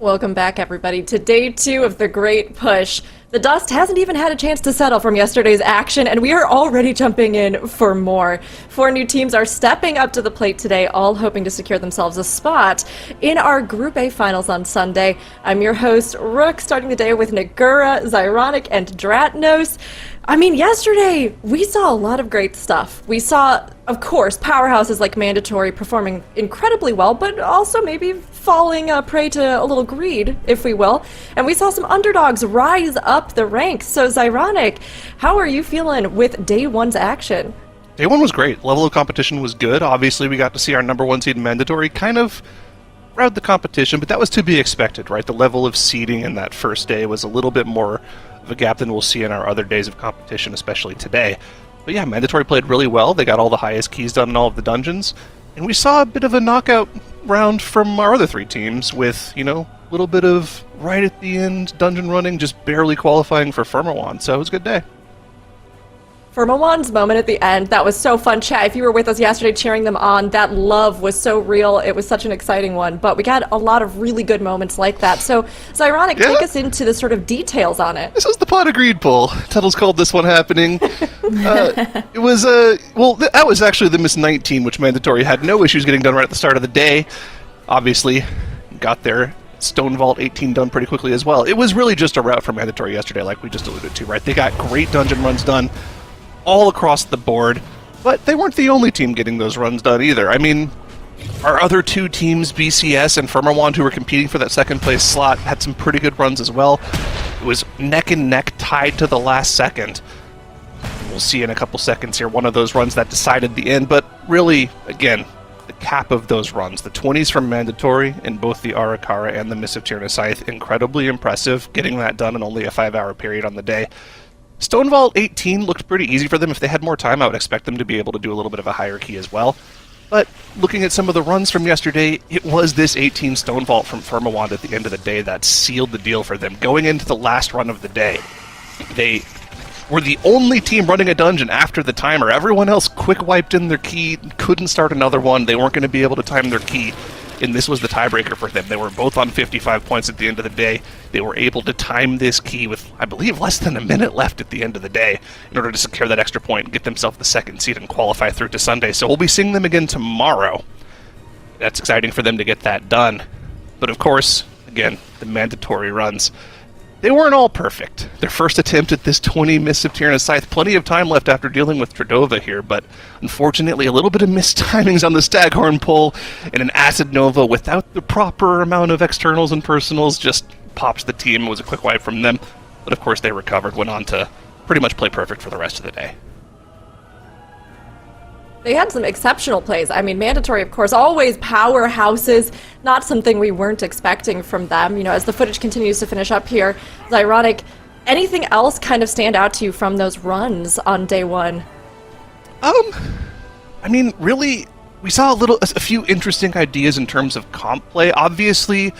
Welcome back, everybody, to day 2 of The Great Push. The dust hasn't even had a chance to settle from yesterday's action, and we are already jumping in for more. 4 new teams are stepping up to the plate today, all hoping to secure themselves a spot in our Group A finals on Sunday. I'm your host, Rook, starting the day with Nagura, Zyronic, and Dratnos. I mean, yesterday, we saw a lot of great stuff. We saw, of course, powerhouses like Mandatory performing incredibly well, but also maybe falling prey to a little greed, if we will. And we saw some underdogs rise up the ranks. So, Zyronic, how are you feeling with day 1's action? Day 1 was great. Level of competition was good. Obviously, we got to see our number 1 seed Mandatory kind of route the competition, but that was to be expected, right? The level of seeding in that first day was a little bit more of a gap than we'll see in our other days of competition, especially today. But yeah, Mandatory played really well. They got all the highest keys done in all of the dungeons, and we saw a bit of a knockout round from our other 3 teams with, you know, a little bit of right at the end dungeon running, just barely qualifying for Firmawan, so it was a good day. Firmawan's moment at the end, that was so fun. Chat, if you were with us yesterday cheering them on, that love was so real. It was such an exciting one, but we got a lot of really good moments like that. So, Zyronic, take us into the sort of details on it. This was the Pot of Greed pull. Tuttle's called this one happening. It was, that was actually the Miss 19, which Mandatory had no issues getting done right at the start of the day. Obviously, got their Stone Vault 18 done pretty quickly as well. It was really just a route for Mandatory yesterday, like we just alluded to, right? They got great dungeon runs done all across the board, but they weren't the only team getting those runs done either. I mean, our other 2 teams, BCS and Firmawan, who were competing for that second place slot, had some pretty good runs as well. It was neck and neck, tied to the last second. We'll see in a couple seconds here one of those runs that decided the end, but really, again, the cap of those runs, the 20s from Mandatory in both the Arakara and the Miss of Tyrna Scythe, incredibly impressive, getting that done in only a 5-hour period on the day. Stone Vault 18 looked pretty easy for them. If they had more time, I would expect them to be able to do a little bit of a higher key as well. But looking at some of the runs from yesterday, it was this 18 Stone Vault from Firmawan at the end of the day that sealed the deal for them. Going into the last run of the day, they were the only team running a dungeon after the timer. Everyone else quick wiped in their key, couldn't start another one. They weren't going to be able to time their key, and this was the tiebreaker for them. They were both on 55 points at the end of the day. They were able to time this key with, I believe, less than a minute left at the end of the day in order to secure that extra point and get themselves the second seed and qualify through to Sunday. So we'll be seeing them again tomorrow. That's exciting for them to get that done. But of course, again, the Mandatory runs, they weren't all perfect. Their first attempt at this 20 Miss of Tyrna Scythe, plenty of time left after dealing with Tredova here, but unfortunately a little bit of missed timings on the Staghorn pull, and an Acid Nova without the proper amount of externals and personals just pops the team. It was a quick wipe from them, but of course they recovered, went on to pretty much play perfect for the rest of the day. They had some exceptional plays. I mean, Mandatory, of course, always powerhouses, not something we weren't expecting from them. You know, as the footage continues to finish up here, Zyronic, anything else kind of stand out to you from those runs on day 1? I mean, really, we saw a few interesting ideas in terms of comp play. Obviously,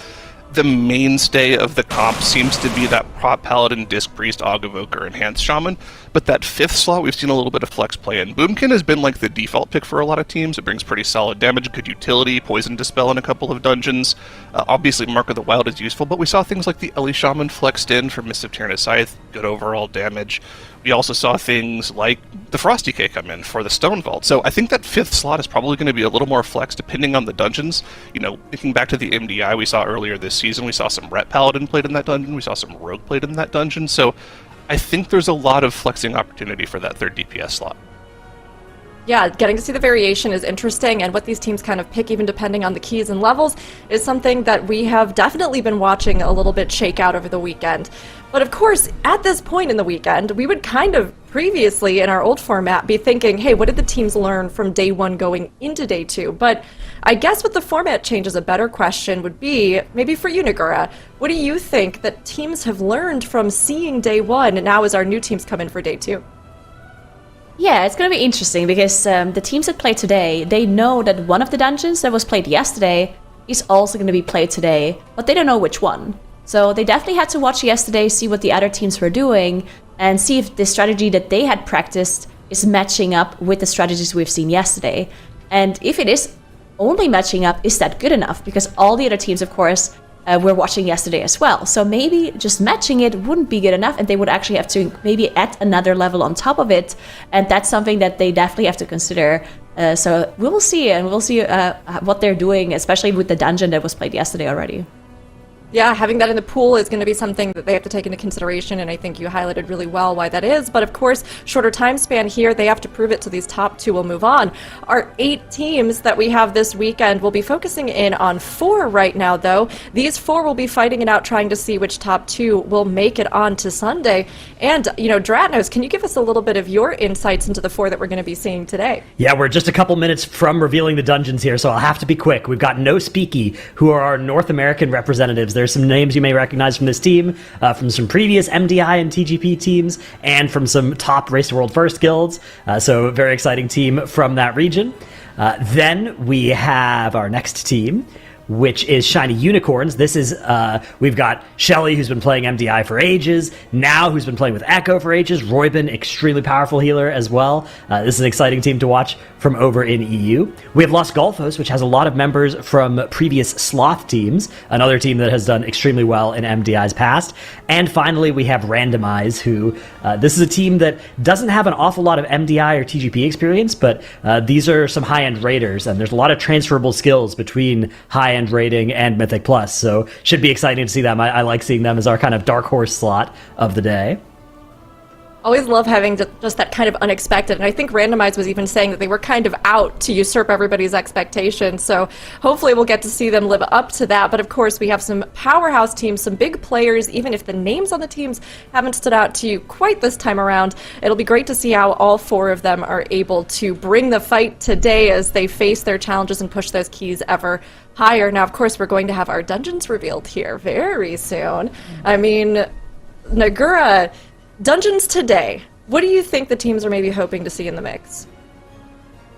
the mainstay of the comp seems to be that Prop Paladin, Disc Priest, Aug Evoker, Enhanced Shaman, but that 5th slot we've seen a little bit of flex play in. Boomkin has been like the default pick for a lot of teams. It brings pretty solid damage, good utility, Poison Dispel in a couple of dungeons. Obviously, Mark of the Wild is useful, but we saw things like the Ellie Shaman flexed in for Miss of Tyrna Scythe, good overall damage. We also saw things like the Frosty K come in for the Stone Vault. So I think that 5th slot is probably going to be a little more flex depending on the dungeons. You know, thinking back to the MDI we saw earlier this season, we saw some Ret Paladin played in that dungeon, we saw some Rogue played in that dungeon, so I think there's a lot of flexing opportunity for that 3rd DPS slot. Yeah, getting to see the variation is interesting, and what these teams kind of pick, even depending on the keys and levels, is something that we have definitely been watching a little bit shake out over the weekend. But of course, at this point in the weekend, we would kind of previously in our old format be thinking, hey, what did the teams learn from day 1 going into day 2? But I guess with the format changes, a better question would be, maybe for you, Nagura, what do you think that teams have learned from seeing day 1 and now as our new teams come in for day 2? Yeah, it's going to be interesting because the teams that play today, they know that one of the dungeons that was played yesterday is also going to be played today, but they don't know which one. So they definitely had to watch yesterday, see what the other teams were doing, and see if the strategy that they had practiced is matching up with the strategies we've seen yesterday. And if it is only matching up, is that good enough? Because all the other teams, of course, we're watching yesterday as well. So maybe just matching it wouldn't be good enough, and they would actually have to maybe add another level on top of it, and that's something that they definitely have to consider. So we will see, and we'll see what they're doing, especially with the dungeon that was played yesterday already. Yeah, having that in the pool is going to be something that they have to take into consideration, and I think you highlighted really well why that is. But of course, shorter time span here, they have to prove it, so these top 2 will move on. Our 8 teams that we have this weekend will be focusing in on 4 right now, though. These 4 will be fighting it out, trying to see which top 2 will make it on to Sunday. And, Dratnos, can you give us a little bit of your insights into the 4 that we're going to be seeing today? Yeah, we're just a couple minutes from revealing the dungeons here, so I'll have to be quick. We've got No Speaky, who are our North American representatives. There's some names you may recognize from this team, from some previous MDI and TGP teams, and from some top Race to World First guilds. So a very exciting team from that region. Then we have our next team, which is Shiny Unicorns. This is, we've got Shelly, who's been playing MDI for ages, Now, who's been playing with Echo for ages, Roybin, extremely powerful healer as well. This is an exciting team to watch from over in EU. We have Los Golfos, which has a lot of members from previous Sloth teams, another team that has done extremely well in MDI's past. And finally, we have Randomize, who, this is a team that doesn't have an awful lot of MDI or TGP experience, but these are some high-end raiders, and there's a lot of transferable skills between high-end rating and Mythic Plus, so should be exciting to see them. I like seeing them as our kind of dark horse slot of the day. Always love having just that kind of unexpected, and I think Randomize was even saying that they were kind of out to usurp everybody's expectations, so hopefully we'll get to see them live up to that. But of course, we have some powerhouse teams, some big players, even if the names on the teams haven't stood out to you quite this time around. It'll be great to see how all 4 of them are able to bring the fight today as they face their challenges and push those keys ever higher. Now, of course, we're going to have our dungeons revealed here very soon. I mean, Nagura, dungeons today, what do you think the teams are maybe hoping to see in the mix?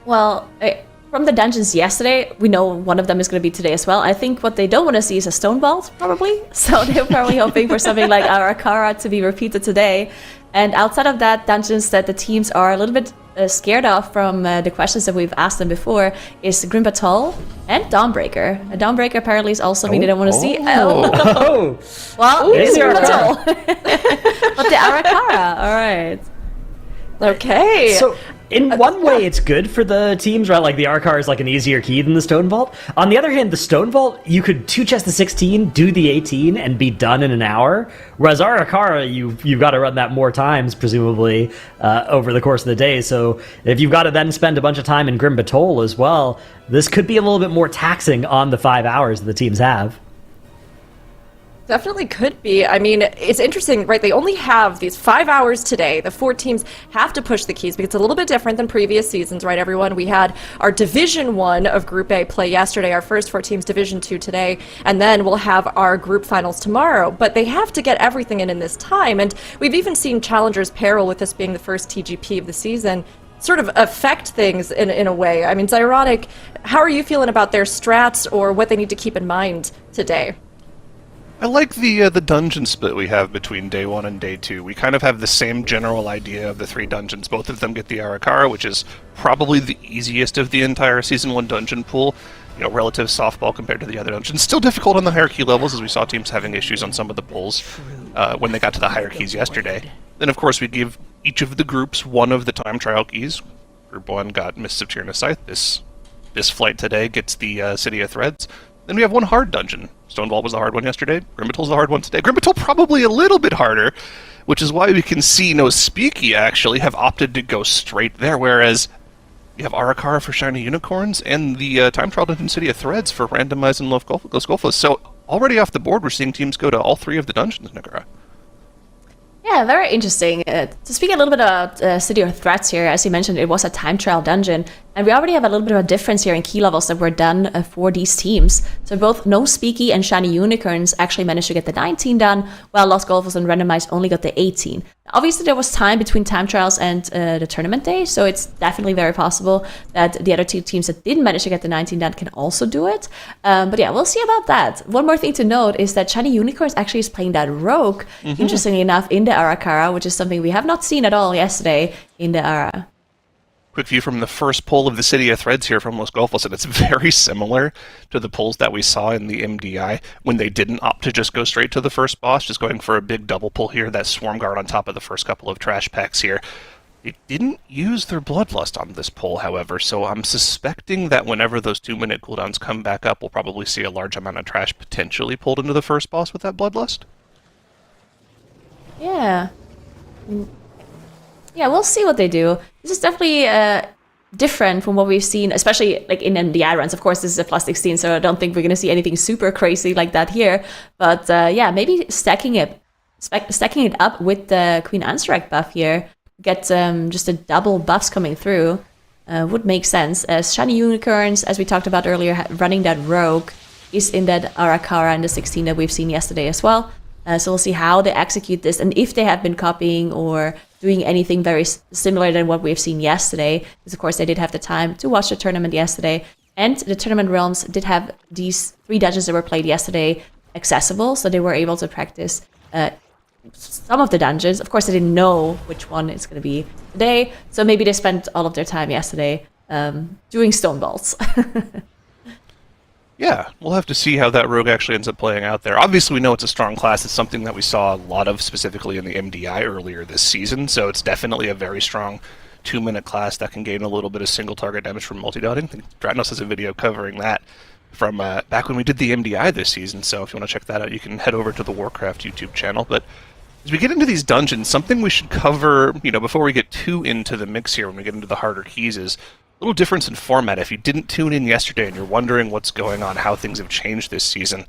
Well, from the dungeons yesterday, we know one of them is going to be today as well. I think what they don't want to see is a stone vault, probably. So they're probably hoping for something like Arakara to be repeated today. And outside of that, dungeons that the teams are a little bit scared of from the questions that we've asked them before is Grim Patrol and Dawnbreaker. Dawnbreaker apparently is also something they don't want to see. Oh. Well, it is Grim Patrol. Arakara. But the Arakara, all right. Okay. So, in one way, it's good for the teams, right? Like, the Arakar is like an easier key than the Stone Vault. On the other hand, the Stone Vault, you could 2-chest the 16, do the 18, and be done in an hour. Whereas Arakara, you've got to run that more times, presumably, over the course of the day. So if you've got to then spend a bunch of time in Grim Batol as well, this could be a little bit more taxing on the 5 hours that the teams have. Definitely could be. I mean, it's interesting, right? They only have these 5 hours today. The 4 teams have to push the keys because it's a little bit different than previous seasons, right, everyone? We had our Division 1 of Group A play yesterday, our first 4 teams Division 2 today, and then we'll have our group finals tomorrow. But they have to get everything in this time, and we've even seen Challengers Peril, with this being the first TGP of the season, sort of affect things in a way. I mean, Zyronic, how are you feeling about their strats or what they need to keep in mind today? I like the dungeon split we have between day 1 and day 2. We kind of have the same general idea of the 3 dungeons. Both of them get the Arakara, which is probably the easiest of the entire Season 1 dungeon pool. You know, relative softball compared to the other dungeons. Still difficult on the higher key levels, as we saw teams having issues on some of the pulls when they got to the higher keys yesterday. Then, of course, we give each of the groups one of the time trial keys. Group 1 got Mists of Tyrna Scythe. This flight today gets the City of Threads. Then we have one hard dungeon. Stonewall was the hard one yesterday. Grimbatol's the hard one today. Grimbatol probably a little bit harder, which is why we can see No Speaky actually have opted to go straight there, whereas you have Arakara for Shiny Unicorns and the Time Trial Dungeon City of Threads for Randomize and Los Golfos. So already off the board, we're seeing teams go to all 3 of the dungeons, Nagara. Yeah, very interesting. To speak a little bit about City of Threats here, as you mentioned, it was a time trial dungeon, and we already have a little bit of a difference here in key levels that were done for these teams. So both No Speaky and Shiny Unicorns actually managed to get the 19 done, while Lost Golfers and Randomized only got the 18. Obviously, there was time between time trials and the tournament day, so it's definitely very possible that the other 2 teams that didn't manage to get the 19 done can also do it. But yeah, we'll see about that. One more thing to note is that Shiny Unicorns actually is playing that Rogue, interestingly enough, in the Arakara, which is something we have not seen at all yesterday in the Ara. quick view from the first poll of the City of Threads here from Los Golfos, and it's very similar to the polls that we saw in the MDI when they didn't opt to just go straight to the first boss, just going for a big double pull here, that Swarm Guard on top of the first couple of trash packs here. They didn't use their Bloodlust on this poll, however, so I'm suspecting that whenever those 2-minute cooldowns come back up, we'll probably see a large amount of trash potentially pulled into the first boss with that Bloodlust. Yeah. Yeah, we'll see what they do. This is definitely different from what we've seen, especially like in MDI runs. Of course, this is a plus 16, so I don't think we're going to see anything super crazy like that here. But yeah, maybe stacking it up with the Queen Anstrak buff here, get just a double buffs coming through, would make sense. As Shiny Unicorns, as we talked about earlier, running that Rogue is in that Arakara and the 16 that we've seen yesterday as well. So we'll see how they execute this and if they have been copying or doing anything very similar than what we've seen yesterday. Because of course they did have the time to watch the tournament yesterday. And the tournament realms did have these 3 dungeons that were played yesterday accessible. So they were able to practice some of the dungeons. Of course they didn't know which one it's going to be today. So maybe they spent all of their time yesterday doing stone balls. Yeah, we'll have to see how that Rogue actually ends up playing out there. Obviously, we know it's a strong class. It's something that we saw a lot of, specifically in the MDI earlier this season, so it's definitely a very strong 2-minute class that can gain a little bit of single-target damage from multi-dotting. I think Dratnos has a video covering that from back when we did the MDI this season, so if you want to check that out, you can head over to the Warcraft YouTube channel. But as we get into these dungeons, something we should cover, before we get too into the mix here, when we get into the harder keys, is little difference in format. If you didn't tune in yesterday and you're wondering what's going on, how things have changed this season,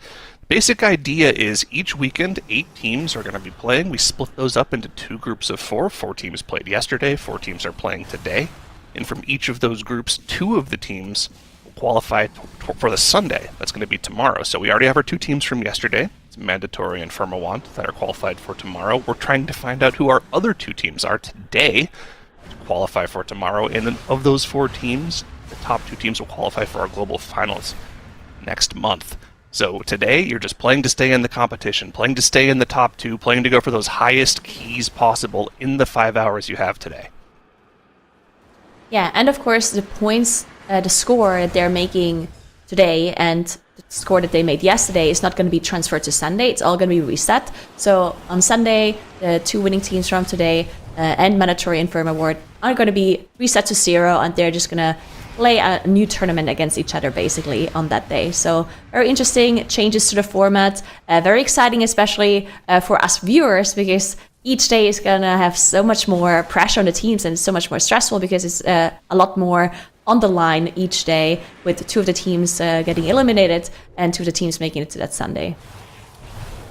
the basic idea is each weekend 8 teams are going to be playing. We split those up into 2 groups of 4. 4 teams played yesterday, 4 teams are playing today. And from each of those groups, 2 of the teams will qualify for the Sunday. That's going to be tomorrow. So we already have our 2 teams from yesterday. It's Mandatory and Firmawant that are qualified for tomorrow. We're trying to find out who our other 2 teams are today, qualify for tomorrow, and then of those 4 teams, the top 2 teams will qualify for our global finals next month. So today, you're just playing to stay in the competition, playing to stay in the top 2, playing to go for those highest keys possible in the 5 hours you have today. Yeah, and of course, the points, the score that they're making today and the score that they made yesterday is not going to be transferred to Sunday. It's all going to be reset. So on Sunday, the 2 winning teams from today and Mandatory and Firm Award are going to be reset to 0, and they're just going to play a new tournament against each other basically on that day. So very interesting changes to the format. Very exciting, especially for us viewers, because each day is going to have so much more pressure on the teams and so much more stressful because it's a lot more on the line each day, with 2 of the teams getting eliminated and 2 of the teams making it to that Sunday.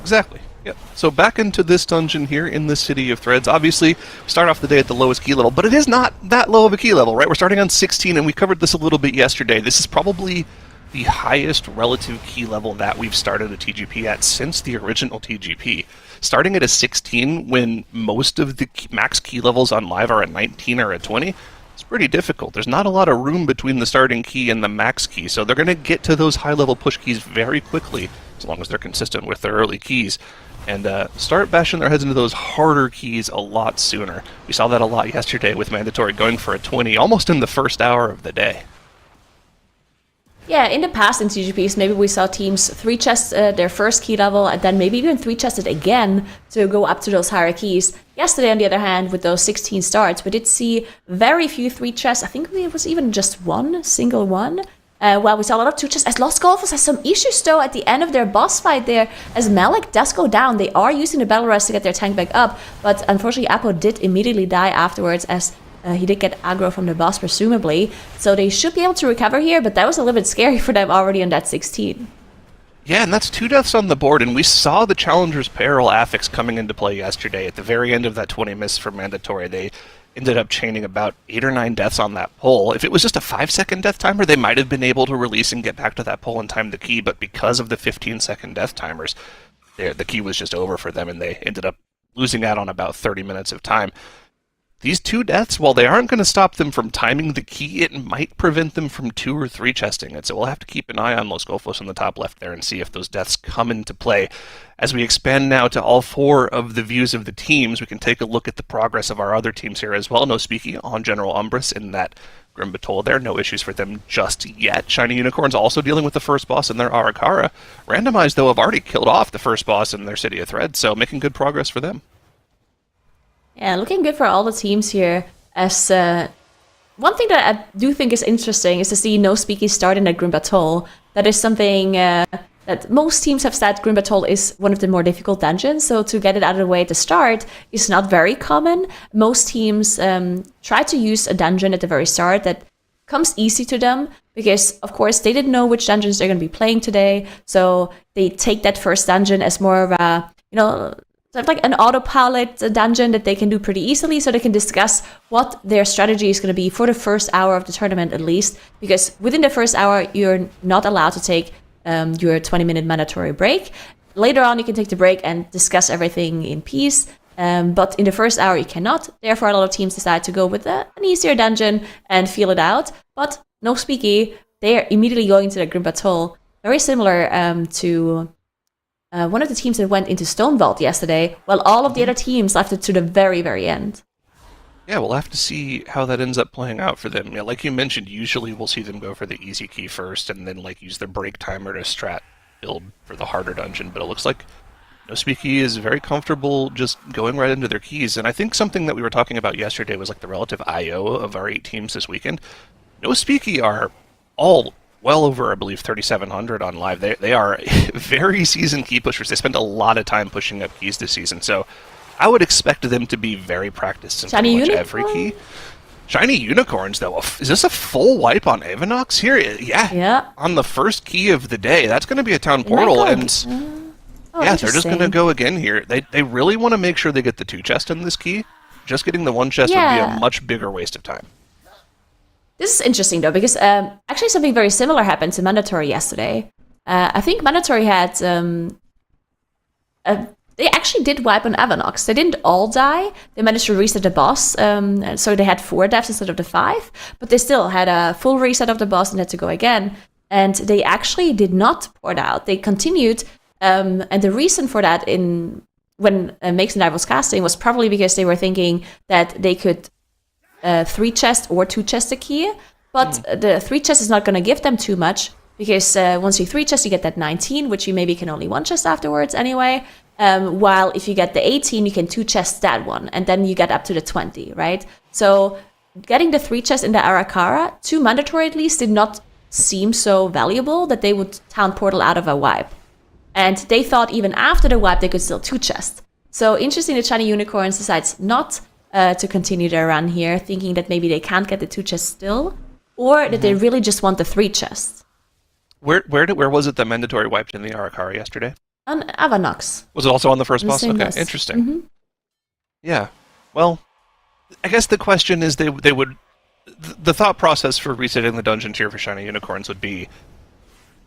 Exactly. Yep. So back into this dungeon here in the City of Threads. Obviously, we start off the day at the lowest key level, but it is not that low of a key level, right? We're starting on 16, and we covered this a little bit yesterday. This is probably the highest relative key level that we've started a TGP at since the original TGP. Starting at a 16 when most of the max key levels on live are at 19 or at 20, it's pretty difficult. There's not a lot of room between the starting key and the max key, so they're going to get to those high-level push keys very quickly, as long as they're consistent with their early keys, and start bashing their heads into those harder keys a lot sooner. We saw that a lot yesterday with Mandatory going for a 20 almost in the first hour of the day. Yeah, in the past in TGPs, maybe we saw teams 3-chest their first key level and then maybe even 3-chest it again to go up to those higher keys. Yesterday, on the other hand, with those 16 starts, we did see very few 3-chests. I think it was even just one single one. Well, we saw a lot of 2-chests. As Lost Golfers has some issues, though, at the end of their boss fight there. As Malik does go down, they are using the Battle Rest to get their tank back up. But unfortunately, Apo did immediately die afterwards, as he did get aggro from the boss, presumably. So they should be able to recover here, but that was a little bit scary for them already on that 16. Yeah, and that's 2 deaths on the board, and we saw the Challenger's Peril affix coming into play yesterday. At the very end of that 20 miss for Mandatory, they ended up chaining about 8 or 9 deaths on that pole. If it was just a 5-second death timer, they might have been able to release and get back to that pole and time the key, but because of the 15-second death timers, the key was just over for them, and they ended up losing out on about 30 minutes of time. these 2 deaths, while they aren't going to stop them from timing the key, it might prevent them from 2 or 3 chesting it. So we'll have to keep an eye on Los Golfos in the top left there and see if those deaths come into play. As we expand now to all 4 of the views of the teams, we can take a look at the progress of our other teams here as well. No speaking on General Umbris in that Grim Batol there. No issues for them just yet. Shiny Unicorns also dealing with the first boss in their Arakara. Randomized, though, have already killed off the first boss in their City of Thread, so making good progress for them. Yeah, looking good for all the teams here. As one thing that I do think is interesting is to see no speaky start in that Grim Batol. That is something that most teams have said Grim Batol is one of the more difficult dungeons, so to get it out of the way at the start is not very common. Most teams try to use a dungeon at the very start that comes easy to them, because of course they didn't know which dungeons they're going to be playing today, so they take that first dungeon as more of a, sort of like an autopilot dungeon that they can do pretty easily, so they can discuss what their strategy is going to be for the first hour of the tournament at least, because within the first hour you're not allowed to take your 20-minute mandatory break. Later on you can take the break and discuss everything in peace, but in the first hour you cannot. Therefore a lot of teams decide to go with an easier dungeon and feel it out. But no speaky, they're immediately going to the Grim Batol, very similar to one of the teams that went into Stone Vault yesterday, while all of the other teams left it to the very, very end. Yeah, we'll have to see how that ends up playing out for them. Yeah, like you mentioned, usually we'll see them go for the easy key first and then use their break timer to strat build for the harder dungeon, but it looks like No Speaky is very comfortable just going right into their keys. And I think something that we were talking about yesterday was the relative IO of our 8 teams this weekend. No Speaky are all well over, I believe, 3,700 on live. They are very seasoned key pushers. They spend a lot of time pushing up keys this season, so I would expect them to be very practiced in pretty much every key. Shiny Unicorns, though. Is this a full wipe on Avanox here? Yeah. On the first key of the day. That's going to be a town portal, and they're just going to go again here. They really want to make sure they get the 2 chest in this key. Just getting the 1 chest would be a much bigger waste of time. This is interesting, though, because actually something very similar happened to Mandatory yesterday. I think Mandatory had... they actually did wipe on Avanox. They didn't all die. They managed to reset the boss, so they had 4 deaths instead of the 5. But they still had a full reset of the boss and had to go again. And they actually did not port out. They continued, and the reason for that when Makes and I was casting was probably because they were thinking that they could 3 chest or 2 chest a key, but the 3 chest is not going to give them too much, because once you 3 chest you get that 19, which you maybe can only 1 chest afterwards anyway, while if you get the 18 you can 2 chest that one, and then you get up to the 20, right? So getting the 3 chest in the Arakara, 2 mandatory at least, did not seem so valuable that they would town portal out of a wipe, and they thought even after the wipe they could still 2 chest. So interesting that Shiny Unicorns decides not to continue their run here, thinking that maybe they can't get the 2 chests still, or that they really just want the 3 chests. Where was it that mandatory wiped in the Arakari yesterday? On Avanox. Was it also on the first boss? Okay, boss. interesting. Mm-hmm. Yeah. Well, I guess the question is they would... The thought process for resetting the dungeon tier for Shiny Unicorns would be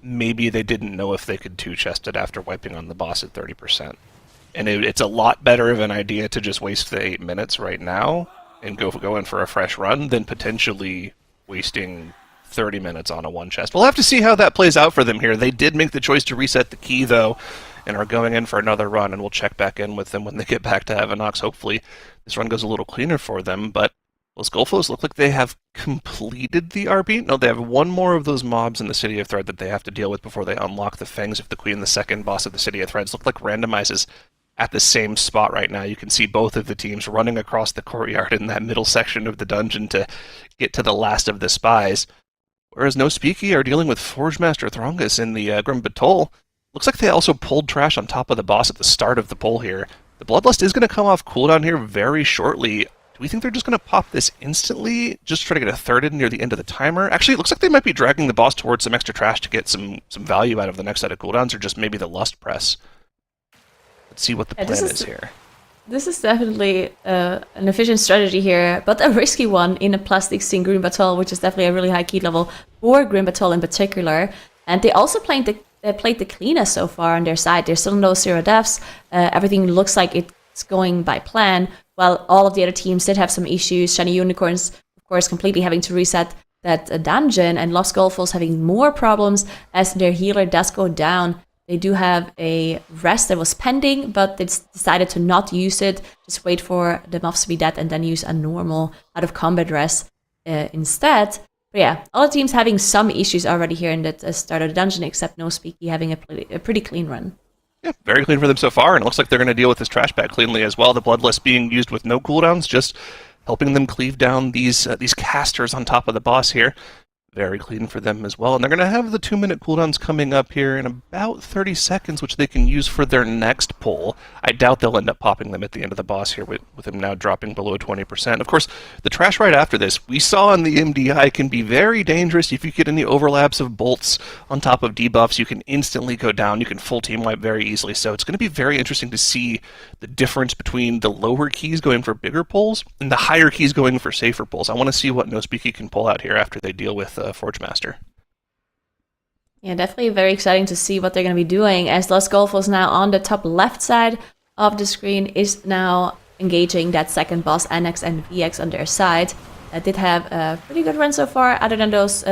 maybe they didn't know if they could 2-chest it after wiping on the boss at 30%. And it's a lot better of an idea to just waste the 8 minutes right now and go in for a fresh run than potentially wasting 30 minutes on a 1 chest. We'll have to see how that plays out for them here. They did make the choice to reset the key, though, and are going in for another run, and we'll check back in with them when they get back to Avanox. Hopefully this run goes a little cleaner for them, but those Golfos look like they have completed the RP. No, they have 1 more of those mobs in the City of Thread that they have to deal with before they unlock the Fangs of the Queen, the second boss of the City of Threads. Look like randomizes at the same spot right now. You can see both of the teams running across the courtyard in that middle section of the dungeon to get to the last of the spies. Whereas No Speaky are dealing with Forge Master Throngus in the Grim Batol. Looks like they also pulled trash on top of the boss at the start of the pull here. The Bloodlust is going to come off cooldown here very shortly. Do we think they're just going to pop this instantly? Just try to get a 3rd in near the end of the timer? Actually, it looks like they might be dragging the boss towards some extra trash to get some value out of the next set of cooldowns, or just maybe the Lust Press. Let's see what the plan is here. This is definitely an efficient strategy here, but a risky one in a plastic Sting Grim Batol, which is definitely a really high key level for Grim Batol in particular. And they also played the cleanest so far on their side. There's still no 0 deaths. Everything looks like it it's going by plan, while all of the other teams did have some issues. Shiny Unicorns, of course, completely having to reset that dungeon, and Lost Goldfuls having more problems as their healer does go down. They do have a rest that was pending, but they decided to not use it, just wait for the mobs to be dead and then use a normal out-of-combat rest instead. But yeah, all the teams having some issues already here in the start of the dungeon, except No Speaky having a pretty clean run. Yeah, very clean for them so far, and it looks like they're going to deal with this trash bag cleanly as well. The Bloodlust being used with no cooldowns, just helping them cleave down these casters on top of the boss here. Very clean for them as well. And they're going to have the 2-minute cooldowns coming up here in about 30 seconds, which they can use for their next pull. I doubt they'll end up popping them at the end of the boss here with him now dropping below 20%. Of course, the trash right after this, we saw in the MDI, can be very dangerous. If you get any overlaps of bolts on top of debuffs, you can instantly go down. You can full team wipe very easily. So it's going to be very interesting to see the difference between the lower keys going for bigger pulls and the higher keys going for safer pulls. I want to see what No Speaky can pull out here after they deal with Forge Master. Yeah, definitely very exciting to see what they're going to be doing, as Lost Goldfuls now on the top left side of the screen is now engaging that second boss, NX and VX, on their side. Did have a pretty good run so far, other than those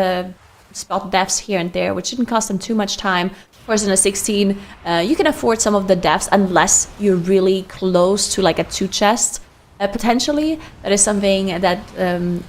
spot deaths here and there, which didn't cost them too much time. Of course, in a 16, you can afford some of the deaths unless you're really close to like a 2 chest. Potentially, that is something that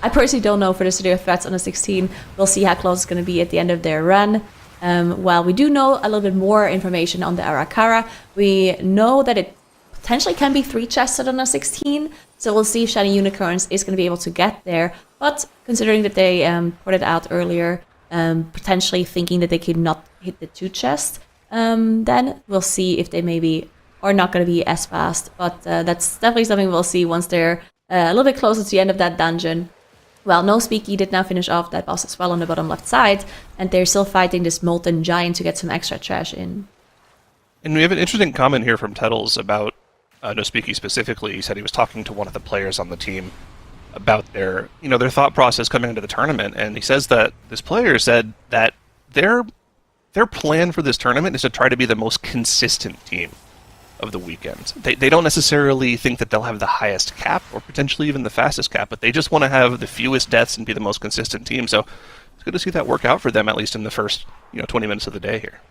I personally don't know for the City of Threats on a 16. We'll see how close it's going to be at the end of their run. While we do know a little bit more information on the Arakara, we know that it potentially can be 3 chested on a 16. So we'll see if Shiny Unicorns is going to be able to get there. But considering that they put it out earlier, potentially thinking that they could not hit the 2 chest, then we'll see if they maybe are not going to be as fast, but that's definitely something we'll see once they're a little bit closer to the end of that dungeon. Well, No Speaky did now finish off that boss as well on the bottom left side, and they're still fighting this Molten Giant to get some extra trash in. And we have an interesting comment here from Tettles about No Speaky specifically. He said he was talking to one of the players on the team about their thought process coming into the tournament, and he says that this player said that their plan for this tournament is to try to be the most consistent team of the weekend. They don't necessarily think that they'll have the highest cap or potentially even the fastest cap, but they just want to have the fewest deaths and be the most consistent team. So it's good to see that work out for them, at least in the first 20 minutes of the day here.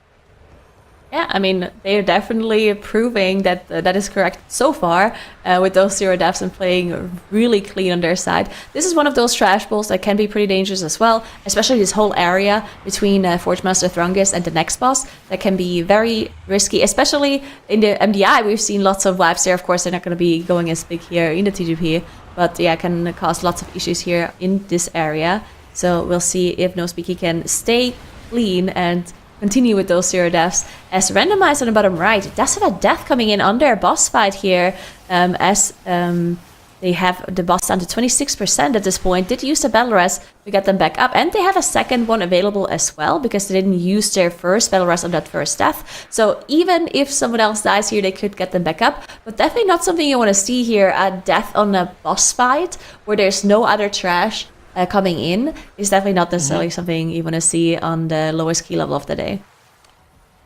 Yeah, I mean, they're definitely proving that that is correct so far with those 0 deaths and playing really clean on their side. This is one of those trash balls that can be pretty dangerous as well, especially this whole area between Forge Master Thrungus and the next boss. That can be very risky, especially in the MDI. We've seen lots of wipes there. Of course, they're not going to be going as big here in the TGP, but yeah, can cause lots of issues here in this area. So we'll see if No Speaky can stay clean and continue with those 0 deaths. As randomized on the bottom right, does have a death coming in on their boss fight here, as they have the boss down to 26% at this point. Did use the battle rest to get them back up, and they have a second one available as well, because they didn't use their first battle rest on that first death. So even if someone else dies here, they could get them back up, but definitely not something you want to see here. A death on a boss fight where there's no other trash coming in is definitely not necessarily something you want to see on the lowest key level of the day.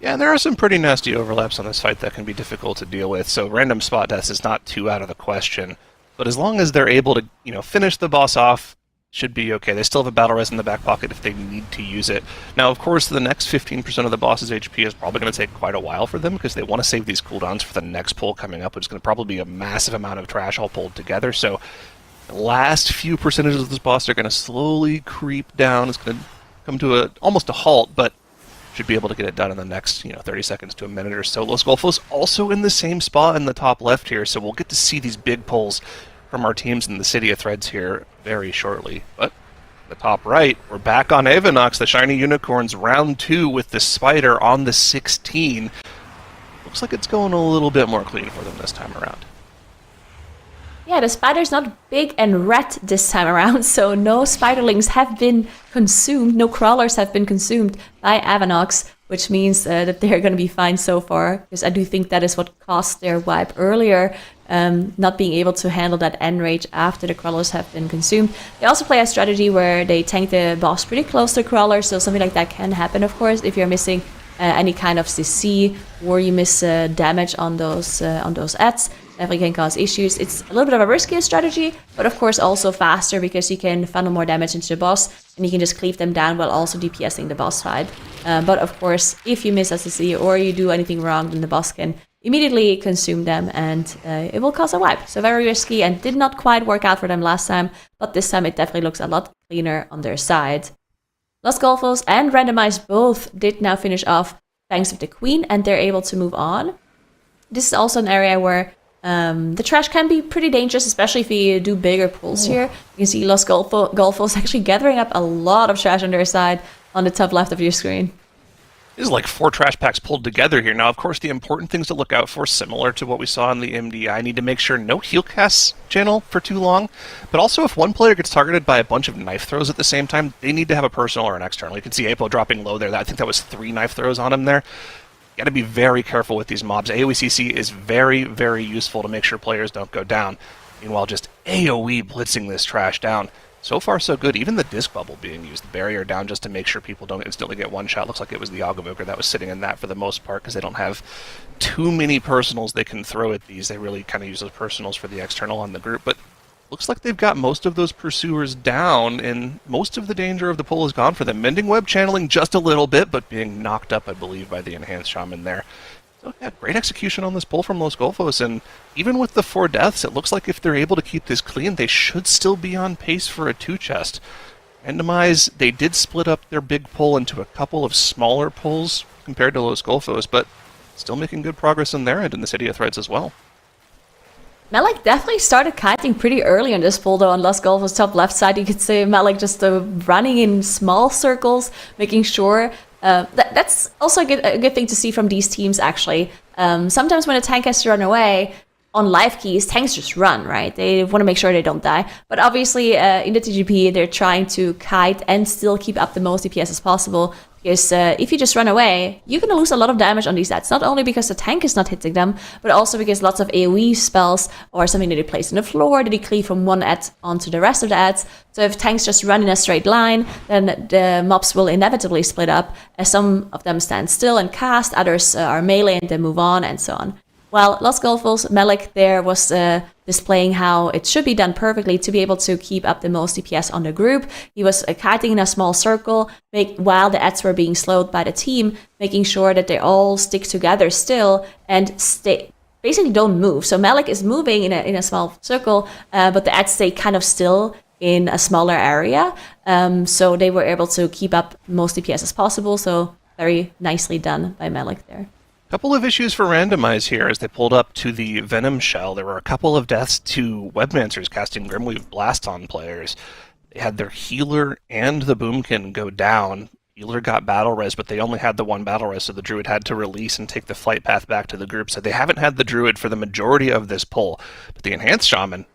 Yeah, and there are some pretty nasty overlaps on this fight that can be difficult to deal with, so random spot deaths is not too out of the question. But as long as they're able to, finish the boss off, should be okay. They still have a battle res in the back pocket if they need to use it. Now, of course, the next 15% of the boss's HP is probably going to take quite a while for them, because they want to save these cooldowns for the next pull coming up, which is going to probably be a massive amount of trash all pulled together. So the last few percentages of this boss are going to slowly creep down. It's going to come to almost a halt, but should be able to get it done in the next 30 seconds to a minute or so. Los Golfos also in the same spot in the top left here, so we'll get to see these big pulls from our teams in the City of Threads here very shortly. But the top right, we're back on Avanox, the Shiny Unicorns, round 2 with the Spider on the 16. Looks like it's going a little bit more clean for them this time around. Yeah, the spider's not big and red this time around, so no spiderlings have been consumed, no crawlers have been consumed by Avanox, which means that they're going to be fine so far, because I do think that is what caused their wipe earlier, not being able to handle that enrage after the crawlers have been consumed. They also play a strategy where they tank the boss pretty close to crawlers, so something like that can happen, of course, if you're missing any kind of CC or you miss damage on those ads. definitely can cause issues. It's a little bit of a riskier strategy, but of course also faster because you can funnel more damage into the boss and you can just cleave them down while also DPSing the boss fight. But of course, if you miss SSC or you do anything wrong, then the boss can immediately consume them and it will cause a wipe. So very risky and did not quite work out for them last time, but this time it definitely looks a lot cleaner on their side. Los Golfos and Randomized both did now finish off thanks to the Queen and they're able to move on. This is also an area where the trash can be pretty dangerous, especially if you do bigger pulls here. You can see Los Golfos actually gathering up a lot of trash on their side on the top left of your screen. This is like 4 trash packs pulled together here. Now, of course, the important things to look out for, similar to what we saw in the MDI, need to make sure no heal casts channel for too long. But also, if one player gets targeted by a bunch of knife throws at the same time, they need to have a personal or an external. You can see Apo dropping low there. I think that was 3 knife throws on him there. You got to be very careful with these mobs. AoE CC is very, very useful to make sure players don't go down. Meanwhile, just AoE blitzing this trash down. So far, so good. Even the disc bubble being used, the barrier down just to make sure people don't instantly get one shot. Looks like it was the Ogavoker that was sitting in that for the most part because they don't have too many personals they can throw at these. They really kind of use those personals for the external on the group. But looks like they've got most of those pursuers down, and most of the danger of the pull is gone for them. Mending Web channeling just a little bit, but being knocked up, I believe, by the Enhanced Shaman there. So yeah, great execution on this pull from Los Golfos, and even with the 4 deaths, it looks like if they're able to keep this clean, they should still be on pace for a 2 chest. Randomize, they did split up their big pull into a couple of smaller pulls compared to Los Golfos, but still making good progress in their end in the City of Threads as well. Malik definitely started kiting pretty early on this pull, though. On Los Golfos' top left side, you could see Malik just running in small circles, making sure. That's also a good thing to see from these teams, actually. Sometimes when a tank has to run away, on live keys, tanks just run, right? They want to make sure they don't die. But obviously, in the TGP, they're trying to kite and still keep up the most DPS as possible. Because if you just run away, you're going to lose a lot of damage on these ads. Not only because the tank is not hitting them, but also because lots of AoE spells or something that they place on the floor, that they cleave from one ad onto the rest of the ads. So if tanks just run in a straight line, then the mobs will inevitably split up, as some of them stand still and cast, others are melee and then move on, and so on. While Los Golfos, Malik there was displaying how it should be done perfectly to be able to keep up the most DPS on the group. He was kiting in a small circle while the ads were being slowed by the team, making sure that they all stick together still and basically don't move. So Malik is moving in a small circle, but the ads stay kind of still in a smaller area. So they were able to keep up most DPS as possible. So very nicely done by Malik there. Couple of issues for Randomize here as they pulled up to the Venom Shell. There were a couple of deaths to Webmancers casting Grimweave Blast on players. They had their healer and the Boomkin go down. Healer got battle res, but they only had the 1 battle res, so the Druid had to release and take the flight path back to the group. So they haven't had the Druid for the majority of this pull. But the Enhanced Shaman,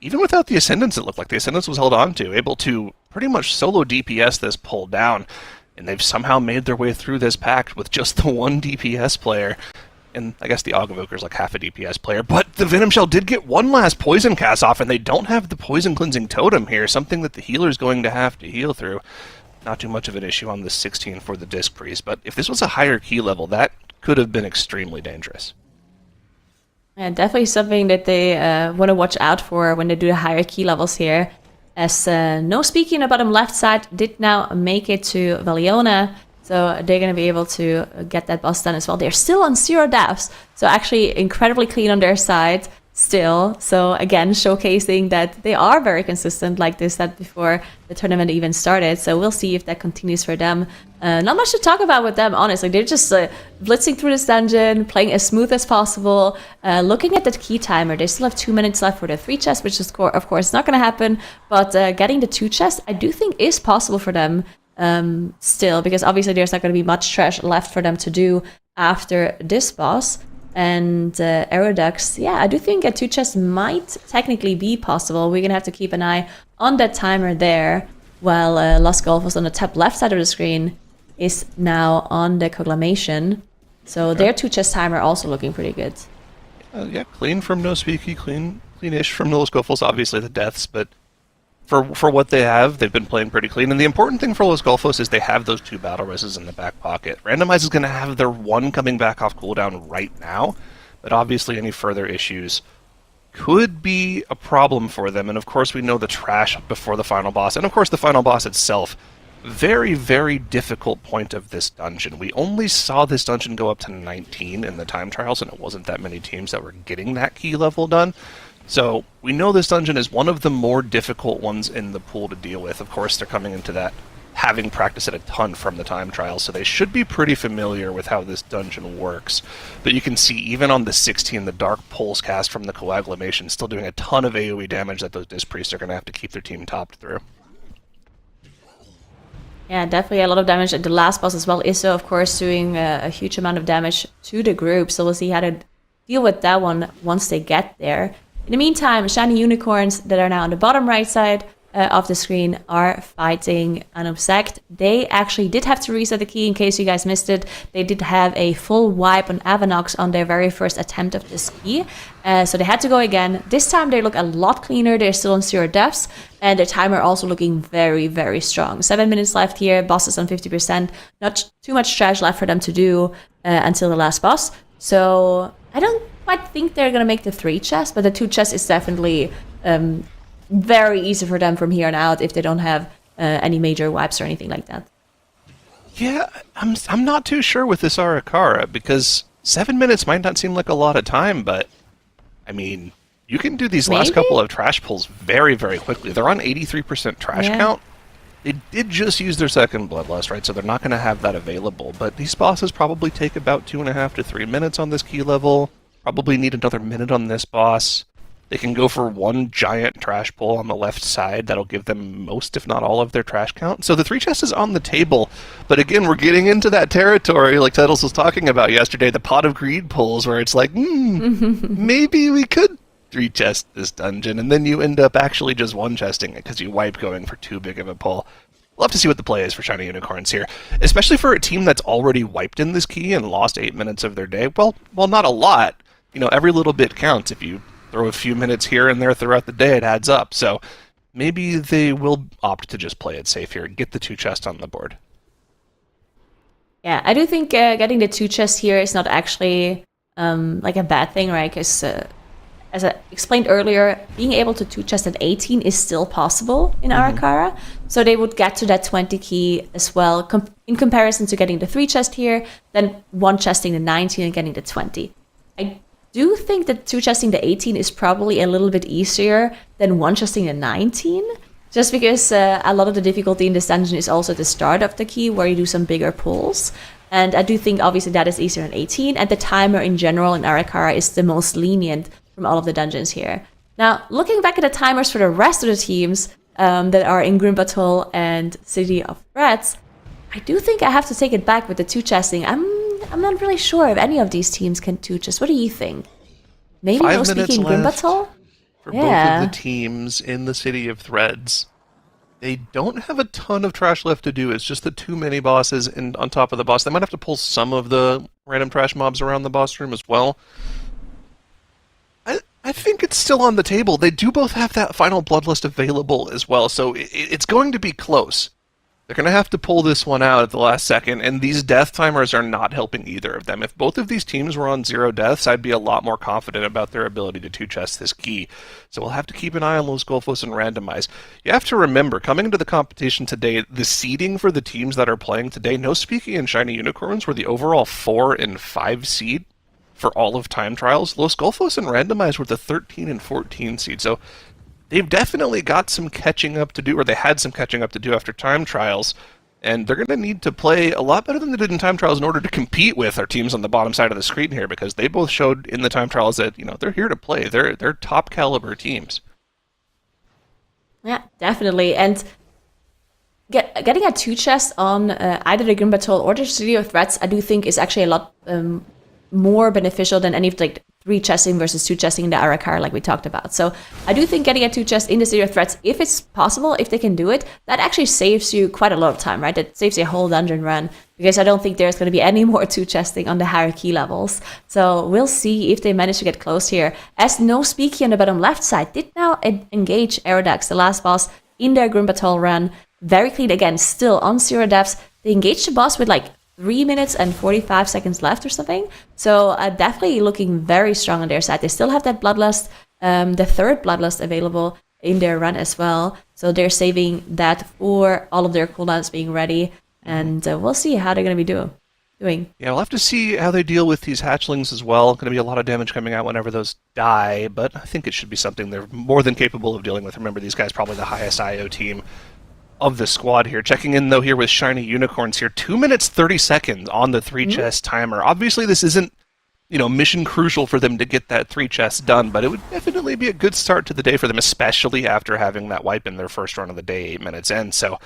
even without the Ascendance, it looked like the Ascendance was held on to, able to pretty much solo DPS this pull down. And they've somehow made their way through this pack with just the 1 DPS player. And I guess the Ogavoker's like half a DPS player. But the Venom Shell did get one last poison cast off, and they don't have the poison cleansing totem here, something that the healer's going to have to heal through. Not too much of an issue on the 16 for the Disc Priest, but if this was a higher key level, that could have been extremely dangerous. Yeah, definitely something that they want to watch out for when they do the higher key levels here. As No Speaking on the bottom left side did now make it to Valiona, so they're going to be able to get that boss done as well. They're still on 0 deaths, so actually incredibly clean on their side still. So again, showcasing that they are very consistent, like they said before the tournament even started. So we'll see if that continues for them. Not much to talk about with them, honestly. They're just blitzing through this dungeon, playing as smooth as possible. Looking at that key timer, they still have 2 minutes left for the 3 chest, which is of course not going to happen. But getting the 2 chest, I do think is possible for them still, because obviously there's not going to be much trash left for them to do after this boss. And Aerodux, yeah, I do think a 2 chest might technically be possible. We're going to have to keep an eye on that timer there, while Los Golfos on the top left side of the screen is now on the Coglamation. So their 2 chest timer also looking pretty good. Yeah, clean from No Speaky, cleanish from Los Golfos, obviously the deaths, but for what they have, they've been playing pretty clean. And the important thing for Los Golfos is they have those 2 battle reses in the back pocket. Randomize is going to have their 1 coming back off cooldown right now, but obviously any further issues could be a problem for them. And of course, we know the trash before the final boss, and of course the final boss itself. Very, very difficult point of this dungeon. We only saw this dungeon go up to 19 in the time trials, and it wasn't that many teams that were getting that key level done. So we know this dungeon is one of the more difficult ones in the pool to deal with. Of course, they're coming into that having practiced it a ton from the time trials, so they should be pretty familiar with how this dungeon works. But you can see even on the 16, the Dark Pulse cast from the Coagulation still doing a ton of AoE damage that those Disc Priests are going to have to keep their team topped through. Yeah, definitely a lot of damage. And the last boss as well, Isso, of course, doing a huge amount of damage to the group. So we'll see how to deal with that one once they get there. In the meantime, Shiny Unicorns that are now on the bottom right side of the screen are fighting Anubsect. They actually did have to reset the key in case you guys missed it. They did have a full wipe on Avanox on their very first attempt of this key. So they had to go again. This time they look a lot cleaner. They're still on 0 deaths. And their timer also looking very, very strong. 7 minutes left here. Boss is on 50%. Not too much trash left for them to do until the last boss. So I don't quite think they're going to make the 3 chests, but the 2 chests is definitely very easy for them from here on out if they don't have any major wipes or anything like that. Yeah, I'm not too sure with this Arakara, because 7 minutes might not seem like a lot of time, but I mean, you can do these last couple of trash pulls very, very quickly. They're on 83% trash count. They did just use their second Bloodlust, right? So they're not going to have that available. But these bosses probably take about 2.5 to 3 minutes on this key level. Probably need another minute on this boss. They can go for 1 giant trash pull on the left side. That'll give them most, if not all, of their trash count. So the 3 chest is on the table. But again, we're getting into that territory, like Titles was talking about yesterday, the Pot of Greed pulls, where it's like, maybe we could 3 chest this dungeon, and then you end up actually just 1 chesting it because you wipe going for too big of a pull. We'll have to see what the play is for Shiny Unicorns here, especially for a team that's already wiped in this key and lost 8 minutes of their day. Well, not a lot. You know, every little bit counts. If you throw a few minutes here and there throughout the day, it adds up. So maybe they will opt to just play it safe here and get the 2 chests on the board. Yeah, I do think getting the 2 chests here is not actually like a bad thing, right? Because as I explained earlier, being able to 2 chest at 18 is still possible in Arakara. So they would get to that 20 key as well, in comparison to getting the 3 chest here, then 1 chesting the 19 and getting the 20. I do think that 2 chesting the 18 is probably a little bit easier than 1 chesting the 19, just because a lot of the difficulty in this dungeon is also the start of the key, where you do some bigger pulls. And I do think obviously that is easier than 18, and the timer in general in Arakara is the most lenient from all of the dungeons here. Now, looking back at the timers for the rest of the teams that are in Grim Battle and City of Threats, I do think I have to take it back with the 2 chesting. I'm not really sure if any of these teams can 2 chest. What do you think? Maybe 5 no minutes speaking Grim left Battle? for both of the teams in the City of Threads. They don't have a ton of trash left to do. It's just the 2 mini bosses and on top of the boss. They might have to pull some of the random trash mobs around the boss room as well. I think it's still on the table. They do both have that final Bloodlust available as well, so it's going to be close. They're going to have to pull this one out at the last second, and these death timers are not helping either of them. If both of these teams were on 0 deaths, I'd be a lot more confident about their ability to 2 chest this key. So we'll have to keep an eye on Los Golfos and randomize. You have to remember, coming into the competition today, the seeding for the teams that are playing today, No Speaking and Shiny Unicorns were the overall 4 and 5 seed for all of time trials. Los Golfos and randomized were the 13 and 14 seed. So they've definitely got some catching up to do, or they had some catching up to do after time trials, and they're going to need to play a lot better than they did in time trials in order to compete with our teams on the bottom side of the screen here, because they both showed in the time trials that, you know, they're here to play. They're top caliber teams. Yeah, definitely. And getting a 2 chest on either the Grim Battle or the City of Threats, I do think is actually a lot more beneficial than any of like 3 chesting versus 2 chesting in the Arakara like we talked about. So I do think getting a 2 chest in the City of Threats, if it's possible, if they can do it, that actually saves you quite a lot of time, right? That saves a whole dungeon run, because I don't think there's going to be any more 2 chesting on the higher key levels. So we'll see if they manage to get close here. As No Speaky on the bottom left side did now engage Aerodax, the last boss, in their Grim Battle run. Very clean again, still on 0 deaths. They engaged the boss with like 3 minutes and 45 seconds left or something. So definitely looking very strong on their side. They still have that Bloodlust, the third Bloodlust available in their run as well. So they're saving that for all of their cooldowns being ready. And we'll see how they're going to be doing. Yeah, we'll have to see how they deal with these hatchlings as well. Going to be a lot of damage coming out whenever those die, but I think it should be something they're more than capable of dealing with. Remember, these guys probably the highest IO team of the squad here. Checking in, though, here with Shiny Unicorns here. 2 minutes, 30 seconds on the 3-chest timer. Obviously, this isn't, mission crucial for them to get that 3 chests done, but it would definitely be a good start to the day for them, especially after having that wipe in their first run of the day, 8 minutes in. So,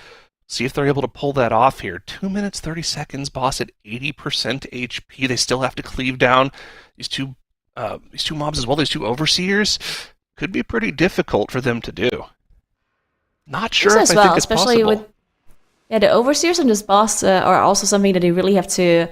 see if they're able to pull that off here. 2 minutes, 30 seconds, boss at 80% HP. They still have to cleave down these two mobs as well, these 2 overseers. Could be pretty difficult for them to do. Not sure if I think it's especially possible. With the overseers on this boss are also something that they really have to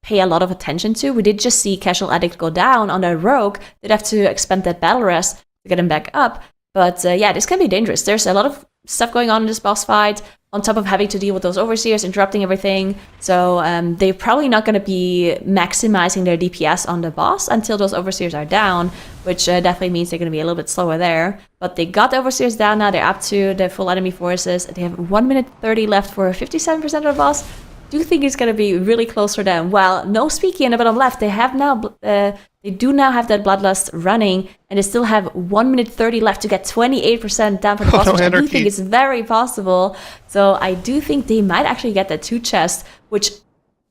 pay a lot of attention to. We did just see Casual Addict go down on their rogue. They'd have to expend that battle rest to get him back up. But this can be dangerous. There's a lot of stuff going on in this boss fight, on top of having to deal with those overseers, interrupting everything. So they're probably not going to be maximizing their DPS on the boss until those overseers are down, which definitely means they're going to be a little bit slower there. But they got the overseers down now. They're up to the full enemy forces. They have 1 minute 30 left for 57% of the boss. Do think it's going to be really close for them. Well, no speaking in the bottom left. They have now, they do now have that Bloodlust running, and they still have 1 minute 30 left to get 28% down for the boss, which I do think is very possible. So I do think they might actually get that 2 chest, which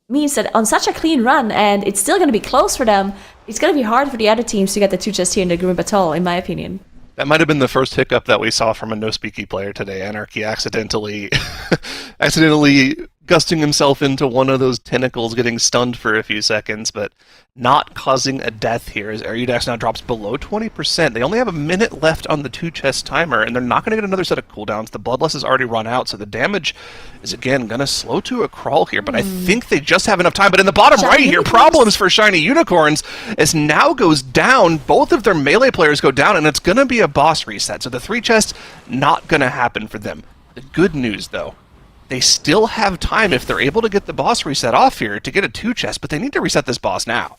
means that on such a clean run, and it's still going to be close for them, it's going to be hard for the other teams to get the 2 chests here in the Grim Battle, in my opinion. That might have been the first hiccup that we saw from a no-speaky player today. Anarchy accidentally gusting himself into one of those tentacles, getting stunned for a few seconds, but not causing a death here as Ariudax now drops below 20%. They only have a minute left on the 2 chest timer, and they're not going to get another set of cooldowns. The Bloodlust has already run out, so the damage is, again, going to slow to a crawl here, but I think they just have enough time. But in the bottom right here, problems for Shiny Unicorns, as now goes down, both of their melee players go down, and it's going to be a boss reset. So the 3 chests, not going to happen for them. The good news, though, they still have time if they're able to get the boss reset off here to get a 2 chest, but they need to reset this boss now.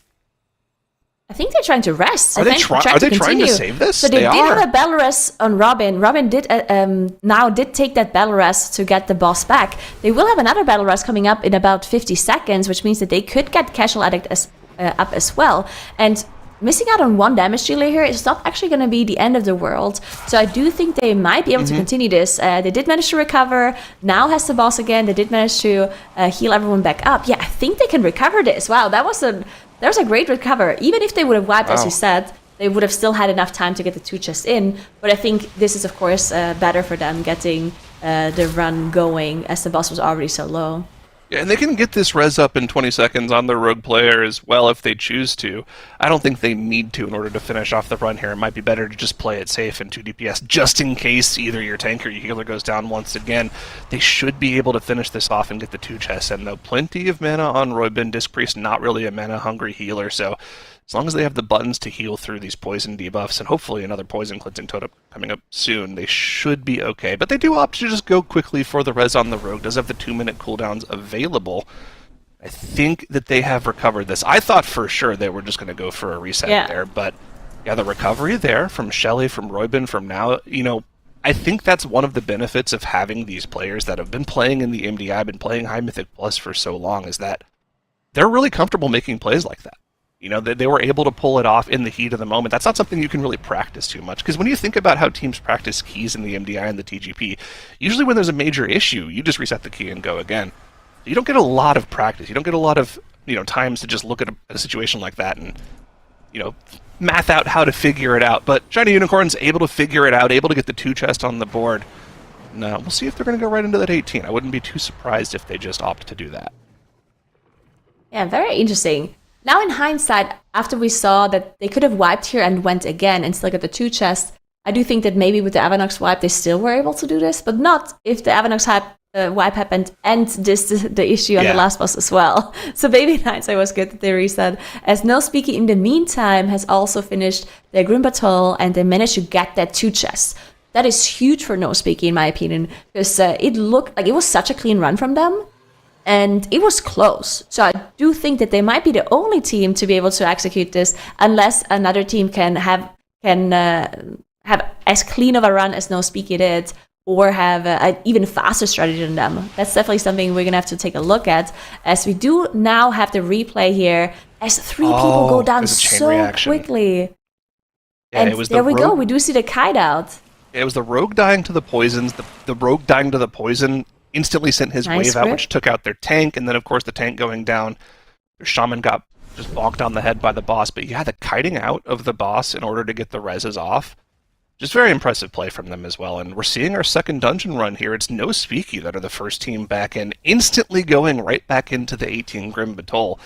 I think they're trying to rest. Are they trying to save this? So they did have a battle rest on Robin. Robin did take that battle rest to get the boss back. They will have another battle rest coming up in about 50 seconds, which means that they could get Casual Addict up as well. And missing out on 1 damage dealer here is not actually going to be the end of the world. So I do think they might be able to continue this. They did manage to recover. Now has the boss again. They did manage to heal everyone back up. Yeah, I think they can recover this. Wow, that was a great recover. Even if they would have wiped, as you said, they would have still had enough time to get the 2 chests in. But I think this is, of course, better for them getting the run going as the boss was already so low. Yeah, and they can get this res up in 20 seconds on the rogue player as well if they choose to. I don't think they need to in order to finish off the run here. It might be better to just play it safe in 2 DPS just in case either your tank or your healer goes down once again. They should be able to finish this off and get the 2 chests. And though plenty of mana on Roybin, Disc Priest not really a mana-hungry healer, so as long as they have the buttons to heal through these poison debuffs and hopefully another poison cleansing totem coming up soon, they should be okay. But they do opt to just go quickly for the res on the rogue. Does have the 2-minute cooldowns available. I think that they have recovered this. I thought for sure they were just going to go for a reset there, but yeah, the recovery there from Shelly, from Roybin, from now, I think that's one of the benefits of having these players that have been playing in the MDI, been playing High Mythic Plus for so long, is that they're really comfortable making plays like that. They were able to pull it off in the heat of the moment. That's not something you can really practice too much. Because when you think about how teams practice keys in the MDI and the TGP, usually when there's a major issue, you just reset the key and go again. You don't get a lot of practice. You don't get a lot of times to just look at a situation like that and math out how to figure it out. But Shiny Unicorn's able to figure it out, able to get the 2 chest on the board. Now, we'll see if they're going to go right into that 18. I wouldn't be too surprised if they just opt to do that. Yeah, very interesting. Now in hindsight, after we saw that they could have wiped here and went again and still got the 2 chests, I do think that maybe with the Avanox wipe they still were able to do this, but not if the Avanox wipe happened and the issue on the last boss as well. So maybe in hindsight was good that they reset, as No Speaky in the meantime has also finished their Grim Battle and they managed to get that 2 chests. That is huge for No Speaky in my opinion, because it looked like it was such a clean run from them. And it was close. So I do think that they might be the only team to be able to execute this, unless another team can have as clean of a run as No Speaky did, or have an even faster strategy than them. That's definitely something we're gonna have to take a look at, as we do now have the replay here, as 3 people go down so quickly. Yeah, and it was there we go. rogue- We do see the kite out. It was the rogue dying to the poisons. The rogue dying to the poison instantly sent his Nice wave out, grip. which took out their tank, and then of course the tank going down. Their shaman got just bonked on the head by the boss, but yeah, the kiting out of the boss in order to get the reses off. Just very impressive play from them as well, and we're seeing our second dungeon run here. It's No Speaky that are the first team back in, instantly going right back into the 18 Grim Batol.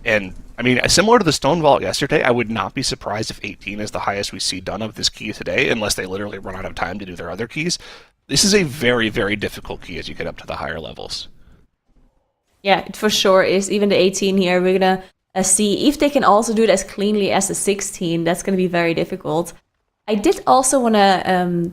And, I mean, similar to the Stone Vault yesterday, I would not be surprised if 18 is the highest we see done of this key today, unless they literally run out of time to do their other keys. This is a very, very difficult key as you get up to the higher levels. Yeah, it for sure is. Even the 18 here, we're gonna see if they can also do it as cleanly as the 16. That's gonna be very difficult. I did also want to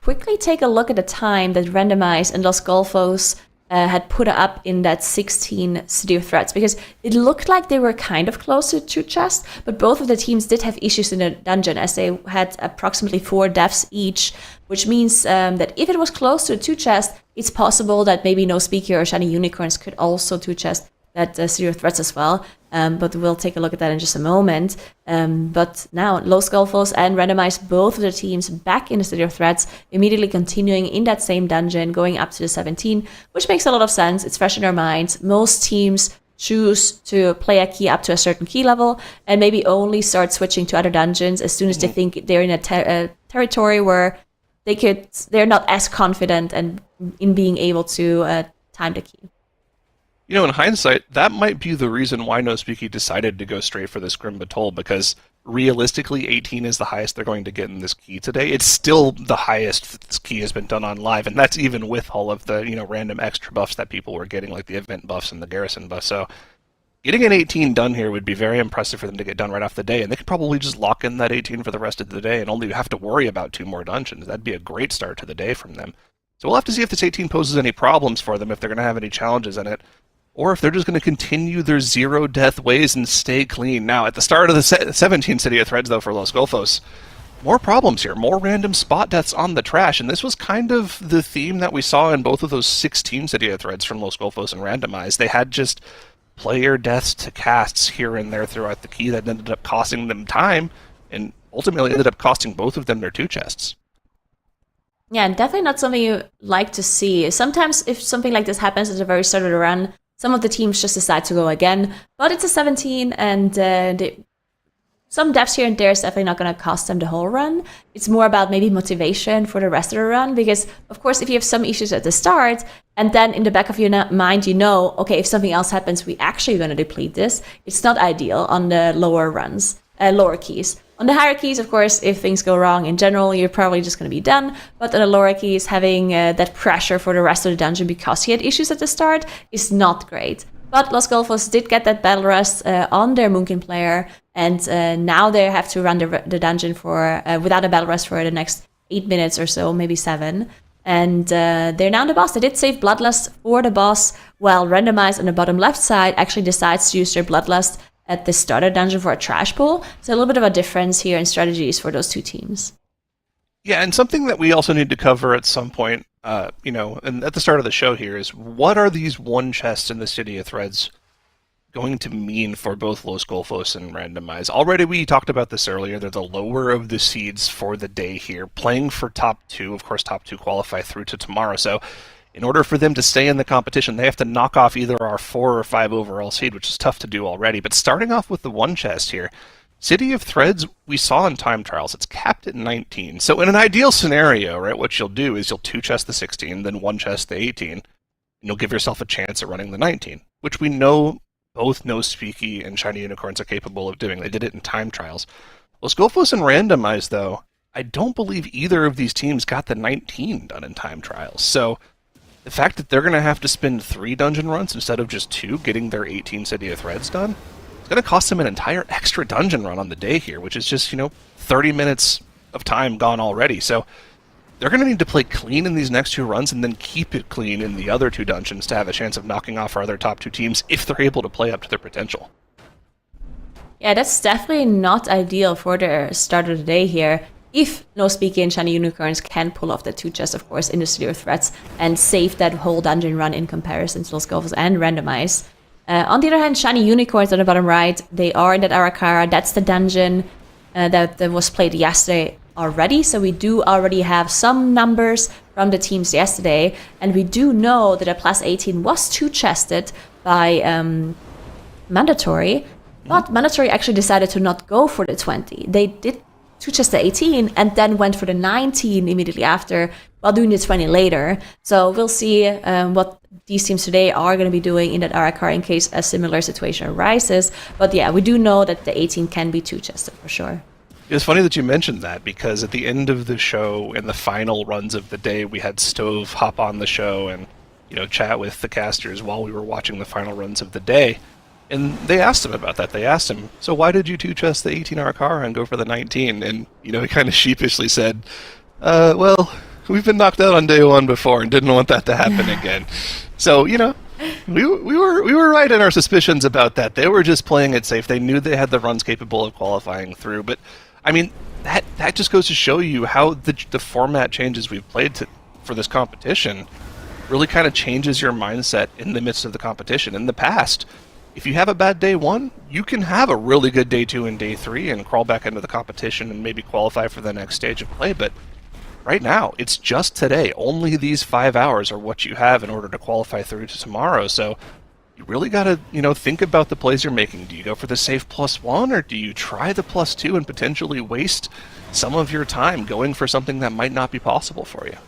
quickly take a look at the time that Randomize and Los Golfos had put up in that 16 City of Threats, because it looked like they were kind of close to 2 chests, but both of the teams did have issues in the dungeon, as they had approximately 4 deaths each, which means that if it was close to a 2 chest, it's possible that maybe No Speaker or Shiny Unicorns could also 2 chest that City of Threats as well. But we'll take a look at that in just a moment. But now, Los Golfos and Randomize, both of the teams back in the City of Threats, immediately continuing in that same dungeon, going up to the 17, which makes a lot of sense. It's fresh in our minds. Most teams choose to play a key up to a certain key level, and maybe only start switching to other dungeons as soon as they think they're in a territory where they're not as confident and in being able to time the key. You know, in hindsight, that might be the reason why No Speaky decided to go straight for this Grim Batol, because realistically, 18 is the highest they're going to get in this key today. It's still the highest this key has been done on live, and that's even with all of the, random extra buffs that people were getting, like the event buffs and the garrison buffs. So getting an 18 done here would be very impressive for them to get done right off the day, and they could probably just lock in that 18 for the rest of the day and only have to worry about 2 more dungeons. That'd be a great start to the day from them. So we'll have to see if this 18 poses any problems for them, if they're going to have any challenges in it, or if they're just going to continue their 0 death ways and stay clean. Now, at the start of the 17 City of Threads, though, for Los Golfos, more problems here, more random spot deaths on the trash, and this was kind of the theme that we saw in both of those 16 City of Threads from Los Golfos and Randomized. They had just player deaths to casts here and there throughout the key that ended up costing them time, and ultimately ended up costing both of them their 2 chests. Yeah, and definitely not something you like to see. Sometimes if something like this happens at the very start of the run, some of the teams just decide to go again, but it's a 17, and some deaths here and there is definitely not going to cost them the whole run. It's more about maybe motivation for the rest of the run, because, of course, if you have some issues at the start, and then in the back of your mind, okay, if something else happens, we're actually going to deplete this, it's not ideal on the lower runs, lower keys. On the higher keys, of course, if things go wrong in general, you're probably just going to be done. But on the lower keys, having that pressure for the rest of the dungeon because he had issues at the start is not great. But Los Golfos did get that Battle Rust on their Moonkin player, and now they have to run the dungeon for without a Battle Rust for the next 8 minutes or so, maybe 7. And they're now the boss. They did save Bloodlust for the boss, while Randomized on the bottom left side actually decides to use their Bloodlust at the starter dungeon for a trash pull. So a little bit of a difference here in strategies for those 2 teams. Yeah, and something that we also need to cover at some point, and at the start of the show here, is what are these 1 chests in the City of Threads going to mean for both Los Golfos and Randomize? Already we talked about this earlier. They're the lower of the seeds for the day here, playing for top 2. Of course, top 2 qualify through to tomorrow. So in order for them to stay in the competition, they have to knock off either our 4 or 5 overall seed, which is tough to do already. But starting off with the 1 chest here, City of Threads, we saw in time trials, it's capped at 19. So in an ideal scenario, right, what you'll do is you'll 2 chest the 16, then 1 chest the 18, and you'll give yourself a chance at running the 19, which we know both No Speaky and Shiny Unicorns are capable of doing. They did it in time trials. Los Golfos and Randomized, though, I don't believe either of these teams got the 19 done in time trials. So the fact that they're going to have to spend 3 dungeon runs instead of just 2 getting their 18 City of Threads done, it's going to cost them an entire extra dungeon run on the day here, which is just, 30 minutes of time gone already. So they're going to need to play clean in these next 2 runs and then keep it clean in the other 2 dungeons to have a chance of knocking off our other top 2 teams if they're able to play up to their potential. Yeah, that's definitely not ideal for the start of the day here. If No Speaky and Shiny Unicorns can pull off the 2 chests, of course, in the severe threats and save that whole dungeon run in comparison to those goals and randomize. On the other hand, Shiny Unicorns on the bottom right, they are in that Arakara. That's the dungeon that was played yesterday already. So we do already have some numbers from the teams yesterday. And we do know that a plus 18 was 2-chested by Mandatory. But Mandatory actually decided to not go for the 20. They did 2-chest the 18 and then went for the 19 immediately after, while doing the 20 later. So we'll see what these teams today are going to be doing in that Arakar in case a similar situation arises. But yeah, we do know that the 18 can be 2-chested for sure. It's funny that you mentioned that, because at the end of the show, in the final runs of the day, we had Stove hop on the show and, chat with the casters while we were watching the final runs of the day. And they asked him about that. They asked him, so why did you 2-chest the 18 Arakara and go for the 19? And, he kind of sheepishly said, well, we've been knocked out on day 1 before and didn't want that to happen again. So, we were right in our suspicions about that. They were just playing it safe. They knew they had the runs capable of qualifying through. But, I mean, that just goes to show you how the format changes we've played for this competition really kind of changes your mindset in the midst of the competition. In the past, if you have a bad day 1, you can have a really good day 2 and day 3 and crawl back into the competition and maybe qualify for the next stage of play. But right now, it's just today. Only these 5 hours are what you have in order to qualify through to tomorrow. So you really got to, think about the plays you're making. Do you go for the safe +1, or do you try the +2 and potentially waste some of your time going for something that might not be possible for you?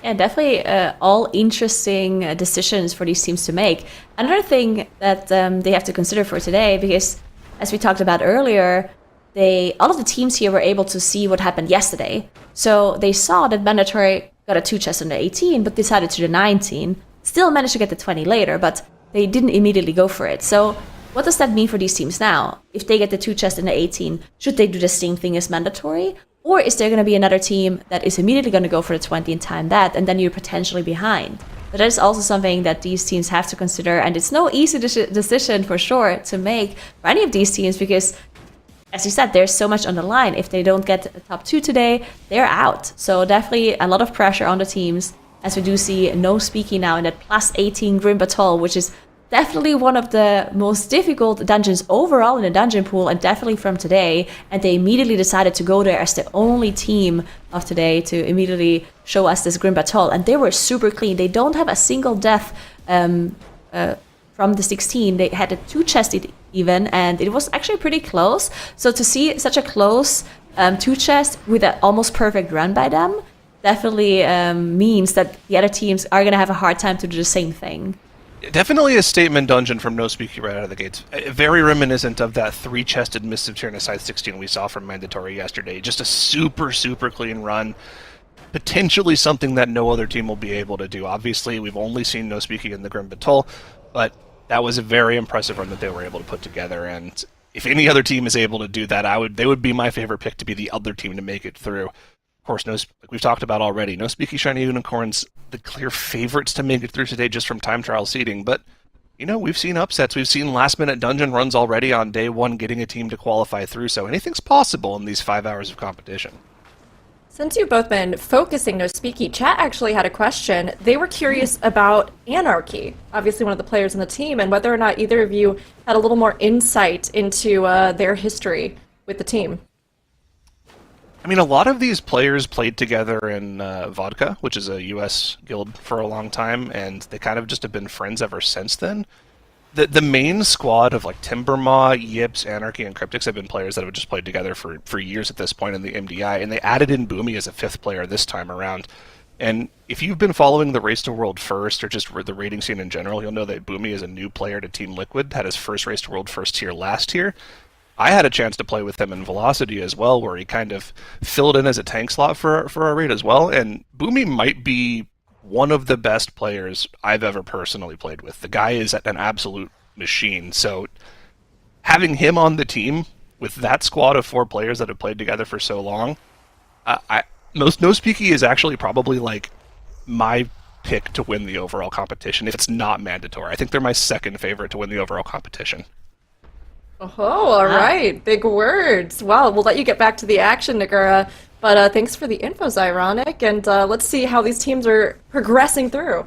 Yeah, definitely all interesting decisions for these teams to make. Another thing that they have to consider for today, because as we talked about earlier, all of the teams here were able to see what happened yesterday. So they saw that Mandatory got a 2-chest on the 18, but decided to the 19. Still managed to get the 20 later, but they didn't immediately go for it. So what does that mean for these teams now? If they get the 2-chest in the 18, should they do the same thing as Mandatory? Or is there going to be another team that is immediately going to go for the 20 and time that, and then you're potentially behind? But that is also something that these teams have to consider, and it's no easy decision for sure to make for any of these teams, because, as you said, there's so much on the line. If they don't get the top 2 today, they're out. So definitely a lot of pressure on the teams, as we do see No Speaky now in that plus 18 Grim Battle, which is definitely one of the most difficult dungeons overall in the dungeon pool, and definitely from today. And they immediately decided to go there as the only team of today to immediately show us this Grim Battle. And they were super clean. They don't have a single death from the 16. They had a 2-chested even, and it was actually pretty close. So to see such a close 2-chest with an almost perfect run by them definitely means that the other teams are going to have a hard time to do the same thing. Definitely a statement dungeon from No Speaky right out of the gates. Very reminiscent of that 3-chested Mist of Tyrannicide 16 we saw from Mandatory yesterday. Just a super, super clean run. Potentially something that no other team will be able to do. Obviously, we've only seen No Speaky in the Grim Battle, but that was a very impressive run that they were able to put together. And if any other team is able to do that, they would be my favorite pick to be the other team to make it through. Of course, like we've talked about already, No Speaky Shiny Unicorns, the clear favorites to make it through today just from time trial seeding. But, we've seen upsets. We've seen last-minute dungeon runs already on day 1 getting a team to qualify through. So anything's possible in these 5 hours of competition. Since you've both been focusing No Speaky, chat actually had a question. They were curious about Anarchy, obviously one of the players on the team, and whether or not either of you had a little more insight into their history with the team. I mean, a lot of these players played together in Vodka, which is a U.S. guild for a long time, and they kind of just have been friends ever since then. The main squad of like Timbermaw, Yips, Anarchy, and Cryptics have been players that have just played together for years at this point in the MDI, and they added in Boomy as a 5th player this time around. And if you've been following the Race to World First, or just the rating scene in general, you'll know that Boomy is a new player to Team Liquid, had his first Race to World First tier last year. I had a chance to play with him in Velocity as well, where he kind of filled in as a tank slot for our raid as well. And Boomy might be one of the best players I've ever personally played with. The guy is an absolute machine. So having him on the team with that squad of 4 players that have played together for so long, No Speaky is actually probably like my pick to win the overall competition if it's not mandatory. I think they're my second favorite to win the overall competition. Oh, all right. Big words. Well, we'll let you get back to the action, Nagura. But thanks for the info, Zyronic. And let's see how these teams are progressing through.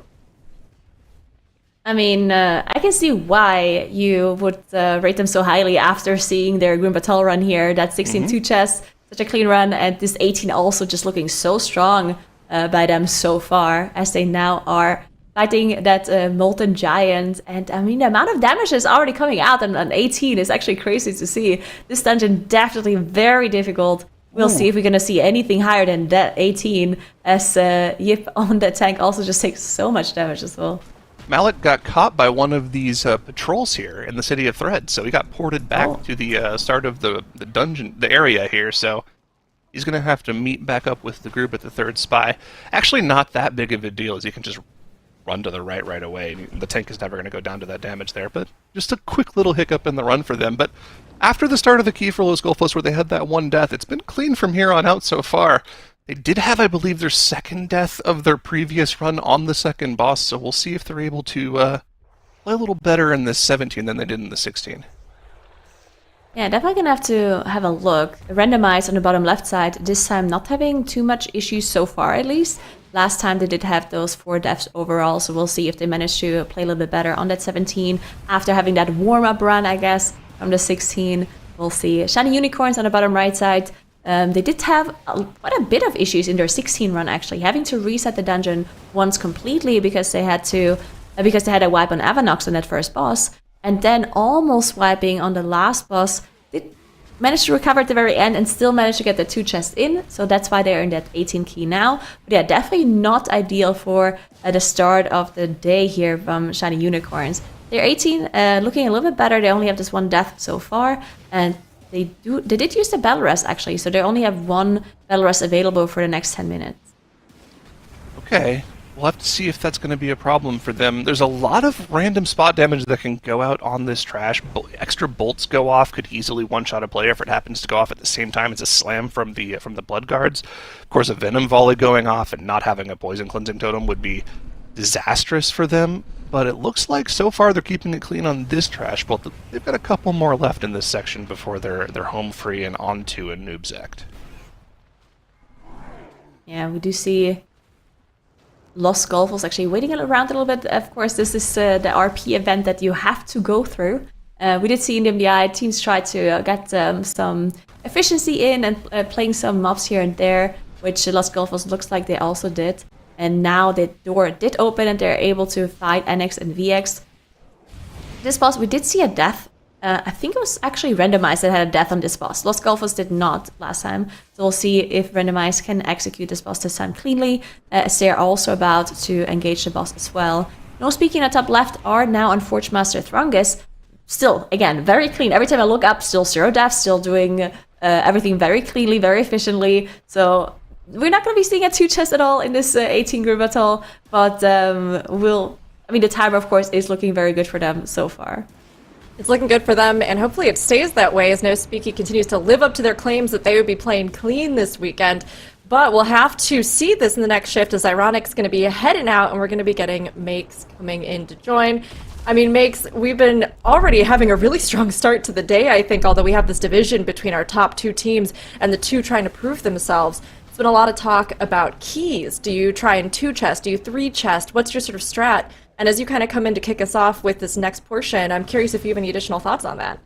I mean, I can see why you would rate them so highly after seeing their Green Battle run here. That 16-2 chess, such a clean run, and this 18 also just looking so strong by them so far, as they now are fighting that Molten Giant. And I mean, the amount of damage that's already coming out on 18 is actually crazy to see. This dungeon definitely very difficult. We'll see if we're going to see anything higher than that 18, as Yip on that tank also just takes so much damage as well. Mallet got caught by one of these patrols here in the City of Thread, so he got ported back to the start of the dungeon, the area here, so he's going to have to meet back up with the group at the third spy. Actually not that big of a deal, as he can just run to the right away. The tank is never going to go down to that damage there, but just a quick little hiccup in the run for them. But after the start of the Key for Los Golfos, where they had that one death, it's been clean from here on out so far. They did have, I believe, their second death of their previous run on the second boss, so we'll see if they're able to play a little better in this 17 than they did in the 16. Yeah, definitely gonna have to have a look. Randomized on the bottom left side, this time not having too much issues so far at least. Last time they did have those 4 deaths overall, so we'll see if they manage to play a little bit better on that 17 after having that warm-up run, I guess, from the 16. We'll see. Shiny Unicorns on the bottom right side. They did have quite a bit of issues in their 16 run, actually, having to reset the dungeon once completely because they had to a wipe on Avanox on that first boss, and then almost wiping on the last boss. They managed to recover at the very end and still managed to get the 2 chests in, so that's why they're in that 18 key now. But yeah, definitely not ideal for the start of the day here from Shiny Unicorns. They're 18, looking a little bit better. They only have this 1 death so far, and they did use the battle rest actually, so they only have 1 battle rest available for the next 10 minutes. Okay, we'll have to see if that's going to be a problem for them. There's a lot of random spot damage that can go out on this trash. Extra bolts go off, could easily one-shot a player if it happens to go off at the same time as a slam from the blood guards. Of course, a venom volley going off and not having a poison cleansing totem would be disastrous for them. But it looks like so far they're keeping it clean on this trash bolt. They've got a couple more left in this section before they're home free and onto a Noob's Act. Yeah, we do see Los Golfos actually waiting around a little bit. Of course, this is the RP event that you have to go through. We did see in the MDI teams try to get some efficiency in and playing some mobs here and there, which Los Golfos looks like they also did. And now the door did open and they're able to fight NX and VX. This boss, we did see a death. I think it was actually Randomized that had a death on this boss. Los Golfos did not last time. So we'll see if Randomized can execute this boss this time cleanly, as they're also about to engage the boss as well. No speaking at top left are now on Forge Master Thrungus. Still, again, very clean. Every time I look up, still 0 deaths, still doing everything very cleanly, very efficiently. So we're not going to be seeing a 2 chest at all in this 18 group battle, but the timer, of course, is looking very good for them so far. It's looking good for them, and hopefully it stays that way as No Speaky continues to live up to their claims that they would be playing clean this weekend. But we'll have to see this in the next shift, as Ironic's going to be heading out, and we're going to be getting Makes coming in to join. I mean, Makes, we've been already having a really strong start to the day, I think, although we have this division between our top 2 teams and the 2 trying to prove themselves. There's been a lot of talk about keys. Do you try in 2 chest? Do you 3 chest? What's your sort of strat? And as you kind of come in to kick us off with this next portion, I'm curious if you have any additional thoughts on that.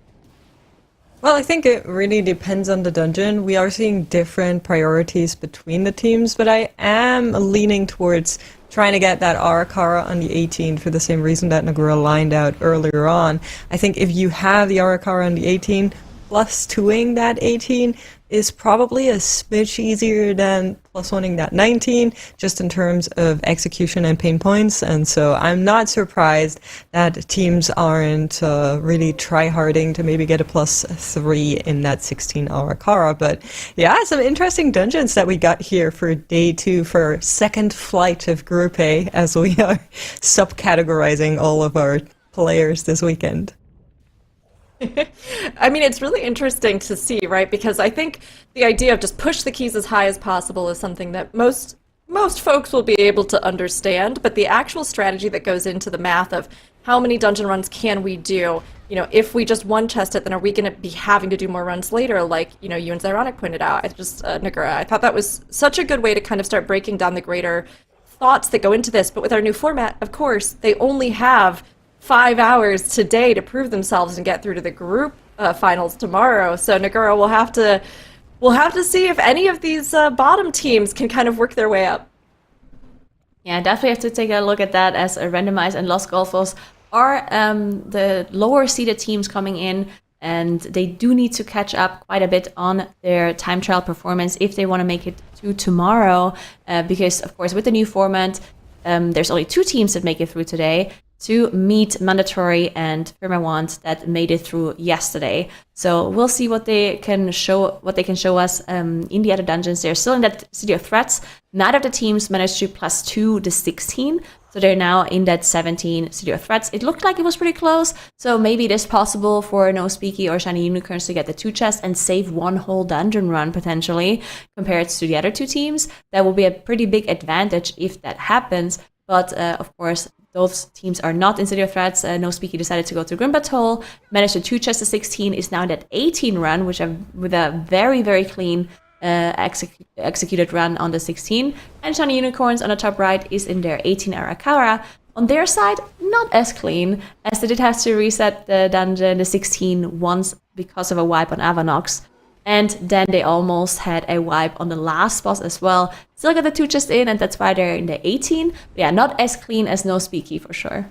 Well, I think it really depends on the dungeon. We are seeing different priorities between the teams, but I am leaning towards trying to get that Arakara on the 18 for the same reason that Nagura lined out earlier on. I think if you have the Arakara on the 18, plus 2ing that 18 is probably a smidge easier than plus 1ing that 19, just in terms of execution and pain points. And so I'm not surprised that teams aren't really try-harding to maybe get a plus 3 in that 16 Arakara. But yeah, some interesting dungeons that we got here for day 2 for second flight of Group A, as we are subcategorizing all of our players this weekend. I mean, it's really interesting to see, right? Because I think the idea of just push the keys as high as possible is something that most folks will be able to understand, but the actual strategy that goes into the math of how many dungeon runs can we do, if we just one chest it, then are we going to be having to do more runs later, like, you and Zyronic pointed out. Nagura, I thought that was such a good way to kind of start breaking down the greater thoughts that go into this, but with our new format, of course, they only have 5 hours today to prove themselves and get through to the group finals tomorrow. So Nagura will have to see if any of these bottom teams can kind of work their way up. Yeah, definitely have to take a look at that, as Randomize and Los Golfos are the lower seeded teams coming in, and they do need to catch up quite a bit on their time trial performance if they want to make it to tomorrow, because of course with the new format, there's only 2 teams that make it through today, to meet Mandatory and Firmawant that made it through yesterday. So we'll see what they can show us in the other dungeons. They're still in that City of Threats. Neither of the teams managed to +2 the 16. So they're now in that 17 City of Threats. It looked like it was pretty close. So maybe it is possible for No Speaky or Shiny Unicorns to get the 2 chests and save one whole dungeon run potentially compared to the other 2 teams. That will be a pretty big advantage if that happens. But of course, those teams are not in City of Threats. No Speaky decided to go to Grimbat Hole, managed to 2 chests to 16, is now in that 18 run, with a very, very clean executed run on the 16. And Shiny Unicorns on the top right is in their 18 Arakara. On their side, not as clean, as they did have to reset the dungeon, the 16, once because of a wipe on Avanox. And then they almost had a wipe on the last boss as well. Still got the 2 chests in, and that's why they're in the 18. But yeah, not as clean as No Speaky for sure.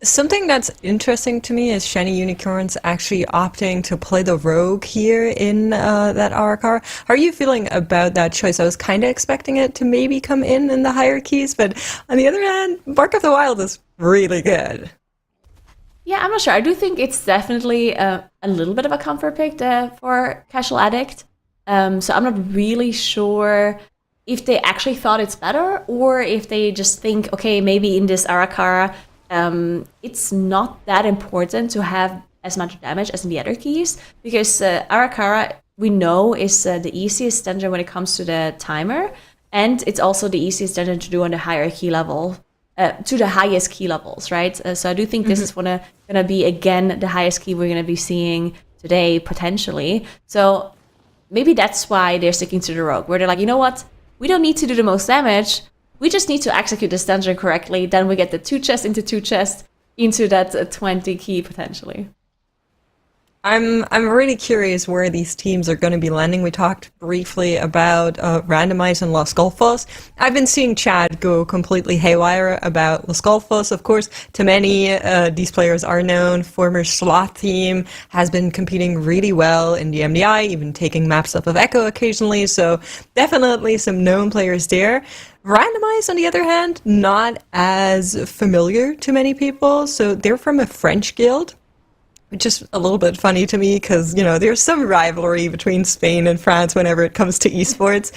Something that's interesting to me is Shiny Unicorns actually opting to play the rogue here in that Arakar. How are you feeling about that choice? I was kind of expecting it to maybe come in the hierarchies, but on the other hand, Bark of the Wild is really good. Yeah, I'm not sure. I do think it's definitely a little bit of a comfort pick for Casual Addict. So I'm not really sure if they actually thought it's better, or if they just think, okay, maybe in this Arakara, it's not that important to have as much damage as in the other keys, because Arakara, we know, is the easiest dungeon when it comes to the timer, and it's also the easiest dungeon to do on the higher key level. To the highest key levels, right? So I do think this is gonna be, again, the highest key we're gonna be seeing today, potentially. So maybe that's why they're sticking to the rogue, where they're like, you know what? We don't need to do the most damage. We just need to execute this dungeon correctly. Then we get the 2 chests into 2 chests into that 20 key, potentially. I'm really curious where these teams are going to be landing. We talked briefly about Randomize and Los Golfos. I've been seeing Chad go completely haywire about Los Golfos. Of course, to many, these players are known. Former Sloth team has been competing really well in the MDI, even taking maps up of Echo occasionally. So definitely some known players there. Randomize, on the other hand, not as familiar to many people. So they're from a French guild, which is a little bit funny to me because, there's some rivalry between Spain and France whenever it comes to esports.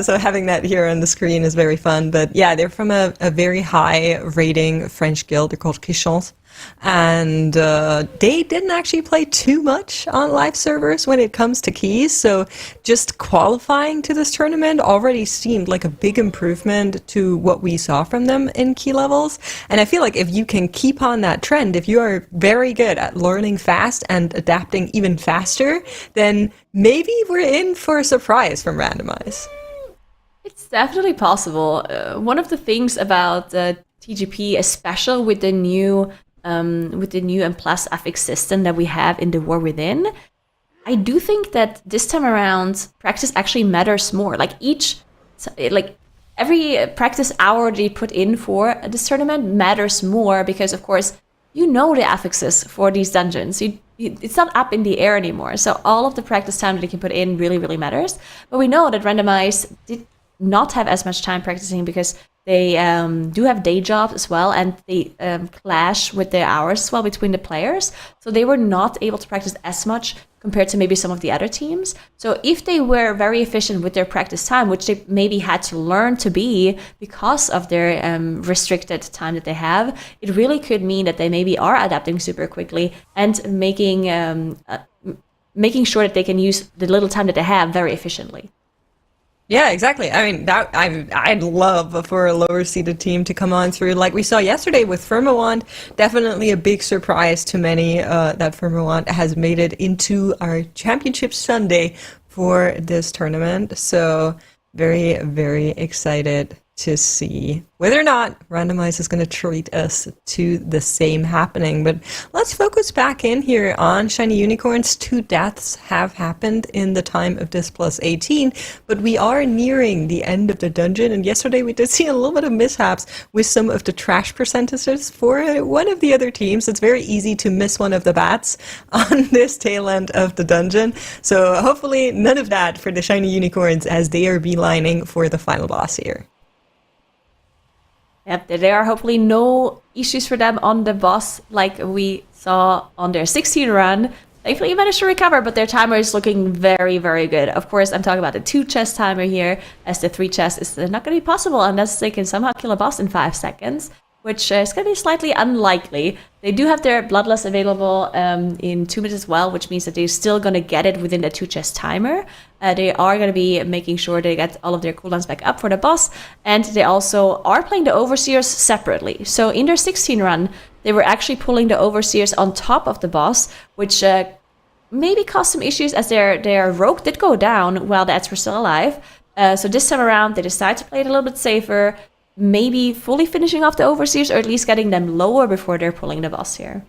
So having that here on the screen is very fun. But yeah, they're from a very high rating French guild. They're called keystones. And they didn't actually play too much on live servers when it comes to keys, so just qualifying to this tournament already seemed like a big improvement to what we saw from them in key levels. And I feel like if you can keep on that trend, if you are very good at learning fast and adapting even faster, then maybe we're in for a surprise from Randomize. It's definitely possible. One of the things about TGP, especially with the new and plus affix system that we have in the War Within, I do think that this time around practice actually matters more. Every practice hour that you put in for this tournament matters more, because of course the affixes for these dungeons. It's not up in the air anymore. So all of the practice time that you can put in really, really matters. But we know that Randomize did not have as much time practicing because they do have day jobs as well, and they clash with their hours as well between the players. So they were not able to practice as much compared to maybe some of the other teams. So if they were very efficient with their practice time, which they maybe had to learn to be because of their restricted time that they have, it really could mean that they maybe are adapting super quickly and making sure that they can use the little time that they have very efficiently. Yeah, exactly. I mean, I'd love for a lower seeded team to come on through, like we saw yesterday with Firmawand. Definitely a big surprise to many that Firmawand has made it into our Championship Sunday for this tournament. So very, very excited to see whether or not Randomize is going to treat us to the same happening. But let's focus back in here on Shiny Unicorns. 2 deaths have happened in the time of this plus 18, but we are nearing the end of the dungeon, and yesterday we did see a little bit of mishaps with some of the trash percentages for one of the other teams. It's very easy to miss one of the bats on this tail end of the dungeon, so hopefully none of that for the Shiny Unicorns as they are beelining for the final boss here. Yep, there are hopefully no issues for them on the boss like we saw on their 16 run. Thankfully, managed to recover, but their timer is looking very, very good. Of course, I'm talking about the 2 chest timer here, as the 3 chest is not going to be possible unless they can somehow kill a boss in 5 seconds, which is going to be slightly unlikely. They do have their Bloodlust available in 2 minutes as well, which means that they're still going to get it within the 2 chest timer. They are going to be making sure they get all of their cooldowns back up for the boss, and they also are playing the Overseers separately. So in their 16 run, they were actually pulling the Overseers on top of the boss, which maybe caused some issues as their Rogue did go down while the Eds were still alive. So this time around, they decided to play it a little bit safer, maybe fully finishing off the Overseers, or at least getting them lower before they're pulling the boss here.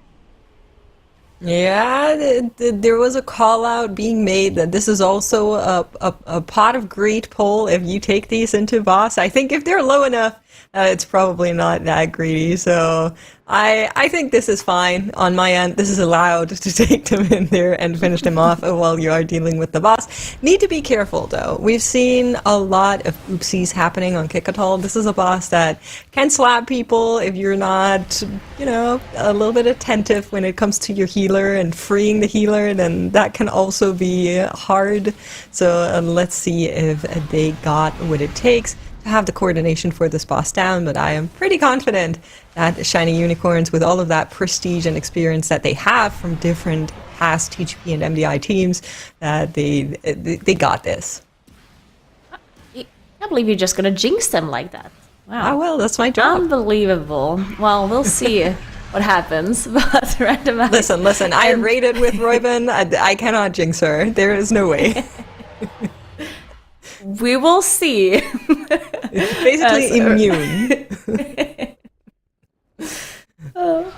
Yeah, there was a call out being made that this is also a pot of great pull if you take these into boss. I think if they're low enough, it's probably not that greedy. So I think this is fine on my end. This is allowed to take them in there and finish them off while you are dealing with the boss. Need to be careful though. We've seen a lot of oopsies happening on Kikatol. This is a boss that can slap people if you're not, a little bit attentive when it comes to your healer and freeing the healer. Then that can also be hard. So let's see if they got what it takes to have the coordination for this boss down, but I am pretty confident that Shiny Unicorns, with all of that prestige and experience that they have from different past TGP and MDI teams, that they got this. I can't believe you're just gonna jinx them like that. Wow. Oh well, that's my job. Unbelievable. Well, we'll see what happens, but randomize. Listen, I raided with Royben. I cannot jinx her. There is no way. We will see. It's basically immune.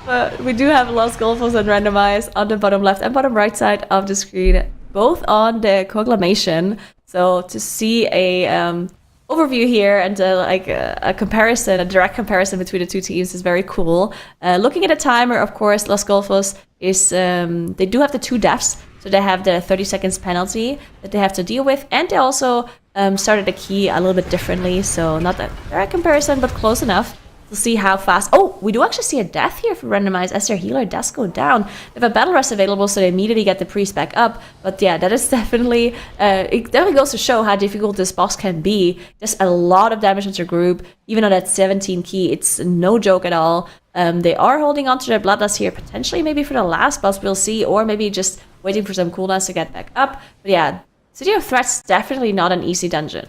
But we do have Lost Golfos and Randomize on the bottom left and bottom right side of the screen, both on the Coaglamation. So to see a overview here and a comparison, a direct comparison between the 2 teams is very cool. Looking at the timer, of course, Los Golfos is they do have the 2 deaths, so they have the 30 seconds penalty that they have to deal with, and they also started the key a little bit differently, so not that direct comparison, but close enough to see how fast. Oh, we do actually see a death here for Randomize as their healer does go down. They have a battle rest available, so they immediately get the priest back up. But yeah, that is definitely it definitely goes to show how difficult this boss can be. There's a lot of damage on your group, even on that 17 key. It's no joke at all. They are holding on to their bloodlust here, potentially maybe for the last boss, we'll see, or maybe just waiting for some cooldowns to get back up. But yeah, City of Threats definitely not an easy dungeon.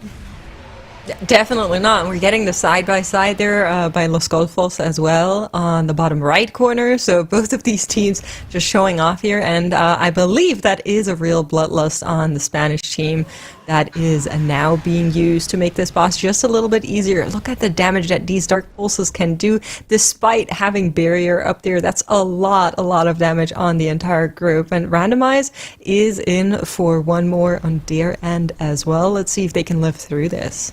Definitely not. We're getting the side-by-side there by Los Golfos as well on the bottom right corner. So both of these teams just showing off here. And I believe that is a real bloodlust on the Spanish team that is now being used to make this boss just a little bit easier. Look at the damage that these Dark Pulses can do despite having barrier up there. That's a lot of damage on the entire group. And Randomize is in for one more on their end as well. Let's see if they can live through this.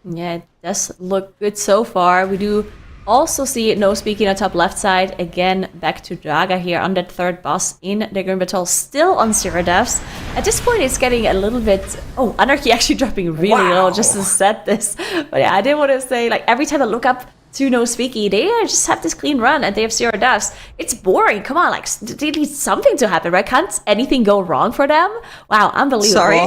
Yeah, it does look good so far. We do also see No Speaking on top left side. Again, back to Draga here on that 3rd boss in the Green Battle, still on 0 deaths. At this point, it's getting a little bit... Oh, Anarchy actually dropping really low just to set this. But yeah, I didn't want to say, like, every time I look up to No Speaky, they just have this clean run and they have 0 deaths. It's boring. Come on, like, they need something to happen, right? Can't anything go wrong for them? Wow, unbelievable. Sorry,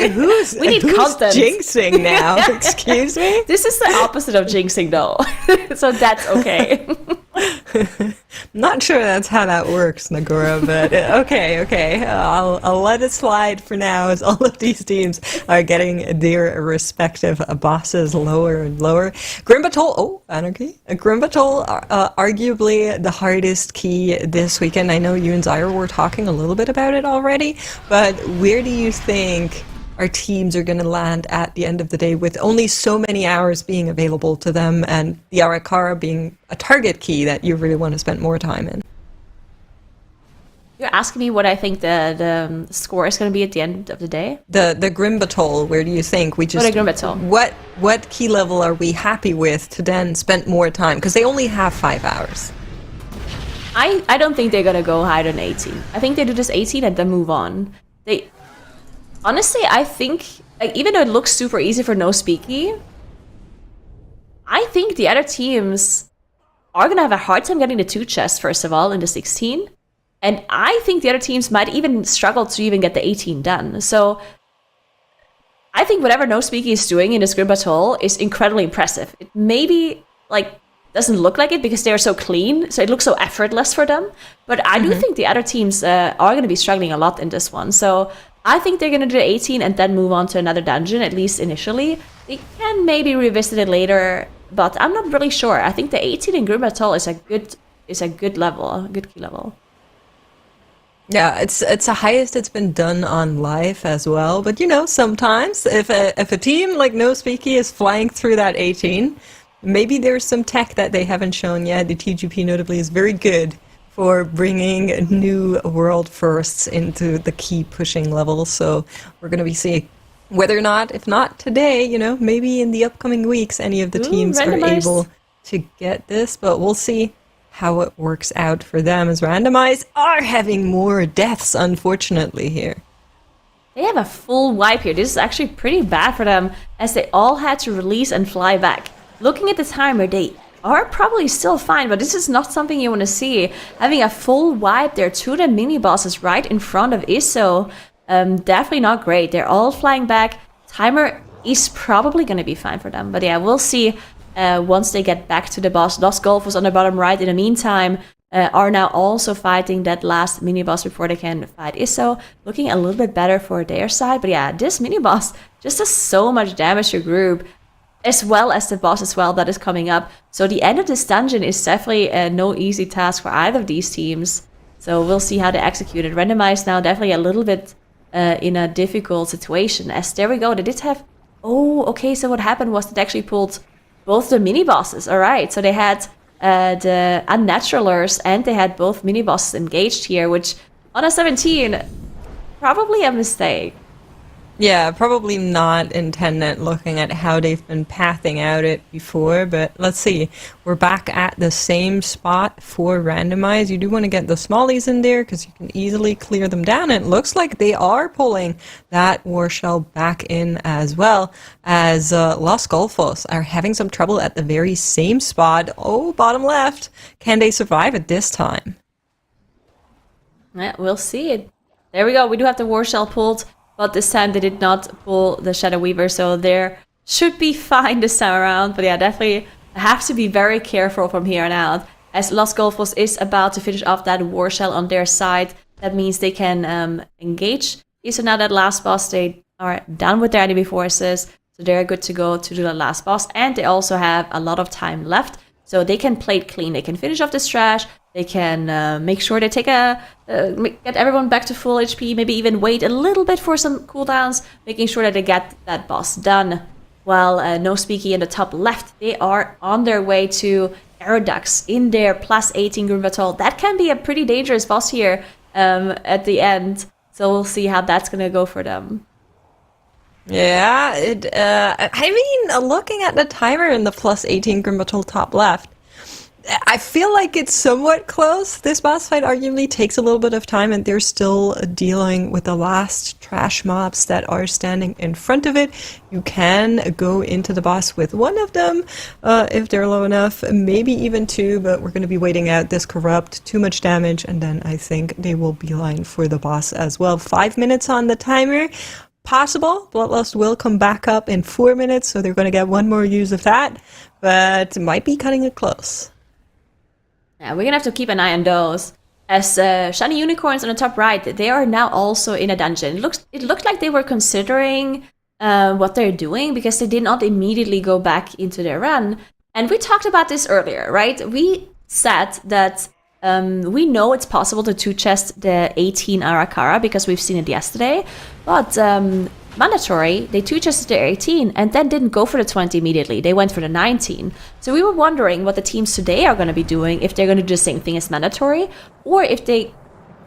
who's we need who's content. jinxing now? Excuse me? This is the opposite of jinxing, though. So that's okay. Not sure that's how that works, Nagora, but okay. I'll let it slide for now, as all of these teams are getting their respective bosses lower and lower. Grimbatol, Anarchy. Grimbatol, arguably the hardest key this weekend. I know you and Zyra were talking a little bit about it already, but where do you think our teams are going to land at the end of the day with only so many hours being available to them and the Arakara being a target key that you really want to spend more time in? You're asking me what I think the score is going to be at the end of the day? The Grimbatol, where do you think we just... the Grimbatol. What key level are we happy with to then spend more time? Because they only have 5 hours. I don't think they're going to go higher than 18. I think they do this 18 and then move on. Honestly, I think, like, even though it looks super easy for No Speaky, I think the other teams are going to have a hard time getting the 2 chests, first of all, in the 16. And I think the other teams might even struggle to even get the 18 done. So I think whatever No Speaky is doing in this Grim Battle is incredibly impressive. It maybe, like, doesn't look like it because they're so clean, so it looks so effortless for them. But I do think the other teams are going to be struggling a lot in this one. So I think they're going to do the 18 and then move on to another dungeon, at least initially. They can maybe revisit it later, but I'm not really sure. I think the 18 in Grim Battle is a good level, a good key level. Yeah, it's the highest it's been done on live as well. But you know, sometimes if a team like No Speaky is flying through that 18, maybe there's some tech that they haven't shown yet. The TGP notably is very good for bringing new world firsts into the key pushing level. So we're going to be seeing whether or not, if not today, you know, maybe in the upcoming weeks, any of the teams are able to get this. But we'll see how it works out for them, as randomized are having more deaths, unfortunately, here. They have a full wipe here. This is actually pretty bad for them, as they all had to release and fly back. Looking at the timer, they are probably still fine, but this is not something you want to see. Having a full wipe there to the mini-bosses right in front of Isso, definitely not great. They're all flying back. Timer is probably going to be fine for them, but yeah, we'll see once they get back to the boss. Lost Golfers on the bottom right, in the meantime, are now also fighting that last mini-boss before they can fight Isso. Looking a little bit better for their side, but yeah, this mini-boss just does so much damage to group, as well as the boss as well that is coming up. So the end of this dungeon is definitely no easy task for either of these teams. So we'll see how they execute it. Randomized now definitely a little bit in a difficult situation. As there we go, they did have... Oh, okay, so what happened was they actually pulled both the mini-bosses. Alright, so they had the Unnaturalers and they had both mini-bosses engaged here, which on a 17, probably a mistake. Yeah, probably not intended looking at how they've been pathing out it before, but let's see. We're back at the same spot for randomize. You do want to get the smallies in there because you can easily clear them down. And it looks like they are pulling that war shell back in as well, as Los Golfos are having some trouble at the very same spot. Oh, bottom left. Can they survive it this time? Yeah, we'll see it. There we go. We do have the war shell pulled. But this time they did not pull the Shadow Weaver, so there should be fine this time around. But yeah, definitely have to be very careful from here on out, as Los Golfos is about to finish off that War Shell on their side. That means they can engage. So now that last boss, they are done with their enemy forces, so they're good to go to do the last boss. And they also have a lot of time left, so they can play it clean. They can finish off this trash. They can make sure they take get everyone back to full HP, maybe even wait a little bit for some cooldowns, making sure that they get that boss done. While No Speaky in the top left, they are on their way to Aerodux in their plus 18 Grim Battle. That can be a pretty dangerous boss here at the end, so we'll see how that's going to go for them. Yeah, I mean, looking at the timer in the plus 18 Grim Battle top left, I feel like it's somewhat close. This boss fight arguably takes a little bit of time, and they're still dealing with the last trash mobs that are standing in front of it. You can go into the boss with one of them if they're low enough, maybe even two, but we're going to be waiting out this corrupt, too much damage, and then I think they will beeline for the boss as well. 5 minutes on the timer. Possible. Bloodlust will come back up in 4 minutes, so they're going to get one more use of that, but might be cutting it close. Yeah, we're gonna have to keep an eye on those. As shiny unicorns on the top right, they are now also in a dungeon. It looked like they were considering what they're doing because they did not immediately go back into their run. And we talked about this earlier, right? We said that we know it's possible to two-chest the 18 Arakara because we've seen it yesterday, but mandatory, they two-chested the 18 and then didn't go for the 20 immediately. They went for the 19. So we were wondering what the teams today are going to be doing, if they're going to do the same thing as mandatory, or if they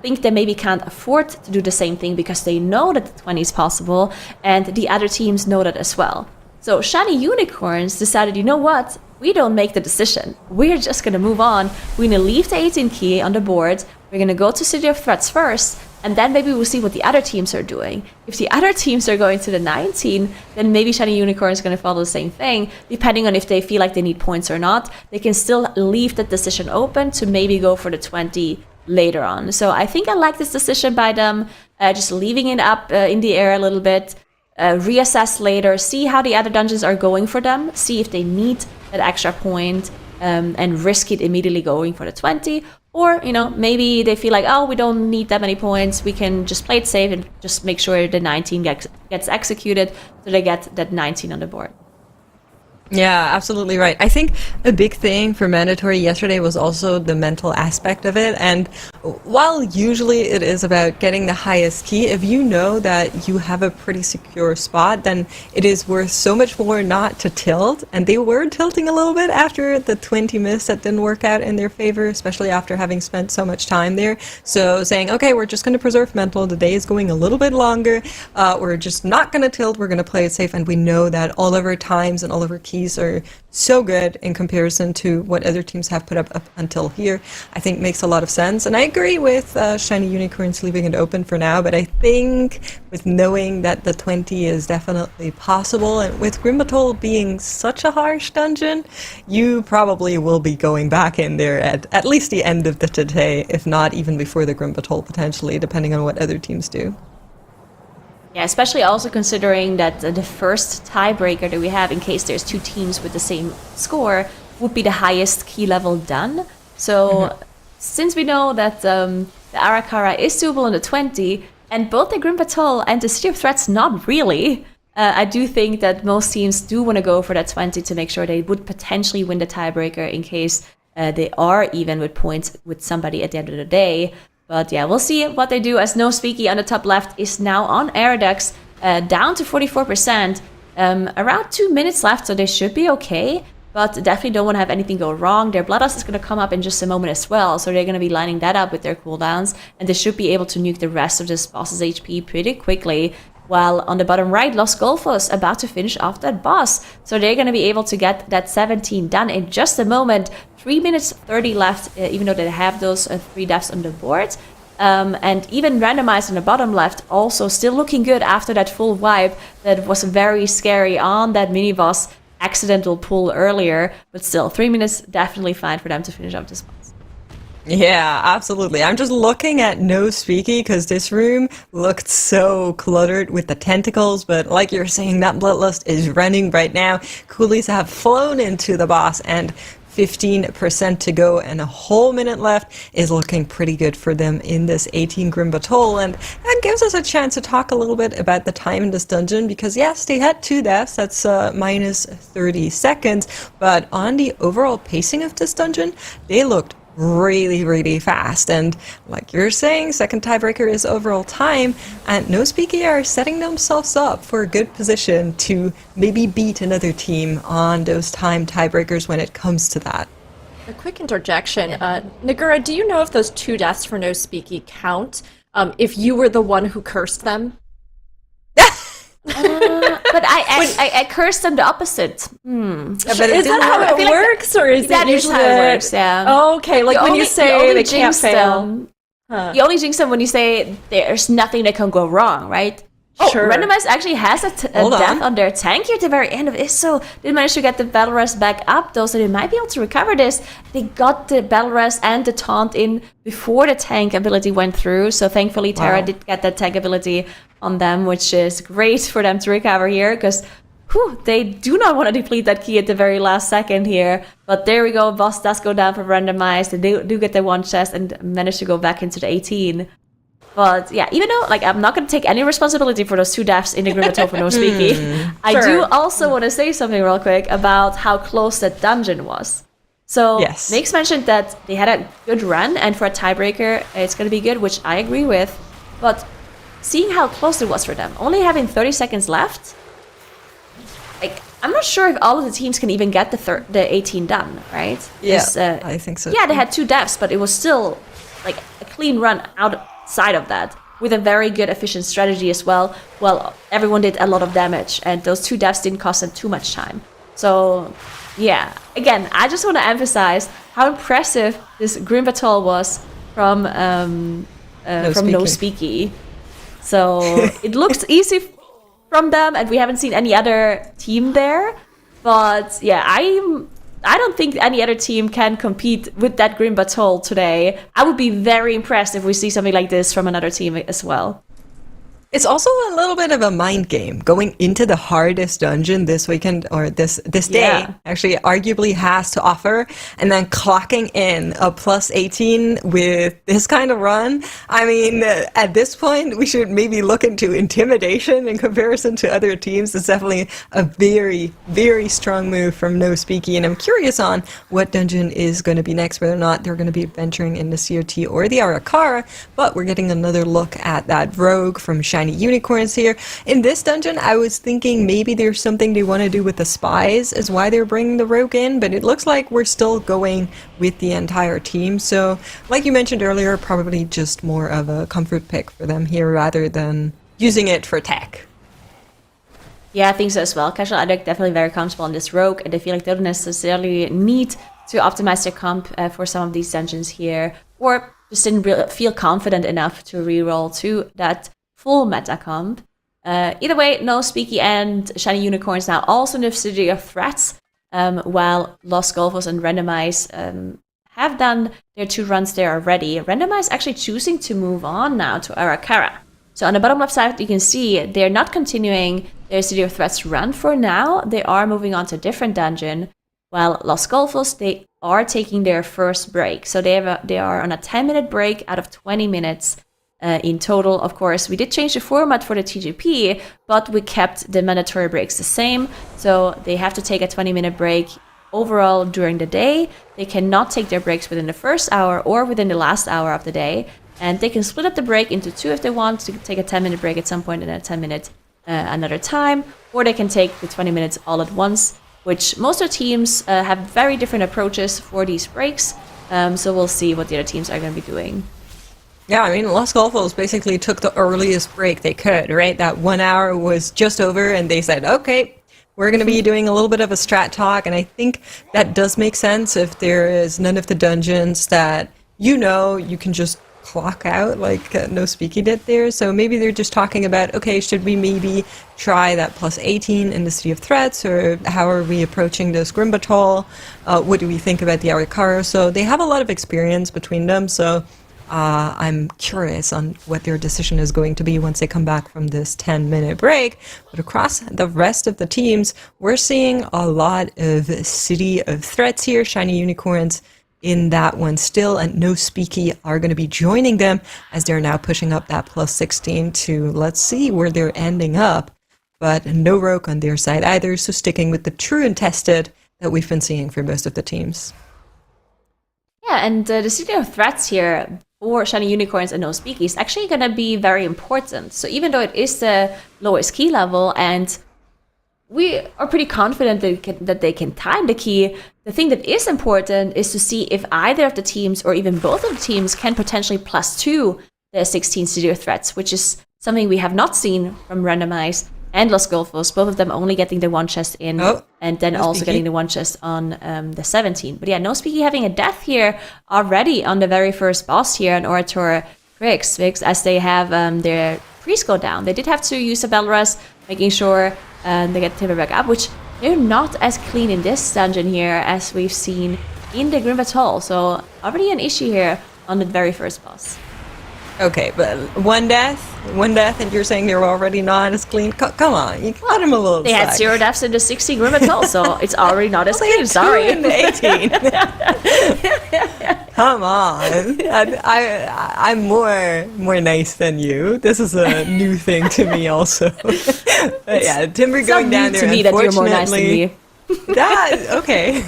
think they maybe can't afford to do the same thing because they know that the 20 is possible and the other teams know that as well. So Shiny Unicorns decided, you know what? We don't make the decision. We're just going to move on. We're going to leave the 18 key on the board. We're going to go to City of Threats first, and then maybe we'll see what the other teams are doing. If the other teams are going to the 19, then maybe Shiny Unicorn is going to follow the same thing. Depending on if they feel like they need points or not, they can still leave that decision open to maybe go for the 20 later on. So I think I like this decision by them, just leaving it up in the air a little bit, reassess later, see how the other dungeons are going for them, see if they need that extra point, and risk it immediately going for the 20. Or, maybe they feel like, oh, we don't need that many points. We can just play it safe and just make sure the 19 gets executed so they get that 19 on the board. Yeah, absolutely right. I think a big thing for mandatory yesterday was also the mental aspect of it. And while usually it is about getting the highest key, if you know that you have a pretty secure spot, then it is worth so much more not to tilt. And they were tilting a little bit after the 20 miss that didn't work out in their favor, especially after having spent so much time there. So saying, okay, we're just going to preserve mental. The day is going a little bit longer. We're just not going to tilt. We're going to play it safe. And we know that all of our times and all of our keys are so good in comparison to what other teams have put up until here. I think makes a lot of sense, and I agree with Shiny Unicorns leaving it open for now, but I think with knowing that the 20 is definitely possible, and with Grimbatol being such a harsh dungeon, you probably will be going back in there at least the end of the today, if not even before the Grimbatol potentially, depending on what other teams do. Yeah, especially also considering that the first tiebreaker that we have, in case there's two teams with the same score, would be the highest key level done. So since we know that the Arakara is doable on the 20, and both the Grim Patrol and the City of Threats not really, I do think that most teams do want to go for that 20 to make sure they would potentially win the tiebreaker in case they are even with points with somebody at the end of the day. But yeah, we'll see what they do, as No Speaky on the top left is now on Aerodex, down to 44%. Around 2 minutes left, so they should be okay. But definitely don't want to have anything go wrong. Their Bloodlust is going to come up in just a moment as well, so they're going to be lining that up with their cooldowns. And they should be able to nuke the rest of this boss's HP pretty quickly. While on the bottom right, Los Golfos about to finish off that boss. So they're going to be able to get that 17 done in just a moment. 3 minutes 30 left, even though they have those 3 deaths on the board. And even randomized on the bottom left, also still looking good after that full wipe that was very scary on that mini-boss accidental pull earlier. But still, 3 minutes definitely fine for them to finish off this boss. Yeah, absolutely. I'm just looking at No Speaky because this room looked so cluttered with the tentacles, but like you're saying, that Bloodlust is running right now. Coolies have flown into the boss, and 15% to go and a whole minute left is looking pretty good for them in this 18 Grim Battle, and that gives us a chance to talk a little bit about the time in this dungeon, because yes, they had 2 deaths, that's minus 30 seconds, but on the overall pacing of this dungeon, they looked really fast, and like you're saying, second tiebreaker is overall time, and No Speaky are setting themselves up for a good position to maybe beat another team on those time tiebreakers when it comes to that. A quick interjection. Nagura, do you know if those 2 deaths for No Speaky count if you were the one who cursed them? But I cursed them the opposite. Yeah, but Is that how I feel it like works, or is that it is usually how it that- works, yeah. Oh, okay, like when you say they can't jinx fail. them. You only jinx them when you say there's nothing that can go wrong, right? Sure. Randomize actually has a Hold death on. on their tank here at the very end of it, so they managed to get the battle rest back up though, so they might be able to recover this. They got the battle rest and the taunt in before the tank ability went through, so thankfully Terra Wow. did get that tank ability on them, which is great for them to recover here, because they do not want to deplete that key at the very last second here. But there we go, boss does go down for randomized, they do get the one chest and manage to go back into the 18. But yeah, even though like I'm not going to take any responsibility for those 2 deaths in the Grimmato for no speaky, I do Sure. also want to say something real quick about how close that dungeon was. So Yes. Mix mentioned that they had a good run, and for a tiebreaker, it's going to be good, which I agree with. But seeing how close it was for them, only having 30 seconds left, like I'm not sure if all of the teams can even get the 18 done, right? Yeah, 'Cause, I think so. Yeah, they had 2 deaths, but it was still like a clean run outside of that with a very good efficient strategy as well. Well, everyone did a lot of damage, and those 2 deaths didn't cost them too much time. So yeah, again, I just want to emphasize how impressive this Grim Battle was from No Speaky. So it looks easy from them, and we haven't seen any other team there. But yeah, I don't think any other team can compete with that Grim Battle today. I would be very impressed if we see something like this from another team as well. It's also a little bit of a mind game. Going into the hardest dungeon this weekend, or this day, Yeah. actually arguably has to offer, and then clocking in a plus 18 with this kind of run. I mean, at this point, we should maybe look into intimidation in comparison to other teams. It's definitely a very, very strong move from No Speaky, and I'm curious on what dungeon is going to be next, whether or not they're going to be venturing in the COT or the Arakara, but we're getting another look at that rogue from Shiny Unicorns here. In this dungeon, I was thinking maybe there's something they want to do with the spies is why they're bringing the rogue in, but it looks like we're still going with the entire team. So, like you mentioned earlier, probably just more of a comfort pick for them here rather than using it for tech. Yeah, I think so as well. Casual are definitely very comfortable on this rogue, and I feel like they don't necessarily need to optimize their comp for some of these dungeons here, or just didn't feel confident enough to reroll to that full meta comp. Either way, No Speaky and Shiny Unicorns now also in the City of Threats, while Lost Golfos and Randomize have done their 2 runs there already. Randomize actually choosing to move on now to Arakara. So on the bottom left side, you can see they're not continuing their City of Threats run for now. They are moving on to a different dungeon, while Lost Golfos, they are taking their first break. So they are on a 10-minute break out of 20 minutes. In total, of course, we did change the format for the TGP, but we kept the mandatory breaks the same. So they have to take a 20-minute break overall during the day. They cannot take their breaks within the first hour or within the last hour of the day. And they can split up the break into 2 if they want to take a 10-minute break at some point and a 10-minute another time. Or they can take the 20 minutes all at once, which most of the teams have very different approaches for these breaks. So we'll see what the other teams are going to be doing. Yeah, I mean, Lost Golfos basically took the earliest break they could, right? That 1 hour was just over, and they said, okay, we're going to be doing a little bit of a strat talk, and I think that does make sense if there is none of the dungeons that you can just clock out like No Speaky did there. So maybe they're just talking about, okay, should we maybe try that plus 18 in the City of Threats, or how are we approaching this Grim Battle? What do we think about the Arakara? So they have a lot of experience between them, so I'm curious on what their decision is going to be once they come back from this 10-minute break. But across the rest of the teams, we're seeing a lot of City of Threats here, Shiny Unicorns in that one still, and No Speaky are going to be joining them as they're now pushing up that plus 16 to, let's see where they're ending up. But no rogue on their side either, so sticking with the true and tested that we've been seeing for most of the teams. Yeah, and the City of Threats here for Shiny Unicorns and No Speaky is actually going to be very important. So even though it is the lowest key level, and we are pretty confident that they can time the key, the thing that is important is to see if either of the teams, or even both of the teams, can potentially +2 the 16 City of Threats, which is something we have not seen from Randomize and Los Golfos, both of them only getting the one chest in, and then also Speaky. getting the one chest on the 17. But yeah, No Speaky having a death here already on the very first boss here on Orator Grix, as they have their priest go down. They did have to use a Battle Rest, making sure they get Timber back up, which they're not as clean in this dungeon here as we've seen in the Grim Battle. So already an issue here on the very first boss. Okay, but one death, and you're saying they're already not as clean? Come on, you cut him a little They had slack. 0 deaths in the 60 Grim Battle, so it's already not as clean. In Sorry. the 18. Come on, I'm more nice than you. This is a new thing to me, also. But yeah, Timber It's not going down new there. to me that you're more nice than unfortunately- me. Okay.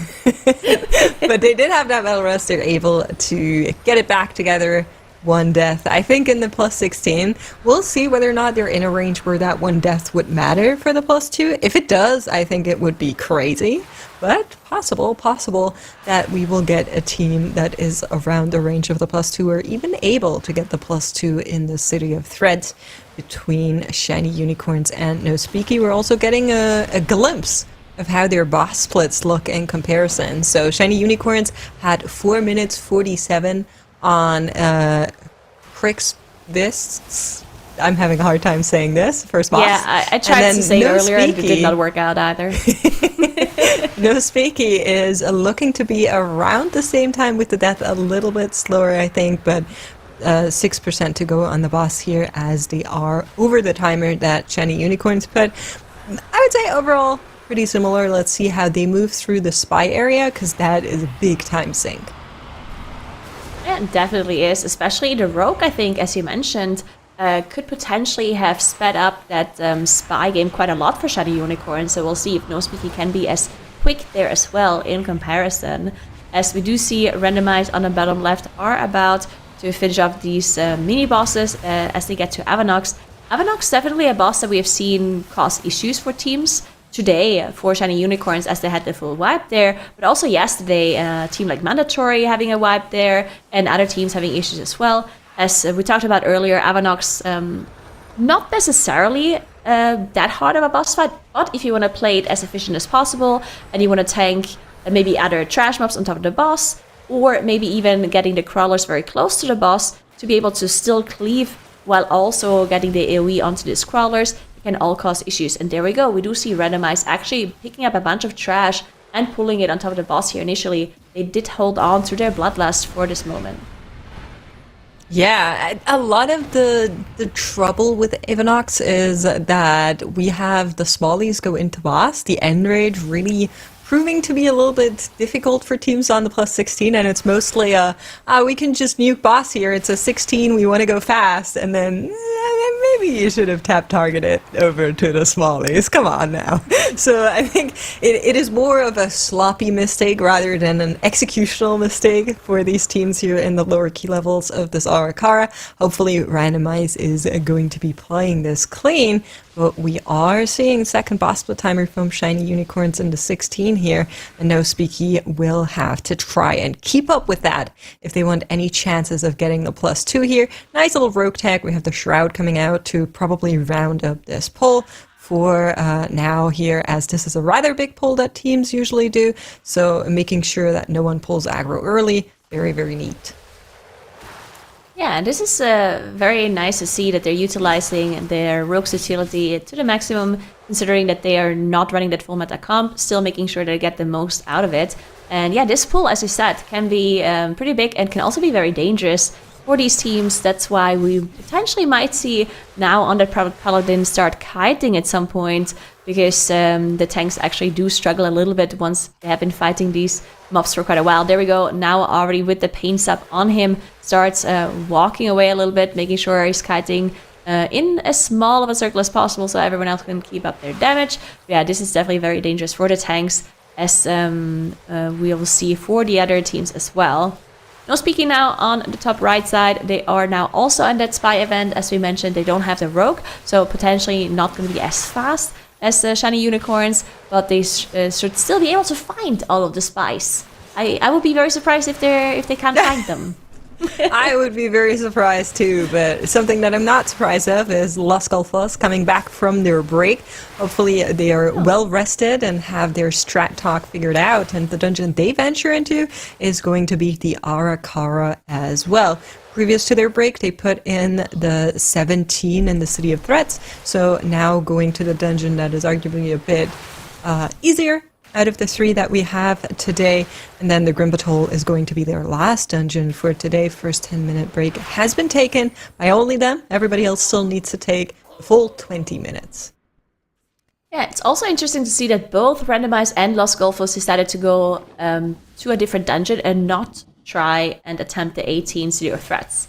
But they did have that Battle Rest. They're able to get it back together. One death. I think in the plus 16, we'll see whether or not they're in a range where that one death would matter for the plus 2. If it does, I think it would be crazy. But possible that we will get a team that is around the range of the plus 2 or even able to get the plus 2 in the City of Threads between Shiny Unicorns and No Speaky. We're also getting a glimpse of how their boss splits look in comparison. So Shiny Unicorns had 4 minutes 47 on Crix this. I'm having a hard time saying this. First boss. Yeah, I tried to say it earlier and it did not work out either. No Speaky is looking to be around the same time with the death, a little bit slower, I think, but 6% to go on the boss here as they are over the timer that Shiny Unicorns put. I would say overall pretty similar. Let's see how they move through the spy area, because that is a big time sink. Yeah, it definitely is. Especially the Rogue, I think, as you mentioned, could potentially have sped up that spy game quite a lot for Shiny Unicorn. So we'll see if No Speaky can be as quick there as well in comparison. As we do see randomized on the bottom left are about to finish off these mini bosses as they get to Avanox. Avanox definitely a boss that we have seen cause issues for teams today for Shiny Unicorns as they had the full wipe there, but also yesterday a team like Mandatory having a wipe there and other teams having issues as well. As we talked about earlier, Avanox not necessarily that hard of a boss fight, but if you want to play it as efficient as possible and you want to tank maybe other trash mobs on top of the boss, or maybe even getting the crawlers very close to the boss to be able to still cleave while also getting the AoE onto these crawlers, it can all cause issues. And there we go, we do see Randomize actually picking up a bunch of trash and pulling it on top of the boss here initially. They did hold on to their bloodlust for this moment. Yeah, a lot of the trouble with Avanox is that we have the smallies go into boss, the end rage really proving to be a little bit difficult for teams on the plus 16, and it's mostly we can just nuke boss here, it's a 16, we want to go fast, and then maybe you should have tap targeted over to the smallies, come on now. So I think it is more of a sloppy mistake rather than an executional mistake for these teams here in the lower key levels of this Arakara. Hopefully Randomize is going to be playing this clean, but we are seeing second boss split timer from Shiny Unicorns in the 16 here, and No Speaky will have to try and keep up with that if they want any chances of getting the plus 2 here. Nice little rogue tag. We have the Shroud coming out to probably round up this pull for now here, as this is a rather big pull that teams usually do, so making sure that no one pulls aggro early, very, very neat. Yeah, and this is very nice to see that they're utilizing their Rogue's utility to the maximum, considering that they are not running that full meta comp, still making sure they get the most out of it. And yeah, this pull, as you said, can be pretty big and can also be very dangerous for these teams. That's why we potentially might see now on that Paladin start kiting at some point, because the tanks actually do struggle a little bit once they have been fighting these mobs for quite a while. There we go, now already with the pain sap on him, starts walking away a little bit, making sure he's kiting in as small of a circle as possible so everyone else can keep up their damage. But yeah, this is definitely very dangerous for the tanks, as we will see for the other teams as well. No Speaking now on the top right side, they are now also on that spy event. As we mentioned, they don't have the rogue, so potentially not going to be as fast as the Shiny Unicorns, but they should still be able to find all of the spies. I would be very surprised if they can't find them. I would be very surprised too, but something that I'm not surprised of is Los Golfos coming back from their break. Hopefully they are well rested and have their strat talk figured out, and the dungeon they venture into is going to be the Arakara as well. Previous to their break, they put in the 17 in the City of Threats, so now going to the dungeon that is arguably a bit easier out of the 3 that we have today. And then the Grim Patrol is going to be their last dungeon for today. First 10-minute break has been taken by only them. Everybody else still needs to take the full 20 minutes. Yeah, it's also interesting to see that both Randomize and Los Golfos decided to go to a different dungeon and not try and attempt the 18 City of Threats.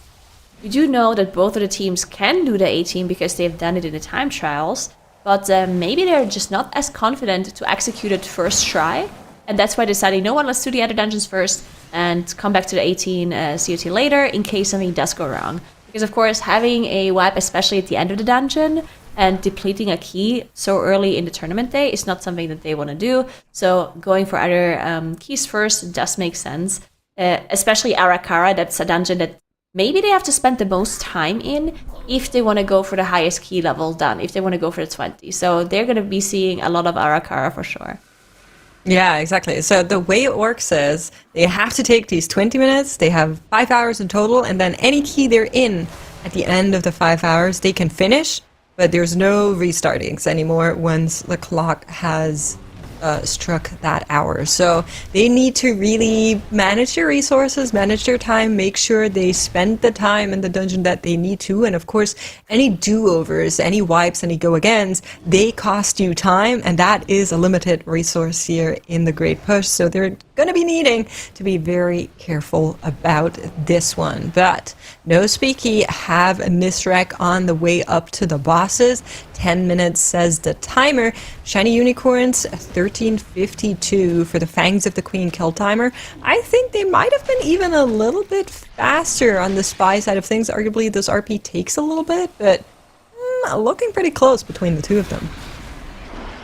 We do know that both of the teams can do the 18 because they've done it in the time trials, but maybe they're just not as confident to execute it first try, and that's why they decided, no one, let's do the other dungeons first and come back to the 18 COT later in case something does go wrong. Because of course, having a wipe, especially at the end of the dungeon, and depleting a key so early in the tournament day is not something that they want to do, so going for other keys first does make sense. Especially Arakara, that's a dungeon that maybe they have to spend the most time in if they want to go for the highest key level done, if they want to go for the 20. So they're going to be seeing a lot of Arakara for sure. Yeah, exactly. So the way it works is they have to take these 20 minutes, they have 5 hours in total, and then any key they're in at the end of the 5 hours, they can finish, but there's no restartings anymore once the clock has struck that hour. So they need to really manage their resources, manage their time, make sure they spend the time in the dungeon that they need to. And of course, any do-overs, any wipes, any go-agains, they cost you time, and that is a limited resource here in the Great Push. So they're going to be needing to be very careful about this one. But no speaky, have a misrec on the way up to the bosses. 10 minutes says the timer. Shiny Unicorns, 13:52 for the Fangs of the Queen kill timer. I think they might have been even a little bit faster on the spy side of things. Arguably, this RP takes a little bit, but looking pretty close between the two of them.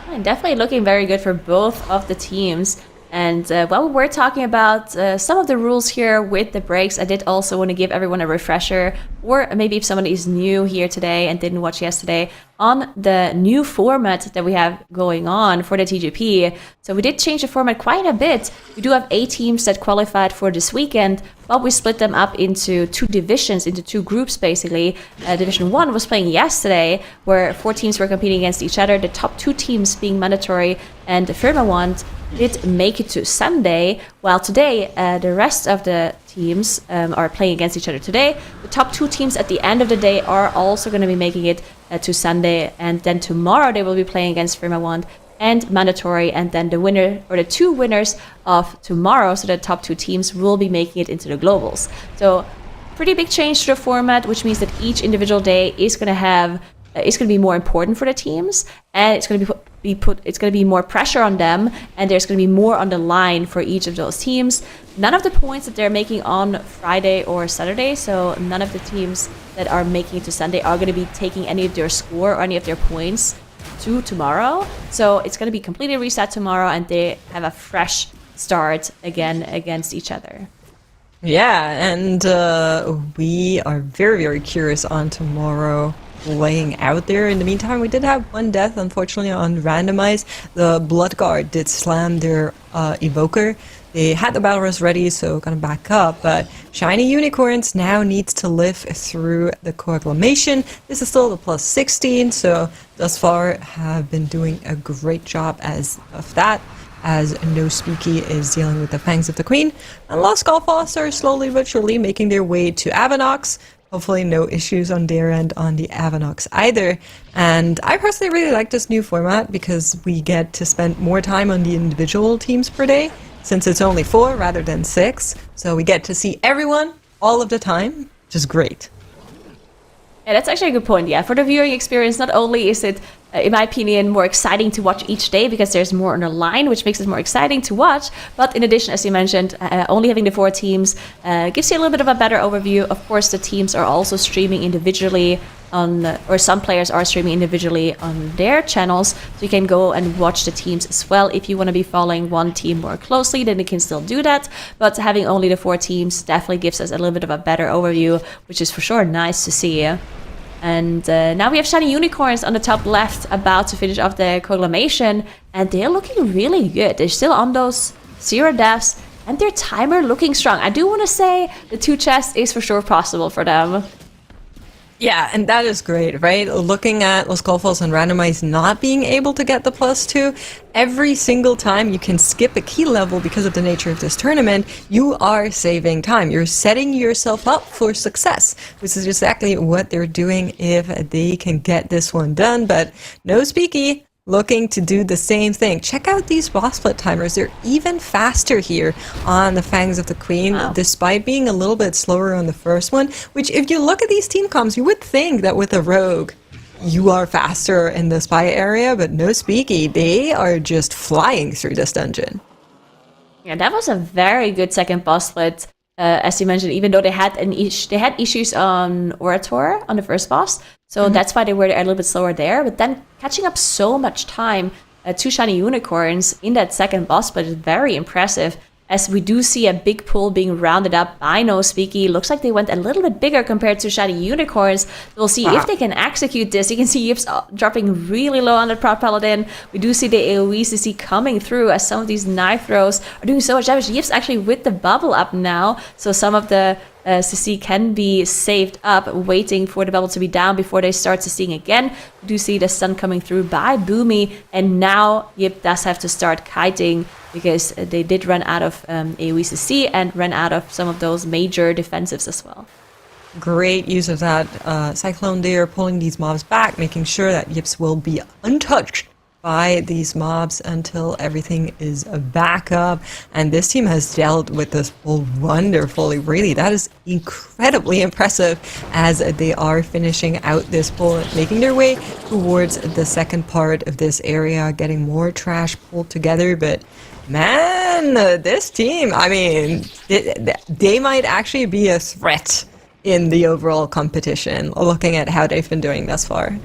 And definitely looking very good for both of the teams. And while we're talking about some of the rules here with the breaks, I did also want to give everyone a refresher, or maybe if somebody is new here today and didn't watch yesterday, on the new format that we have going on for the TGP. So we did change the format quite a bit. We do have 8 teams that qualified for this weekend, but we split them up into 2 divisions, into 2 groups basically. Division 1 was playing yesterday, where 4 teams were competing against each other, the top 2 teams being mandatory, and the Firmawand did make it to Sunday, while today the rest of the teams are playing against each other today. The top 2 teams at the end of the day are also going to be making it to Sunday, and then tomorrow they will be playing against Firmawand and mandatory, and then the winner, or the 2 winners of tomorrow, so the top 2 teams will be making it into the globals. So pretty big change to the format, which means that each individual day is going to have it's going to be more important for the teams, and it's going to it's going to be more pressure on them, and there's going to be more on the line for each of those teams. None of the points that they're making on Friday or Saturday, so none of the teams that are making it to Sunday are going to be taking any of their score or any of their points to tomorrow. So it's going to be completely reset tomorrow, and they have a fresh start again against each other. Yeah, and we are very, very curious on tomorrow laying out there. In the meantime, we did have one death, unfortunately, on Randomize. The Bloodguard did slam their Evoker. They had the Battle Rest ready, so gonna back up, but Shiny Unicorns now needs to live through the Coaglamation. This is still the plus 16, so thus far have been doing a great job as of that, as No Speaky is dealing with the Fangs of the Queen. And Los Golfos are slowly but surely making their way to Avanox. Hopefully no issues on their end on the Avanox either. And I personally really like this new format because we get to spend more time on the individual teams per day, since it's only 4 rather than 6. So we get to see everyone all of the time, which is great. Yeah, that's actually a good point. Yeah, for the viewing experience, not only is it in my opinion, more exciting to watch each day because there's more on the line, which makes it more exciting to watch. But in addition, as you mentioned, only having the 4 teams gives you a little bit of a better overview. Of course, the teams are also streaming individually or some players are streaming individually on their channels, so you can go and watch the teams as well. If you want to be following one team more closely, then you can still do that, but having only the 4 teams definitely gives us a little bit of a better overview, which is for sure nice to see. And now we have Shiny Unicorns on the top left, about to finish off the Proclamation, and they're looking really good. They're still on those 0 deaths, and their timer looking strong. I do want to say the 2 chests is for sure possible for them. Yeah, and that is great, right? Looking at Los Golfos and Randomize not being able to get the +2, every single time you can skip a key level because of the nature of this tournament, you are saving time. You're setting yourself up for success, which is exactly what they're doing if they can get this one done. But no speaky, looking to do the same thing. Check out these boss split timers. They're even faster here on the Fangs of the Queen, despite being a little bit slower on the first one, which if you look at these team comps, you would think that with a rogue, you are faster in the spy area, but no speaky. They are just flying through this dungeon. Yeah, that was a very good second boss split. As you mentioned, even though they had issues on Orator on the first boss, so that's why they were a little bit slower there. But then catching up so much time, 2 Shiny Unicorns in that second boss split is very impressive. As we do see a big pool being rounded up by No Speaky. Looks like they went a little bit bigger compared to Shiny Unicorns. We'll see if they can execute this. You can see Yips dropping really low on the Proud Paladin. We do see the AoE CC coming through as some of these knife throws are doing so much damage. Yips actually with the bubble up now, so some of the CC can be saved up, waiting for the bubble to be down before they start CCing again. We do see the stun coming through by Boomy, and now Yip does have to start kiting because they did run out of AoE CC and ran out of some of those major defensives as well. Great use of that Cyclone there, pulling these mobs back, making sure that Yips will be untouched by these mobs until everything is back up. And this team has dealt with this pull wonderfully. Really, that is incredibly impressive as they are finishing out this pull, making their way towards the second part of this area, getting more trash pulled together. But man, this team, I mean, they might actually be a threat in the overall competition, looking at how they've been doing thus far.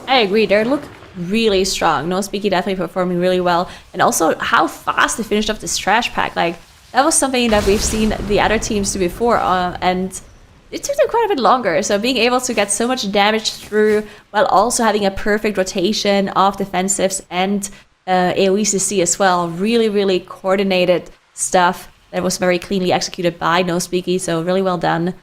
I agree. They look really strong. No Speaky definitely performing really well. And also how fast they finished off this trash pack. Like, that was something that we've seen the other teams do before, and it took them quite a bit longer. So being able to get so much damage through while also having a perfect rotation of defensives and AoE CC as well. Really, really coordinated stuff that was very cleanly executed by No Speaky. So really well done.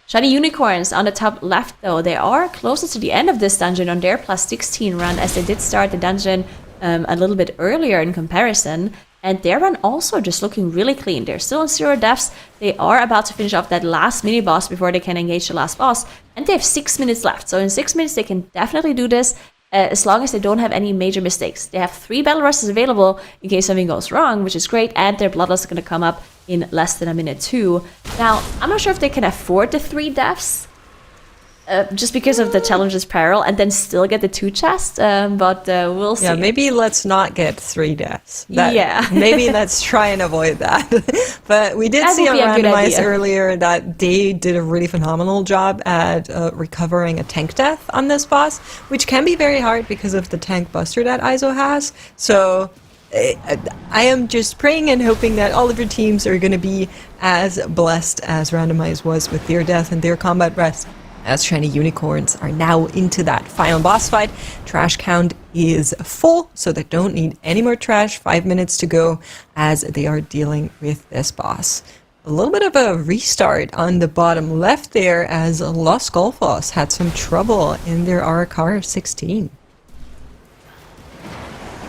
Shiny Unicorns on the top left, though, they are closer to the end of this dungeon on their +16 run, as they did start the dungeon a little bit earlier in comparison. And their run also just looking really clean. They're still on 0 deaths. They are about to finish off that last mini-boss before they can engage the last boss. And they have 6 minutes left. So in 6 minutes, they can definitely do this as long as they don't have any major mistakes. They have 3 battle rushes available in case something goes wrong, which is great. And their bloodlust is going to come up in less than a minute too. Now, I'm not sure if they can afford the 3 deaths, just because of the challenge's peril, and then still get the 2 chests, but we'll see. Yeah, maybe let's not get 3 deaths. Yeah. Maybe let's try and avoid that. But we did That see would on be a good Randomize idea. earlier that they did a really phenomenal job at recovering a tank death on this boss, which can be very hard because of the tank buster that ISO has. So I am just praying and hoping that all of your teams are going to be as blessed as Randomize was with their death and their combat rest, as Shiny Unicorns are now into that final boss fight. Trash count is full, so they don't need any more trash. 5 minutes to go as they are dealing with this boss. A little bit of a restart on the bottom left there, as Los Golfos had some trouble in their Arakar 16.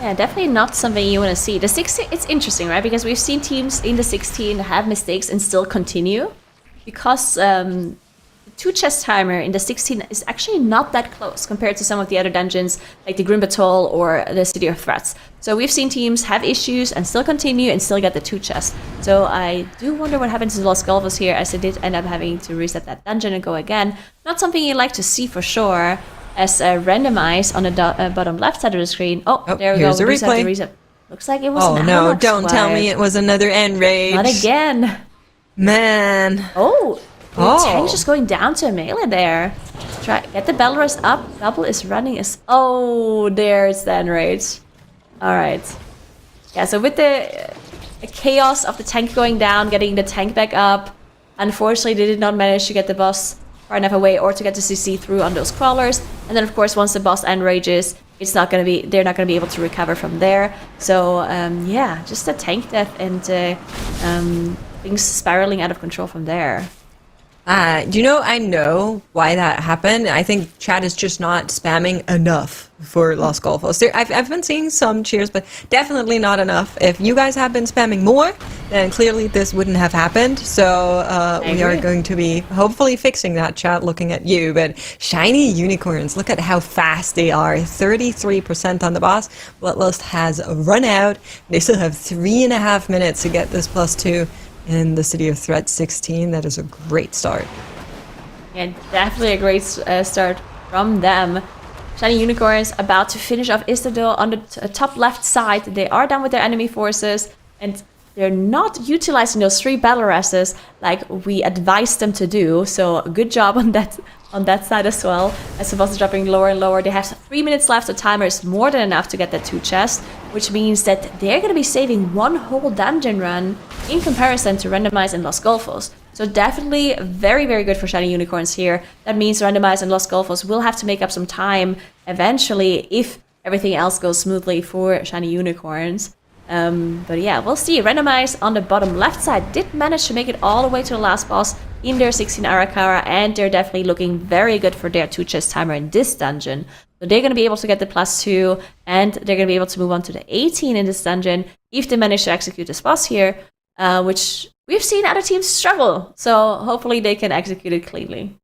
Yeah, definitely not something you want to see. The 16, it's interesting, right? Because we've seen teams in the 16 have mistakes and still continue. Because the 2 chest timer in the 16 is actually not that close compared to some of the other dungeons, like the Grim Patrol or the City of Threats. So we've seen teams have issues and still continue and still get the 2 chests. So I do wonder what happens to Los Golfos here, as they did end up having to reset that dungeon and go again. Not something you like to see for sure. as randomized on the bottom left side of the screen. Oh, there we go. Here's a We just have replay. to reset. Looks like it was Oh an no, analog don't tell me swipe. it was another end rage. Not again. Man. Oh, the Oh. tank just going down to a melee there. Try get the Belarus up. Bubble is running. Oh, there's the end rage. All right. Yeah. So with the chaos of the tank going down, getting the tank back up, unfortunately they did not manage to get the boss far enough away or to get the CC through on those crawlers. And then of course once the boss end rages, they're not gonna be able to recover from there. So yeah, just a tank death and things spiraling out of control from there. I know why that happened. I think chat is just not spamming enough for Los Golfos. I've been seeing some cheers, but definitely not enough. If you guys have been spamming more, then clearly this wouldn't have happened. So we are agree. going to be hopefully fixing that, chat, looking at you. But shiny unicorns, look at how fast they are. 33% on the boss. Bloodlust has run out. They still have 3.5 minutes to get this +2. In the City of Threat 16, that is a great start. Yeah, definitely a great start from them. Shiny Unicorns about to finish off Istadil on the top left side. They are done with their enemy forces, and they're not utilizing those 3 battle arrests like we advised them to do. So good job on that side as well. As the boss is dropping lower and lower, they have 3 minutes left. The timer is more than enough to get that 2 chests, which means that they're going to be saving 1 whole dungeon run in comparison to Randomize and Los Golfos. So definitely very, very good for Shiny Unicorns here. That means Randomize and Los Golfos will have to make up some time eventually if everything else goes smoothly for Shiny Unicorns. But yeah, we'll see. Randomize on the bottom left side did manage to make it all the way to the last boss in their 16 Arakara, and they're definitely looking very good for their 2 chest timer in this dungeon. So they're going to be able to get the +2, and they're going to be able to move on to the 18 in this dungeon if they manage to execute this boss here, which we've seen other teams struggle. So hopefully they can execute it cleanly.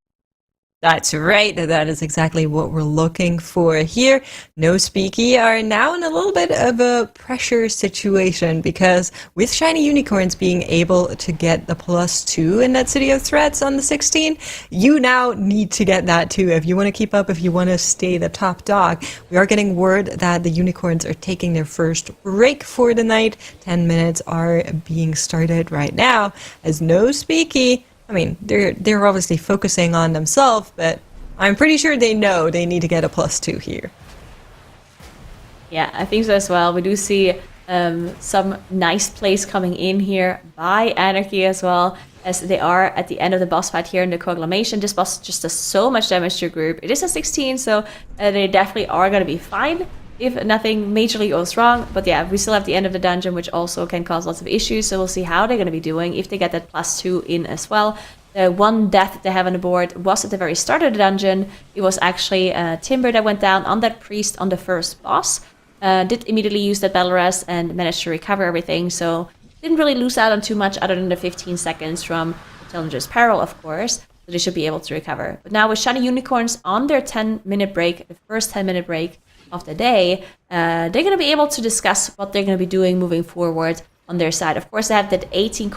That's right. That is exactly what we're looking for here. No Speaky are now in a little bit of a pressure situation because with Shiny Unicorns being able to get the +2 in that City of Threats on the 16, you now need to get that too if you want to keep up, if you want to stay the top dog. We are getting word that the Unicorns are taking their first break for the night. 10 minutes are being started right now as No Speaky. I mean, they're obviously focusing on themselves, but I'm pretty sure they know they need to get a +2 here. Yeah, I think so as well. We do see some nice plays coming in here by Anarchy as well, as they are at the end of the boss fight here in the Coglamation. This boss just does so much damage to your group. It is a 16, so they definitely are going to be fine if nothing majorly goes wrong. But yeah, we still have the end of the dungeon, which also can cause lots of issues. So we'll see how they're going to be doing if they get that +2 in as well. The one death they have on the board was at the very start of the dungeon. It was actually Timber that went down on that priest on the first boss. Did immediately use that battle arrest and managed to recover everything. So didn't really lose out on too much other than the 15 seconds from Challenger's Peril, of course. So they should be able to recover. But now with Shiny Unicorns on their 10-minute break, the first 10-minute break of the day, they're going to be able to discuss what they're going to be doing moving forward on their side. Of course, they have that 18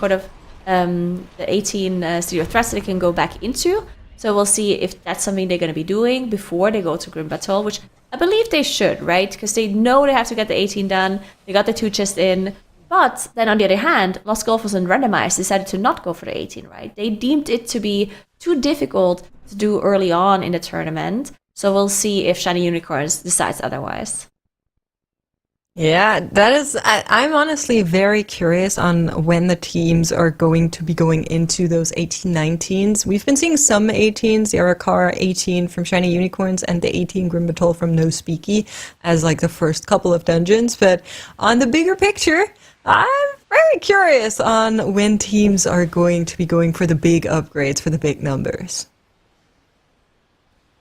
City of Threats that they can go back into. So we'll see if that's something they're going to be doing before they go to Grim Battle, which I believe they should, right? Because they know they have to get the 18 done. They got the 2 chests in. But then on the other hand, Los Golfos and Randomized decided to not go for the 18, right? They deemed it to be too difficult to do early on in the tournament. So we'll see if Shiny Unicorns decides otherwise. Yeah, that is, I'm honestly very curious on when the teams are going to be going into those 18-19s. We've been seeing some 18s, the Arakara 18 from Shiny Unicorns and the 18 Grim Battle from No Speaky as like the first couple of dungeons. But on the bigger picture, I'm very curious on when teams are going to be going for the big upgrades, for the big numbers.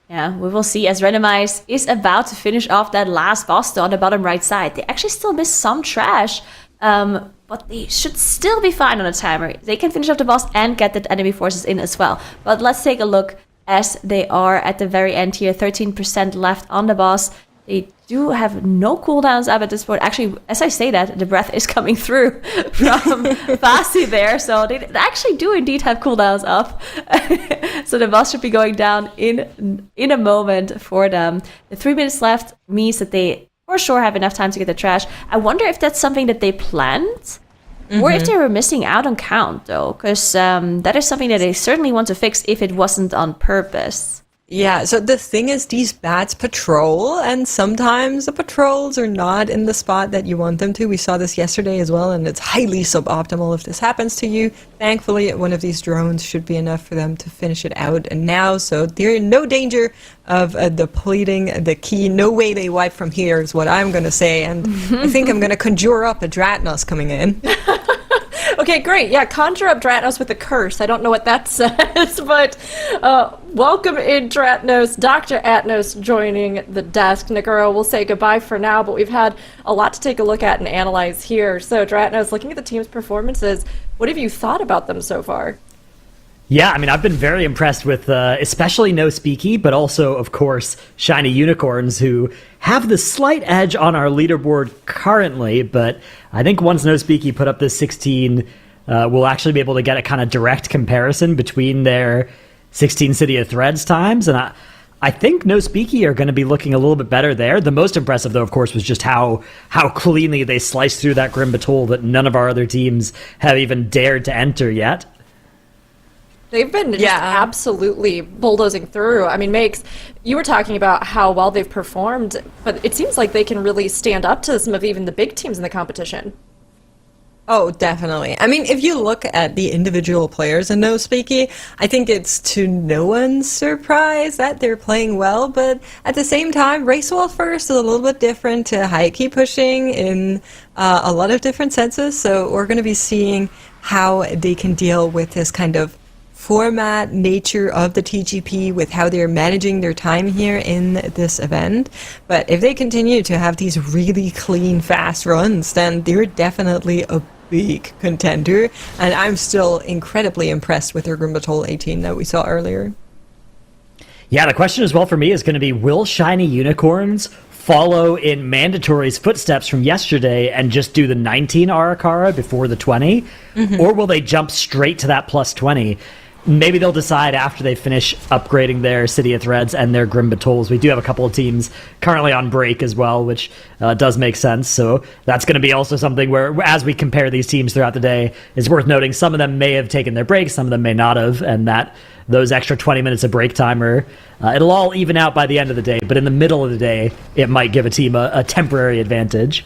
Yeah, we will see as Randomize is about to finish off that last boss on the bottom right side. They actually still miss some trash, but they should still be fine on the timer. They can finish off the boss and get the enemy forces in as well. But let's take a look as they are at the very end here. 13% left on the boss. They do have no cooldowns up at this point. Actually, as I say that, the breath is coming through from Fasi there. So they actually do indeed have cooldowns up. So the boss should be going down in a moment for them. The 3 minutes left means that they for sure have enough time to get the trash. I wonder if that's something that they planned. Or if they were missing out on count, though. Because that is something that they certainly want to fix if it wasn't on purpose. Yeah, so the thing is, these bats patrol, and sometimes the patrols are not in the spot that you want them to. We saw this yesterday as well, and it's highly suboptimal if this happens to you. Thankfully, one of these drones should be enough for them to finish it out and now, so they're in no danger of depleting the key. No way they wipe from here is what I'm going to say, and I think I'm going to conjure up a Dratnos coming in. Okay, great. Yeah, conjure up Dratnos with a curse. I don't know what that says, but welcome in, Dratnos. Dr. Atnos joining the desk. Naguro, we'll say goodbye for now, but we've had a lot to take a look at and analyze here. So, Dratnos, looking at the team's performances, what have you thought about them so far? Yeah, I mean, I've been very impressed with especially No Speaky, but also, of course, Shiny Unicorns, who have the slight edge on our leaderboard currently, but I think once No Speaky put up this 16, we'll actually be able to get a kind of direct comparison between their 16 City of Threads times, and I think No Speaky are going to be looking a little bit better there. The most impressive, though, of course, was just how cleanly they sliced through that Grim Batol that none of our other teams have even dared to enter yet. They've been just absolutely bulldozing through. I mean, Makes, you were talking about how well they've performed, but it seems like they can really stand up to some of even the big teams in the competition. Oh, definitely. I mean, if you look at the individual players in No Speaky, I think it's to no one's surprise that they're playing well, but at the same time, Racewell First is a little bit different to high key pushing in a lot of different senses, so we're going to be seeing how they can deal with this kind of format nature of the TGP with how they're managing their time here in this event. But if they continue to have these really clean, fast runs, then they're definitely a big contender. And I'm still incredibly impressed with their Grim Batol 18 that we saw earlier. Yeah, the question as well for me is going to be, will Shiny Unicorns follow in Mandatory's footsteps from yesterday and just do the 19 Arakara before the 20? Or will they jump straight to that plus 20? Maybe they'll decide after they finish upgrading their City of Threads and their Grim Batols. We do have a couple of teams currently on break as well, which does make sense. So that's going to be also something where, as we compare these teams throughout the day, it's worth noting some of them may have taken their breaks, some of them may not have, and that those extra 20 minutes of break timer, it'll all even out by the end of the day. But in the middle of the day, it might give a team a temporary advantage.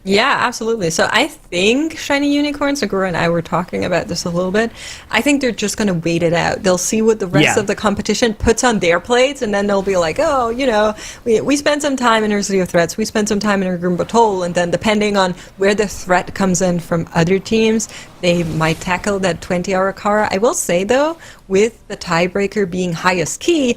Yeah, absolutely. So I think Shiny Unicorns, Nagura and I were talking about this a little bit. I think they're just going to wait it out. They'll see what the rest of the competition puts on their plates, and then they'll be like, oh, you know, we spent some time in our City of Threats, we spent some time in our Grim Batol, and then depending on where the threat comes in from other teams, they might tackle that 20-hour Kara. I will say, though, with the tiebreaker being highest key,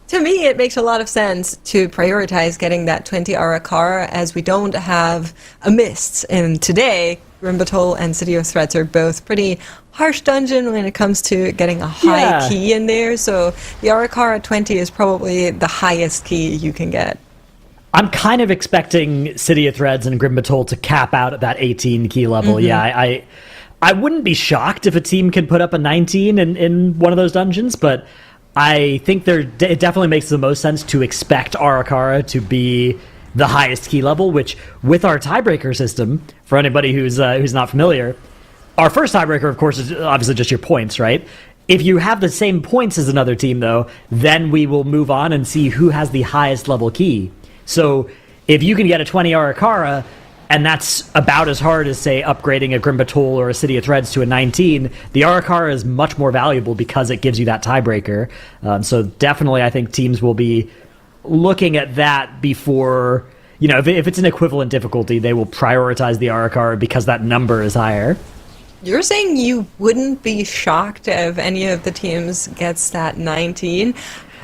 to me, it makes a lot of sense to prioritize getting that 20-hour Kara, as we don't have a mist. And today, Grim Batol and City of Threats are both pretty harsh dungeon when it comes to getting a high key in there. So the Arakara 20 is probably the highest key you can get. I'm kind of expecting City of Threads and Grim Batol to cap out at that 18 key level. Yeah, I wouldn't be shocked if a team can put up a 19 in one of those dungeons, but I think it definitely makes the most sense to expect Arakara to be the highest key level, which, with our tiebreaker system, for anybody who's not familiar, our first tiebreaker, of course, is obviously just your points, right? If you have the same points as another team, though, then we will move on and see who has the highest level key. So if you can get a 20 Arakara, and that's about as hard as, say, upgrading a Grim Batol or a City of Threads to a 19, the Arakara is much more valuable because it gives you that tiebreaker. So definitely I think teams will be looking at that before, you know, if it's an equivalent difficulty, they will prioritize the Arakara because that number is higher. You're saying you wouldn't be shocked if any of the teams gets that 19?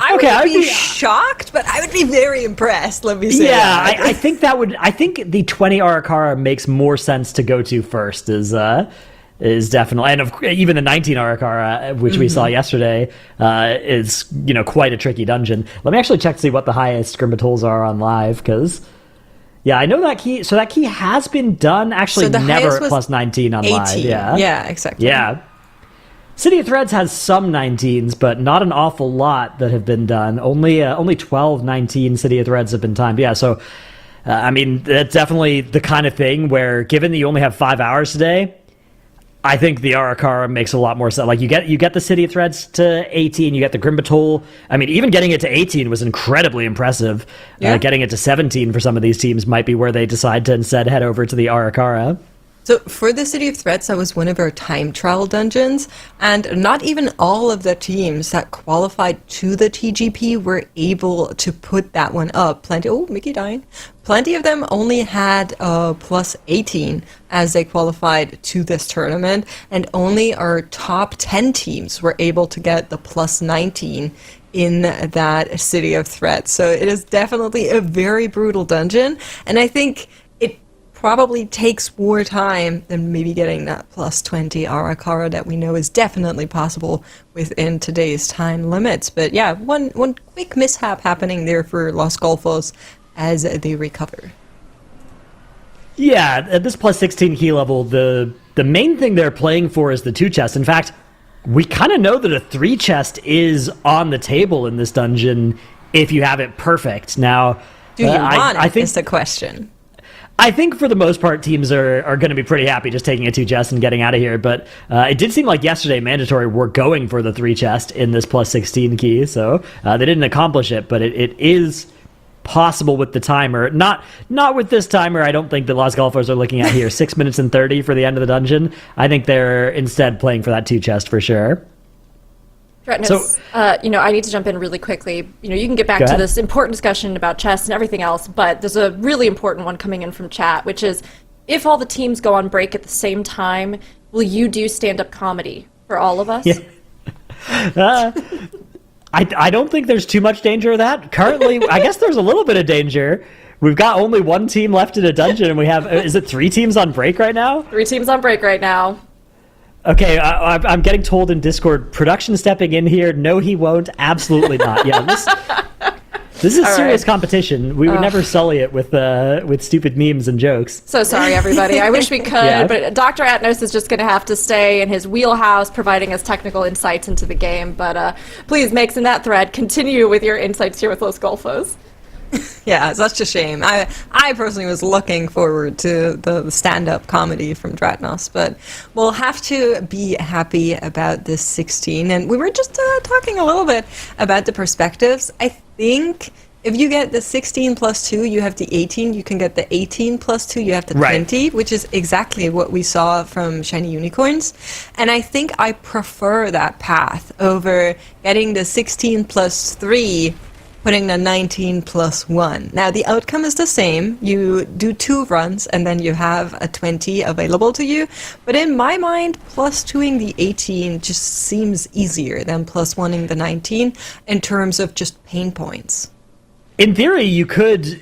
I would be shocked, but I would be very impressed, let me say that. I think I think the 20 Arakara makes more sense to go to first, is is definitely, and even the 19 Arakara, which we saw yesterday, is quite a tricky dungeon. Let me actually check to see what the highest Grimbatools are on live, because I know that key. So that key has been done. Actually, So the never highest at was plus 19 on live. 18. Yeah, exactly. Yeah. City of Threads has some 19s, but not an awful lot that have been done. Only 12 19 City of Threads have been timed. Yeah, so I mean, that's definitely the kind of thing where, given that you only have 5 hours today, I think the Arakara makes a lot more sense. Like, you get the City of Threads to 18, you get the Grimbatool. I mean, even getting it to 18 was incredibly impressive. Yeah. Getting it to 17 for some of these teams might be where they decide to instead head over to the Arakara. So for the City of Threats, that was one of our time trial dungeons, and not even all of the teams that qualified to the TGP were able to put that one up. Mickey dying. Plenty of them only had plus 18 as they qualified to this tournament, and only our top 10 teams were able to get the plus 19 in that City of Threats. So it is definitely a very brutal dungeon, and I think probably takes more time than maybe getting that plus 20 Arakara that we know is definitely possible within today's time limits. But yeah, one quick mishap happening there for Los Golfos as they recover. Yeah, at this plus 16 key level, the main thing they're playing for is the 2 chest. In fact, we kind of know that a 3 chest is on the table in this dungeon if you have it perfect. Now, do you want it? I think is the question. I think for the most part, teams are going to be pretty happy just taking a 2 chest and getting out of here. But it did seem like yesterday Mandatory were going for the 3 chest in this plus 16 key. So they didn't accomplish it, but it is possible with the timer. Not with this timer. I don't think the Los Golfers are looking at here 6 minutes and 30 for the end of the dungeon. I think they're instead playing for that 2 chest for sure. So, I need to jump in really quickly. You can get back to this important discussion about chess and everything else, but there's a really important one coming in from chat, which is, if all the teams go on break at the same time, will you do stand-up comedy for all of us? Yeah. I don't think there's too much danger of that. Currently, I guess there's a little bit of danger. We've got only 1 team left in a dungeon, and we have, is it 3 teams on break right now? 3 teams on break right now. Okay, I'm getting told in Discord, production stepping in here. No, he won't. Absolutely not. Yeah, this is serious competition. We would never sully it with stupid memes and jokes. So sorry, everybody. I wish we could, but Dr. Atnos is just going to have to stay in his wheelhouse, providing us technical insights into the game. But please, Makes in that thread, continue with your insights here with Los Golfos. Yeah, such a shame. I personally was looking forward to the stand-up comedy from Dratnos, but we'll have to be happy about this 16. And we were just talking a little bit about the perspectives. I think if you get the 16 plus 2, you have the 18. You can get the 18 plus 2, you have the 20, which is exactly what we saw from Shiny Unicorns. And I think I prefer that path over getting the 16 plus 3, putting the 19 plus 1. Now, the outcome is the same. You do 2 runs, and then you have a 20 available to you. But in my mind, plus 2ing the 18 just seems easier than plus 1ing the 19 in terms of just pain points. In theory, you could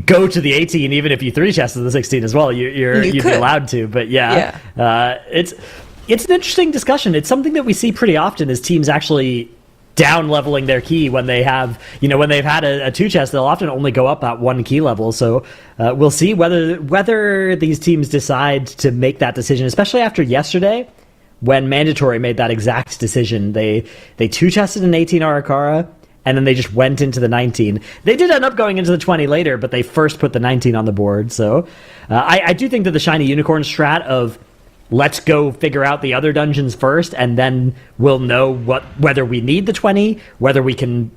go to the 18 even if you 3-chested the 16 as well. You'd be allowed to, but it's an interesting discussion. It's something that we see pretty often as teams actually down leveling their key when they have, when they've had a 2 chest, they'll often only go up at 1 key level. So we'll see whether these teams decide to make that decision, especially after yesterday when Mandatory made that exact decision. They 2 chested an 18 Arakara, and then they just went into the 19. They did end up going into the 20 later, but they first put the 19 on the board. So I do think that the Shiny Unicorn strat of let's go figure out the other dungeons first, and then we'll know whether we need the 20, whether we can,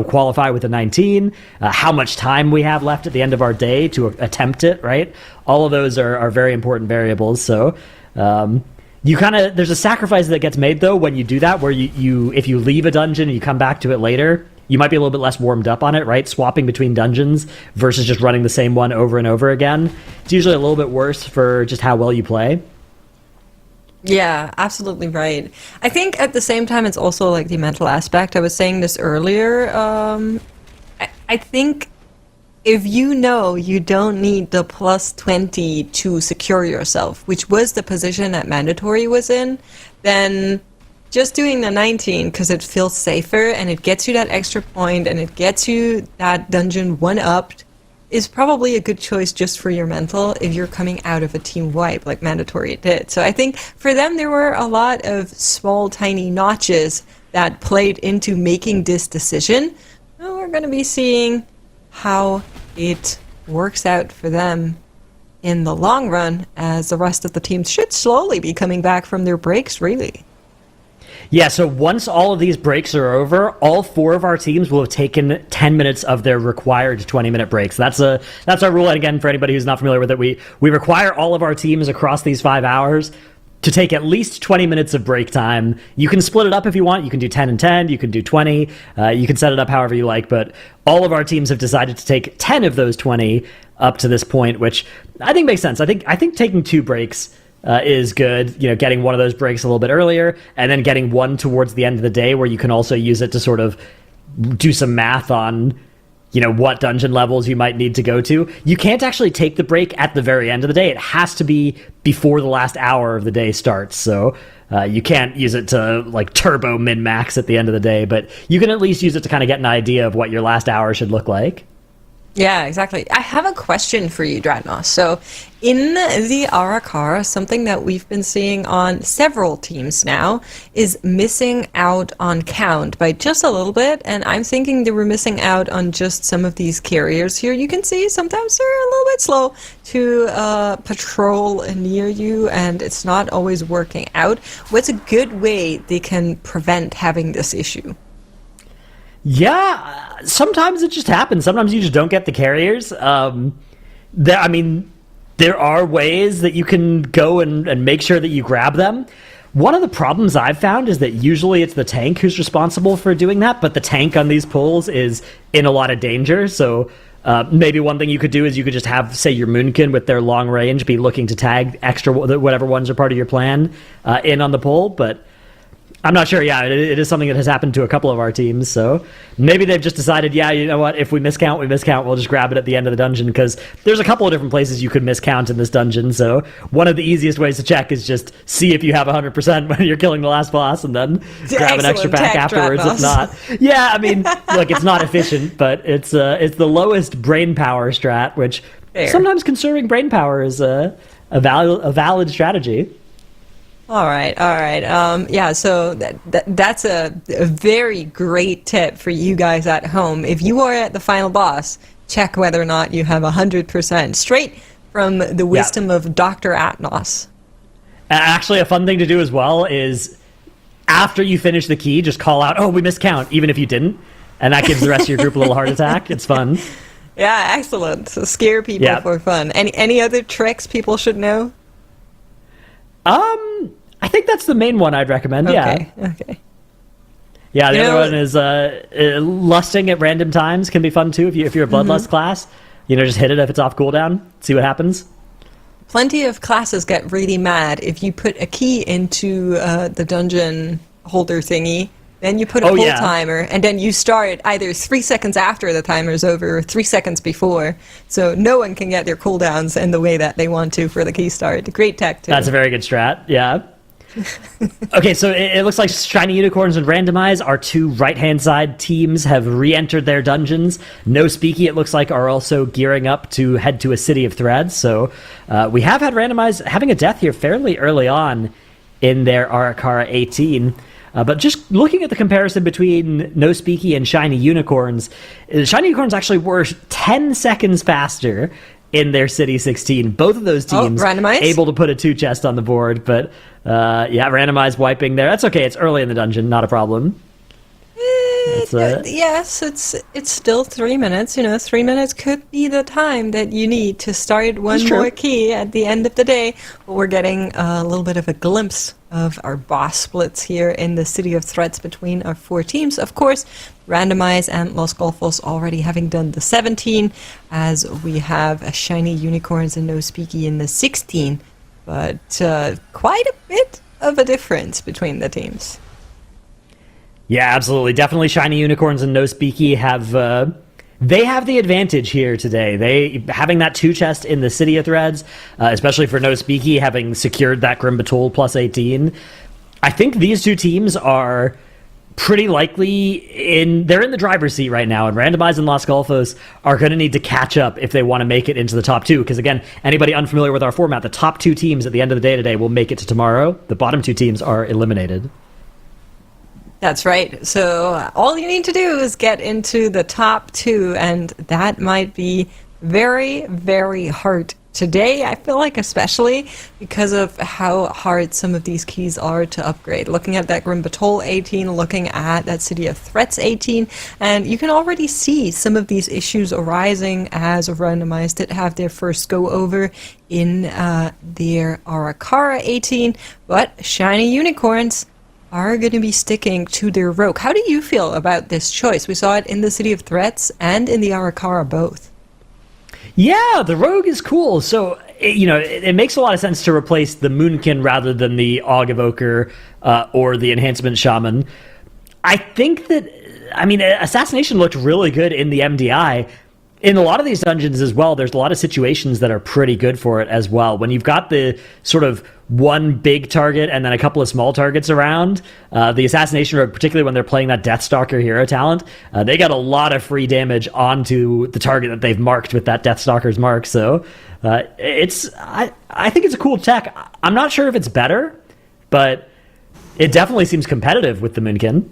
qualify with the 19, how much time we have left at the end of our day to attempt it, right? All of those are very important variables. So there's a sacrifice that gets made, though, when you do that, where you if you leave a dungeon and you come back to it later, you might be a little bit less warmed up on it, right? Swapping between dungeons versus just running the same one over and over again. It's usually a little bit worse for just how well you play. Yeah, absolutely right. I think at the same time, it's also like the mental aspect. I was saying this earlier. I think if you know you don't need the plus 20 to secure yourself, which was the position that Mandatory was in, then just doing the 19 because it feels safer and it gets you that extra point and it gets you that dungeon one-upped is probably a good choice just for your mental if you're coming out of a team wipe like Mandatory did. So I think for them there were a lot of small, tiny notches that played into making this decision. Well, we're going to be seeing how it works out for them in the long run, as the rest of the teams should slowly be coming back from their breaks, really. Yeah, so once all of these breaks are over, all 4 of our teams will have taken 10 minutes of their required 20-minute breaks. That's our rule. And again, for anybody who's not familiar with it, we require all of our teams across these 5 hours to take at least 20 minutes of break time. You can split it up if you want. You can do 10 and 10. You can do 20. You can set it up however you like. But all of our teams have decided to take 10 of those 20 up to this point, which I think makes sense. I think taking 2 breaks is good. You know, getting one of those breaks a little bit earlier, and then getting one towards the end of the day where you can also use it to sort of do some math on, you know, what dungeon levels you might need to go to. You can't actually take the break at the very end of the day. It has to be before the last hour of the day starts. So you can't use it to like turbo min-max at the end of the day, but you can at least use it to kind of get an idea of what your last hour should look like. Yeah, exactly. I have a question for you, Dradnos. So in the Arakara, something that we've been seeing on several teams now is missing out on count by just a little bit, and I'm thinking they were missing out on just some of these carriers here. You can see sometimes they're a little bit slow to patrol near you, and it's not always working out. What's a good way they can prevent having this issue? Yeah, sometimes it just happens. Sometimes you just don't get the carriers. There are ways that you can go and make sure that you grab them. One of the problems I've found is that usually it's the tank who's responsible for doing that, but the tank on these pulls is in a lot of danger. So maybe one thing you could do is you could just have, say, your Moonkin with their long range be looking to tag extra whatever ones are part of your plan in on the pull, but I'm not sure. Yeah, it is something that has happened to a couple of our teams. So maybe they've just decided, yeah, you know what? If we miscount, we miscount. We'll just grab it at the end of the dungeon, because there's a couple of different places you could miscount in this dungeon. So one of the easiest ways to check is just see if you have 100% when you're killing the last boss, and then grab an extra pack afterwards. If not, yeah, I mean, look, it's not efficient, but it's the lowest brain power strat, which sometimes conserving brain power is a valid strategy. All right. Yeah, so that's a very great tip for you guys at home. If you are at the final boss, check whether or not you have 100%, straight from the wisdom of Dr. Atnos. Actually, a fun thing to do as well is after you finish the key, just call out, oh, we miscount, even if you didn't. And that gives the rest of your group a little heart attack. It's fun. Yeah, excellent. So scare people for fun. Any other tricks people should know? I think that's the main one I'd recommend. Okay. Yeah, the other one is lusting at random times can be fun too. If you're a bloodlust class, just hit it if it's off cooldown. See what happens. Plenty of classes get really mad if you put a key into the dungeon holder thingy. Then you put a pull timer, and then you start either 3 seconds after the timer's over or 3 seconds before. So no one can get their cooldowns in the way that they want to for the key start. Great tech, too. That's a very good strat, yeah. Okay, so it looks like Shiny Unicorns and Randomize, our two right-hand side teams, have re-entered their dungeons. No Speaky, it looks like, are also gearing up to head to a City of Threads. So we have had Randomize having a death here fairly early on in their Arakara 18. But just looking at the comparison between No Speaky and Shiny Unicorns, Shiny Unicorns actually were 10 seconds faster in their City 16. Both of those teams able to put a 2 chest on the board, but Randomize wiping there. That's okay, it's early in the dungeon, not a problem. Yes, it's still 3 minutes. 3 minutes could be the time that you need to start one more key at the end of the day. But we're getting a little bit of a glimpse of our boss splits here in the City of Threats between our 4 teams. Of course, Randomize and Los Golfos already having done the 17, as we have a Shiny Unicorns and No Speaky in the 16. But quite a bit of a difference between the teams. Yeah, absolutely. Definitely Shiny Unicorns and No Speaky have they have the advantage here today. They having that 2 chest in the City of Threads, especially for No Speaky, having secured that Grim Batul plus 18. I think these 2 teams are pretty likely they're in the driver's seat right now, and Randomize and Los Golfos are going to need to catch up if they want to make it into the top 2. Because again, anybody unfamiliar with our format, the top 2 teams at the end of the day today will make it to tomorrow. The bottom 2 teams are eliminated. That's right. So all you need to do is get into the top 2, and that might be very, very hard today. I feel like especially because of how hard some of these keys are to upgrade. Looking at that Grim Batul 18, looking at that City of Threats 18, and you can already see some of these issues arising as Randomized did have their first go over in their Arakara 18, but Shiny Unicorns are going to be sticking to their Rogue. How do you feel about this choice? We saw it in the City of Threats and in the Arakara both. Yeah, the Rogue is cool. So, it makes a lot of sense to replace the Moonkin rather than the Aug Evoker or the Enhancement Shaman. I think that, Assassination looked really good in the MDI. In a lot of these dungeons as well, there's a lot of situations that are pretty good for it as well. When you've got the sort of one big target and then a couple of small targets around, the Assassination Rogue, particularly when they're playing that Deathstalker hero talent, they got a lot of free damage onto the target that they've marked with that Deathstalker's mark. So I think it's a cool tech. I'm not sure if it's better, but it definitely seems competitive with the Moonkin.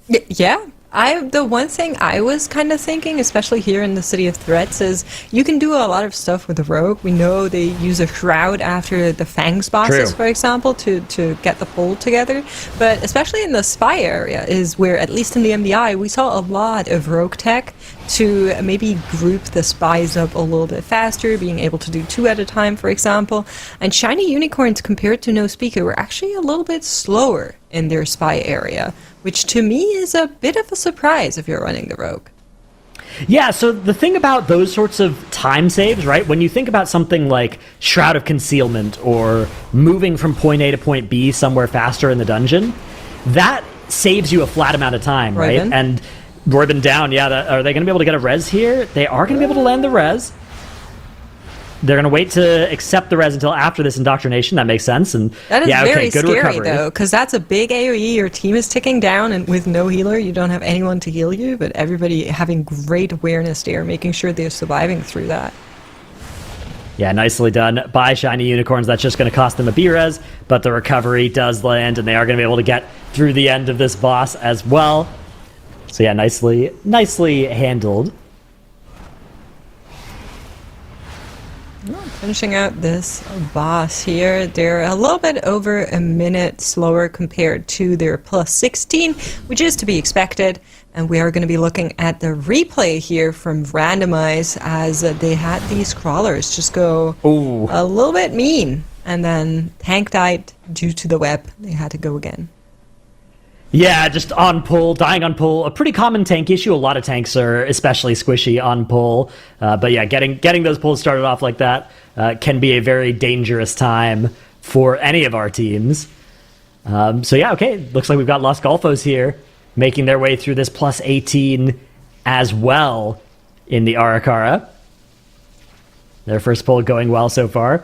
Yeah. The one thing I was kind of thinking, especially here in the City of Threats, is you can do a lot of stuff with the Rogue. We know they use a Shroud after the Fangs bosses, for example, to get the pull together. But especially in the Spy area is where, at least in the MDI, we saw a lot of Rogue tech to maybe group the spies up a little bit faster, being able to do 2 at a time, for example. And Shiny Unicorns, compared to No Speaker, were actually a little bit slower in their Spy area, which to me is a bit of a surprise if you're running the Rogue. Yeah, so the thing about those sorts of time saves, right? When you think about something like Shroud of Concealment or moving from point A to point B somewhere faster in the dungeon, that saves you a flat amount of time, right? Royben. And Royben down, are they going to be able to get a res here? They are going to be able to land the res. They're going to wait to accept the res until after this indoctrination. That makes sense. And that is very good scary, recovery. though, because that's a big AoE. Your team is ticking down, and with no healer, you don't have anyone to heal you, but everybody having great awareness there, making sure they're surviving through that. Yeah, nicely done by Shiny Unicorns. That's just going to cost them a B-res, but the recovery does land, and they are going to be able to get through the end of this boss as well. So yeah, nicely handled. Finishing out this boss here, they're a little bit over a minute slower compared to their plus 16, which is to be expected. And we are going to be looking at the replay here from Randomize as they had these crawlers just go a little bit mean. And then Tank died due to the web. They had to go again. Yeah, just on pull, dying on pull, a pretty common tank issue. A lot of tanks are especially squishy on pull. But yeah, getting those pulls started off like that can be a very dangerous time for any of our teams. So yeah, okay, looks like we've got Los Golfos here making their way through this plus 18 as well in the Arakara. Their first pull going well so far.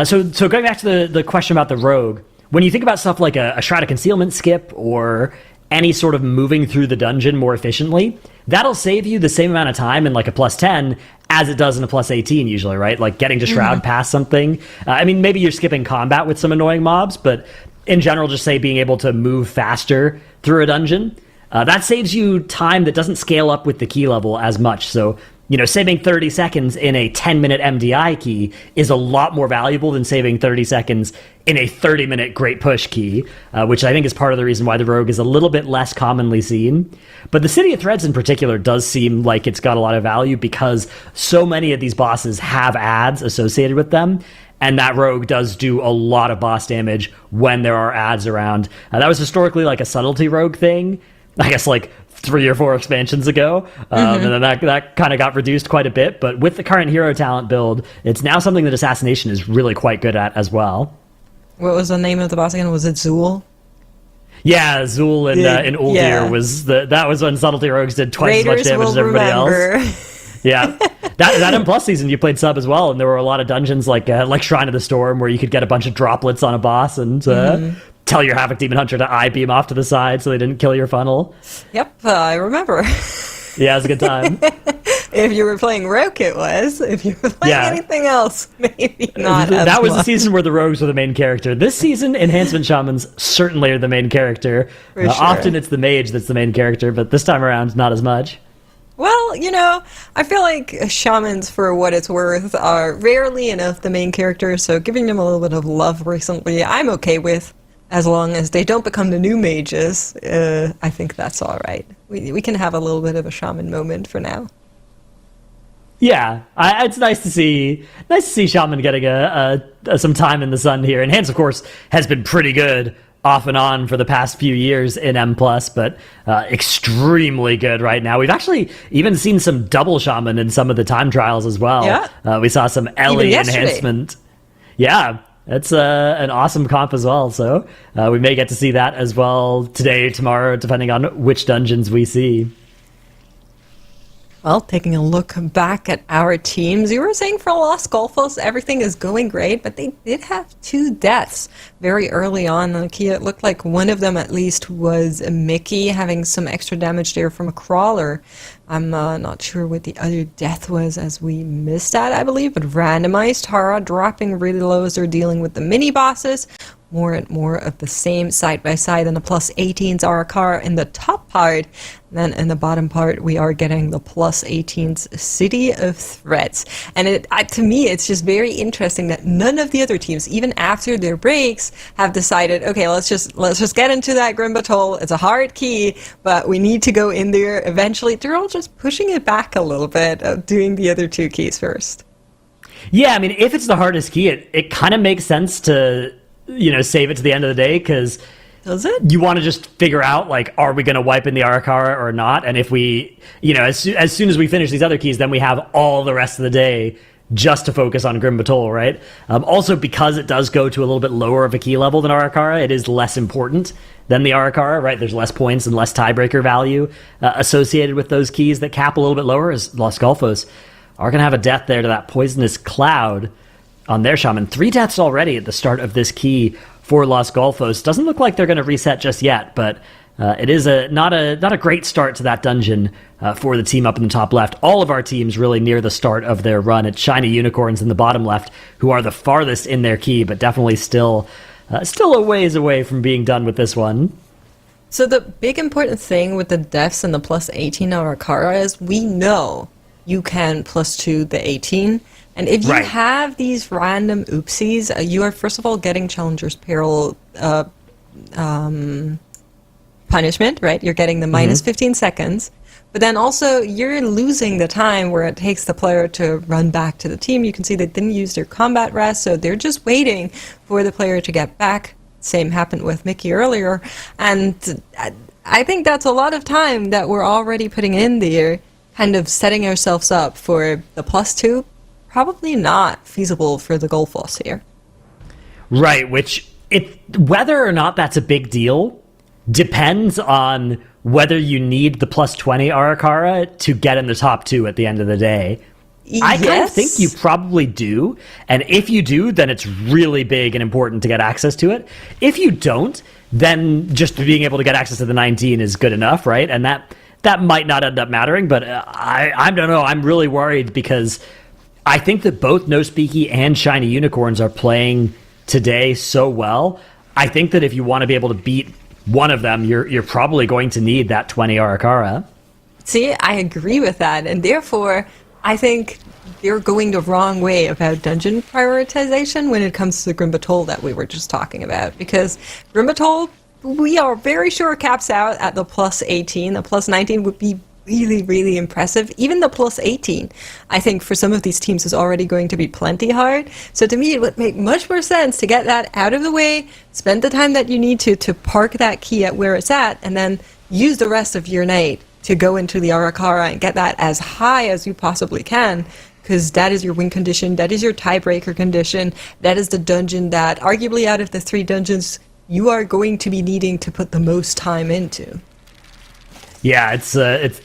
So going back to the question about the Rogue, when you think about stuff like a Shroud of Concealment skip or any sort of moving through the dungeon more efficiently, that'll save you the same amount of time in like a plus 10 as it does in a plus 18 usually, right? Like getting to Shroud past something. Maybe you're skipping combat with some annoying mobs, but in general, just say being able to move faster through a dungeon. That saves you time that doesn't scale up with the key level as much. So, saving 30 seconds in a 10-minute MDI key is a lot more valuable than saving 30 seconds in a 30-minute Great Push key, which I think is part of the reason why the Rogue is a little bit less commonly seen. But the City of Threads in particular does seem like it's got a lot of value because so many of these bosses have ads associated with them, and that Rogue does do a lot of boss damage when there are ads around. That was historically like a subtlety Rogue thing, I guess like 3 or 4 expansions ago, and then that kind of got reduced quite a bit. But with the current hero talent build, it's now something that Assassination is really quite good at as well. What was the name of the boss again? Was it Zool? Yeah, Zul in Uldir Yeah. that was when Subtlety Rogues did twice as much Raiders damage will as everybody remember. else. Yeah, that M plus season you played sub as well, and there were a lot of dungeons like Shrine of the Storm where you could get a bunch of droplets on a boss and tell your Havoc Demon Hunter to I-beam off to the side so they didn't kill your funnel. Yep, I remember. Yeah, it was a good time. If you were playing Rogue, it was. If you were playing Yeah. anything else, maybe not. as That was the much. season where the rogues were the main character. This season, enhancement shamans certainly are the main character. For sure. Often it's the mage that's the main character, but this time around, not as much. Well, I feel like shamans, for what it's worth, are rarely enough the main character, so giving them a little bit of love recently, I'm okay with, as long as they don't become the new mages. I think that's all right. We can have a little bit of a shaman moment for now. Yeah, it's nice to see Shaman getting some time in the sun here. Enhance, of course, has been pretty good off and on for the past few years in M+, but extremely good right now. We've actually even seen some double Shaman in some of the time trials as well. Yeah. We saw some Ellie yesterday. enhancement. Yeah, that's an awesome comp as well, so we may get to see that as well today, tomorrow, depending on which dungeons we see. Well, taking a look back at our teams, you were saying for Los Golfos, everything is going great, but they did have 2 deaths very early on. It looked like one of them at least was Mickey, having some extra damage there from a crawler. I'm not sure what the other death was, as we missed that, I believe, but randomized Tara dropping really low as they're dealing with the mini bosses. More and more of the same side by side, and the plus 18s are Arakara in the top part. And then in the bottom part, we are getting the plus 18s City of Threats. And to me, it's just very interesting that none of the other teams, even after their breaks, have decided, okay, let's just get into that Grim Batol. It's a hard key, but we need to go in there eventually. They're all just pushing it back a little bit, doing the other 2 keys first. Yeah, I mean, if it's the hardest key, it kind of makes sense to save it to the end of the day, because Does it? you want to just figure out, like, are we going to wipe in the Arakara or not? And if we, as soon as we finish these other keys, then we have all the rest of the day just to focus on Grim Batol, right? Also, because it does go to a little bit lower of a key level than Arakara, it is less important than the Arakara, right? There's less points and less tiebreaker value associated with those keys that cap a little bit lower, as Los Golfos are going to have a death there to that Poisonous Cloud on their shaman. 3 deaths already at the start of this key for Los Golfos. Doesn't look like they're going to reset just yet, but it is not a great start to that dungeon for the team up in the top left. All of our teams really near the start of their run. It's Shiny Unicorns in the bottom left, who are the farthest in their key, but definitely still a ways away from being done with this one. So the big important thing with the deaths and the plus 18 Arakara is we know you can plus 2 the 18. And if you Right. have these random oopsies, you are first of all getting Challenger's Peril punishment, right? You're getting the minus 15 seconds. But then also you're losing the time where it takes the player to run back to the team. You can see they didn't use their combat rest, so they're just waiting for the player to get back. Same happened with Mickey earlier. And I think that's a lot of time that we're already putting in there, kind of setting ourselves up for the plus 2. Probably not feasible for the Golfos here. Right, which, whether or not that's a big deal depends on whether you need the plus 20 Arakara to get in the top 2 at the end of the day. I kind of think you probably do, and if you do, then it's really big and important to get access to it. If you don't, then just being able to get access to the 19 is good enough, right? And that might not end up mattering, but I don't know. I'm really worried because I think that both No Speaky and Shiny Unicorns are playing today so well. I think that if you want to be able to beat one of them, you're probably going to need that 20 Arakara. See, I agree with that, and therefore, I think they're going the wrong way about dungeon prioritization when it comes to Grim Batol that we were just talking about. Because Grim Batol, we are very sure caps out at the plus 18. The plus 19 would be really, really impressive. Even the plus 18, I think for some of these teams is already going to be plenty hard. So to me, it would make much more sense to get that out of the way, spend the time that you need to park that key at where it's at, and then use the rest of your night to go into the Arakara and get that as high as you possibly can, because that is your win condition, that is your tiebreaker condition, that is the dungeon that arguably out of the 3 dungeons you are going to be needing to put the most time into. Yeah, it's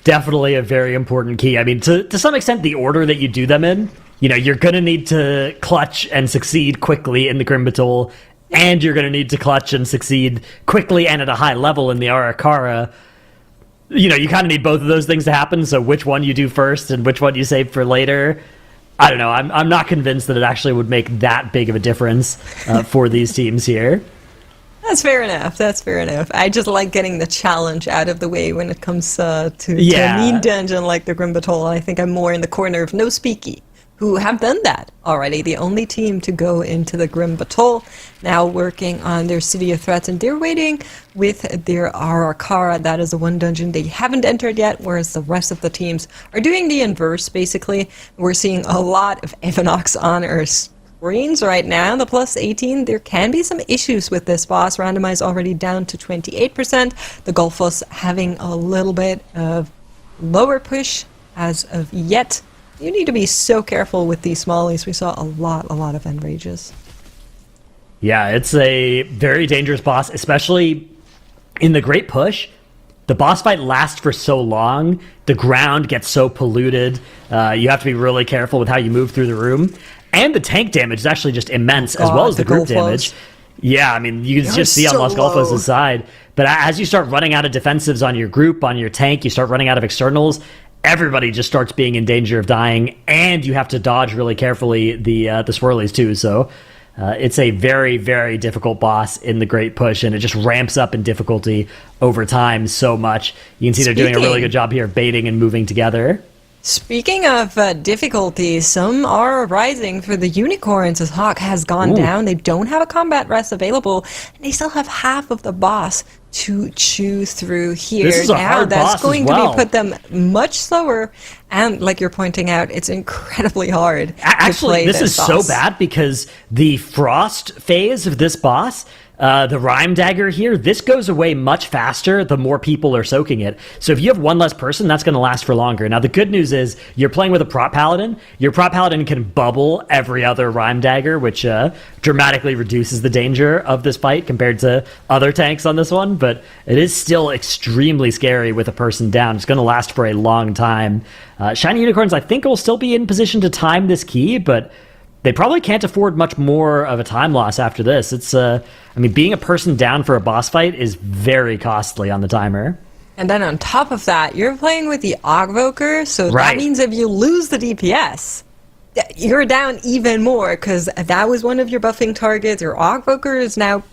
definitely a very important key. I mean, to some extent, the order that you do them in, you're going to need to clutch and succeed quickly in the Grim Battle, and you're going to need to clutch and succeed quickly and at a high level in the Arakara. You kind of need both of those things to happen, so which one you do first and which one you save for later, I don't know. I'm not convinced that it actually would make that big of a difference for these teams here. That's fair enough. I just like getting the challenge out of the way when it comes to a mean dungeon like the Grim Battle. I think I'm more in the corner of No Speaky, who have done that already. The only team to go into the Grim Battle, now working on their City of Threats, and they're waiting with their Arakara. That is the one dungeon they haven't entered yet, whereas the rest of the teams are doing the inverse, basically. We're seeing a lot of Evonox on our screens right now. The plus 18, there can be some issues with this boss. Randomize already down to 28%. The Golfos having a little bit of lower push as of yet. You need to be so careful with these smallies. We saw a lot of end rages. Yeah, it's a very dangerous boss, especially in the Great Push. The boss fight lasts for so long. The ground gets so polluted. You have to be really careful with how you move through the room. And the tank damage is actually just immense, as well as the group damage. Yeah, I mean, you can just see on Los Golfos' side. But as you start running out of defensives on your group, on your tank, you start running out of externals, everybody just starts being in danger of dying, and you have to dodge really carefully the swirlies too. So it's a very, very difficult boss in the Great Push, and it just ramps up in difficulty over time so much. You can see they're doing a really good job here of baiting and moving together. Speaking of difficulty, some are rising for the unicorns as Hawk has gone down. They don't have a combat rest available, and they still have half of the boss to chew through here. This is a hard boss that's going as well. to be put them much slower, and like you're pointing out, it's incredibly hard. Actually, to play this is boss. so bad because the frost phase of this boss, the Rhyme Dagger here, this goes away much faster the more people are soaking it. So if you have one less person, that's going to last for longer. Now, the good news is you're playing with a Prop Paladin. Your Prop Paladin can bubble every other Rhyme Dagger, which dramatically reduces the danger of this fight compared to other tanks on this one. But it is still extremely scary with a person down. It's going to last for a long time. Shiny Unicorns, I think, will still be in position to time this key, but they probably can't afford much more of a time loss after this. It's, being a person down for a boss fight is very costly on the timer. And then on top of that, you're playing with the Augvoker, so that means if you lose the DPS, you're down even more, because that was one of your buffing targets. Your Augvoker is now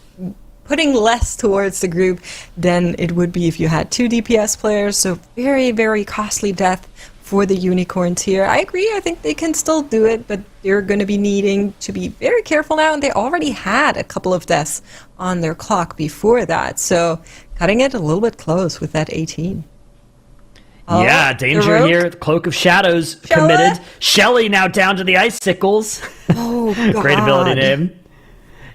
putting less towards the group than it would be if you had two DPS players, so very, very costly death for the unicorns here. I agree, I think they can still do it, but they're going to be needing to be very careful now, and they already had a couple of deaths on their clock before that, so cutting it a little bit close with that 18. Yeah, danger here. The Cloak of Shadows committed. Shelly now down to the Icicles. Oh, God. Great ability name.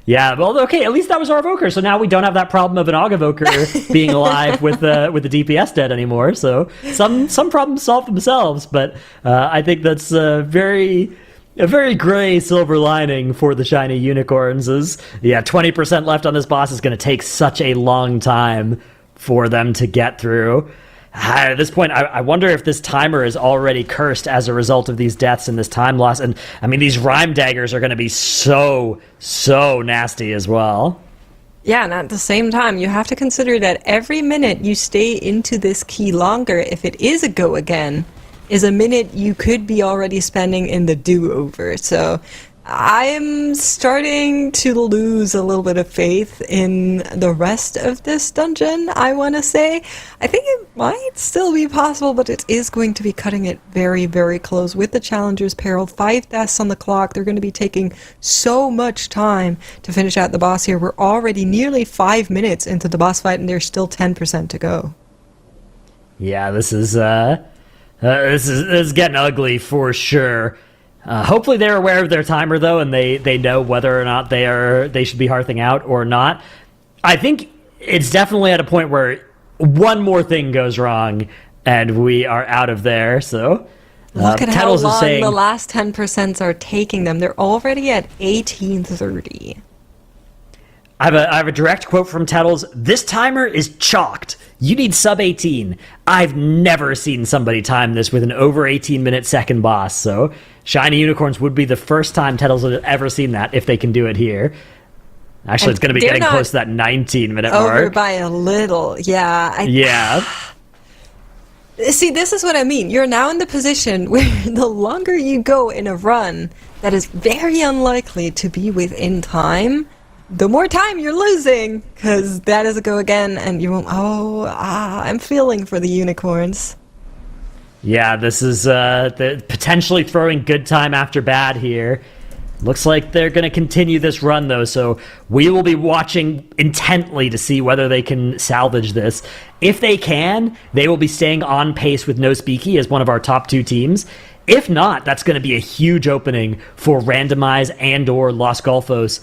Yeah, well, okay, at least that was our Evoker, so now we don't have that problem of an Aug Evoker being alive with the DPS dead anymore, so some problems solve themselves, but I think that's a very gray silver lining for the shiny unicorns is, 20% left on this boss is going to take such a long time for them to get through. At this point, I wonder if this timer is already cursed as a result of these deaths and this time loss. And, these Rhyme Daggers are going to be so nasty as well. Yeah, and at the same time, you have to consider that every minute you stay into this key longer, if it is a go again, is a minute you could be already spending in the do-over. So I'm starting to lose a little bit of faith in the rest of this dungeon, I want to say. I think it might still be possible, but it is going to be cutting it very, very close with the Challenger's Peril. 5 deaths on the clock. They're going to be taking so much time to finish out the boss here. We're already nearly 5 minutes into the boss fight, and there's still 10% to go. Yeah, this is getting ugly for sure. Hopefully they're aware of their timer, though, and they know whether or not they should be hearthing out or not. I think it's definitely at a point where one more thing goes wrong, and we are out of there. So look at how Kettles long is saying, the last 10% are taking them. They're already at 1830. I have a direct quote from Tettles. This timer is chalked. You need sub 18. I've never seen somebody time this with an over 18-minute second boss. So Shiny Unicorns would be the first time Tettles would have ever seen that if they can do it here. Actually, it's going to be getting close to that 19-minute mark. Over by a little, yeah. Yeah. See, this is what I mean. You're now in the position where the longer you go in a run that is very unlikely to be within time, the more time you're losing, because that is a go again, and you won't, I'm feeling for the unicorns. Yeah, this is potentially throwing good time after bad here. Looks like they're going to continue this run, though, so we will be watching intently to see whether they can salvage this. If they can, they will be staying on pace with No Speaky as one of our top 2 teams. If not, that's going to be a huge opening for Randomize and or Los Golfos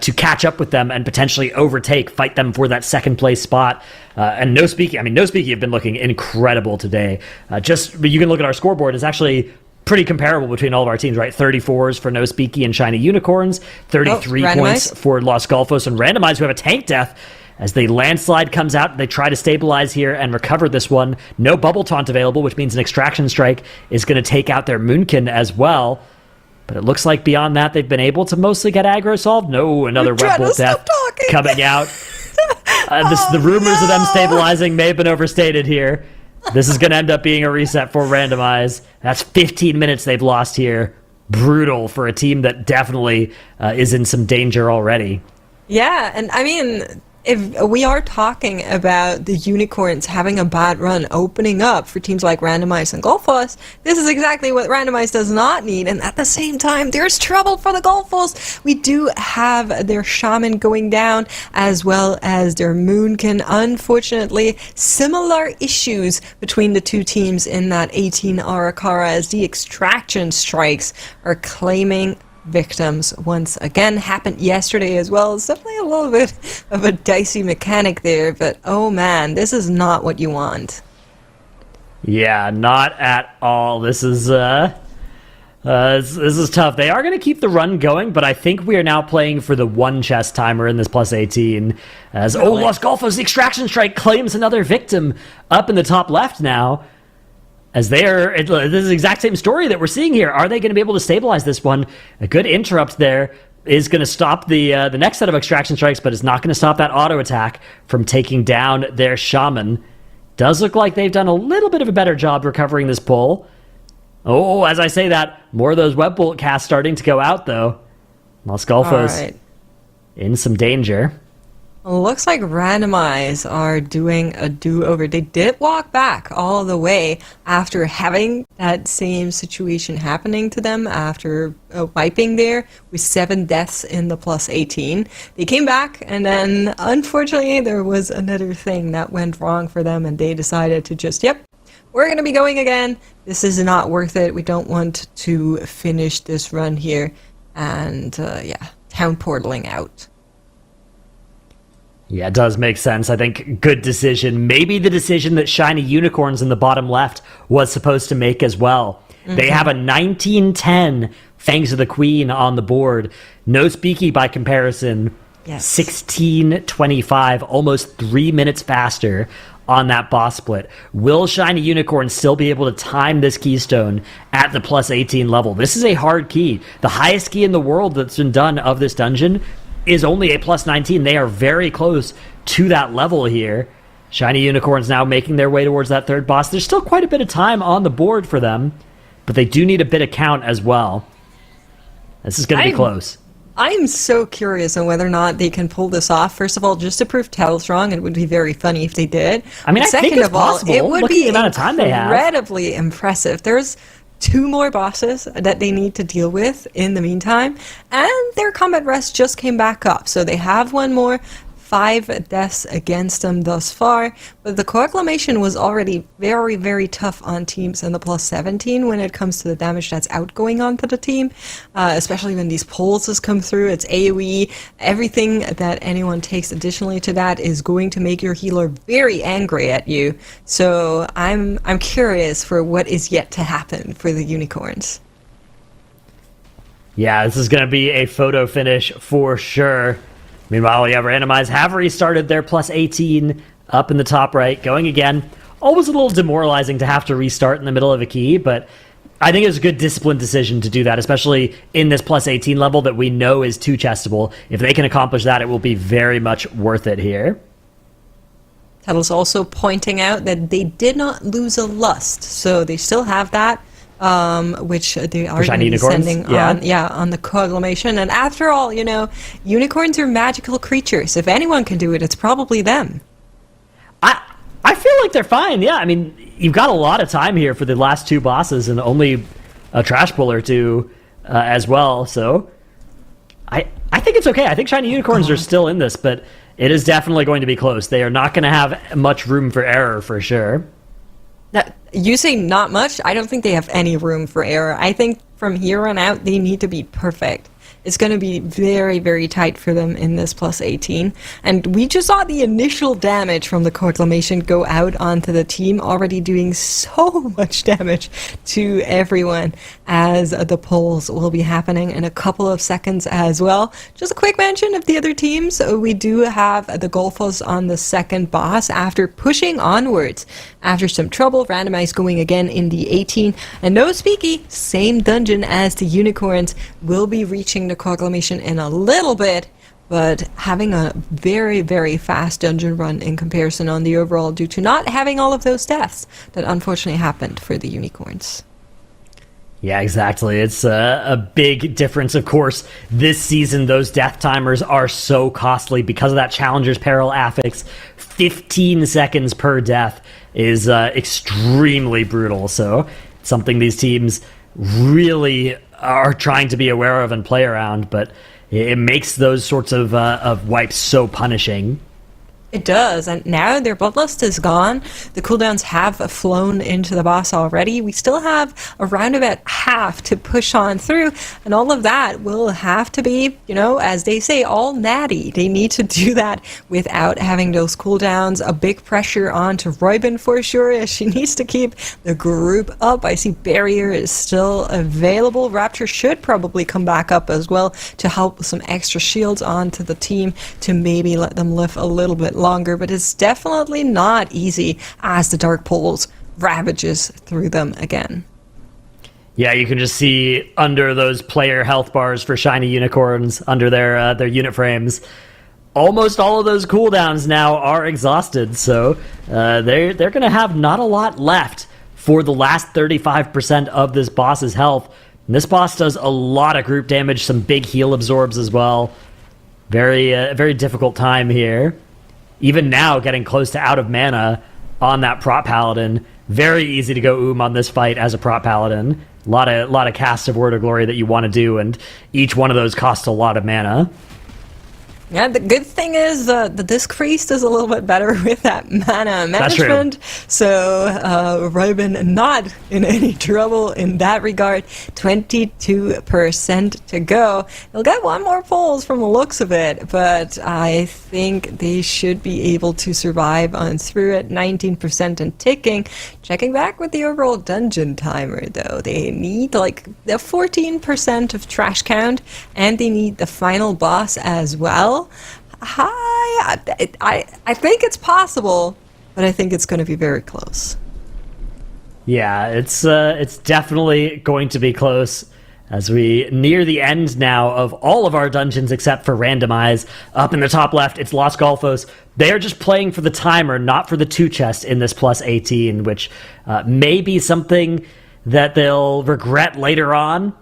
to catch up with them and potentially fight them for that second place spot. And No Speaky have been looking incredible today. You can look at our scoreboard. It's actually pretty comparable between all of our teams, right? 34s for No Speaky and Shiny Unicorns, 33 points for Los Golfos and Randomize, who have a tank death. As the landslide comes out, they try to stabilize here and recover this one. No bubble taunt available, which means an extraction strike is going to take out their Moonkin as well. But it looks like beyond that, they've been able to mostly get aggro solved. No, another Red Bull death coming out. The rumors of them stabilizing may have been overstated here. This is going to end up being a reset for Randomize. That's 15 minutes they've lost here. Brutal for a team that definitely is in some danger already. Yeah, and I mean, if we are talking about the unicorns having a bad run opening up for teams like Randomize and Golfos, this is exactly what Randomize does not need, and at the same time there's trouble for the Golfos. We do have their Shaman going down as well as their Moonkin. Unfortunately, similar issues between the 2 teams in that 18 Arakara as the extraction strikes are claiming victims once again. Happened yesterday as well. It's definitely a little bit of a dicey mechanic there, but oh man, this is not what you want. Yeah, not at all. This is tough. They are going to keep the run going, but I think we are now playing for the 1 chest timer in this plus 18. As Los Golfos, the extraction strike claims another victim up in the top left now. As this is the exact same story that we're seeing here. Are they going to be able to stabilize this one? A good interrupt there is going to stop the next set of extraction strikes, but it's not going to stop that auto attack from taking down their Shaman. Does look like they've done a little bit of a better job recovering this pull. Oh, as I say that, more of those web bullet casts starting to go out, though. Los Golfos in some danger. Looks like Randomize are doing a do-over. They did walk back all the way after having that same situation happening to them after wiping there with 7 deaths in the plus 18. They came back, and then unfortunately there was another thing that went wrong for them, and they decided to just, we're going to be going again. This is not worth it. We don't want to finish this run here. And town portaling out. Yeah, it does make sense. I think good decision. Maybe the decision that Shiny Unicorns in the bottom left was supposed to make as well. Mm-hmm. They have a 1910 Fangs of the Queen on the board. No Speaky by comparison. Yes. 1625, almost 3 minutes faster on that boss split. Will Shiny Unicorn still be able to time this keystone at the plus 18 level? This is a hard key. The highest key in the world that's been done of this dungeon is only a plus 19. They are very close to that level here. Shiny Unicorns now making their way towards that third boss. There's still quite a bit of time on the board for them, but they do need a bit of count as well. This is going to be close. I'm so curious on whether or not they can pull this off. First of all, just to prove Tails wrong, it would be very funny if they did. I mean, I think it's possible. It would be the amount of time they have. Incredibly impressive. There's 2 more bosses that they need to deal with in the meantime, and their combat rest just came back up, so they have 1 more. 5 deaths against them thus far, but the Coaglamation was already very, very tough on teams in the plus 17 when it comes to the damage that's outgoing onto the team, especially when these pulses come through. It's AoE. Everything that anyone takes additionally to that is going to make your healer very angry at you. So I'm curious for what is yet to happen for the unicorns. Yeah, this is going to be a photo finish for sure. Meanwhile, yeah, Randomize have restarted their plus 18 up in the top right, going again. Always a little demoralizing to have to restart in the middle of a key, but I think it was a good disciplined decision to do that, especially in this plus 18 level that we know is too chestable. If they can accomplish that, it will be very much worth it here. Tuttle's also pointing out that they did not lose a lust, so they still have that, which they are going to be sending on the coagulation. And after all, you know, unicorns are magical creatures. If anyone can do it, it's probably them. I feel like they're fine, yeah. I mean, you've got a lot of time here for the last two bosses and only a trash pull or two as well, so I think it's okay. I think Shiny Unicorns are still in this, but it is definitely going to be close. They are not going to have much room for error for sure. Now, you say not much? I don't think they have any room for error. I think from here on out, they need to be perfect. It's going to be very, very tight for them in this plus 18. And we just saw the initial damage from the coagulation go out onto the team, already doing so much damage to everyone, as the polls will be happening in a couple of seconds as well. Just a quick mention of the other teams. We do have the Golfos on the second boss after pushing onwards. After some trouble, Randomize going again in the 18. And no speaky, same dungeon as the Unicorns, will be reaching the coagulation in a little bit, but having a very, very fast dungeon run in comparison on the overall due to not having all of those deaths that unfortunately happened for the Unicorns. Yeah, exactly. It's a big difference. Of course, this season, those death timers are so costly because of that Challenger's Peril affix. 15 seconds per death is extremely brutal. So it's something these teams really are trying to be aware of and play around, but it makes those sorts of wipes so punishing. It does, and now their bloodlust is gone. The cooldowns have flown into the boss already. We still have around about half to push on through, and all of that will have to be, you know, as they say, all natty. They need to do that without having those cooldowns. A big pressure on to Roybin for sure, as she needs to keep the group up. I see Barrier is still available. Rapture should probably come back up as well to help with some extra shields onto the team to maybe let them live a little bit longer, but it's definitely not easy as the Dark Pulse ravages through them again. Yeah, you can just see under those player health bars for Shiny Unicorns, under their unit frames, almost all of those cooldowns now are exhausted, so they're going to have not a lot left for the last 35% of this boss's health. And this boss does a lot of group damage, some big heal absorbs as well. Very difficult time here. Even now, getting close to out of mana on that prop paladin. Very easy to go on this fight as a prop paladin. A lot of casts of Word of Glory that you want to do, and each one of those costs a lot of mana. Yeah, the good thing is the Disc Priest is a little bit better with that mana management. So Robin not in any trouble in that regard. 22% to go. They'll get one more pulls from the looks of it, but I think they should be able to survive on through it. 19% and ticking. Checking back with the overall dungeon timer though. They need like the 14% of trash count, and they need the final boss as well. I think it's possible, but I think it's going to be very close. Yeah, it's definitely going to be close as we near the end now of all of our dungeons except for Randomize. Up in the top left, it's Los Golfos. They're just playing for the timer, not for the 2 chest in this plus 18, which may be something that they'll regret later on.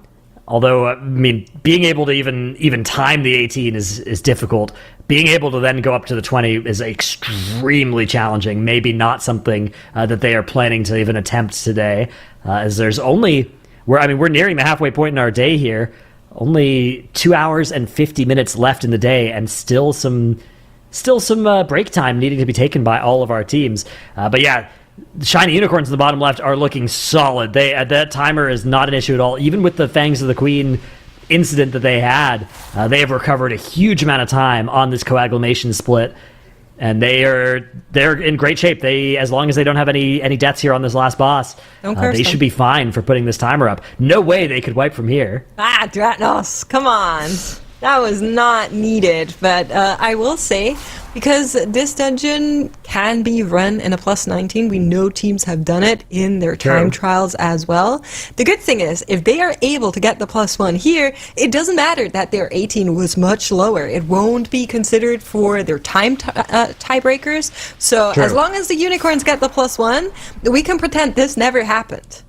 Although, I mean, being able to even time the 18 is difficult. Being able to then go up to the 20 is extremely challenging. Maybe not something that they are planning to even attempt today, as there's only... we're nearing the halfway point in our day here. Only 2 hours and 50 minutes left in the day, and still some break time needing to be taken by all of our teams. But yeah, the Shiny Unicorns in the bottom left are looking solid. That timer is not an issue at all. Even with the Fangs of the Queen incident that they had, they have recovered a huge amount of time on this coagulation split, and they're in great shape. They, as long as they don't have any deaths here on this last boss, they should be fine for putting this timer up. No way they could wipe from here. Dratnos, come on. That was not needed, but I will say, because this dungeon can be run in a plus 19, we know teams have done it in their time trials as well. The good thing is, if they are able to get the plus 1 here, it doesn't matter that their 18 was much lower. It won't be considered for their time tiebreakers. So as long as the unicorns get the plus 1, we can pretend this never happened.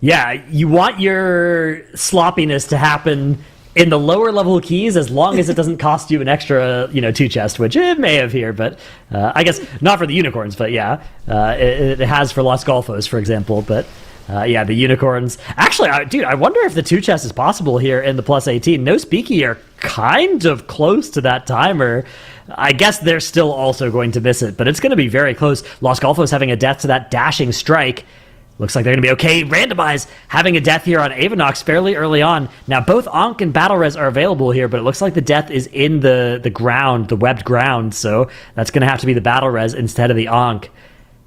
Yeah, you want your sloppiness to happen in the lower level keys, as long as it doesn't cost you an extra, 2 chest, which it may have here, but I guess not for the unicorns, but yeah, it has for Los Golfos, for example, but yeah, the unicorns. Actually, I wonder if the 2 chest is possible here in the plus 18. No Speaky are kind of close to that timer. I guess they're still also going to miss it, but it's going to be very close. Los Golfos having a death to that dashing strike. Looks like they're going to be okay. Randomize having a death here on Avanox fairly early on. Now, both Ankh and Battle Res are available here, but it looks like the death is in the ground, the webbed ground, so that's going to have to be the Battle Res instead of the Ankh.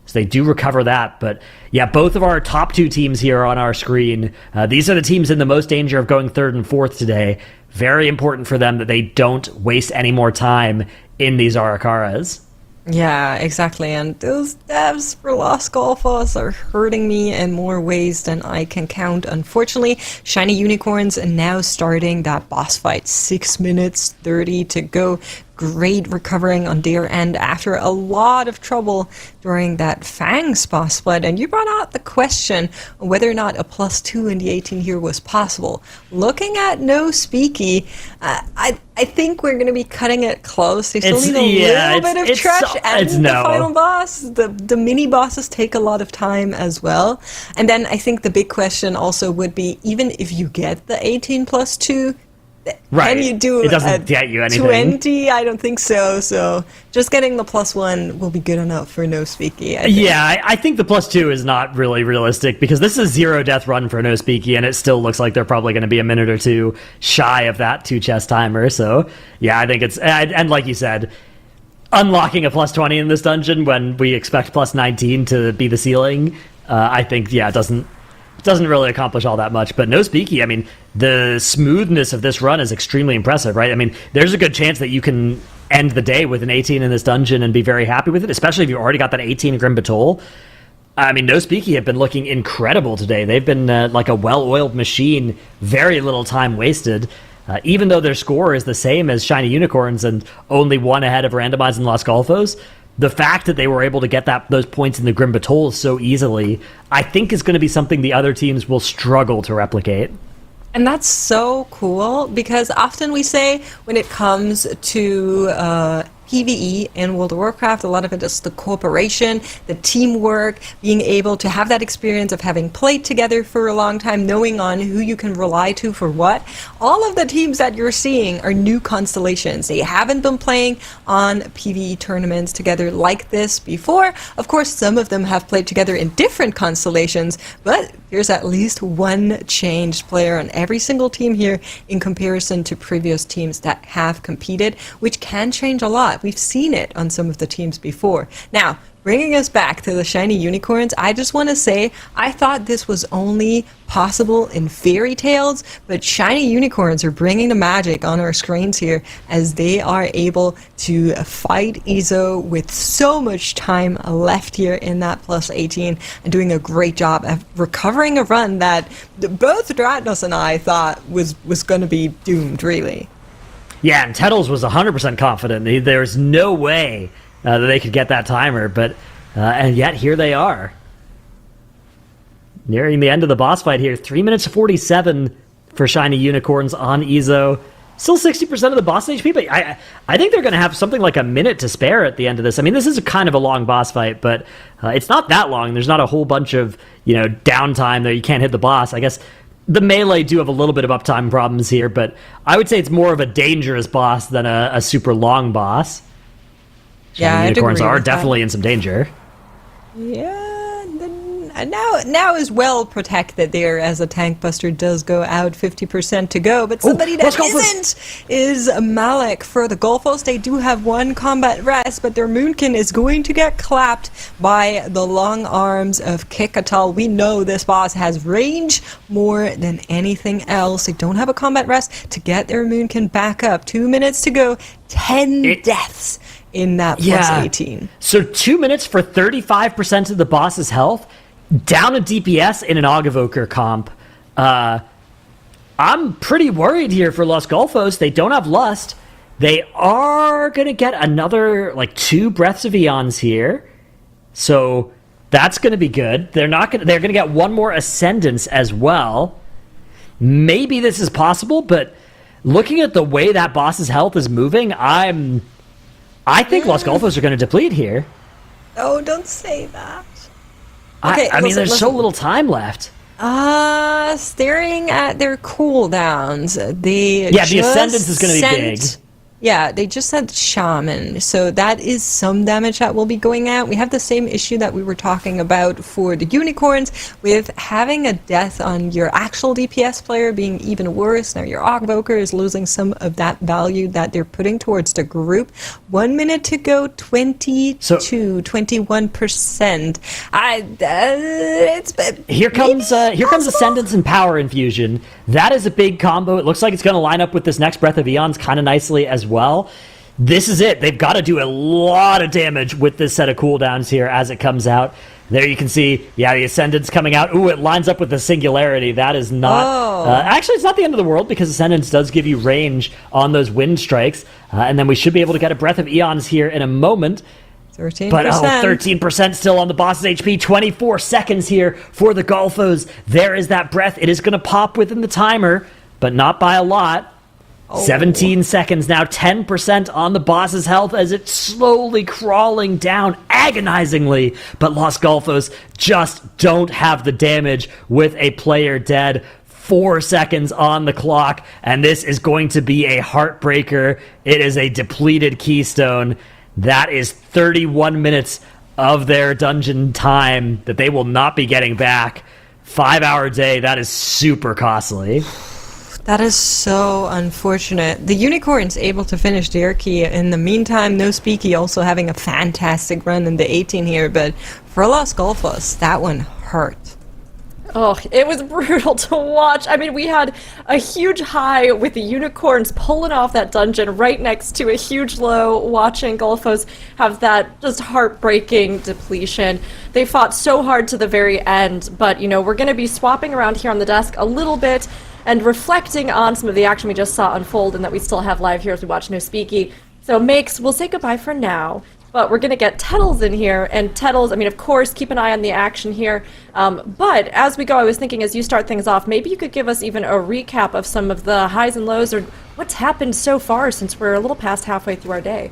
So they do recover that, but yeah, both of our top 2 teams here on our screen, these are the teams in the most danger of going 3rd and 4th today. Very important for them that they don't waste any more time in these Arakaras. Yeah, exactly. And those devs for Los Golfos are hurting me in more ways than I can count. Unfortunately, Shiny Unicorns are now starting that boss fight. 6 minutes 30 to go. Great recovering on their end after a lot of trouble during that Fang's boss split. And you brought out the question whether or not a plus 2 in the 18 here was possible. Looking at No Speaky, I think we're going to be cutting it close. They still need a little bit of trash and the final boss. The mini bosses take a lot of time as well. And then I think the big question also would be, even if you get the 18 plus 2, can you do it doesn't get you anything. 20? I don't think so. So just getting the plus 1 will be good enough for No Speaky. I think the plus 2 is not really realistic, because this is 0 death run for No Speaky, and it still looks like they're probably going to be a minute or 2 shy of that 2 chest timer. So yeah, I think it's, and like you said, unlocking a plus 20 in this dungeon when we expect plus 19 to be the ceiling, I think, yeah, it doesn't really accomplish all that much. But No Speaky, I mean, the smoothness of this run is extremely impressive, right? I mean, there's a good chance that you can end the day with an 18 in this dungeon and be very happy with it, especially if you already got that 18 Grim Batol. I mean, No Speaky have been looking incredible today. They've been like a well-oiled machine, very little time wasted. Even though their score is the same as Shiny Unicorns and only 1 ahead of Randomize and Los Golfos, the fact that they were able to get those points in the Grim Batol so easily, I think is going to be something the other teams will struggle to replicate. And that's so cool, because often we say when it comes to PvE in World of Warcraft, a lot of it is the cooperation, the teamwork, being able to have that experience of having played together for a long time, knowing on who you can rely to for what. All of the teams that you're seeing are new constellations. They haven't been playing on PvE tournaments together like this before. Of course, some of them have played together in different constellations, but there's at least 1 changed player on every single team here in comparison to previous teams that have competed, which can change a lot. We've seen it on some of the teams before. Now, bringing us back to the Shiny Unicorns, I just want to say I thought this was only possible in fairy tales, but Shiny Unicorns are bringing the magic on our screens here as they are able to fight Izo with so much time left here in that plus 18 and doing a great job of recovering a run that both Dratnos and I thought was going to be doomed, really. Yeah, and Tettles was 100% confident. There's no way that they could get that timer, but and yet here they are. Nearing the end of the boss fight here, 3 minutes 47 for Shiny Unicorns on Izo. Still 60% of the boss HP, but I think they're going to have something like a minute to spare at the end of this. I mean, this is a kind of a long boss fight, but it's not that long. There's not a whole bunch of, downtime that you can't hit the boss. I guess the melee do have a little bit of uptime problems here, but I would say it's more of a dangerous boss than a super long boss. Yeah, Unicorns are definitely in some danger. Yeah, then now is well protected there, as a tank buster does go out 50% to go. But somebody that isn't is Malik for the Golfos. They do have one combat rest, but their Moonkin is going to get clapped by the long arms of Kikatal. We know this boss has range more than anything else. They don't have a combat rest to get their Moonkin back up. 2 minutes to go, 10 deaths in that plus 18. So 2 minutes for 35% of the boss's health, down a DPS in an Augavoker comp. I'm pretty worried here for Los Golfos. They don't have Lust. They are going to get another, 2 Breaths of Eons here. So that's going to be good. They're going to get one more Ascendance as well. Maybe this is possible, but looking at the way that boss's health is moving, I think Los Golfos are going to deplete here. Oh, don't say that. Okay, I mean, there's so little time left. Staring at their cooldowns, the Ascendance is going to be big. Yeah, they just sent Shaman, so that is some damage that will be going out. We have the same issue that we were talking about for the Unicorns, with having a death on your actual DPS player being even worse. Now your Augvoker is losing some of that value that they're putting towards the group. 1 minute to go, 21%. Here comes Ascendance and Power Infusion. That is a big combo. It looks like it's going to line up with this next Breath of Eons kind of nicely as well. This is it. They've got to do a lot of damage with this set of cooldowns here as it comes out. There you can see, the Ascendance coming out. Ooh, it lines up with the Singularity. That is not... actually, it's not the end of the world, because Ascendance does give you range on those wind strikes. And then we should be able to get a Breath of Eons here in a moment. 13%. But 13% still on the boss's HP. 24 seconds here for the Golfos. There is that breath. It is going to pop within the timer, but not by a lot. 17 seconds now. 10% on the boss's health as it's slowly crawling down agonizingly. But Los Golfos just don't have the damage with a player dead. 4 seconds on the clock, and this is going to be a heartbreaker. It is a depleted keystone. That is 31 minutes of their dungeon time that they will not be getting back. 5-hour day, that is super costly. That is so unfortunate. The Unicorn's able to finish their key. In the meantime, No Speaky also having a fantastic run in the 18 here, but for Los Golfos, that one hurt. Oh, it was brutal to watch. I mean, we had a huge high with the Unicorns pulling off that dungeon right next to a huge low, watching Golfos have that just heartbreaking depletion. They fought so hard to the very end, but, we're going to be swapping around here on the desk a little bit and reflecting on some of the action we just saw unfold and that we still have live here as we watch No Speaky. So, Makes, we'll say goodbye for now. But we're going to get Tettles in here, and Tettles, of course, keep an eye on the action here. But as we go, I was thinking, as you start things off, maybe you could give us even a recap of some of the highs and lows, or what's happened so far, since we're a little past halfway through our day.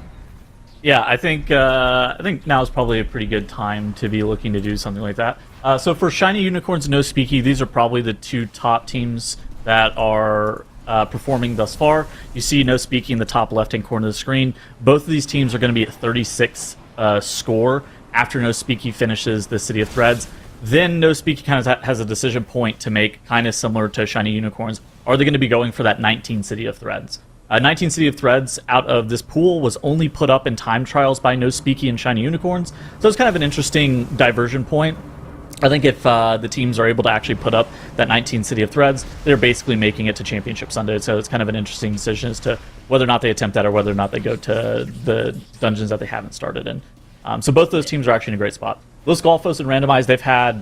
Yeah, I think now is probably a pretty good time to be looking to do something like that. So for Shiny Unicorns and No Speaky, these are probably the two top teams that are performing thus far. You see No Speaky in the top left-hand corner of the screen. Both of these teams are going to be at 36 score after No Speaky finishes the City of Threads. Then No Speaky kind of has a decision point to make, kind of similar to Shiny Unicorns. Are they going to be going for that 19 City of Threads? 19 City of Threads out of this pool was only put up in time trials by No Speaky and Shiny Unicorns, so it's kind of an interesting diversion point. I think if the teams are able to actually put up that 19 City of Threads, they're basically making it to Championship Sunday. So it's kind of an interesting decision as to whether or not they attempt that or whether or not they go to the dungeons that they haven't started in. So both those teams are actually in a great spot. Los Golfos and Randomized, they've had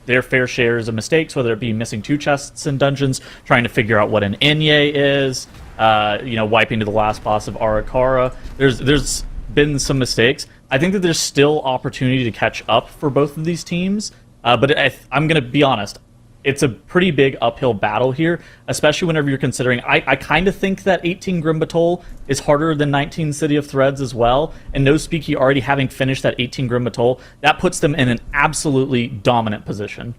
their fair shares of mistakes, whether it be missing 2 chests in dungeons, trying to figure out what an Enye is, wiping to the last boss of Arakara. There's been some mistakes. I think that there's still opportunity to catch up for both of these teams. But I'm going to be honest, it's a pretty big uphill battle here, especially whenever you're considering... I kind of think that 18 Grimbatol is harder than 19 City of Threads as well, and No Speaky already having finished that 18 Grimbatol, that puts them in an absolutely dominant position.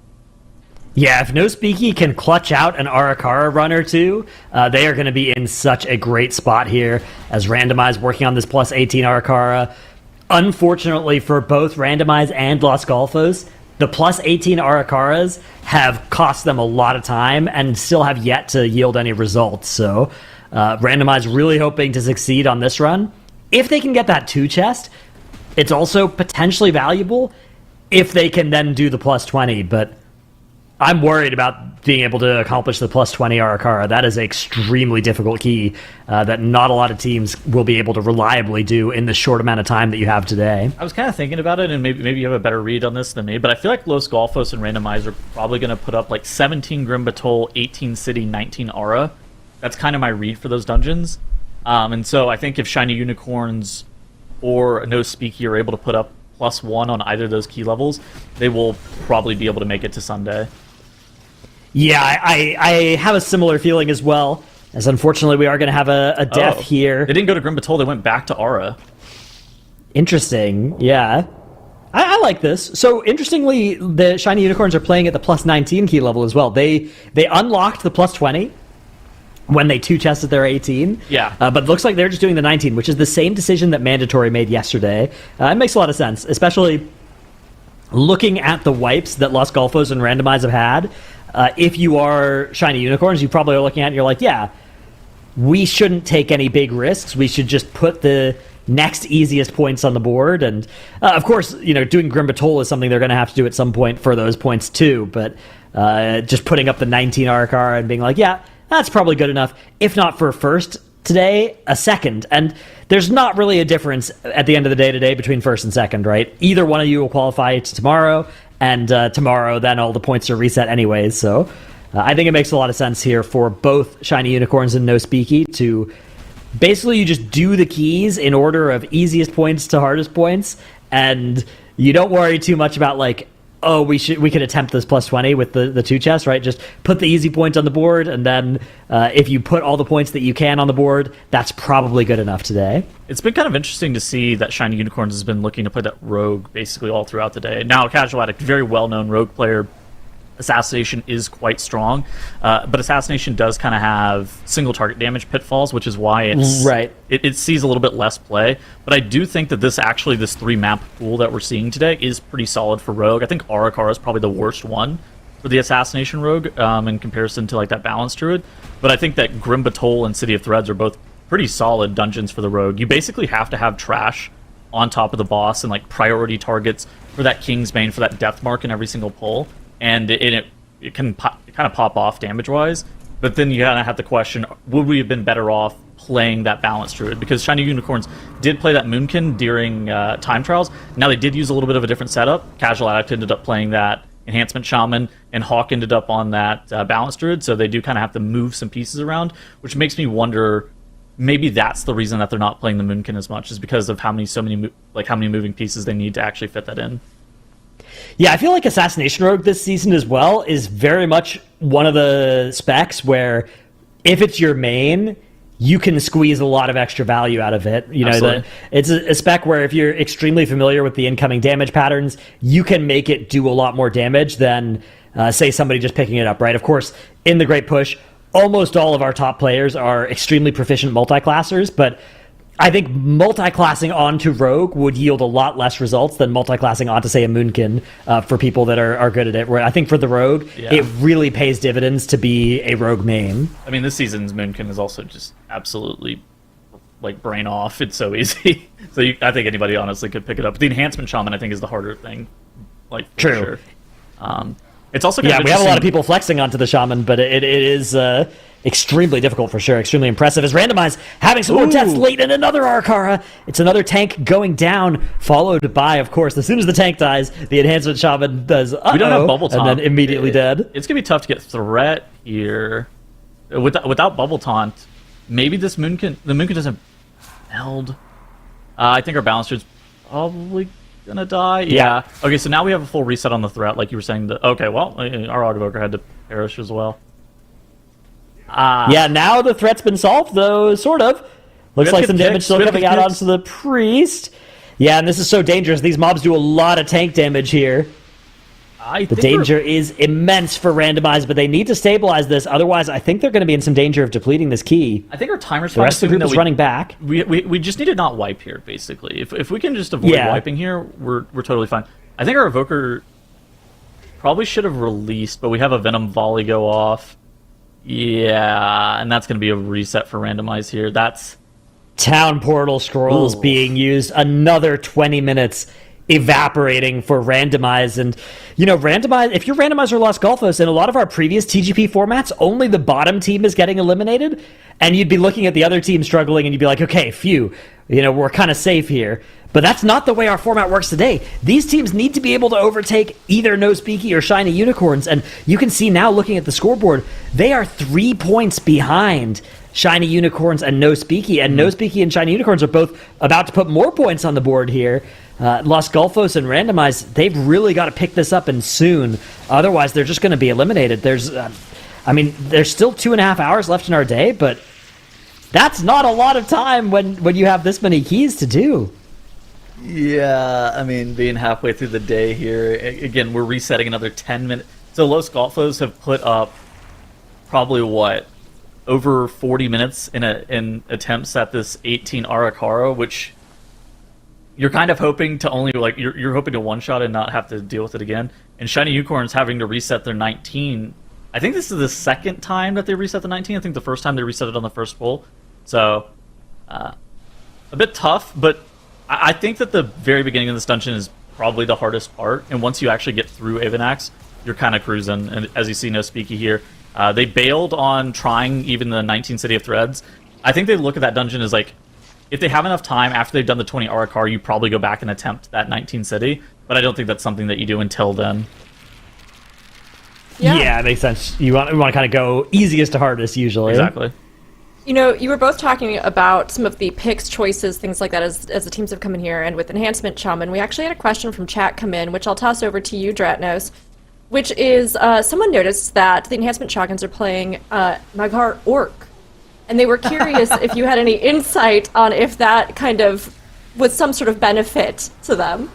Yeah, if No Speaky can clutch out an Arakara run or two, they are going to be in such a great spot here as Randomized working on this plus 18 Arakara. Unfortunately for both Randomized and Los Golfos, the plus 18 Arakaras have cost them a lot of time and still have yet to yield any results. So Randomize really hoping to succeed on this run. If they can get that 2 chest, it's also potentially valuable if they can then do the plus 20, but I'm worried about being able to accomplish the plus 20 Arakara. That is an extremely difficult key that not a lot of teams will be able to reliably do in the short amount of time that you have today. I was kind of thinking about it, and maybe you have a better read on this than me, but I feel like Los Golfos and Randomize are probably going to put up like 17 Grim Batol, 18 City, 19 Aura. That's kind of my read for those dungeons. And so I think if Shiny Unicorns or No Speaky are able to put up +1 on either of those key levels, they will probably be able to make it to Sunday. Yeah, I have a similar feeling as well, as unfortunately we are going to have a death here. They didn't go to Grim Batol, they went back to Aura. Interesting, yeah. I like this. So, interestingly, the Shiny Unicorns are playing at the +19 key level as well. They unlocked the +20 when they 2-chested their 18. Yeah. But it looks like they're just doing the 19, which is the same decision that Mandatory made yesterday. It makes a lot of sense, especially looking at the wipes that Los Golfos and Randomize have had. If you are Shiny Unicorns, you probably are looking at it and you're like, yeah, we shouldn't take any big risks. We should just put the next easiest points on the board. And, of course, doing Grim Batol is something they're going to have to do at some point for those points too. But just putting up the 19 Arakara and being like, yeah, that's probably good enough. If not for first today, a second. And there's not really a difference at the end of the day today between first and second, right? Either one of you will qualify to tomorrow. And tomorrow, then all the points are reset anyways. So I think it makes a lot of sense here for both Shiny Unicorns and No Speaky to basically you just do the keys in order of easiest points to hardest points. And you don't worry too much about like, oh, we could attempt this +20 with the 2 chests, right? Just put the easy points on the board, and then if you put all the points that you can on the board, that's probably good enough today. It's been kind of interesting to see that Shiny Unicorns has been looking to play that Rogue basically all throughout the day. Now, Casual Addict, very well-known Rogue player. Assassination is quite strong, but Assassination does kind of have single target damage pitfalls, which is why it sees a little bit less play. But I do think that this 3-map pool that we're seeing today is pretty solid for Rogue. I think Arakara is probably the worst one for the Assassination Rogue in comparison to like that Balance Druid. But I think that Grim Batol and City of Threads are both pretty solid dungeons for the Rogue. You basically have to have trash on top of the boss and like priority targets for that Kingsbane, for that Death Mark in every single pull. And it can kind of pop off damage-wise, but then you kind of have to question, would we have been better off playing that Balance Druid? Because Shiny Unicorns did play that Moonkin during Time Trials. Now they did use a little bit of a different setup. Casual Addict ended up playing that Enhancement Shaman, and Hawk ended up on that Balance Druid, so they do kind of have to move some pieces around, which makes me wonder, maybe that's the reason that they're not playing the Moonkin as much, is because of how many moving pieces they need to actually fit that in. Yeah, I feel like Assassination Rogue this season as well is very much one of the specs where if it's your main, you can squeeze a lot of extra value out of it. It's a spec where if you're extremely familiar with the incoming damage patterns, you can make it do a lot more damage than, say, somebody just picking it up, right? Of course, in the Great Push, almost all of our top players are extremely proficient multi-classers, but I think multi-classing onto Rogue would yield a lot less results than multi-classing onto, say, a Moonkin for people that are good at it. Where I think for the Rogue, it really pays dividends to be a Rogue main. I mean, this season's Moonkin is also just absolutely, like, brain off. It's so easy. I think anybody honestly could pick it up. The Enhancement Shaman, I think, is the harder thing. Like, for True. Sure. It's also kind of we have a lot of people flexing onto the Shaman, but it is extremely difficult for sure. Extremely impressive. As Randomize having some more deaths late in another Arakara. It's another tank going down, followed by, of course, as soon as the tank dies, the Enhancement Shaman does we don't have Bubble Taunt. And then immediately dead. It's going to be tough to get Threat here. Without Bubble Taunt, maybe the Moonkin doesn't meld. I think our Balancer's probably gonna die. Yeah. Okay, so now we have a full reset on the Threat, like you were saying. Our Autovoker had to perish as well. Yeah, now the threat's been solved, though, sort of. Looks like some damage still coming out onto the Priest. Yeah, and this is so dangerous. These mobs do a lot of tank damage here. The danger is immense for Randomize, but they need to stabilize this. Otherwise, I think they're going to be in some danger of depleting this key. I think our timer's fine. The rest of the group is running back. We just need to not wipe here, basically. If we can just avoid wiping here, we're totally fine. I think our Evoker probably should have released, but we have a Venom Volley go off. Yeah, and that's going to be a reset for randomize here. That's Town portal scrolls Ooh. being used, another 20 minutes evaporating for randomize. And randomize, if you're randomizer Los Golfos, in a lot of our previous TGP formats, only the bottom team is getting eliminated, and you'd be looking at the other team struggling and you'd be like, okay, phew, we're kind of safe here. But that's not the way our format works today. These teams need to be able to overtake either No Speaky or Shiny Unicorns, and you can see now, looking at the scoreboard, they are 3 points behind Shiny Unicorns and No Speaky, and No Speaky and Shiny Unicorns are both about to put more points on the board here. Los Golfos and Randomize, they've really got to pick this up, and soon. Otherwise, they're just going to be eliminated. There's still 2.5 hours left in our day, but that's not a lot of time when you have this many keys to do. Yeah, I mean, being halfway through the day here, again, we're resetting another 10 minutes. So Los Golfos have put up probably, over 40 minutes in attempts at this 18 Arakawa, which you're kind of hoping to only, you're hoping to one-shot and not have to deal with it again. And Shiny Unicorns having to reset their 19. I think this is the second time that they reset the 19. I think the first time they reset it on the first pull. So, a bit tough, but I think that the very beginning of this dungeon is probably the hardest part, and once you actually get through Avanax, you're kind of cruising. And as you see, No Speaky here, they bailed on trying even the 19 City of Threads. I think they look at that dungeon as if they have enough time after they've done the 20 Arakar, you probably go back and attempt that 19 City, but I don't think that's something that you do until then. Yeah, it makes sense. You want to kind of go easiest to hardest usually. Exactly. You were both talking about some of the picks, choices, things like that as the teams have come in here, and with Enhancement Shaman, we actually had a question from chat come in, which I'll toss over to you, Dratnos, which is someone noticed that the Enhancement Shotguns are playing Maghar Orc, and they were curious if you had any insight on if that kind of was some sort of benefit to them.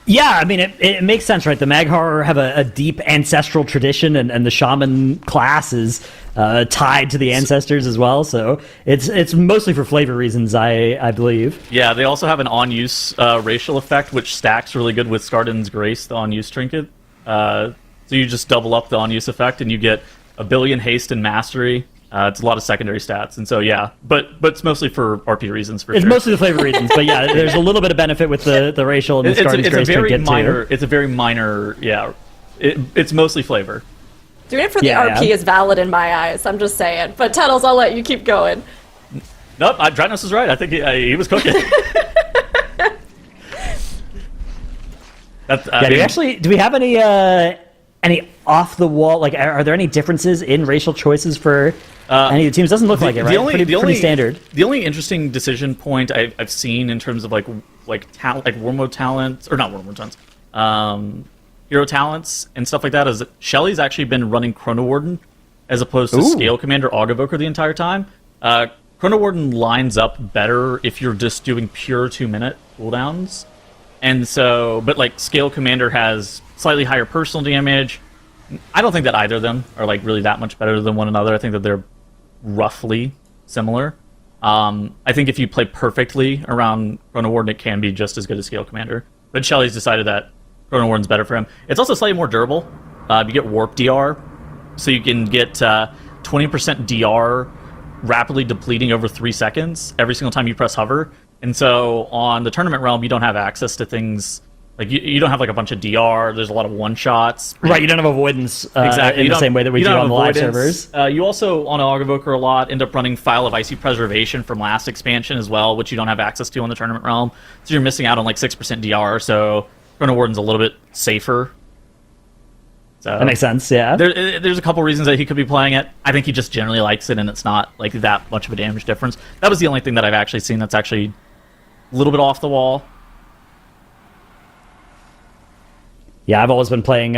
Yeah, I mean, it makes sense, right? The Maghar have a deep ancestral tradition, and the Shaman class is tied to the ancestors as well, so it's mostly for flavor reasons, I believe. Yeah, they also have an on-use racial effect, which stacks really good with Skardan's Grace, the on-use trinket. So you just double up the on-use effect, and you get a billion haste and mastery. It's a lot of secondary stats, and so yeah, but it's mostly for RP reasons for sure. It's mostly the flavor reasons, but yeah, there's a little bit of benefit with the racial and the Skardan's Grace trinket too. It's a very minor, yeah. It's mostly flavor. Doing it for the RP is valid in my eyes, I'm just saying. But Tunnels, I'll let you keep going. Nope, Dratnos is right. I think he was cooking. Do we have any off the wall? Are there any differences in racial choices for any of the teams? Doesn't look like it, right? Pretty standard. The only interesting decision point I've seen in terms of Wormwood talents, or not Wormwood talents, hero talents and stuff like that, is that Shelly's actually been running Chrono Warden as opposed to Scale Commander Augevoker the entire time. Chrono Warden lines up better if you're just doing pure 2-minute cooldowns. And so, but Scale Commander has slightly higher personal damage. I don't think that either of them are really that much better than one another. I think that they're roughly similar. I think if you play perfectly around Chrono Warden, it can be just as good as Scale Commander. But Shelly's decided that Chrono Warden's better for him. It's also slightly more durable. You get Warp DR, so you can get 20% DR rapidly depleting over 3 seconds every single time you press hover. And so on the tournament realm, you don't have access to things you don't have a bunch of DR. There's a lot of one shots. Right, you don't have avoidance exactly. in the same way that we do on the live servers. You also, on Augevoker a lot, end up running File of Icy Preservation from last expansion as well, which you don't have access to on the tournament realm. So you're missing out on 6% DR. So Chrono Warden's a little bit safer. So that makes sense, yeah. There's a couple reasons that he could be playing it. I think he just generally likes it, and it's not that much of a damage difference. That was the only thing that I've actually seen that's actually a little bit off the wall. Yeah, I've always been playing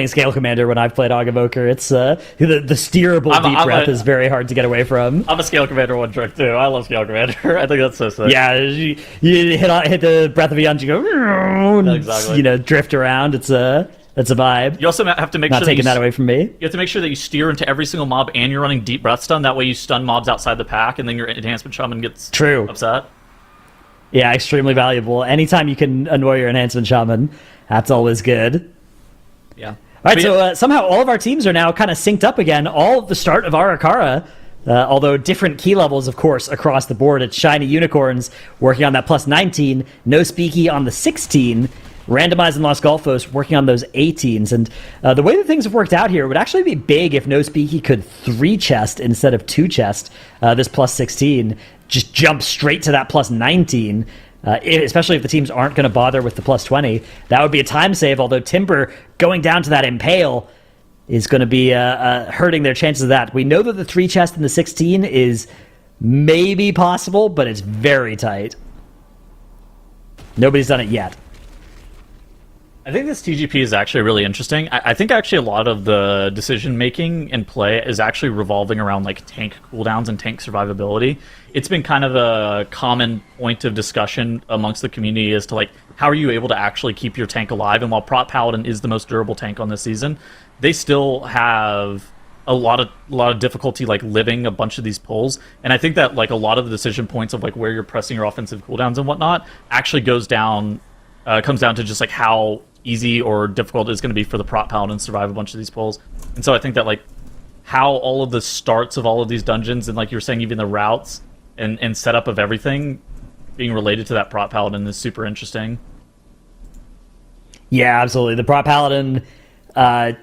Scale Commander when I've played Augevoker. It's the steerable deep breath is very hard to get away from. I'm a Scale Commander one trick too. I love Scale Commander. I think that's so sick. Yeah, you hit the breath of a yunge, you go, exactly. Drift around. It's a vibe. You also have to make sure not taking that away from me. You have to make sure that you steer into every single mob and you're running deep breath stun. That way you stun mobs outside the pack, and then your enhancement shaman gets upset. Yeah, extremely valuable. Anytime you can annoy your enhancement shaman, that's always good. Yeah. All right, so somehow all of our teams are now kind of synced up again. All of the start of Arakara, although different key levels, of course, across the board. It's Shiny Unicorns working on that plus 19, No Speaky on the 16, Randomized and Los Golfos working on those 18s. And the way that things have worked out here, it would actually be big if No Speaky could 3-chest instead of 2-chest this plus 16. Just jump straight to that plus 19. Especially if the teams aren't going to bother with the plus 20. That would be a time save, although Timber going down to that Impale is going to be hurting their chances of that. We know that the 3-chest in the 16 is maybe possible, but it's very tight. Nobody's done it yet. I think this TGP is actually really interesting. I think actually a lot of the decision-making in play is actually revolving around like tank cooldowns and tank survivability. It's been kind of a common point of discussion amongst the community as to like how are you able to actually keep your tank alive. And while Prot Paladin is the most durable tank on this season, they still have a lot of difficulty like living a bunch of these pulls. And I think that like a lot of the decision points of like where you're pressing your offensive cooldowns and whatnot actually comes down to just like how easy or difficult it's going to be for the Prot Paladin to survive a bunch of these pulls. And so I think that like how all of the starts of all of these dungeons and like you were saying even the routes and setup of everything being related to that Prot Paladin is super interesting. Yeah, absolutely. The Prot Paladin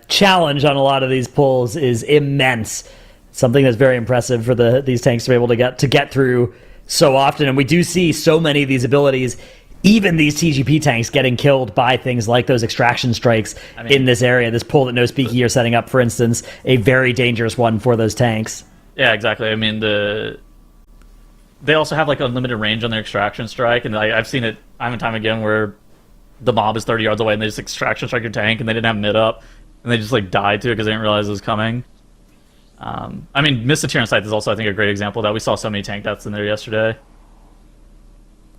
challenge on a lot of these pulls is immense. Something that's very impressive for these tanks to be able to get through so often. And we do see so many of these abilities, even these TGP tanks, getting killed by things like those extraction strikes in this area. This pull that No Speaky are setting up, for instance, a very dangerous one for those tanks. Yeah, exactly. I mean, they also have like unlimited range on their extraction strike, and I've seen it time and time again where the mob is 30 yards away and they just extraction strike your tank, and they didn't have mid up, and they just like died to it because they didn't realize it was coming. I mean, Miss the Tyrannocyte is also, I think, a great example of that. We saw so many tank deaths in there yesterday.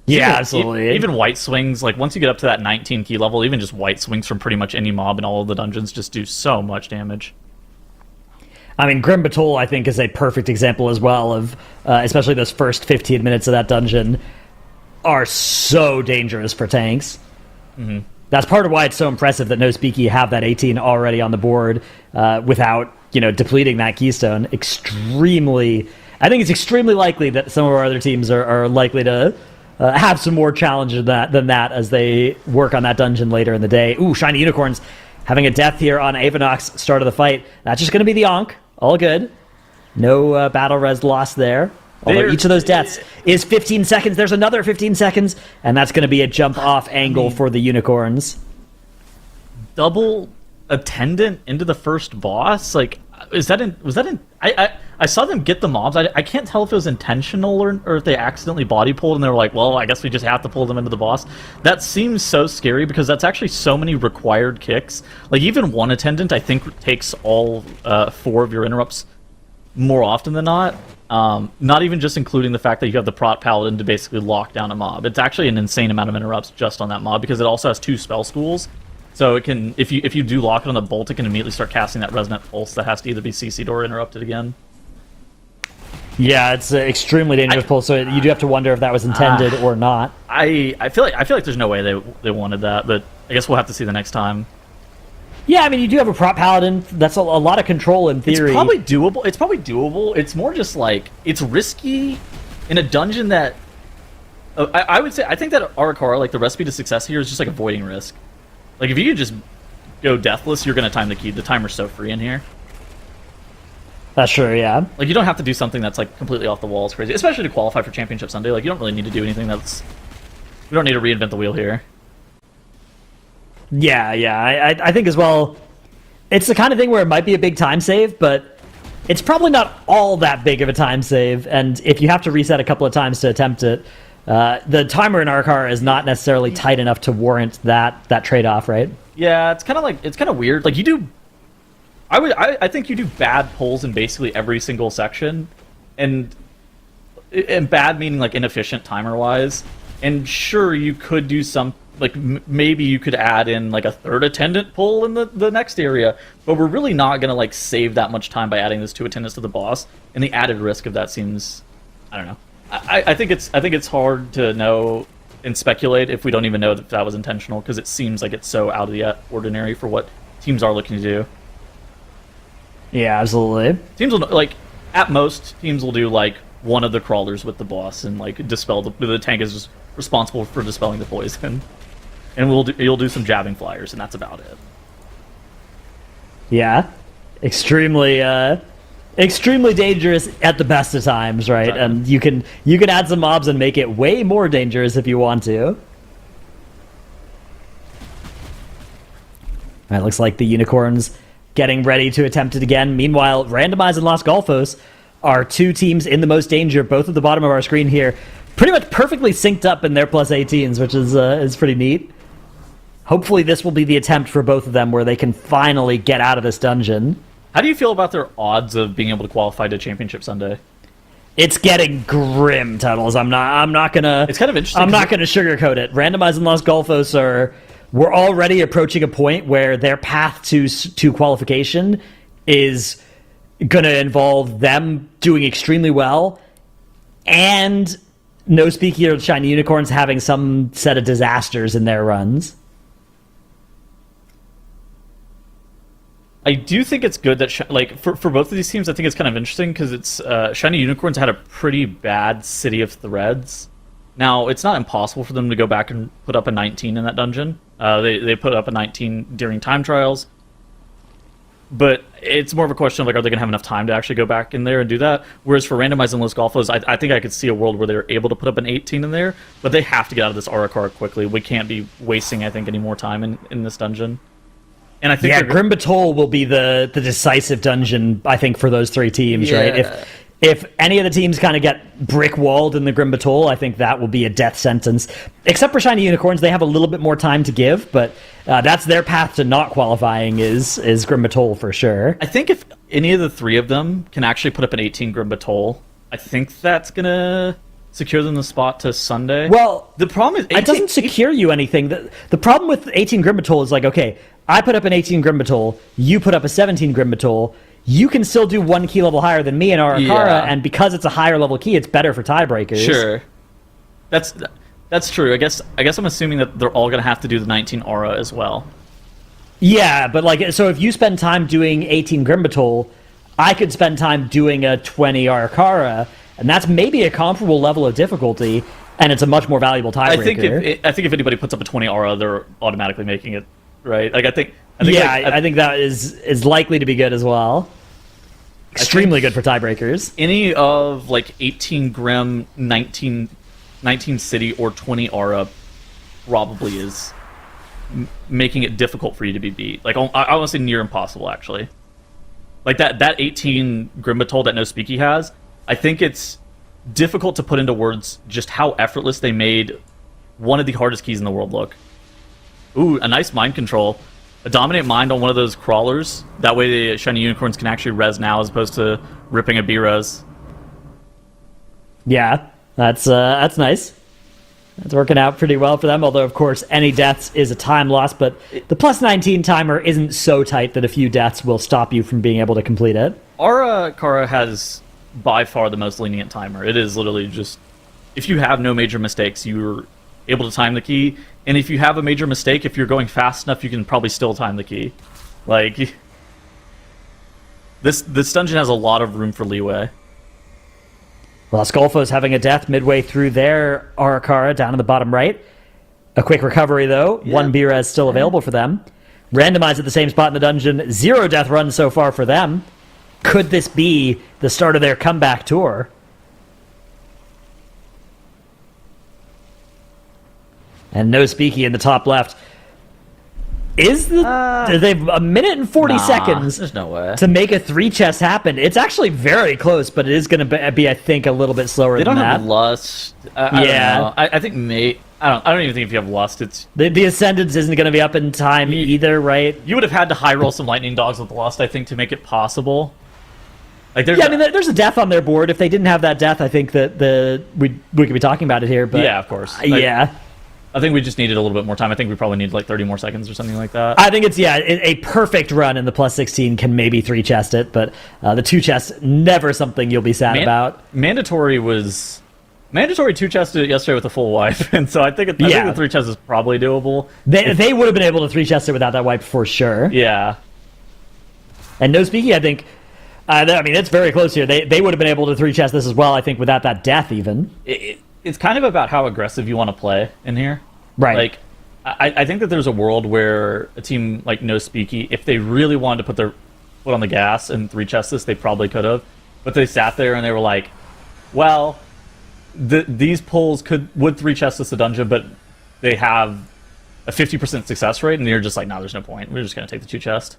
Yeah, absolutely. Even white swings, like once you get up to that 19 key level, even just white swings from pretty much any mob in all of the dungeons just do so much damage. I mean, Grim Batol, I think, is a perfect example as well of, especially those first 15 minutes of that dungeon are so dangerous for tanks. Mm-hmm. That's part of why it's so impressive that No Speaky have that 18 already on the board without, depleting that keystone. I think it's extremely likely that some of our other teams are likely to have some more challenge than that as they work on that dungeon later in the day. Ooh, Shiny Unicorns having a death here on Avanox, start of the fight. That's just going to be the Onk. All good. No battle res lost there. Although each of those deaths is 15 seconds. There's another 15 seconds, and that's going to be a jump-off angle for the Unicorns. Double attendant into the first boss? Like, was that in... I saw them get the mobs. I can't tell if it was intentional or if they accidentally body pulled and they were like, well, I guess we just have to pull them into the boss. That seems so scary because that's actually so many required kicks. Like, even one attendant, I think, takes all 4 of your interrupts more often than not. Not even just including the fact that you have the Prot Paladin to basically lock down a mob. It's actually an insane amount of interrupts just on that mob because it also has 2 spell schools. So it can, if you do lock it on the bolt, it can immediately start casting that Resonant Pulse that has to either be CC'd or interrupted again. Yeah, it's an extremely dangerous pull, so you do have to wonder if that was intended or not. I feel like there's no way they wanted that, but I guess we'll have to see the next time. Yeah, I mean, you do have a Prot Paladin. That's a lot of control in theory. It's probably doable. It's more just like, it's risky in a dungeon that... I would say, I think that Arakara, like, the recipe to success here is just like avoiding risk. Like, if you could just go deathless, you're going to time the key. The timer's so free in here. That's true, yeah. Like, you don't have to do something that's, like, completely off the walls crazy. Especially to qualify for Championship Sunday. Like, you don't really need to do anything that's... You don't need to reinvent the wheel here. Yeah. I think as well, it's the kind of thing where it might be a big time save, but it's probably not all that big of a time save. And if you have to reset a couple of times to attempt it, the timer in Arakara is not necessarily tight enough to warrant that trade-off, right? Yeah, it's kind of weird. Like, you do... I think you do bad pulls in basically every single section, and bad meaning like inefficient timer-wise. And sure, you could do some, like, maybe you could add in like a third attendant pull in the next area, but we're really not gonna like save that much time by adding those 2 attendants to the boss. And the added risk of that seems, I don't know. I think it's hard to know and speculate if we don't even know that was intentional, because it seems like it's so out of the ordinary for what teams are looking to do. Yeah, absolutely. Teams will, like, at most, teams will do, like, one of the crawlers with the boss and, like, dispel the tank is just responsible for dispelling the poison. And you'll do some jabbing flyers, and that's about it. Yeah. Extremely dangerous at the best of times, right? And you can add some mobs and make it way more dangerous if you want to. All right, looks like the Unicorns getting ready to attempt it again. Meanwhile, Randomize and Los Golfos are two teams in the most danger, both at the bottom of our screen here. Pretty much perfectly synced up in their plus 18s, which is pretty neat. Hopefully this will be the attempt for both of them where they can finally get out of this dungeon. How do you feel about their odds of being able to qualify to Championship Sunday? It's getting grim, Tunnels. I'm not gonna. It's kind of interesting. I'm not gonna sugarcoat it. Randomize and Los Golfos we're already approaching a point where their path to qualification is gonna involve them doing extremely well, and No Speaky or Shiny Unicorns having some set of disasters in their runs. I do think it's good that, for both of these teams, I think it's kind of interesting because it's Shiny Unicorns had a pretty bad City of Threads. Now, it's not impossible for them to go back and put up a 19 in that dungeon. They put up a 19 during time trials. But it's more of a question of, like, are they going to have enough time to actually go back in there and do that? Whereas for Randomize and Los Golfos, I think I could see a world where they're able to put up an 18 in there, but they have to get out of this Arakar quickly. We can't be wasting, I think, any more time in this dungeon. And I think Grim Batol will be the decisive dungeon, I think, for those three teams, right? If any of the teams kind of get brick-walled in the Grim Batol, I think that will be a death sentence. Except for Shiny Unicorns, they have a little bit more time to give, but that's their path to not qualifying is Grim Batol for sure. I think if any of the three of them can actually put up an 18 Grim Batol, I think that's going to secure them the spot to Sunday. Well, the problem is... it doesn't secure you anything. The problem with 18 Grim Batol is, like, okay, I put up an 18 Grim Batol, you put up a 17 Grim Batol, you can still do 1 key level higher than me and Arakara, and because it's a higher level key, it's better for tiebreakers. Sure. That's true. I guess I'm assuming that they're all going to have to do the 19 Aura as well. Yeah, but, like, so if you spend time doing 18 Grim Batol, I could spend time doing a 20 Arakara, and that's maybe a comparable level of difficulty, and it's a much more valuable tiebreaker. I think if anybody puts up a 20 Aura, they're automatically making it, right? Like, I think that is likely to be good as well. Extremely good for tiebreakers. Any of, like, 18 Grim, 19 City, or 20 Aura probably is making it difficult for you to be beat. Like, I want to say near impossible, actually. Like, that 18 Grim Batol that No Speaky has, I think it's difficult to put into words just how effortless they made one of the hardest keys in the world look. Ooh, a nice mind control. A Dominate Mind on one of those crawlers. That way the Shiny Unicorns can actually res now as opposed to ripping a B-res. Yeah, that's nice. That's working out pretty well for them, although, of course, any deaths is a time loss, but the plus 19 timer isn't so tight that a few deaths will stop you from being able to complete it. Arakara has by far the most lenient timer. It is literally just, if you have no major mistakes, you're able to time the key, and if you have a major mistake, if you're going fast enough, you can probably still time the key. Like, this dungeon has a lot of room for leeway. Los Golfos having a death midway through their Arakara down in the bottom right. A quick recovery, though. Yeah. 1 B-res still available for them. Randomized at the same spot in the dungeon. 0 death runs so far for them. Could this be the start of their comeback tour? And No Speaky in the top left. They've a minute and 40 seconds there's no way. to make a 3 chest happen. It's actually very close, but it is going to be, I think, a little bit slower than that. They don't have Lust. I don't know. I think I don't even think if you have Lust, it's... The Ascendance isn't going to be up in time either, right? You would have had to high roll some Lightning Dogs with Lust, I think, to make it possible. Like, there's a death on their board. If they didn't have that death, I think that we could be talking about it here. But yeah, of course. Yeah. I think we just needed a little bit more time. I think we probably need like 30 more seconds or something like that. I think it's, a perfect run in the plus 16 can maybe 3 chest it, but the 2 chests, never something you'll be sad about. Mandatory was Mandatory 2-chest it yesterday with a full wipe, and so I think the 3-chest is probably doable. They would have been able to 3-chest it without that wipe for sure. Yeah. And no speaky, I think... I mean, it's very close here. They would have been able to 3-chest this as well, I think, without that death even. It's kind of about how aggressive you want to play in here. Right. Like, I think that there's a world where a team like No Speaky, if they really wanted to put their foot on the gas and 3-chest this, they probably could have. But they sat there and they were like, well, these pulls would 3-chest this the dungeon, but they have a 50% success rate, and you're just like, no, there's no point. We're just going to take the 2-chest.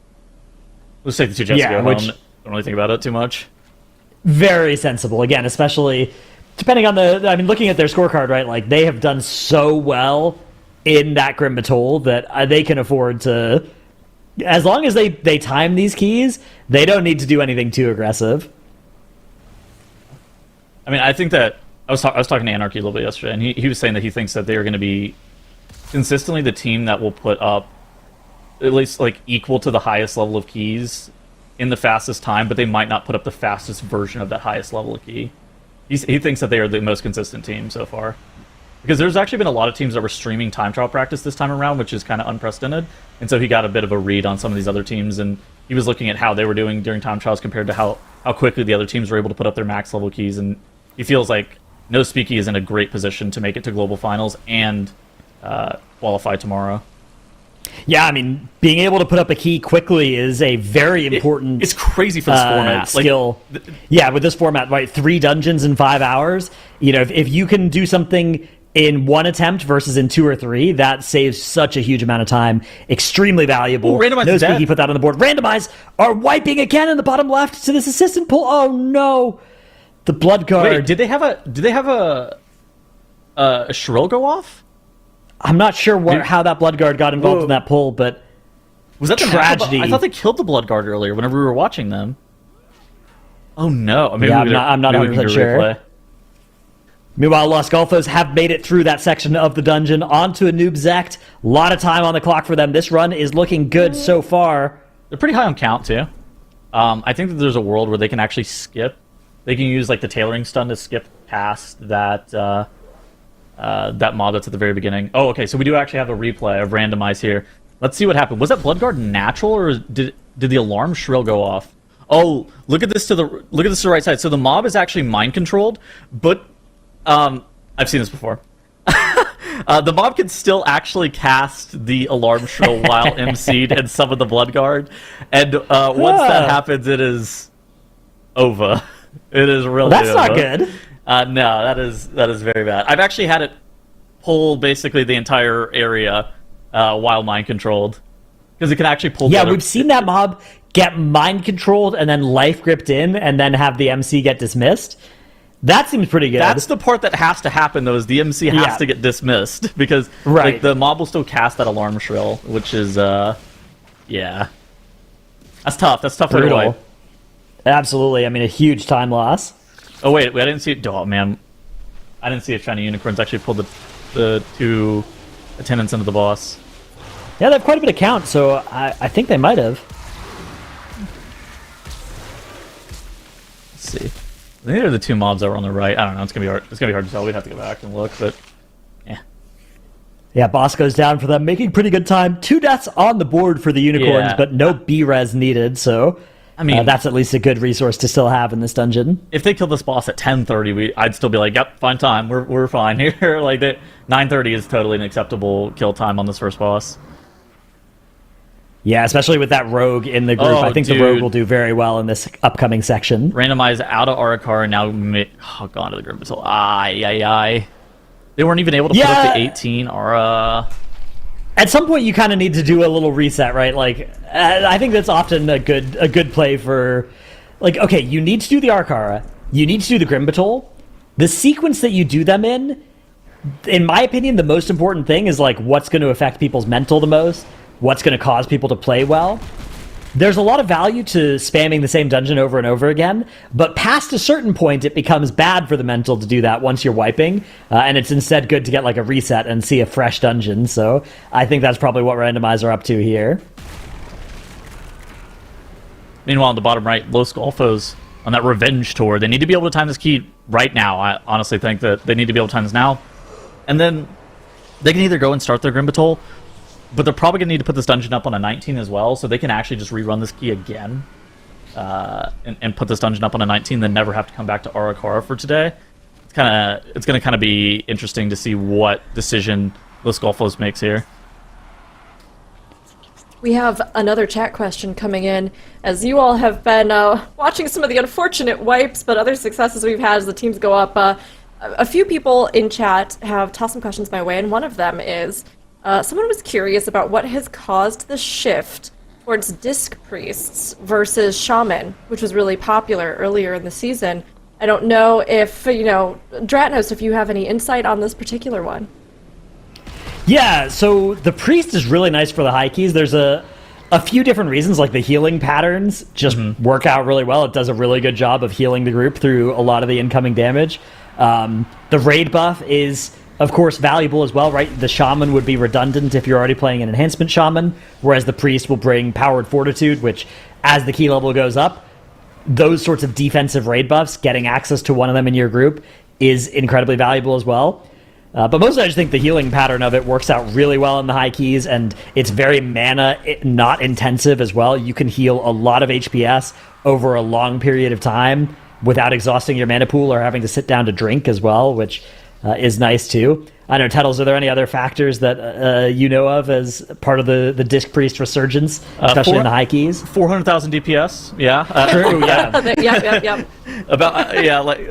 Let's take the 2-chest and go home. Don't really think about it too much. Very sensible. Again, especially depending on looking at their scorecard, right? Like, they have done so well in that Grim Batol that they can afford to, as long as they time these keys, they don't need to do anything too aggressive. I mean, I think that I was talking to Anarchy a little bit yesterday, and he was saying that he thinks that they are going to be consistently the team that will put up at least like equal to the highest level of keys in the fastest time, but they might not put up the fastest version of that highest level of key. He thinks that they are the most consistent team so far. Because there's actually been a lot of teams that were streaming time trial practice this time around, which is kind of unprecedented. And so he got a bit of a read on some of these other teams, and he was looking at how they were doing during time trials compared to how quickly the other teams were able to put up their max level keys. And he feels like No Speaky is in a great position to make it to Global Finals and qualify tomorrow. Yeah, I mean, being able to put up a key quickly is a very important... It's crazy for this format. Skill. Like, with this format, right? 3 dungeons in 5 hours. You know, if you can do something in 1 attempt versus in 2 or 3, that saves such a huge amount of time. Extremely valuable. Randomize No is dead. Speaky put that on the board. Randomize are wiping again in the bottom left to this assistant pull. Oh, no. The blood card. Wait, did they have a Shrill go off? I'm not sure how that Bloodguard got involved in that pull, but was that the tragedy? I thought they killed the Bloodguard earlier whenever we were watching them. Oh no! Maybe I'm not 100% sure. Replay. Meanwhile, Los Golfos have made it through that section of the dungeon onto a noob Zect. A lot of time on the clock for them. This run is looking good so far. They're pretty high on count too. I think that there's a world where they can actually skip. They can use like the tailoring stun to skip past that. That mob that's at the very beginning. Oh, okay, so we do actually have a replay of Randomize here. Let's see what happened. Was that Bloodguard natural, or did the alarm Shrill go off? Oh, look at this to the right side. So the mob is actually mind controlled, but I've seen this before. The mob can still actually cast the alarm Shrill while MC'd and summon the Bloodguard, and once that happens, it is over. It is really that's over. Not good. No, that is very bad. I've actually had it pull basically the entire area while mind controlled, because it can actually pull. Yeah, we've seen that mob get mind controlled and then life gripped in, and then have the MC get dismissed. That seems pretty good. That's the part that has to happen, though, is the MC has to get dismissed, because like, the mob will still cast that alarm Shrill, which is yeah, that's tough. That's tough for the wipe. Absolutely. I mean, a huge time loss. Oh wait, I didn't see it. Oh man, I didn't see if Shiny Unicorns actually pulled the 2 attendants into the boss. Yeah, they have quite a bit of count, so I think they might have. Let's see. I think they're the 2 mobs that were on the right. I don't know. It's gonna be hard. It's gonna be hard to tell. We'd have to go back and look, but yeah. Yeah, boss goes down for them, making pretty good time. 2 deaths on the board for the Unicorns, but no B-res needed, so... I mean, that's at least a good resource to still have in this dungeon. If they kill this boss at 10:30, I'd still be like, "Yep, fine time. We're fine here." Like, 9:30 is totally an acceptable kill time on this first boss. Yeah, especially with that rogue in the group. I think the rogue will do very well in this upcoming section. Randomize out of Arakar and now gone to the group until They weren't even able to put up the 18 Ara. At some point, you kind of need to do a little reset, right? Like, I think that's often a good play for, like, okay, you need to do the Arcara, you need to do the Grim Batol. The sequence that you do them in my opinion, the most important thing is like what's going to affect people's mental the most, what's going to cause people to play well. There's a lot of value to spamming the same dungeon over and over again, but past a certain point, it becomes bad for the mental to do that once you're wiping, and it's instead good to get like a reset and see a fresh dungeon, so I think that's probably what Randomize are up to here. Meanwhile, on the bottom right, Los Golfos on that revenge tour, they need to be able to time this key right now. I honestly think that they need to be able to time this now. And then they can either go and start their Grimbatol, but they're probably going to need to put this dungeon up on a 19 as well, so they can actually just rerun this key again and put this dungeon up on a 19, then never have to come back to Arakara for today. It's going to kind of be interesting to see what decision Los Golfos makes here. We have another chat question coming in, as you all have been watching some of the unfortunate wipes, but other successes we've had as the teams go up. A few people in chat have tossed some questions my way, and one of them is, someone was curious about what has caused the shift towards Disc Priests versus Shaman, which was really popular earlier in the season. I don't know if, Dratnos, if you have any insight on this particular one. Yeah, so the Priest is really nice for the high keys. There's a few different reasons, like the healing patterns just work out really well. It does a really good job of healing the group through a lot of the incoming damage. The raid buff is, of course, valuable as well, right? The Shaman would be redundant if you're already playing an Enhancement Shaman, whereas the Priest will bring Powered Fortitude, which, as the key level goes up, those sorts of defensive raid buffs, getting access to one of them in your group is incredibly valuable as well. But mostly I just think the healing pattern of it works out really well in the high keys, and it's very mana not intensive as well. You can heal a lot of HPS over a long period of time without exhausting your mana pool or having to sit down to drink as well, which is nice too. I don't know, Tettles, are there any other factors that you know of as part of the Disc Priest resurgence, especially in the high keys? 400,000 DPS, yeah. True, yeah. Yep. About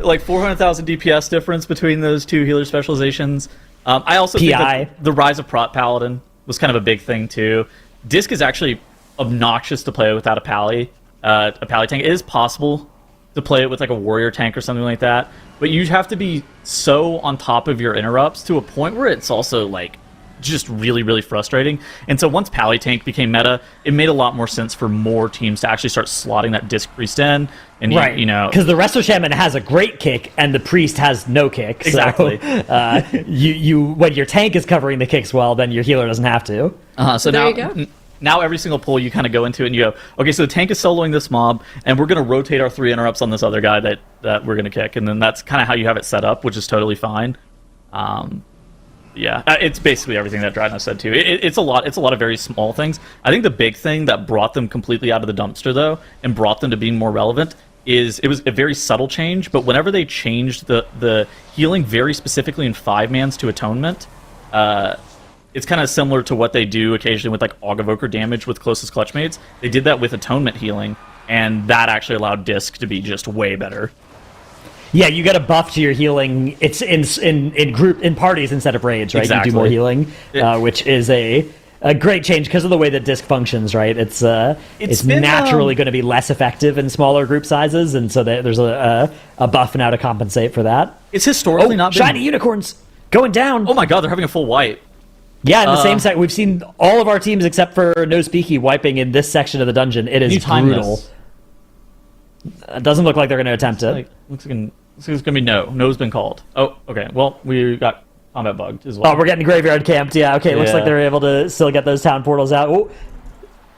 like 400,000 DPS difference between those two healer specializations. I also think that the rise of Prot Paladin was kind of a big thing too. Disc is actually obnoxious to play without a pally tank. It is possible to play it with like a warrior tank or something like that, but you have to be so on top of your interrupts to a point where it's also like just really, really frustrating. And so once Pally Tank became meta, it made a lot more sense for more teams to actually start slotting that Disc Priest in. And right, because the Resto Shaman has a great kick and the Priest has no kick. Exactly. So, you when your tank is covering the kicks well, then your healer doesn't have to. So there now, you go. Now every single pull you kind of go into it and you go, okay, so the tank is soloing this mob, and we're going to rotate our 3 interrupts on this other guy that we're going to kick, and then that's kind of how you have it set up, which is totally fine. Yeah, it's basically everything that Dryden said too. It's a lot of very small things. I think the big thing that brought them completely out of the dumpster though, and brought them to being more relevant, is it was a very subtle change, but whenever they changed the healing very specifically in 5-mans to Atonement, it's kind of similar to what they do occasionally with like Augavoker damage with closest clutchmates. They did that with Atonement healing, and that actually allowed Disc to be just way better. Yeah, you get a buff to your healing. It's in parties instead of raids, right? Exactly. You do more healing, which is a great change because of the way that Disc functions, right? It's been, naturally going to be less effective in smaller group sizes, and so there's a buff now to compensate for that. It's historically not been... Shiny Unicorns going down. Oh my god, they're having a full wipe. Yeah, in the same set, we've seen all of our teams except for No Speaky wiping in this section of the dungeon. It is brutal. It doesn't look like they're going to attempt it. Looks like it's going to be no. No's been called. Oh, okay. Well, we got combat bugged as well. Oh, we're getting graveyard camped. Yeah, okay. Looks like they're able to still get those town portals out. Ooh.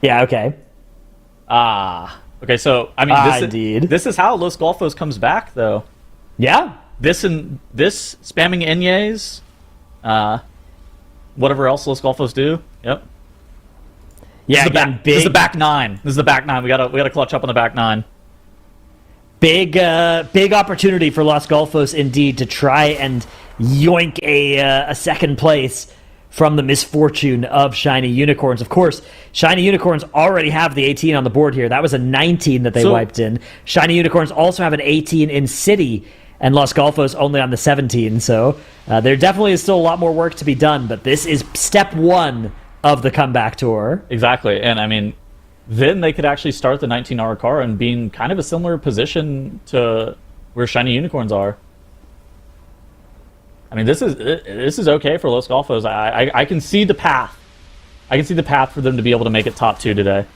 Yeah, okay. Okay, so, I mean, indeed. This is how Los Golfos comes back, though. Yeah. This spamming Enyes, whatever else Los Golfos do. Yep. Yeah, this is the back nine. We gotta clutch up on the back 9. Big opportunity for Los Golfos indeed to try and yoink a second place from the misfortune of Shiny Unicorns. Of course, Shiny Unicorns already have the 18 on the board here. That was a 19 that they wiped in. Shiny Unicorns also have an 18 in City, and Los Golfos only on the 17. So there definitely is still a lot more work to be done, but this is step 1 of the comeback tour. Exactly, and I mean, then they could actually start the 19 Arakara and be in kind of a similar position to where Shiny Unicorns are. I mean, this is okay for Los Golfos. I can see the path. I can see the path for them to be able to make it top 2 today.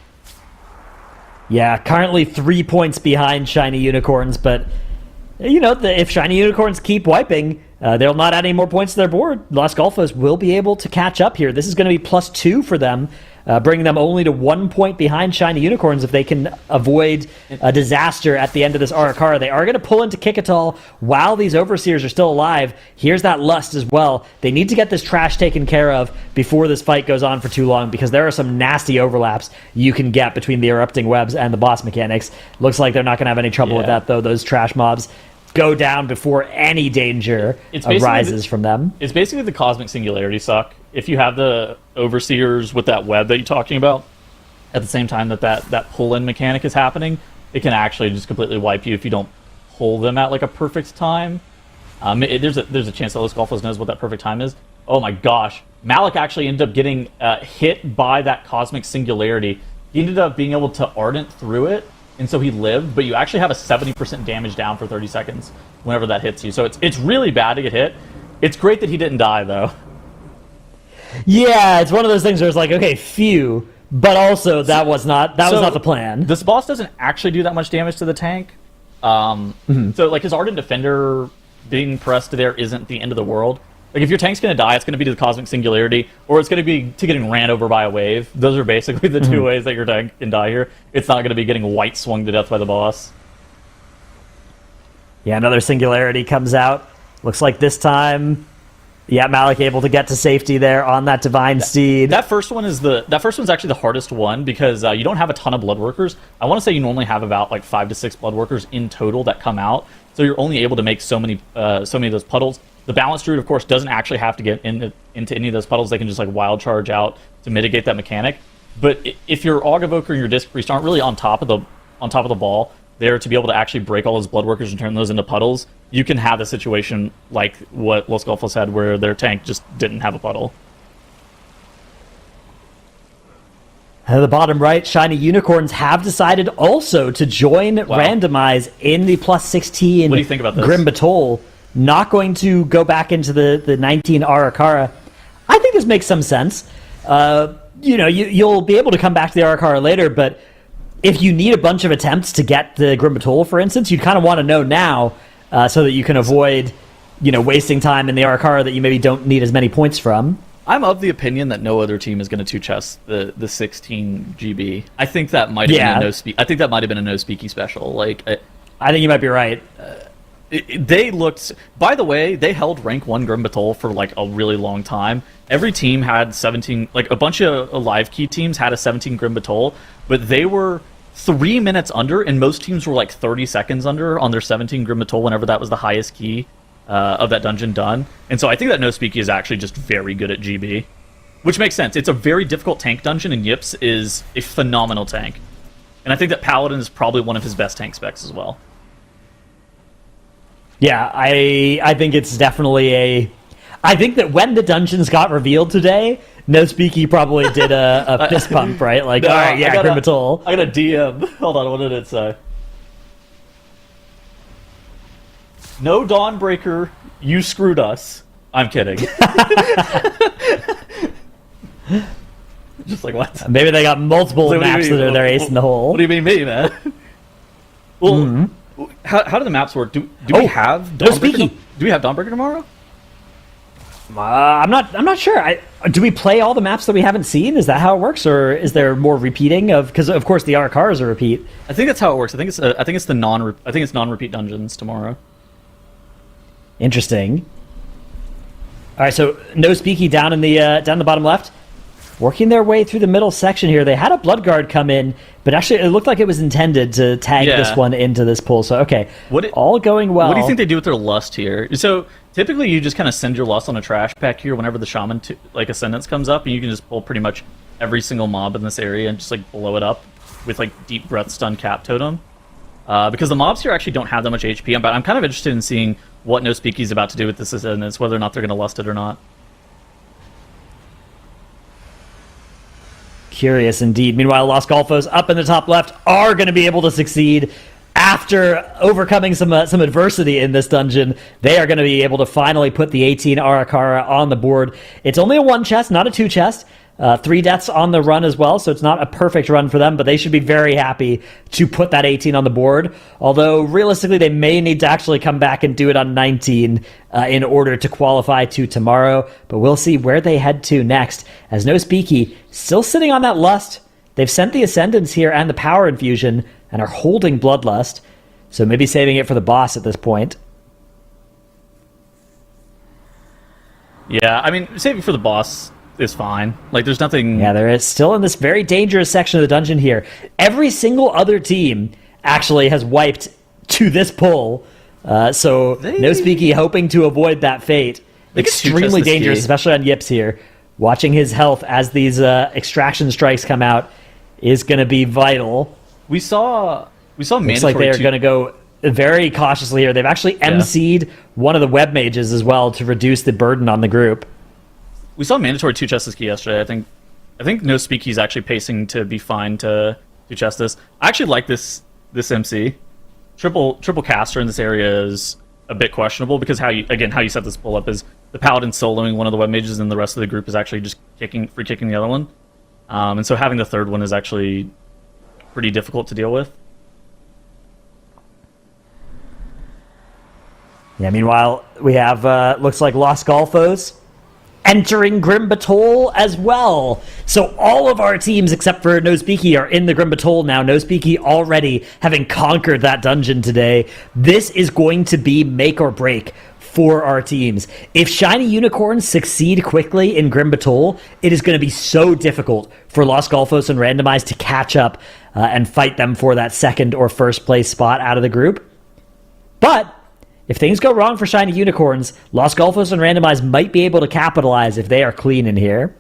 Yeah, currently 3 points behind Shiny Unicorns, but if Shiny Unicorns keep wiping, they'll not add any more points to their board. Los Golfos will be able to catch up here. This is going to be +2 for them. bringing them only to 1 point behind Shiny Unicorns if they can avoid a disaster at the end of this Arakara. They are going to pull into Kikatal while these Overseers are still alive. Here's that Lust as well. They need to get this trash taken care of before this fight goes on for too long, because there are some nasty overlaps you can get between the Erupting Webs and the boss mechanics. Looks like they're not going to have any trouble with that, though. Those trash mobs go down before any danger arises from them. It's basically the Cosmic Singularity suck. If you have the Overseers with that web that you're talking about, at the same time that pull-in mechanic is happening, it can actually just completely wipe you if you don't pull them at like a perfect time. There's a chance that Los Golfos knows what that perfect time is. Oh my gosh. Malik actually ended up getting hit by that Cosmic Singularity. He ended up being able to Ardent through it, and so he lived, but you actually have a 70% damage down for 30 seconds whenever that hits you. So it's really bad to get hit. It's great that he didn't die, though. Yeah, it's one of those things where it's like, okay, phew, but also that was not the plan. This boss doesn't actually do that much damage to the tank. So like his Ardent Defender being pressed to there isn't the end of the world. Like if your tank's going to die, it's going to be to the Cosmic Singularity, or it's going to be to getting ran over by a wave. Those are basically the two ways that your tank can die here. It's not going to be getting white swung to death by the boss. Yeah, another Singularity comes out. Looks like this time, Malik able to get to safety there on that Divine Steed. That first one's actually the hardest one, because you don't have a ton of blood workers. I want to say you normally have about like 5 to 6 blood workers in total that come out, so you're only able to make so many of those puddles. The Balanced Druid, of course, doesn't actually have to get into any of those puddles. They can just like wild charge out to mitigate that mechanic. But if your Aug Evoker and your Disc Priest aren't really on top of the ball there to be able to actually break all those blood workers and turn those into puddles, you can have a situation like what Los Golfos had, where their tank just didn't have a puddle. At the bottom right, Shiny Unicorns have decided also to join Randomize in the plus 16. What do you think about this? Grim Batol. Not going to go back into the 19 Arakara. I think this makes some sense. You'll be able to come back to the Arakara later, but if you need a bunch of attempts to get the Grim Batol, for instance, you kind of want to know now so that you can avoid, wasting time in the Arakara that you maybe don't need as many points from. I'm of the opinion that no other team is going to two-chest the 16 GB. I think that might have been a no speaky special. I think you might be right. They looked. By the way, they held rank 1 Grim Batol for like a really long time. Every team had 17. Like a bunch of live key teams had a 17 Grim Batol, but they were 3 minutes under, and most teams were like 30 seconds under on their 17 Grim Batol whenever that was the highest key of that dungeon done. And so I think that no speaky is actually just very good at GB, which makes sense. It's a very difficult tank dungeon, and Yips is a phenomenal tank. And I think that Paladin is probably one of his best tank specs as well. Yeah, I think it's definitely I think that when the dungeons got revealed today, No Speaky probably did a fist pump, right? Like, all right, Grim Batol. I got a DM. Hold on, what did it say? No Dawnbreaker, you screwed us. I'm kidding. Just like, what? Maybe they got multiple maps that are their ace in the hole. What do you mean me, man? Well, how do the maps work? Do we have Dawnbreaker? Do we have Dawnbreaker tomorrow? I'm not sure. Do we play all the maps that we haven't seen? Is that how it works, or is there more repeating of? Because of course the Arakara is a repeat. I think that's how it works. I think it's non-repeat dungeons tomorrow. Interesting. All right, so No Speaky down the bottom left, working their way through the middle section here. They had a Bloodguard come in, but actually it looked like it was intended to tag this one into this pool. So okay, all going well. What do you think they do with their Lust here? So typically you just kind of send your Lust on a trash pack here whenever the Shaman Ascendance comes up, and you can just pull pretty much every single mob in this area and just like blow it up with like Deep Breath Stun Cap Totem. Because the mobs here actually don't have that much HP, but I'm kind of interested in seeing what No Speaky is about to do with this Ascendance, whether or not they're going to Lust it or not. Curious indeed. Meanwhile, Los Golfos up in the top left are going to be able to succeed after overcoming some adversity in this dungeon. They are going to be able to finally put the 18 Arakara on the board. It's only a 1 chest, not a 2 chest. 3 deaths on the run as well, so it's not a perfect run for them, but they should be very happy to put that 18 on the board. Although, realistically, they may need to actually come back and do it on 19 in order to qualify to tomorrow. But we'll see where they head to next, as No Speaky still sitting on that Lust. They've sent the Ascendants here and the Power Infusion and are holding Bloodlust, so maybe saving it for the boss at this point. Yeah, I mean, saving for the boss is fine. Like, there's nothing... Yeah, there is still in this very dangerous section of the dungeon here. Every single other team actually has wiped to this pull, so No Speaky hoping to avoid that fate. Extremely dangerous, especially on Yips here. Watching his health as these extraction strikes come out is going to be vital. We saw mandatory... Looks like they're going to go very cautiously here. They've actually MC'd one of the web mages as well to reduce the burden on the group. We saw mandatory 2 chest this key yesterday. I think No Speaky's actually pacing to be fine to 2 chest this. I actually like this MC. Triple caster in this area is a bit questionable because how you set this pull up is the paladin soloing one of the web mages and the rest of the group is actually just free kicking the other one. And so having the third one is actually pretty difficult to deal with. Yeah, meanwhile, we have, looks like Los Golfos entering Grim Batol as well. So all of our teams, except for No Speaky, are in the Grim Batol now. No Speaky already having conquered that dungeon today. This is going to be make or break for our teams. If Shiny Unicorns succeed quickly in Grim Batol, it is going to be so difficult for Los Golfos and Randomized to catch up and fight them for that second or first place spot out of the group. But if things go wrong for Shiny Unicorns, Los Golfos and Randomized might be able to capitalize if they are clean in here.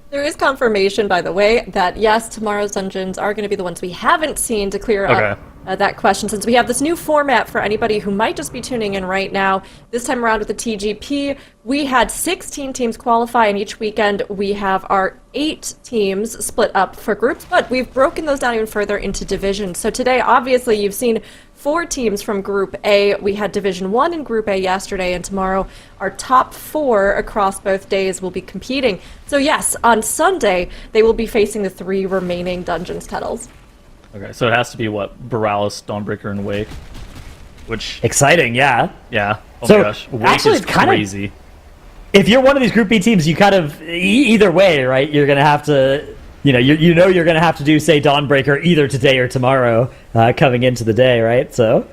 There is confirmation, by the way, that yes, tomorrow's dungeons are going to be the ones we haven't seen to clear up that question, since we have this new format for anybody who might just be tuning in right now. This time around with the TGP, we had 16 teams qualify, and each weekend we have our 8 teams split up for groups, but we've broken those down even further into divisions. So today, obviously, you've seen 4 teams from Group A. We had Division 1 in Group A yesterday, and tomorrow our top 4 across both days will be competing. So yes, on Sunday, they will be facing the 3 remaining Dungeons titles. Okay, so it has to be, what, Borealis, Dawnbreaker, and Wake? Which... Exciting, yeah. Yeah. Oh so, my gosh. Wake actually, is crazy. If you're one of these Group B teams, you kind of... Either way, right, you're going to have to... You know you're going to have to do, say, Dawnbreaker either today or tomorrow coming into the day, right? So...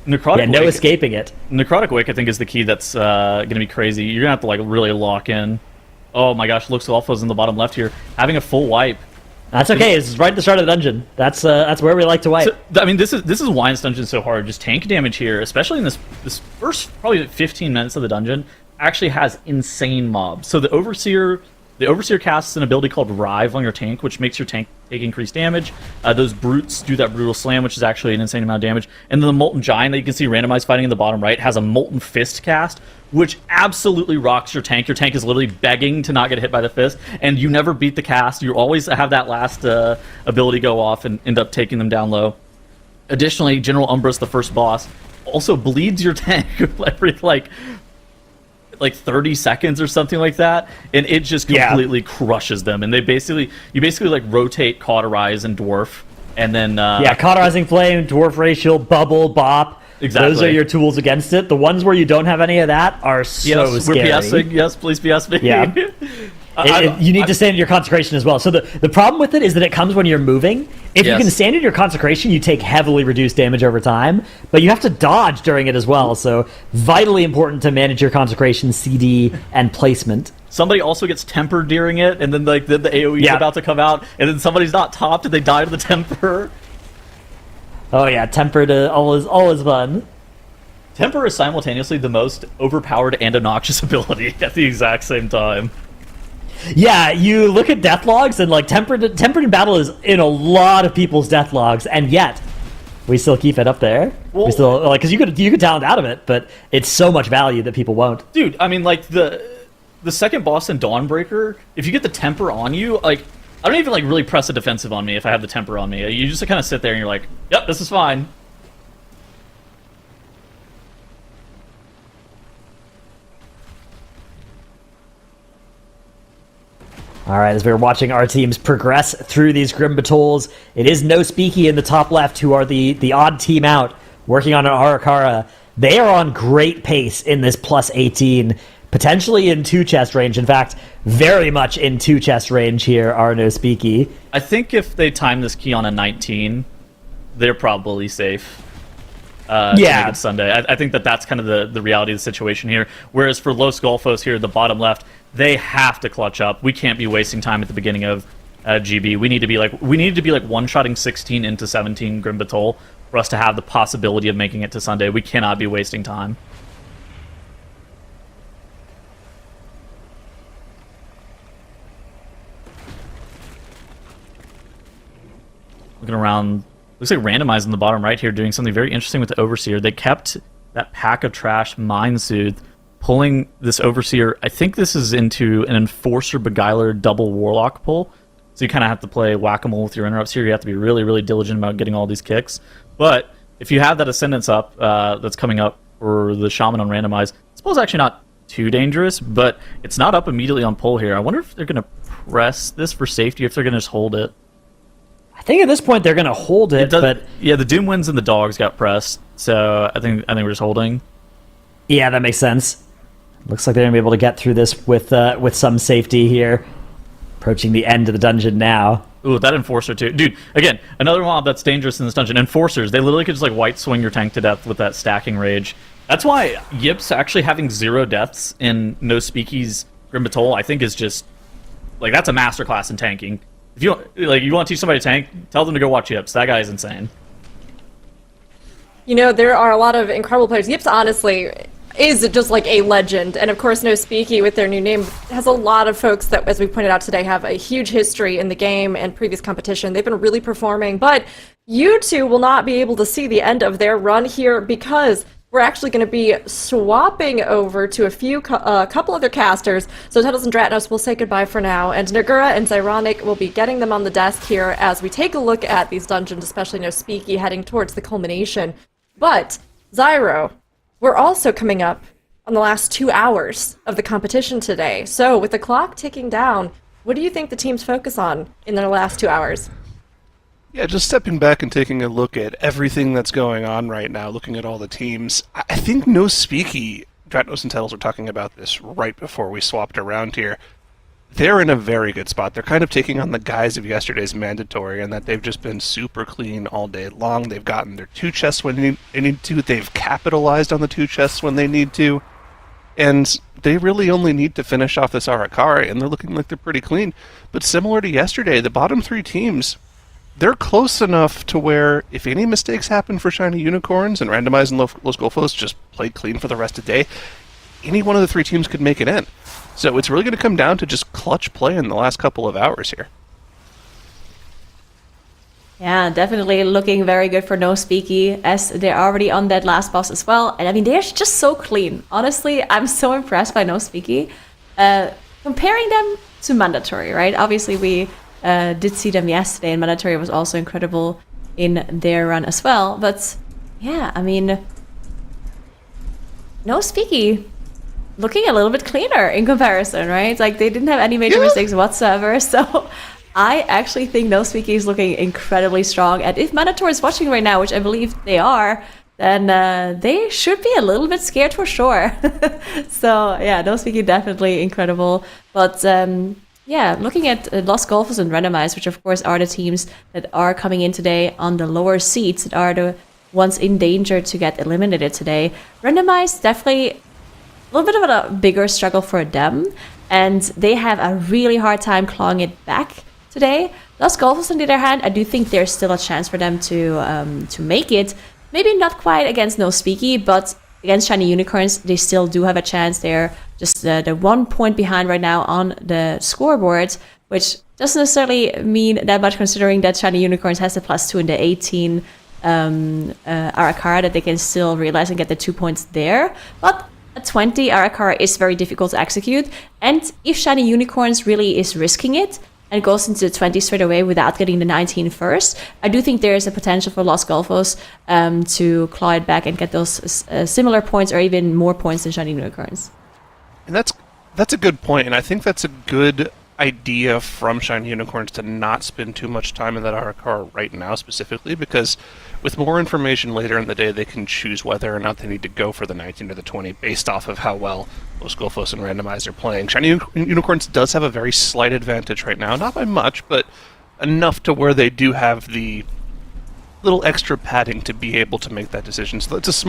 Necrotic no Wake, escaping it. Necrotic Wake, I think, is the key that's going to be crazy. You're going to have to, like, really lock in. Oh my gosh, Lux Alpha's in the bottom left here. Having a full wipe. That's okay. It's right at the start of the dungeon. That's where we like to wipe. So, I mean, this is why this dungeon's so hard. Just tank damage here, especially in this first probably 15 minutes of the dungeon, actually has insane mobs. So the Overseer casts an ability called Rive on your tank, which makes your tank take increased damage. Those Brutes do that Brutal Slam, which is actually an insane amount of damage. And then the Molten Giant that you can see randomized fighting in the bottom right has a Molten Fist cast, which absolutely rocks your tank. Your tank is literally begging to not get hit by the fist, and you never beat the cast. You always have that last ability go off and end up taking them down low. Additionally, General Umbris, the first boss, also bleeds your tank every like 30 seconds or something like that, and it just completely crushes them. And you basically like rotate Cauterize and Dwarf, and then Cauterizing Flame, Dwarf Racial, Bubble, Bop. Exactly. Those are your tools against it. The ones where you don't have any of that are so scary. We're PSing. Yes, please PS me. Yeah. You need to stand in your consecration as well. So the problem with it is that it comes when you're moving. If you can stand in your consecration, you take heavily reduced damage over time, but you have to dodge during it as well. So vitally important to manage your consecration, CD, and placement. Somebody also gets tempered during it, and then the AoE is about to come out, and then somebody's not topped and they die to the temper. Oh yeah, tempered always fun. Temper is simultaneously the most overpowered and obnoxious ability at the exact same time. Yeah, you look at death logs, and like tempered in battle is in a lot of people's death logs, and yet we still keep it up there. We still because you could talent out of it, but it's so much value that people won't. Dude, I mean, like the second boss in Dawnbreaker, if you get the temper on you, like I don't even like really press a defensive on me if I have the temper on me. You just kind of sit there and you're like, yep, this is fine. All right, as we're watching our teams progress through these Grim Battles, it is No Speaky in the top left who are the odd team out, working on an Arakara. They are on great pace in this plus 18, potentially in 2-chest range. In fact, very much in 2-chest range here are No Speaky. I think if they time this key on a 19, they're probably safe. To make it Sunday. I think that's kind of the reality of the situation here. Whereas for Los Golfos here, the bottom left, they have to clutch up. We can't be wasting time at the beginning of GB. We need to be like one-shotting 16 into 17 Grim Battle for us to have the possibility of making it to Sunday. We cannot be wasting time. Looking around, looks like Randomized in the bottom right here doing something very interesting with the Overseer. They kept that Pack of Trash Mind Soothe, pulling this Overseer. I think this is into an Enforcer Beguiler double Warlock pull. So you kind of have to play whack-a-mole with your interrupts here. You have to be really, really diligent about getting all these kicks. But if you have that Ascendance up that's coming up for the Shaman on Randomized, I suppose actually not too dangerous, but it's not up immediately on pull here. I wonder if they're going to press this for safety, or if they're going to just hold it. I think at this point they're going to hold it, but... Yeah, the Doom Winds and the Dogs got pressed, so I think we're just holding. Yeah, that makes sense. Looks like they're going to be able to get through this with some safety here. Approaching the end of the dungeon now. Ooh, that Enforcer too. Dude, again, another mob that's dangerous in this dungeon. Enforcers, they literally could just like white swing your tank to death with that stacking rage. That's why Yips actually having 0 deaths in No Speaky's Grim Battle, I think is just... Like, that's a masterclass in tanking. If you want to teach somebody to tank, tell them to go watch Yips. That guy is insane. You know, there are a lot of incredible players. Yips, honestly, is just like a legend. And of course, No Speaky, with their new name, has a lot of folks that, as we pointed out today, have a huge history in the game and previous competition. They've been really performing. But you two will not be able to see the end of their run here, because we're actually going to be swapping over to a couple other casters. So Tuttles and Dratnos will say goodbye for now, and Nagura and Zyronic will be getting them on the desk here as we take a look at these dungeons, especially No Speaky, heading towards the culmination. But, Zyro, we're also coming up on the last 2 hours of the competition today. So, with the clock ticking down, what do you think the teams focus on in their last 2 hours? Yeah, just stepping back and taking a look at everything that's going on right now, looking at all the teams, I think No Speaky, Dratnos and Tuttles were talking about this right before we swapped around here. They're in a very good spot. They're kind of taking on the guise of yesterday's mandatory, and that they've just been super clean all day long. They've gotten their 2 chests when they need to. They've capitalized on the 2 chests when they need to. And they really only need to finish off this Arakara, and they're looking like they're pretty clean. But similar to yesterday, the bottom 3 teams, they're close enough to where if any mistakes happen for Shiny Unicorns and Randomized and Los Golfos just play clean for the rest of the day, any one of the 3 teams could make it in. So it's really going to come down to just clutch play in the last couple of hours here. Yeah, definitely looking very good for No Speaky, as they're already on that last boss as well. And I mean, they're just so clean. Honestly, I'm so impressed by No Speaky. Comparing them to Mandatory, right? Obviously, we did see them yesterday, and Mandatory was also incredible in their run as well. But yeah, I mean, No Speaky looking a little bit cleaner in comparison, right? It's like they didn't have any major mistakes whatsoever. So I actually think No Speaky is looking incredibly strong. And if Mandatory is watching right now, which I believe they are, then they should be a little bit scared for sure. So yeah, No Speaky definitely incredible. But yeah, looking at Los Golfos and Randomized, which of course are the teams that are coming in today on the lower seats, that are the ones in danger to get eliminated today. Randomized definitely a little bit of a bigger struggle for them, and they have a really hard time clawing it back today. Los Golfos, on the other hand, I do think there's still a chance for them to make it. Maybe not quite against No Speaky, but against Shiny Unicorns, they still do have a chance. They're just the 1 point behind right now on the scoreboard, which doesn't necessarily mean that much, considering that Shiny Unicorns has the +2 in the 18 Arakara, that they can still realize and get the 2 points there. But a 20 Arakara is very difficult to execute, and if Shiny Unicorns really is risking it and goes into the 20 straight away without getting the 19 first, I do think there is a potential for Los Golfos to claw it back and get those similar points or even more points than Shiny Unicorns. And that's a good point, and I think that's a good idea from Shiny Unicorns to not spend too much time in that Arakara right now specifically, because with more information later in the day, they can choose whether or not they need to go for the 19 or the 20 based off of how well Los Golfos and Randomize are playing. Shiny Unicorns does have a very slight advantage right now, not by much, but enough to where they do have the little extra padding to be able to make that decision. So it's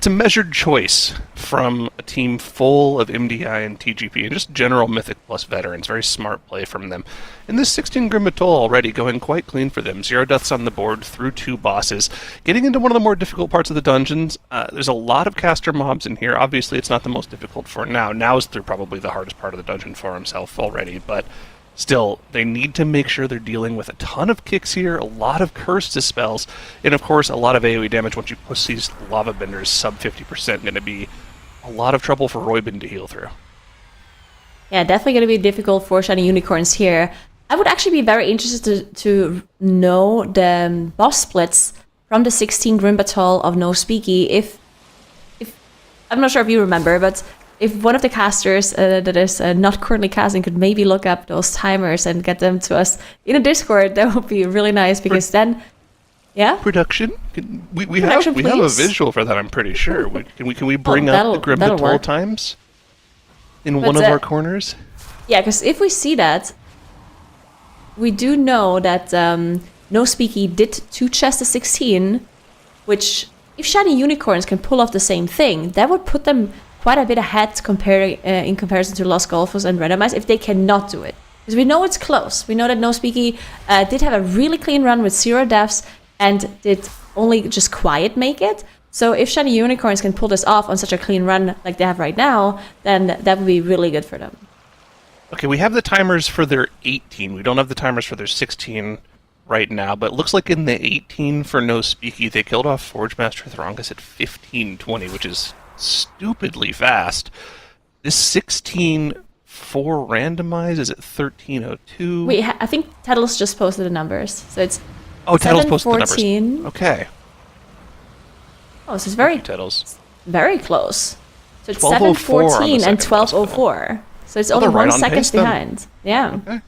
a measured choice from a team full of MDI and TGP and just general Mythic Plus veterans. Very smart play from them. In this 16 Grim Atoll already going quite clean for them. 0 deaths on the board through 2 bosses. Getting into one of the more difficult parts of the dungeons. There's a lot of caster mobs in here. Obviously it's not the most difficult for now. Now is through probably the hardest part of the dungeon for himself already, but still, they need to make sure they're dealing with a ton of kicks here, a lot of curse dispels, and of course a lot of AoE damage once you push these lava benders sub 50%. Going to be a lot of trouble for Roybin to heal through. Yeah, definitely going to be difficult for Shiny Unicorns here. I would actually be very interested to know the boss splits from the 16 Grim Battle of No Speaky. If I'm not sure if you remember, but if one of the casters that is not currently casting could maybe look up those timers and get them to us in a Discord, that would be really nice, because then, yeah? Production? We have a visual for that, I'm pretty sure. Can we bring up the Grim Battle times in one of our corners? Yeah, because if we see that, we do know that No Speaky did 2 chests of 16, which, if Shiny Unicorns can pull off the same thing, that would put them quite a bit ahead in comparison to Los Golfos and Randomize if they cannot do it. Because we know it's close. We know that No Speaky did have a really clean run with 0 deaths and did only just quiet make it. So if Shiny Unicorns can pull this off on such a clean run like they have right now, then that would be really good for them. Okay, we have the timers for their 18. We don't have the timers for their 16 right now, but it looks like in the 18 for No Speaky, they killed off Forge Master Throngus at 15:20, which is stupidly fast. This 16 for Randomize is at 13:02. Wait, I think Tettles just posted the numbers. So it's Tettles posted the numbers. 7:14. Okay. Oh, so it's very close. So it's 7:14 and 12:04. So it's only 1 second behind. Yeah. Okay.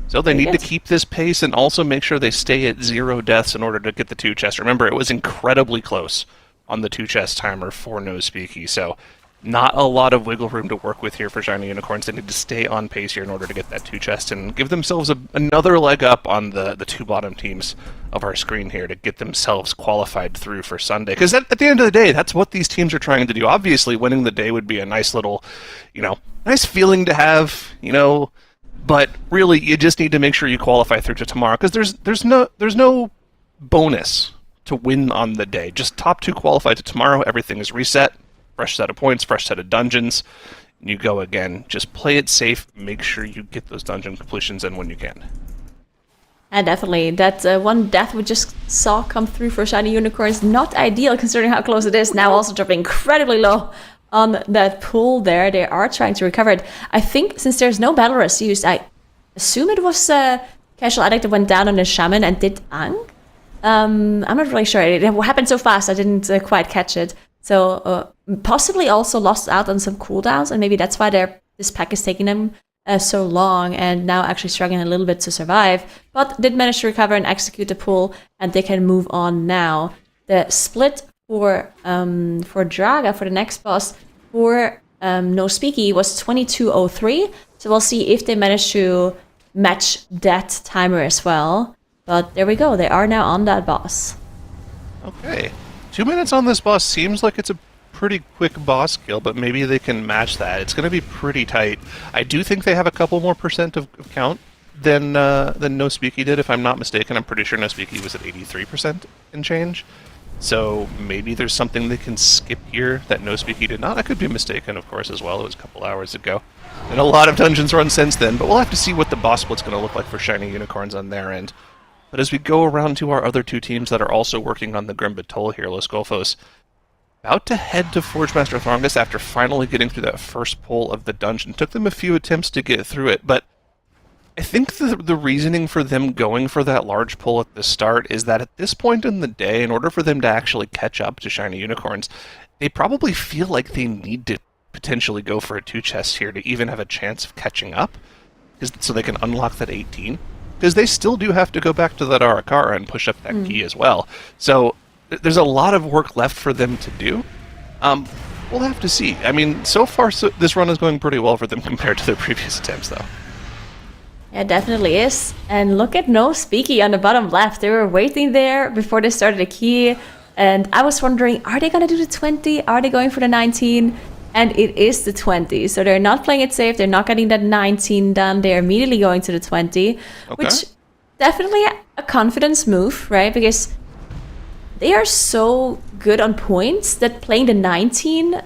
So they need to keep this pace and also make sure they stay at 0 deaths in order to get the 2 chests. Remember, it was incredibly close on the 2 chest timer for No Speaky, so not a lot of wiggle room to work with here for Shiny Unicorns. They need to stay on pace here in order to get that 2 chest and give themselves another leg up on the 2 bottom teams of our screen here to get themselves qualified through for Sunday. Because at the end of the day, that's what these teams are trying to do. Obviously, winning the day would be a nice little, nice feeling to have, but really, you just need to make sure you qualify through to tomorrow, because there's no bonus to win on the day. Just top 2 qualify to tomorrow. Everything is reset. Fresh set of points, fresh set of dungeons. And you go again. Just play it safe. Make sure you get those dungeon completions in when you can. And definitely, that one death we just saw come through for Shiny Unicorns, not ideal considering how close it is. Now also dropping incredibly low on that pool there. They are trying to recover it. I think since there's no battle rest used, I assume it was Casual Addict that went down on the Shaman and did Ang. I'm not really sure. It happened so fast, I didn't quite catch it. So possibly also lost out on some cooldowns, and maybe that's why this pack is taking them so long and now actually struggling a little bit to survive. But did manage to recover and execute the pull, and they can move on now. The split for Draga, for the next boss, for No Speaky was 22:03. So we'll see if they manage to match that timer as well. But there we go, they are now on that boss. Okay. 2 minutes on this boss seems like it's a pretty quick boss kill, but maybe they can match that. It's going to be pretty tight. I do think they have a couple more percent of count than No Speaky did, if I'm not mistaken. I'm pretty sure No Speaky was at 83% and change. So maybe there's something they can skip here that No Speaky did not. I could be mistaken, of course, as well. It was a couple hours ago. And a lot of dungeons run since then, but we'll have to see what the boss split's going to look like for Shiny Unicorns on their end. But as we go around to our other 2 teams that are also working on the Grim Battle here, Los Golfos, about to head to Forge Master Throngus after finally getting through that first pull of the dungeon. Took them a few attempts to get through it, but I think the reasoning for them going for that large pull at the start is that at this point in the day, in order for them to actually catch up to Shiny Unicorns, they probably feel like they need to potentially go for a 2 chest here to even have a chance of catching up, so they can unlock that 18. Because they still do have to go back to that Arakara and push up that key as well. So there's a lot of work left for them to do. We'll have to see. I mean, so far this run is going pretty well for them compared to their previous attempts, though. Yeah, it definitely is. And look at No Speaky on the bottom left. They were waiting there before they started the key. And I was wondering, are they going to do the 20? Are they going for the 19? And it is the 20. So they're not playing it safe. They're not getting that 19 done. They're immediately going to the 20. Okay. Which definitely a confidence move, right? Because they are so good on points that playing the 19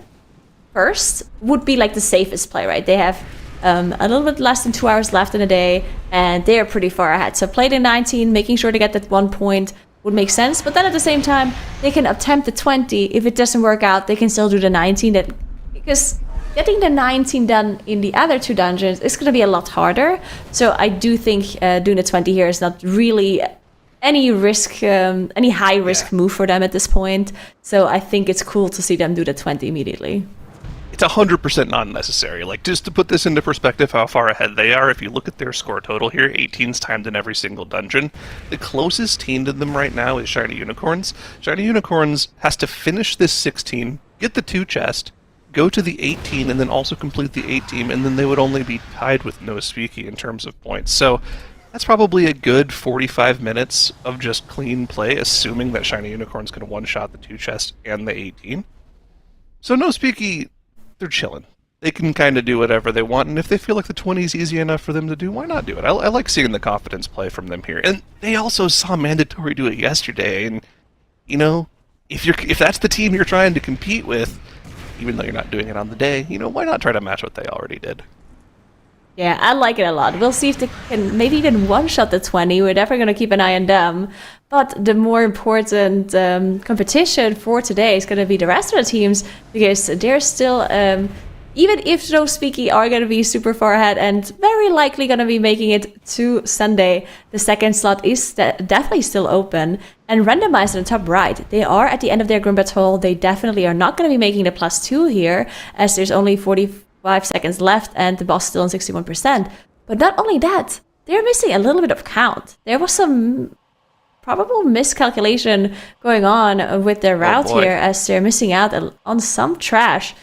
first would be like the safest play, right? They have a little bit less than 2 hours left in the day, and they're pretty far ahead. So play the 19, making sure to get that 1 point would make sense. But then at the same time, they can attempt the 20. If it doesn't work out, they can still do the 19. Because getting the 19 done in the other 2 dungeons is going to be a lot harder. So I do think doing the 20 here is not really any risk, any high risk move for them at this point. So I think it's cool to see them do the 20 immediately. It's 100% not necessary. Like, just to put this into perspective how far ahead they are, if you look at their score total here, 18's timed in every single dungeon. The closest team to them right now is Shiny Unicorns. Shiny Unicorns has to finish this 16, get the 2 chest, go to the 18, and then also complete the 18, and then they would only be tied with No Speaky in terms of points. So that's probably a good 45 minutes of just clean play, assuming that Shiny Unicorns can one-shot the 2 chest and the 18. So No Speaky, they're chilling. They can kind of do whatever they want, and if they feel like the 20 is easy enough for them to do, why not do it? I like seeing the confidence play from them here. And they also saw Mandatory do it yesterday, and, you know, if that's the team you're trying to compete with, even though you're not doing it on the day, you know, why not try to match what they already did? Yeah, I like it a lot. We'll see if they can maybe even one-shot the 20. We're definitely going to keep an eye on them. But the more important competition for today is going to be the rest of the teams, because they're still, even if those Speaky are going to be super far ahead and very likely going to be making it to Sunday, the second slot is definitely still open. And randomized in the top right, they are at the end of their Grim Battle. They definitely are not going to be making the +2 here, as there's only 45 seconds left and the boss still on 61%. But not only that, they're missing a little bit of count. There was some probable miscalculation going on with their route here, as they're missing out on some trash,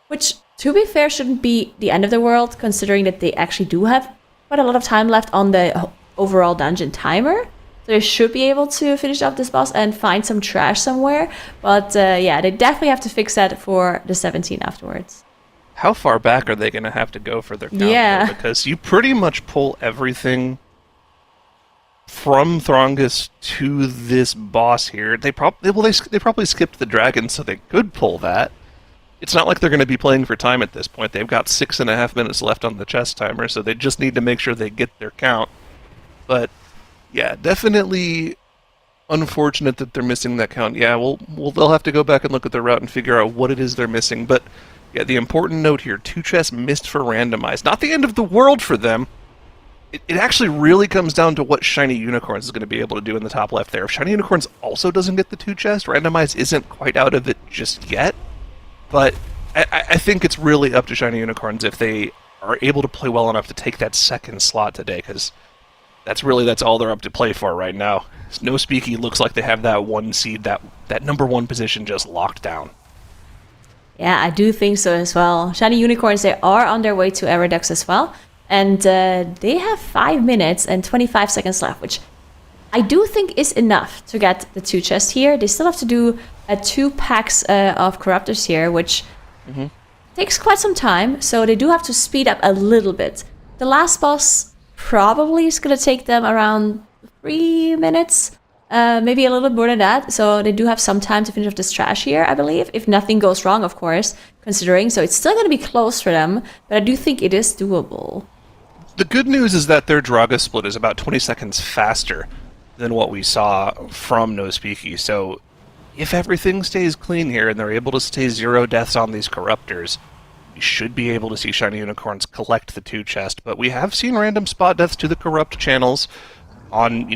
which, to be fair, shouldn't be the end of the world, considering that they actually do have quite a lot of time left on the overall dungeon timer. So they should be able to finish off this boss and find some trash somewhere. But yeah, they definitely have to fix that for the 17 afterwards. How far back are they going to have to go for their count? Yeah. Because you pretty much pull everything from Throngus to this boss here. They probably skipped the dragon, so they could pull that. It's not like they're going to be playing for time at this point. They've got 6.5 minutes left on the chest timer, so they just need to make sure they get their count. But yeah, definitely unfortunate that they're missing that count. Yeah, they'll have to go back and look at their route and figure out what it is they're missing. But yeah, the important note here, 2 chests missed for randomized. Not the end of the world for them. It actually really comes down to what Shiny Unicorns is going to be able to do in the top left there. If Shiny Unicorns also doesn't get the 2 chest, randomized isn't quite out of it just yet. But I think it's really up to Shiny Unicorns if they are able to play well enough to take that second slot today, because that's all they're up to play for right now. No Speaky looks like they have that 1 seed, that number 1 position just locked down. Yeah, I do think so as well. Shiny Unicorns, they are on their way to Aerodux as well. And they have 5 minutes and 25 seconds left, which I do think is enough to get the 2 chests here. They still have to do 2 packs of Corruptors here, which takes quite some time. So they do have to speed up a little bit. The last boss probably is going to take them around 3 minutes, maybe a little bit more than that. So they do have some time to finish off this trash here, I believe, if nothing goes wrong, of course, considering. So it's still going to be close for them, but I do think it is doable. The good news is that their Draga split is about 20 seconds faster than what we saw from No Speaky. So if everything stays clean here and they're able to stay 0 deaths on these Corruptors, we should be able to see Shiny Unicorns collect the 2 chest. But we have seen random spot deaths to the Corrupt channels on,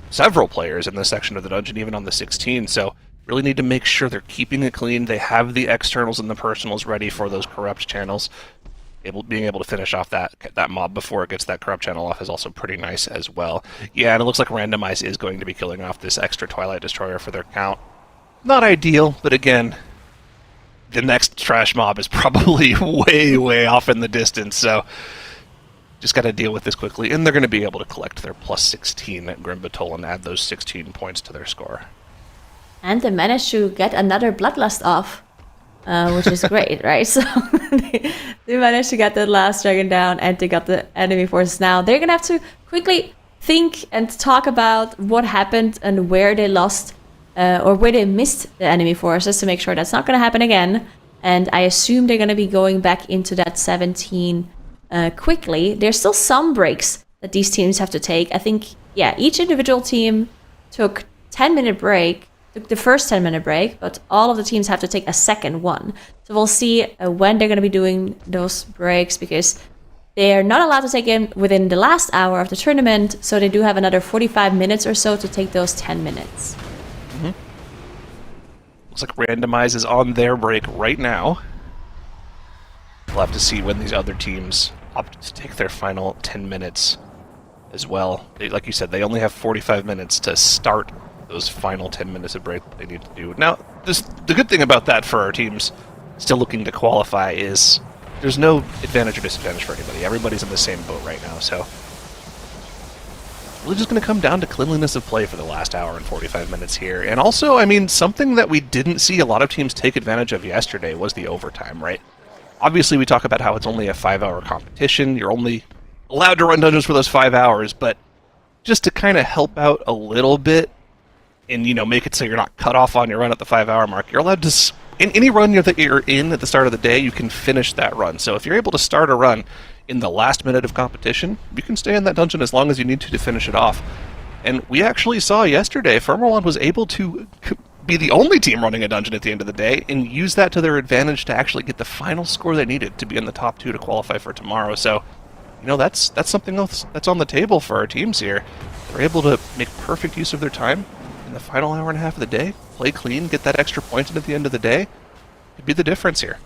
several players in this section of the dungeon, even on the 16. So really need to make sure they're keeping it clean. They have the externals and the personals ready for those corrupt channels. Being able to finish off that mob before it gets that corrupt channel off is also pretty nice as well. Yeah, and it looks like Randomize is going to be killing off this extra Twilight Destroyer for their count. Not ideal, but again, the next trash mob is probably way off in the distance, so just got to deal with this quickly, and they're going to be able to collect their plus 16 at Grim Batol and add those 16 points to their score. And they managed to get another Bloodlust off, which is great, right? So they managed to get the last dragon down, and they got the enemy forces. Now they're gonna have to quickly think and talk about what happened and where they lost or where they missed the enemy forces to make sure that's not gonna happen again. And I assume they're gonna be going back into that 17 quickly. There's still some breaks that these teams have to take. I think, yeah, each individual team took 10-minute break. The first 10-minute break, but all of the teams have to take a second one. So we'll see when they're going to be doing those breaks, because they are not allowed to take in within the last hour of the tournament, so they do have another 45 minutes or so to take those 10 minutes. Mm-hmm. Looks like Randomize is on their break right now. We'll have to see when these other teams opt to take their final 10 minutes as well. Like you said, they only have 45 minutes to start those final 10 minutes of break they need to do. Now, the good thing about that for our teams still looking to qualify is there's no advantage or disadvantage for anybody. Everybody's in the same boat right now, so really just going to come down to cleanliness of play for the last hour and 45 minutes here. And also, I mean, something that we didn't see a lot of teams take advantage of yesterday was the overtime, right? Obviously, we talk about how it's only a 5-hour competition. You're only allowed to run dungeons for those 5 hours, but just to kind of help out a little bit, and, you know, make it so you're not cut off on your run at the 5-hour mark. You're allowed to, in any run that you're in at the start of the day, you can finish that run. So if you're able to start a run in the last minute of competition, you can stay in that dungeon as long as you need to finish it off. And we actually saw yesterday, Firmalon was able to be the only team running a dungeon at the end of the day and use that to their advantage to actually get the final score they needed to be in the top 2 to qualify for tomorrow. So, you know, that's something else that's on the table for our teams here. They're able to make perfect use of their time in the final hour and a half of the day, play clean, get that extra point in at the end of the day. Could be the difference here.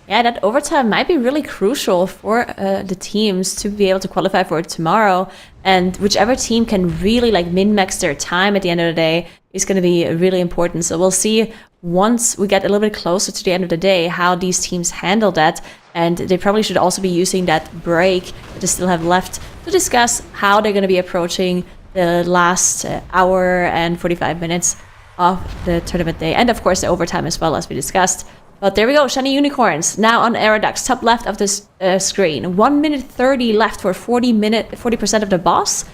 Yeah, that overtime might be really crucial for the teams to be able to qualify for it tomorrow. And whichever team can really like min-max their time at the end of the day is going to be really important. So we'll see once we get a little bit closer to the end of the day how these teams handle that. And they probably should also be using that break that they still have left to discuss how they're going to be approaching the last hour and 45 minutes of the tournament day. And of course the overtime as well, as we discussed. But there we go, Shiny Unicorns now on Aerodux, top left of this screen. 1 minute 30 left for 40% of the boss.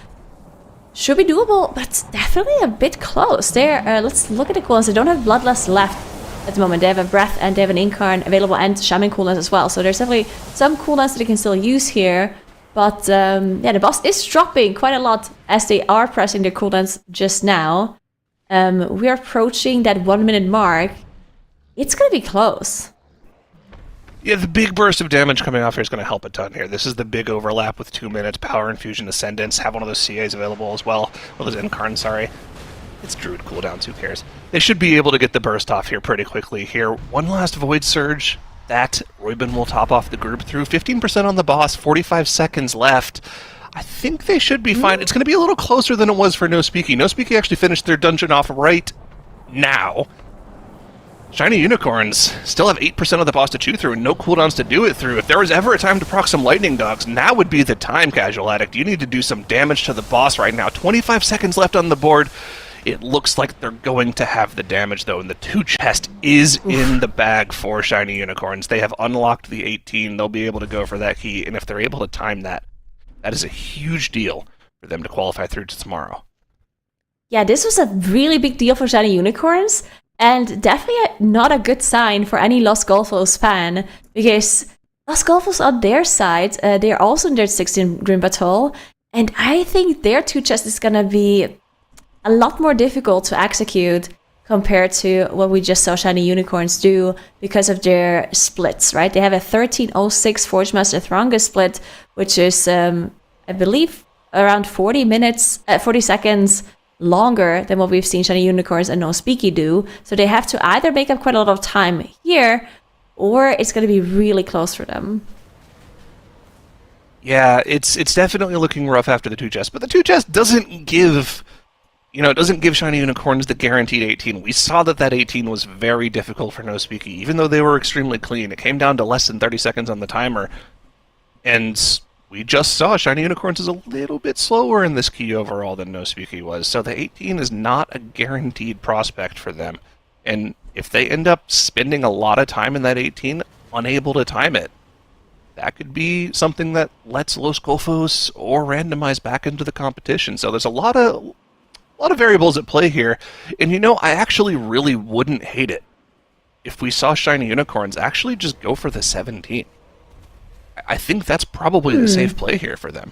Should be doable, but definitely a bit close. There, let's look at the cooldowns. They don't have Bloodlust left at the moment. They have a Breath and they have an Incarn available, and Shaman cooldowns as well. So there's definitely some cooldowns that they can still use here. But yeah, the boss is dropping quite a lot as they are pressing their cooldowns just now. We are approaching that 1 minute mark. It's going to be close. Yeah, the big burst of damage coming off here is going to help a ton here. This is the big overlap with 2 minutes. Power Infusion Ascendants, have one of those CAs available as well. Well, those Incarn, sorry. It's Druid cooldowns, who cares? They should be able to get the burst off here pretty quickly here. One last Void Surge. That Roybin will top off the group through. 15% on the boss, 45 seconds left. I think they should be fine. It's going to be a little closer than it was for No Speaky. No Speaky actually finished their dungeon off right now. Shiny Unicorns still have 8% of the boss to chew through and no cooldowns to do it through. If there was ever a time to proc some Lightning Dogs, now would be the time, Casual Addict. You need to do some damage to the boss right now. 25 seconds left on the board. It looks like they're going to have the damage, though, and the 2 chest is in the bag for Shiny Unicorns. They have unlocked the 18. They'll be able to go for that key, and if they're able to time that, that is a huge deal for them to qualify through to tomorrow. Yeah, this was a really big deal for Shiny Unicorns, and definitely not a good sign for any Lost Golfos fan, because Lost Golfos on their side, they're also in their 16 Grim Battle, and I think their 2 chest is going to be a lot more difficult to execute compared to what we just saw Shiny Unicorns do because of their splits, right? They have a 1306 Forge Master Throngus split, which is, I believe, around 40 seconds longer than what we've seen Shiny Unicorns and No Speaky do. So they have to either make up quite a lot of time here, or it's going to be really close for them. Yeah, it's definitely looking rough after the 2 chests, but the 2 chests doesn't give Shiny Unicorns the guaranteed 18. We saw that 18 was very difficult for No Speaky, even though they were extremely clean. It came down to less than 30 seconds on the timer, and we just saw Shiny Unicorns is a little bit slower in this key overall than No Speaky was, so the 18 is not a guaranteed prospect for them. And if they end up spending a lot of time in that 18, unable to time it, that could be something that lets Los Golfos or randomize back into the competition. So there's a lot of variables at play here, and I actually really wouldn't hate it if we saw Shiny Unicorns actually just go for the 17. I think that's probably the safe play here for them.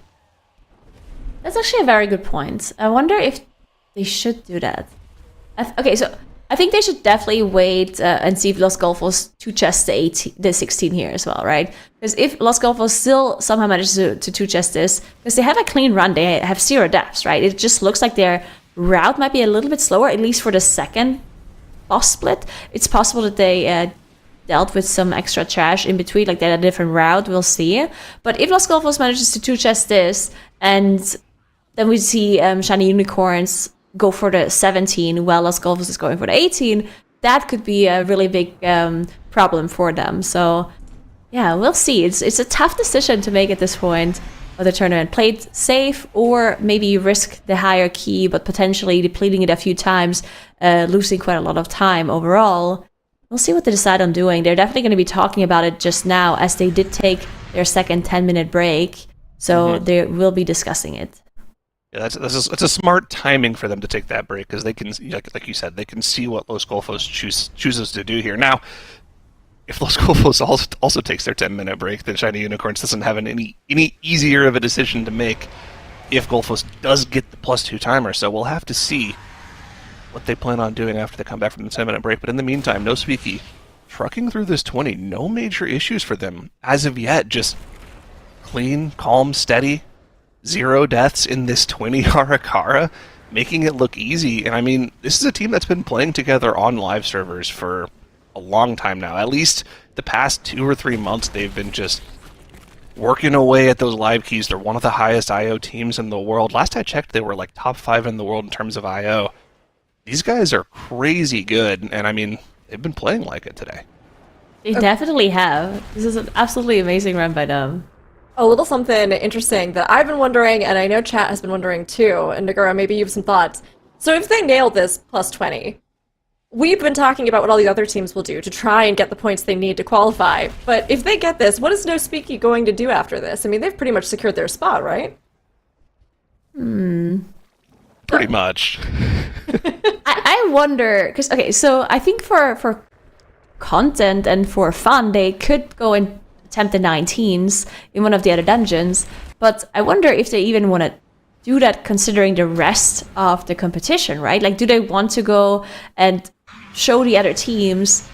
That's actually a very good point. I wonder if they should do that. Okay, so I think they should definitely wait and see if Los Golfos 2 chests the 16 here as well, right? Because if Los Golfos still somehow manages to 2 chest this, because they have a clean run, they have 0 deaths, right? It just looks like their route might be a little bit slower, at least for the second boss split. It's possible that they dealt with some extra trash in between, like they had a different route, we'll see. But if Los Golfos manages to 2 chest this, and then we see Shiny Unicorns go for the 17 while Los Golfos is going for the 18, that could be a really big problem for them. So yeah, we'll see. It's a tough decision to make at this point of the tournament. Play it safe, or maybe risk the higher key but potentially depleting it a few times, losing quite a lot of time overall. We'll see what they decide on doing. They're definitely going to be talking about it just now, as they did take their second 10-minute break. So they will be discussing it. Yeah, it's a smart timing for them to take that break, because they can, like you said, they can see what Los Golfos chooses to do here. Now, if Los Golfos also takes their 10-minute break, then Shiny Unicorns doesn't have any easier of a decision to make if Golfos does get the +2 timer. So we'll have to see what they plan on doing after they come back from the 10-minute break. But in the meantime, No Speaky trucking through this 20, no major issues for them as of yet. Just clean, calm, steady. 0 deaths in this 20 Arakara, making it look easy. And I mean, this is a team that's been playing together on live servers for a long time now. At least the past 2 or 3 months, they've been just working away at those live keys. They're one of the highest IO teams in the world. Last I checked, they were like top 5 in the world in terms of IO. These guys are crazy good, and I mean, they've been playing like it today. They definitely have. This is an absolutely amazing run by them. A little something interesting that I've been wondering, and I know chat has been wondering too, and Nagura, maybe you have some thoughts. So if they nail this +20, we've been talking about what all the other teams will do to try and get the points they need to qualify, but if they get this, what is No Speaky going to do after this? I mean, they've pretty much secured their spot, right? Pretty much. I wonder, because, okay, so I think for content and for fun, they could go and attempt the 19s in one of the other dungeons, but I wonder if they even want to do that considering the rest of the competition, right? Like, do they want to go and show the other teams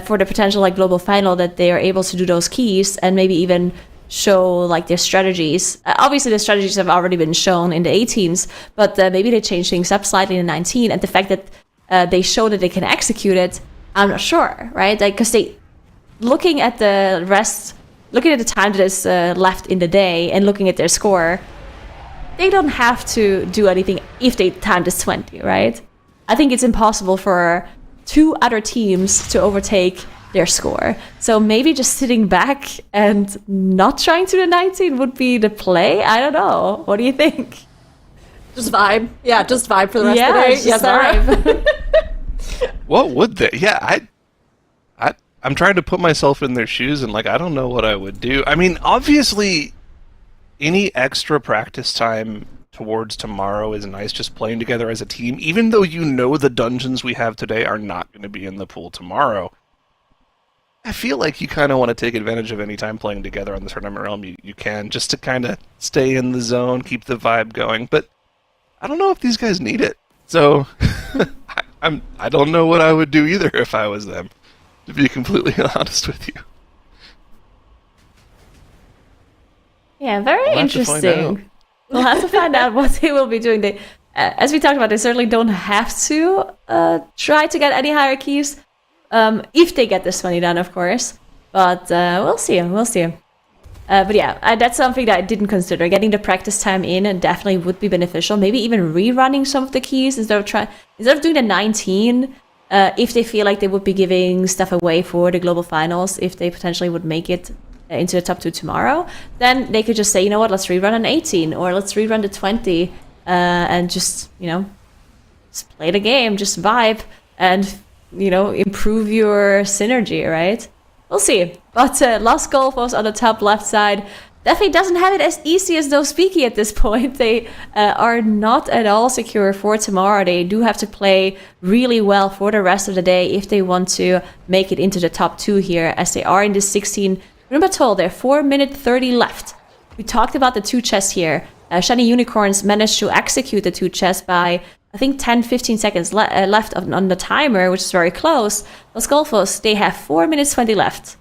for the potential like global final that they are able to do those keys, and maybe even show like their strategies? Obviously the strategies have already been shown in the 18s, but maybe they change things up slightly in the 19, and the fact that they show that they can execute it, I'm not sure, right? Like, because they, looking at the rest, looking at the time that is left in the day and looking at their score, they don't have to do anything if they time this 20, right? I think it's impossible for 2 other teams to overtake their score. So maybe just sitting back and not trying to the 19 would be the play. I don't know. What do you think? Just vibe. Yeah, just vibe for the rest of the day. Just Yes, vibe. What would they? Yeah, I'm trying to put myself in their shoes, and like, I don't know what I would do. I mean, obviously, any extra practice time towards tomorrow is nice, just playing together as a team, even though you know the dungeons we have today are not going to be in the pool tomorrow. I feel like you kind of want to take advantage of any time playing together on the tournament realm you can, just to kind of stay in the zone, keep the vibe going. But I don't know if these guys need it. So I don't know what I would do either if I was them, to be completely honest with you. Yeah, very We'll have to find interesting. We'll have to find out what they will be doing. as we talked about, they certainly don't have to try to get any higher keys if they get this 20 done, of course. But we'll see. But yeah, that's something that I didn't consider. Getting the practice time in and definitely would be beneficial. Maybe even rerunning some of the keys instead of doing the 19. If they feel like they would be giving stuff away for the global finals, if they potentially would make it into the top 2 tomorrow, then they could just say, you know what, let's rerun an 18 or let's rerun the 20 and just, just play the game, just vibe and, improve your synergy, right? We'll see. But Lost Golfos on the top left side definitely doesn't have it as easy as No Speaky at this point. They are not at all secure for tomorrow. They do have to play really well for the rest of the day if they want to make it into the top 2 here, as they are in the 16. Remember, they're 4 minute 30 left. We talked about the 2 chests here. Shiny Unicorns managed to execute the 2 chests by, I think, 10-15 seconds left on the timer, which is very close. Los Golfos, they have 4 minutes 20 left.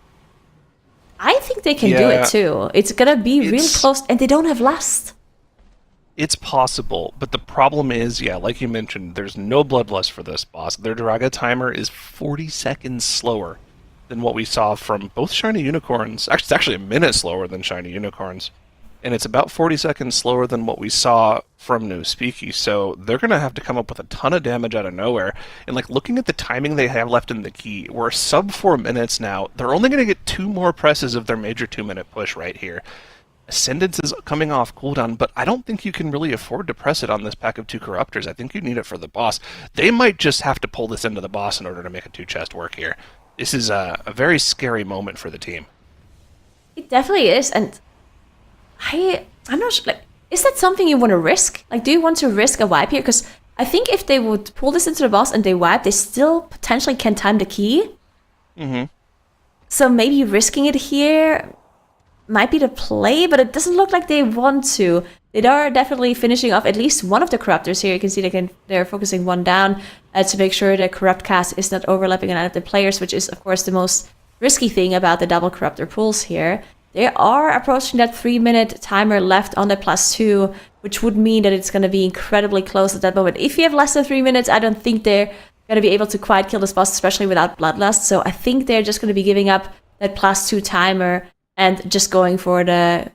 I think they can do it too. It's gonna be really close, and they don't have last. It's possible, but the problem is, like you mentioned, there's no bloodlust for this boss. Their Draga timer is 40 seconds slower than what we saw from both Shiny Unicorns. Actually, it's actually a minute slower than Shiny Unicorns. And it's about 40 seconds slower than what we saw from No Speaky, so they're going to have to come up with a ton of damage out of nowhere. And looking at the timing they have left in the key, we're sub 4 minutes now. They're only going to get 2 more presses of their major 2-minute push right here. Ascendance is coming off cooldown, but I don't think you can really afford to press it on this pack of 2 Corruptors. I think you need it for the boss. They might just have to pull this into the boss in order to make a 2-chest work here. This is a very scary moment for the team. It definitely is, and I'm not sure, is that something you want to risk? Do you want to risk a wipe here? Because I think if they would pull this into the boss and they wipe, they still potentially can time the key. Mm-hmm. So maybe risking it here might be the play, but it doesn't look like they want to. They are definitely finishing off at least one of the Corruptors here. You can see they're focusing one down to make sure the Corrupt cast is not overlapping on the players, which is, of course, the most risky thing about the double Corruptor pulls here. They are approaching that 3-minute timer left on the +2, which would mean that it's going to be incredibly close at that moment. If you have less than 3 minutes, I don't think they're going to be able to quite kill this boss, especially without Bloodlust. So I think they're just going to be giving up that +2 timer and just going for the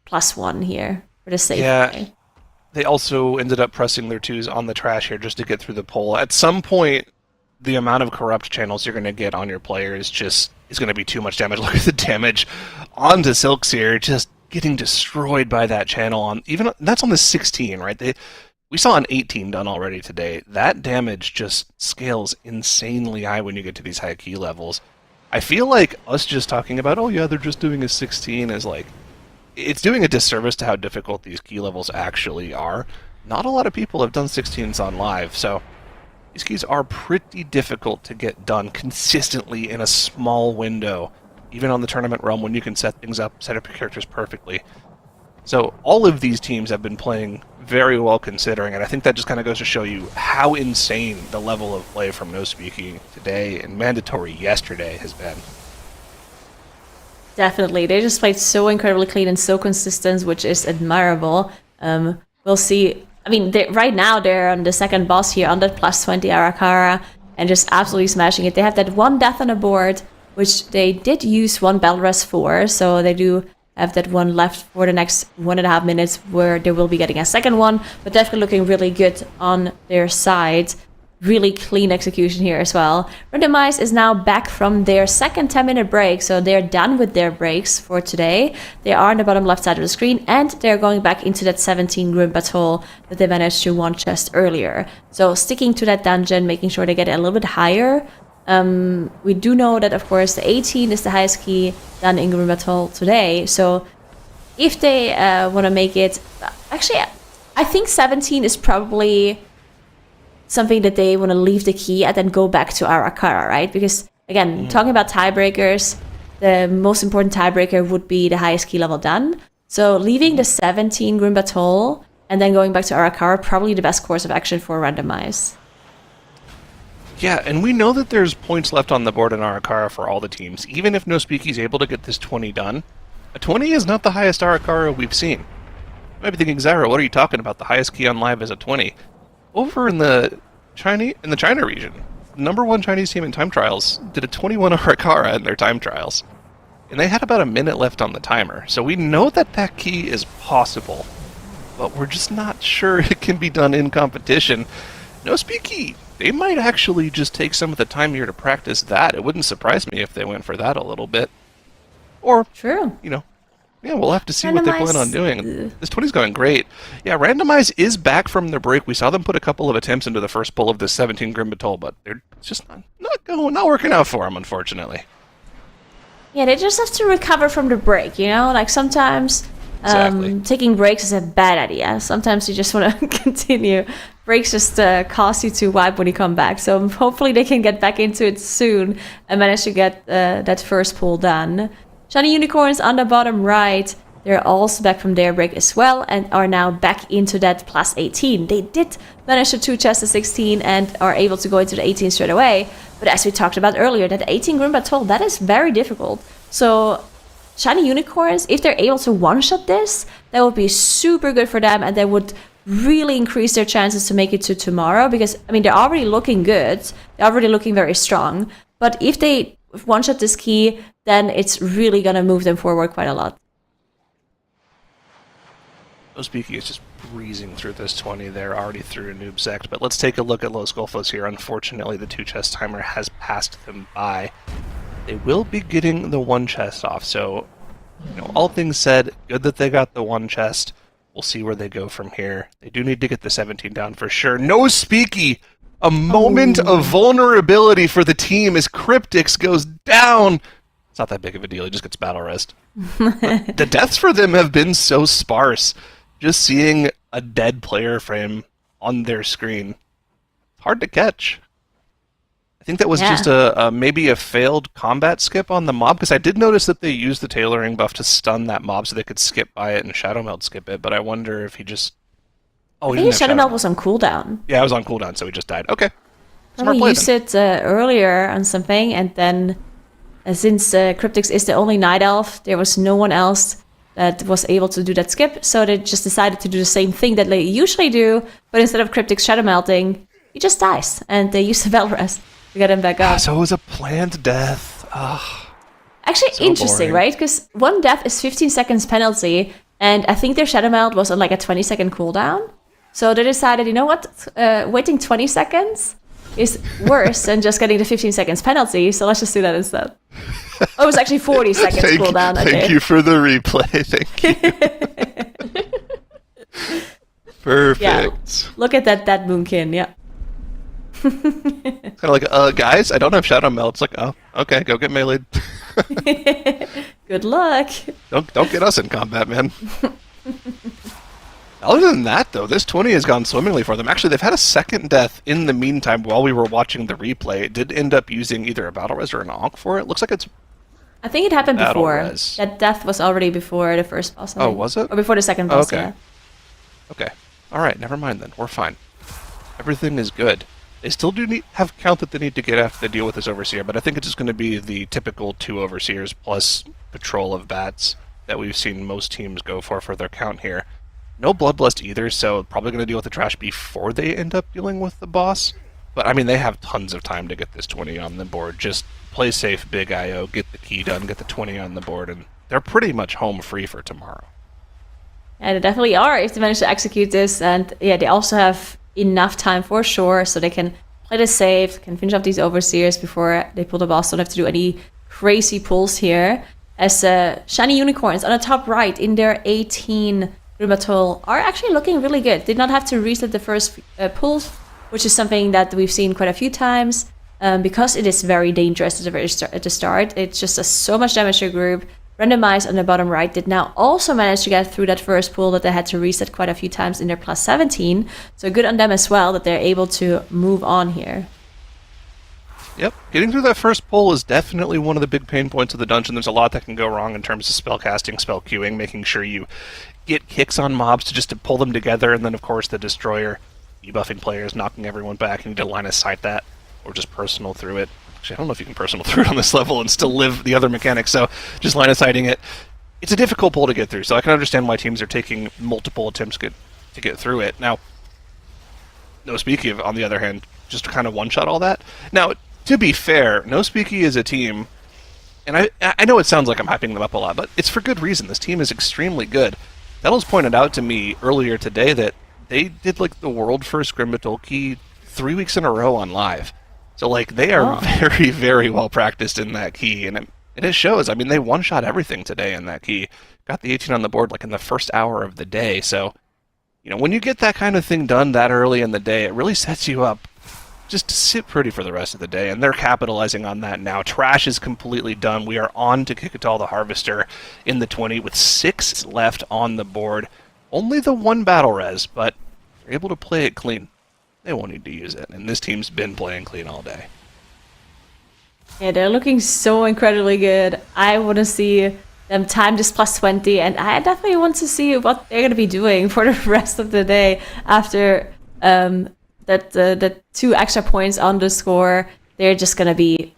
+1 here for the safe play. They also ended up pressing their 2s on the trash here just to get through the pull. At some point, the amount of corrupt channels you're going to get on your player is going to be too much damage. Look at the damage onto Silkseer, just getting destroyed by that channel. That's on the 16, right? We saw an 18 done already today. That damage just scales insanely high when you get to these high key levels. I feel like us just talking about, they're just doing a 16 is it's doing a disservice to how difficult these key levels actually are. Not a lot of people have done 16s on live, so these keys are pretty difficult to get done consistently in a small window, even on the tournament realm when you can set things up, set up your characters perfectly. So all of these teams have been playing very well considering, and I think that just kind of goes to show you how insane the level of play from No Speaking today and Mandatory yesterday has been. Definitely. They just played so incredibly clean and so consistent, which is admirable. We'll see. I mean, right now they're on the second boss here on that +20 Arakara and just absolutely smashing it. They have that 1 death on the board, which they did use 1 Battle Rest for, so they do have that 1 left for the next 1.5 minutes where they will be getting a second one, but definitely looking really good on their side. Really clean execution here as well. Randomize is now back from their second 10-minute break, so they're done with their breaks for today. They are on the bottom left side of the screen, and they're going back into that 17 Grim Battle that they managed to 1 chest earlier. So sticking to that dungeon, making sure they get it a little bit higher. We do know that, of course, the 18 is the highest key done in Grim Battle today, so if they want to make it... Actually, I think 17 is probably something that they want to leave the key and then go back to Arakara, right? Because, again, talking about tiebreakers, the most important tiebreaker would be the highest key level done. So leaving the 17 Grim Battle and then going back to Arakara, probably the best course of action for Randomize. Yeah, and we know that there's points left on the board in Arakara for all the teams. Even if No Speaky's able to get this 20 done, a 20 is not the highest Arakara we've seen. You might be thinking, Zyra, what are you talking about? The highest key on live is a 20. over in the China region, number one Chinese team in time trials did a 21 Arakara in their time trials. And they had about a minute left on the timer. So we know that that key is possible, but we're just not sure it can be done in competition. No speaky, they might actually just take some of the time here to practice that. It wouldn't surprise me if they went for that a little bit. Or, True. yeah, we'll have to see what they plan on doing. This 20's going great. Yeah, Randomize is back from their break. We saw them put a couple of attempts into the first pull of this 17 Grim Batol, but they're just not working out for them, unfortunately. Yeah, they just have to recover from the break, Like sometimes Exactly. taking breaks is a bad idea. Sometimes you just want to continue. Breaks just cause you to wipe when you come back. So hopefully they can get back into it soon and manage to get that first pull done. Shiny Unicorns on the bottom right. They're also back from their break as well and are now back into that plus 18. They did manage to 2-chest the 16 and are able to go into the 18 straight away. But as we talked about earlier, that 18 Grim Battle, that is very difficult. So Shiny Unicorns, if they're able to one-shot this, that would be super good for them and they would really increase their chances to make it to tomorrow because, they're already looking good. They're already looking very strong. But if they one-shot this key, then it's really going to move them forward quite a lot. Speaking is just breezing through this 20. They're already through a noob sect, but let's take a look at Los Golfos here. Unfortunately, the 2-chest timer has passed them by. They will be getting the 1 chest off, so all things said, good that they got the 1 chest. We'll see where they go from here. They do need to get the 17 down for sure. No speaky! A moment of vulnerability for the team as Cryptix goes down. It's not that big of a deal. He just gets battle rest. The deaths for them have been so sparse. Just seeing a dead player frame on their screen, hard to catch. I think that was just maybe a failed combat skip on the mob, because I did notice that they used the tailoring buff to stun that mob so they could skip by it and Shadow Meld skip it, but I wonder if he just... I think Shadow Meld was on cooldown. Yeah, it was on cooldown, so he just died. Okay. He used it earlier on something, and then since Cryptix is the only Night Elf, there was no one else that was able to do that skip, so they just decided to do the same thing that they usually do, but instead of Cryptix Shadow Melting, he just dies, and they use the Battle Rest to get him back up. So it was a planned death. Actually, so interesting, boring. right? Because one death is 15 seconds penalty, and I think their Shadow Meld was on like a 20-second cooldown. So they decided, you know what, waiting 20 seconds is worse than just getting the 15 seconds penalty, so let's just do that instead. Oh, it was actually 40 seconds cooldown. Thank you for the replay. Thank you. Perfect. Yeah. Look at that Moonkin, yeah. Kind of like, guys, I don't have Shadow Meld. It's like, oh, okay, go get meleeed. Good luck. Don't get us in combat, man. Other than that, though, this 20 has gone swimmingly for them. Actually, they've had a second death in the meantime while we were watching the replay. It did end up using either a Battle Res or an Ankh for it. Looks like it's... I think it happened Battle before. Res. That death was already before the first boss. Oh, was it? Or before the second boss, okay. yeah. Okay. Alright, never mind then. We're fine. Everything is good. They still do have count that they need to get after to deal with this Overseer, but I think it's just going to be the typical 2 Overseers plus Patrol of Bats that we've seen most teams go for their count here. No Bloodlust either, so probably going to deal with the trash before they end up dealing with the boss. But, I mean, they have tons of time to get this 20 on the board. Just play safe, big IO, get the key done, get the 20 on the board, and they're pretty much home free for tomorrow. Yeah, they definitely are if they manage to execute this. And yeah, they also have enough time for sure, so they can play this safe, can finish off these Overseers before they pull the boss. Don't have to do any crazy pulls here. As Shiny Unicorns on the top right in their 18 Rumatol are actually looking really good. Did not have to reset the first pulls, which is something that we've seen quite a few times. Because it is very dangerous at the start. It just does so much damage to your group. Randomize on the bottom right did now also manage to get through that first pull that they had to reset quite a few times in their plus 17. So good on them as well that they're able to move on here. Yep, getting through that first pull is definitely one of the big pain points of the dungeon. There's a lot that can go wrong in terms of spell casting, spell queuing, making sure you get kicks on mobs to pull them together, and then of course the Destroyer debuffing players, knocking everyone back. You need to line of sight that, or just personal through it. Actually, I don't know if you can personal through it on this level and still live the other mechanics, so just line of sighting it. It's a difficult pull to get through, so I can understand why teams are taking multiple attempts to get through it. Now, No Speaky, on the other hand, just kind of one-shot all that. Now, to be fair, No Speaky is a team, and I know it sounds like I'm hyping them up a lot, but it's for good reason. This team is extremely good. Dettles pointed out to me earlier today that they did like the world first Grim Battle key 3 weeks in a row on live. So like they are very, very well practiced in that key, and it shows. I mean, they one-shot everything today in that key. Got the 18 on the board like in the first hour of the day. So, you know, when you get that kind of thing done that early in the day, it really sets you up just to sit pretty for the rest of the day, and they're capitalizing on that now. Trash is completely done. We are on to Kikatal the Harvester in the 20 with 6 left on the board. Only the 1 battle res, but they're able to play it clean. They won't need to use it, and this team's been playing clean all day. Yeah, they're looking so incredibly good. I want to see them time this plus 20, and I definitely want to see what they're going to be doing for the rest of the day after the 2 extra points on the score. They're just going to be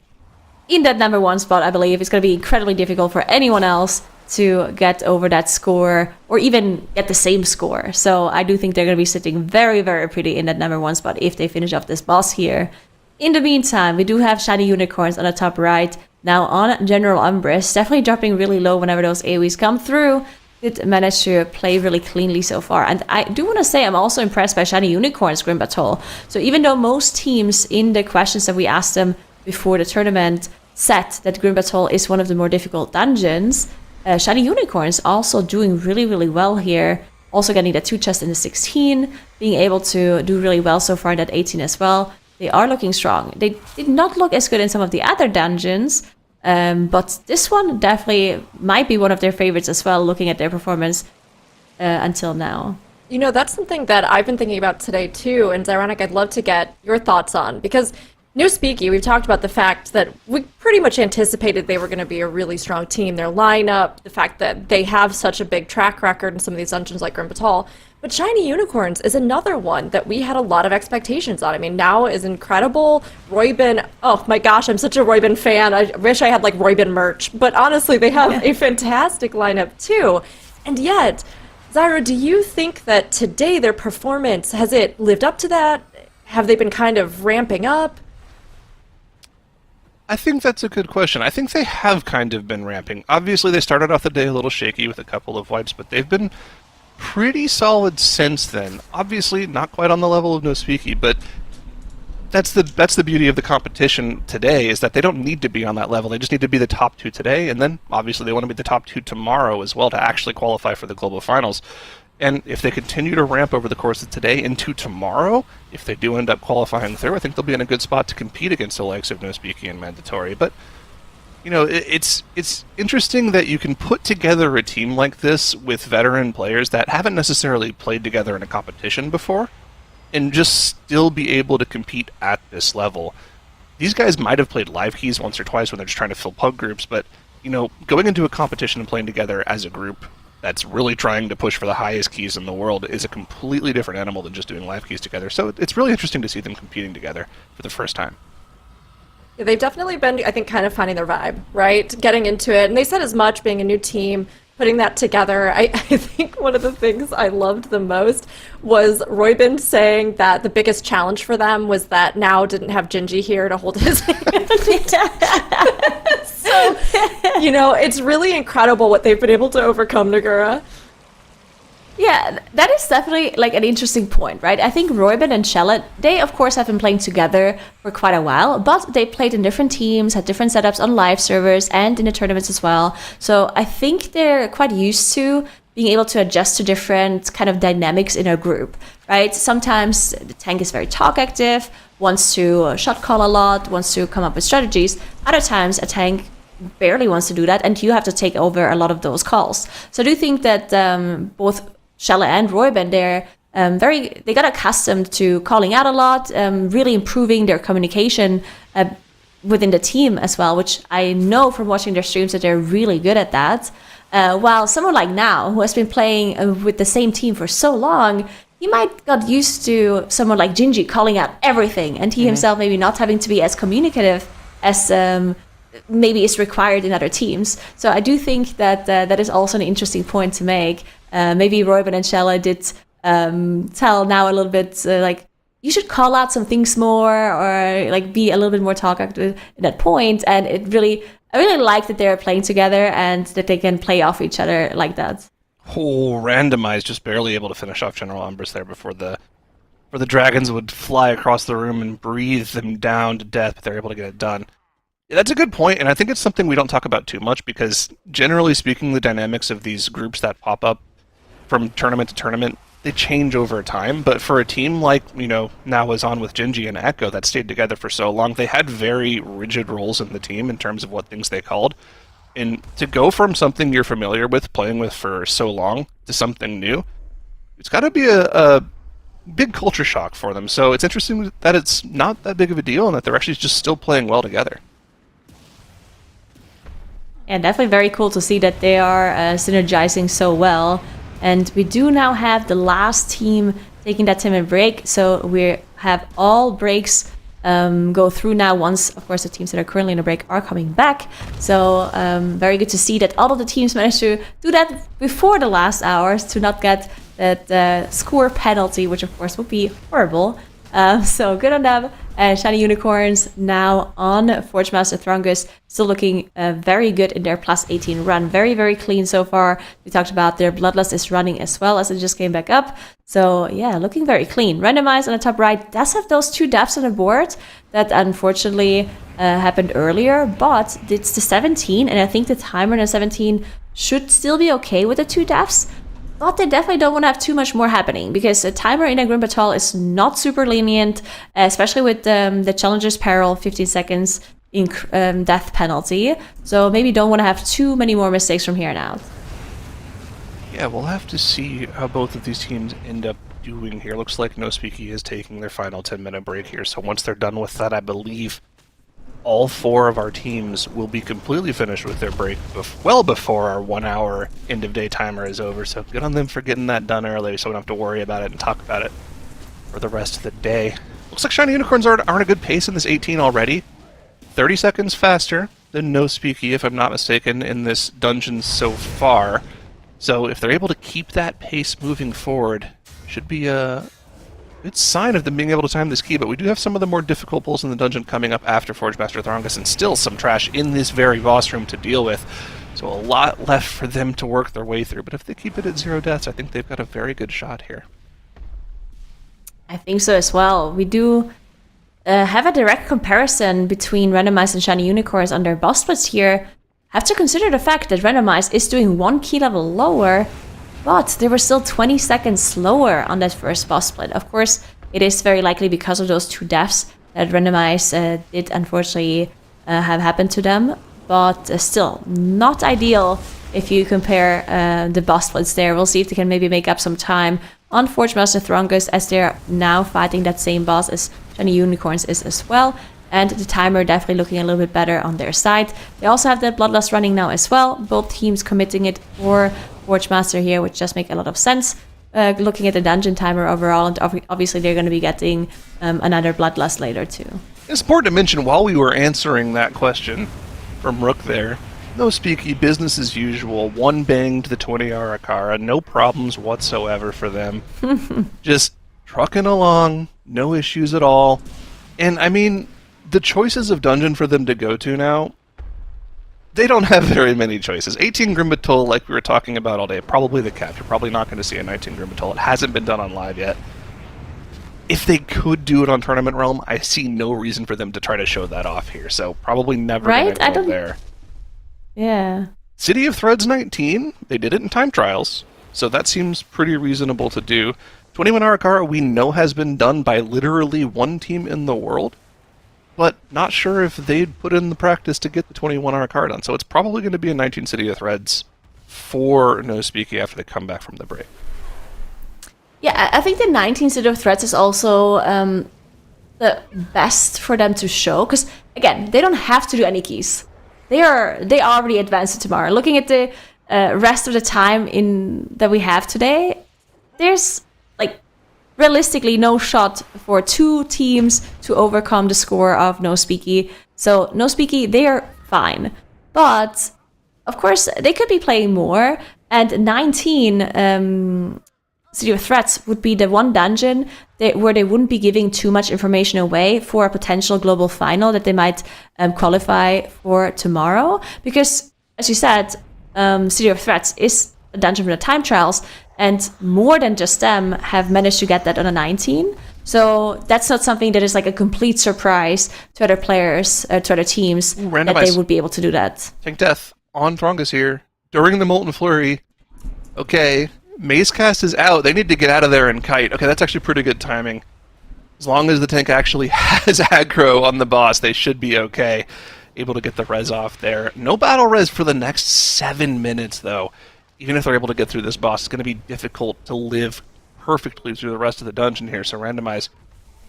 in that number 1 spot, I believe. It's going to be incredibly difficult for anyone else to get over that score or even get the same score. So I do think they're going to be sitting very, very pretty in that number 1 spot if they finish off this boss here. In the meantime, we do have Shiny Unicorns on the top right. Now on General Umbrus, definitely dropping really low whenever those AoEs come through. Did manage to play really cleanly so far. And I do want to say I'm also impressed by Shiny Unicorns Grim Battle. So even though most teams in the questions that we asked them before the tournament said that Grim Battle is one of the more difficult dungeons, Shiny Unicorns also doing really, really well here. Also getting that 2 chest in the 16, being able to do really well so far in that 18 as well. They are looking strong. They did not look as good in some of the other dungeons, but this one definitely might be one of their favorites as well, looking at their performance until now. You know, that's something that I've been thinking about today too, and Zyronic, I'd love to get your thoughts on, because No Speaky, we've talked about the fact that we pretty much anticipated they were going to be a really strong team. Their lineup, the fact that they have such a big track record in some of these dungeons like Grim Battle. But Shiny Unicorns is another one that we had a lot of expectations on. I mean, now is incredible. Roybin, oh my gosh, I'm such a Roybin fan. I wish I had like Roybin merch. But honestly, they have a fantastic lineup too. And yet, Zyra, do you think that today their performance, has it lived up to that? Have they been kind of ramping up? I think that's a good question. I think they have kind of been ramping. Obviously, they started off the day a little shaky with a couple of wipes, but they've been pretty solid since then. Obviously, not quite on the level of No Speaky, but that's the beauty of the competition today, is that they don't need to be on that level. They just need to be the top 2 today, and then obviously they want to be the top 2 tomorrow as well to actually qualify for the Global Finals. And if they continue to ramp over the course of today into tomorrow, if they do end up qualifying through, I think they'll be in a good spot to compete against the likes of No Speaky and Mandatory. But, you know, it's interesting that you can put together a team like this with veteran players that haven't necessarily played together in a competition before and just still be able to compete at this level. These guys might have played live keys once or twice when they're just trying to fill pub groups, but, you know, going into a competition and playing together as a group that's really trying to push for the highest keys in the world is a completely different animal than just doing live keys together. So it's really interesting to see them competing together for the first time. Yeah, they've definitely been, I think, kind of finding their vibe, right? Getting into it. And they said as much, being a new team, putting that together. I think one of the things I loved the most was Roybin saying that the biggest challenge for them was that Now didn't have Gingy here to hold his hand. So, you know, it's really incredible what they've been able to overcome, Nagura. Yeah, that is definitely like an interesting point, right? I think Roybin and Shellet, they of course have been playing together for quite a while, but they played in different teams, had different setups on live servers and in the tournaments as well. So I think they're quite used to being able to adjust to different kind of dynamics in a group, right? Sometimes the tank is very talk active, wants to shot call a lot, wants to come up with strategies. Other times a tank barely wants to do that, and you have to take over a lot of those calls. So I do think that both Shella and Roybin, they got accustomed to calling out a lot, really improving their communication within the team as well, which I know from watching their streams that they're really good at that. While someone like Now, who has been playing with the same team for so long, he might got used to someone like Gingy calling out everything, and he himself maybe not having to be as communicative as maybe is required in other teams. So I do think that that is also an interesting point to make. Maybe Roybin and Shella did tell Now a little bit like, you should call out some things more, or like be a little bit more talkative at that point. And I really like that they're playing together and that they can play off each other like that. Oh, randomized, just barely able to finish off General Umbrus there before the dragons would fly across the room and breathe them down to death, but they're able to get it done. Yeah, that's a good point, and I think it's something we don't talk about too much, because generally speaking, the dynamics of these groups that pop up from tournament to tournament, they change over time. But for a team like, now is on with Genji and Echo that stayed together for so long, they had very rigid roles in the team in terms of what things they called. And to go from something you're familiar with, playing with for so long, to something new, it's got to be a big culture shock for them. So it's interesting that it's not that big of a deal and that they're actually just still playing well together. And definitely very cool to see that they are synergizing so well. And we do now have the last team taking that 10-minute break. So we have all breaks go through now once, of course, the teams that are currently in a break are coming back. So very good to see that all of the teams managed to do that before the last hours to not get that score penalty, which of course would be horrible. So good on them. Shiny Unicorns now on Forge Master Thrungus, still looking very good in their plus 18 run. Very, very clean so far. We talked about their Bloodlust is running as well as it just came back up. So yeah, looking very clean. Randomized on the top right does have those 2 deaths on the board that unfortunately happened earlier, but it's the 17, and I think the timer in the 17 should still be okay with the 2 deaths. But they definitely don't want to have too much more happening, because a timer in a Grim Battle is not super lenient, especially with the Challenger's Peril, 15 seconds in death penalty. So maybe don't want to have too many more mistakes from here on out. Yeah, we'll have to see how both of these teams end up doing here. Looks like No Speaky is taking their final 10-minute break here, so once they're done with that, I believe all 4 of our teams will be completely finished with their break well before our 1-hour end-of-day timer is over. So good on them for getting that done early, so we don't have to worry about it and talk about it for the rest of the day. Looks like Shiny Unicorns are on a good pace in this 18 already. 30 seconds faster than No Speaky, if I'm not mistaken, in this dungeon so far. So if they're able to keep that pace moving forward, should be a good sign of them being able to time this key. But we do have some of the more difficult pulls in the dungeon coming up after Forge Master Thrungus, and still some trash in this very boss room to deal with. So a lot left for them to work their way through. But if they keep it at 0 deaths, I think they've got a very good shot here. I think so as well. We do have a direct comparison between Randomized and Shiny Unicorns on their boss splits here. Have to consider the fact that Randomized is doing 1 key level lower, but they were still 20 seconds slower on that first boss split. Of course, it is very likely because of those 2 deaths that Randomized did unfortunately have happened to them, but still not ideal if you compare the boss splits there. We'll see if they can maybe make up some time on Forge Master Thrungus, as they're now fighting that same boss as Shiny Unicorns is as well. And the timer definitely looking a little bit better on their side. They also have the Bloodlust running now as well. Both teams committing it for Forge Master here, which does make a lot of sense. Looking at the dungeon timer overall, and obviously they're going to be getting another Bloodlust later too. It's important to mention, while we were answering that question from Rook there, No Speaky, business as usual, 1 bang to the 20-hour Akara, no problems whatsoever for them. Just trucking along, no issues at all. And I mean, the choices of dungeon for them to go to now, they don't have very many choices. 18 Grim Battle, like we were talking about all day, probably the cap. You're probably not going to see a 19 Grim Battle. It hasn't been done on live yet. If they could do it on Tournament Realm, I see no reason for them to try to show that off here. So probably never going to go there. Yeah. City of Threads 19, they did it in time trials, so that seems pretty reasonable to do. 21 Arakara we know has been done by literally 1 team in the world, but not sure if they'd put in the practice to get the 21 Arakara done. So it's probably going to be a 19 City of Threads for No Speaky after they come back from the break. Yeah, I think the 19 City of Threads is also the best for them to show, because again, they don't have to do any keys. They already advanced to tomorrow. Looking at the rest of the time that we have today, there's realistically no shot for 2 teams to overcome the score of No Speaky. So No Speaky, they are fine, but of course they could be playing more. And 19, City of Threats would be the one dungeon where they wouldn't be giving too much information away for a potential global final that they might qualify for tomorrow. Because, as you said, City of Threats is a dungeon for the time trials, and more than just them have managed to get that on a 19. So that's not something that is like a complete surprise to other players, to other teams, that they would be able to do that. Tank Death on Throngus here during the Molten Flurry. Okay, Mace Cast is out. They need to get out of there and kite. Okay, that's actually pretty good timing. As long as the tank actually has aggro on the boss, they should be okay. Able to get the res off there. No battle res for the next 7 minutes, though. Even if they're able to get through this boss, it's going to be difficult to live perfectly through the rest of the dungeon here. So Randomize,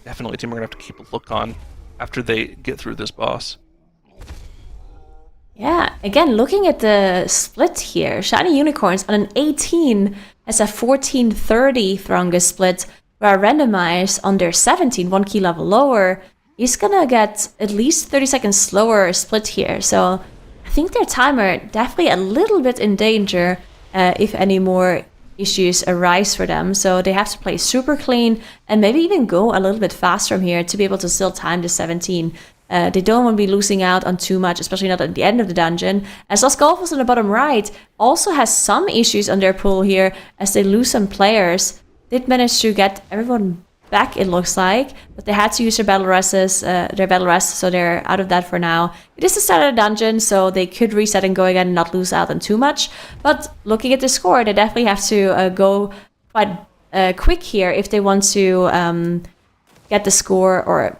definitely a team we're going to have to keep a look on after they get through this boss. Yeah, again, looking at the split here, Shiny Unicorns on an 18 has a 1430 Throngus split, where Randomize on their 17, 1 key level lower, is gonna get at least 30 seconds slower split here. So I think their timer definitely a little bit in danger if any more issues arise for them. So they have to play super clean and maybe even go a little bit faster from here to be able to still time the 17. They don't want to be losing out on too much, especially not at the end of the dungeon. As Lost Golfos on the bottom right also has some issues on their pool here as they lose some players. Did manage to get everyone back, it looks like, but they had to use their battle rests, so they're out of that for now. It is the start of the dungeon, so they could reset and go again and not lose out on too much. But looking at the score, they definitely have to go quite quick here if they want to get the score or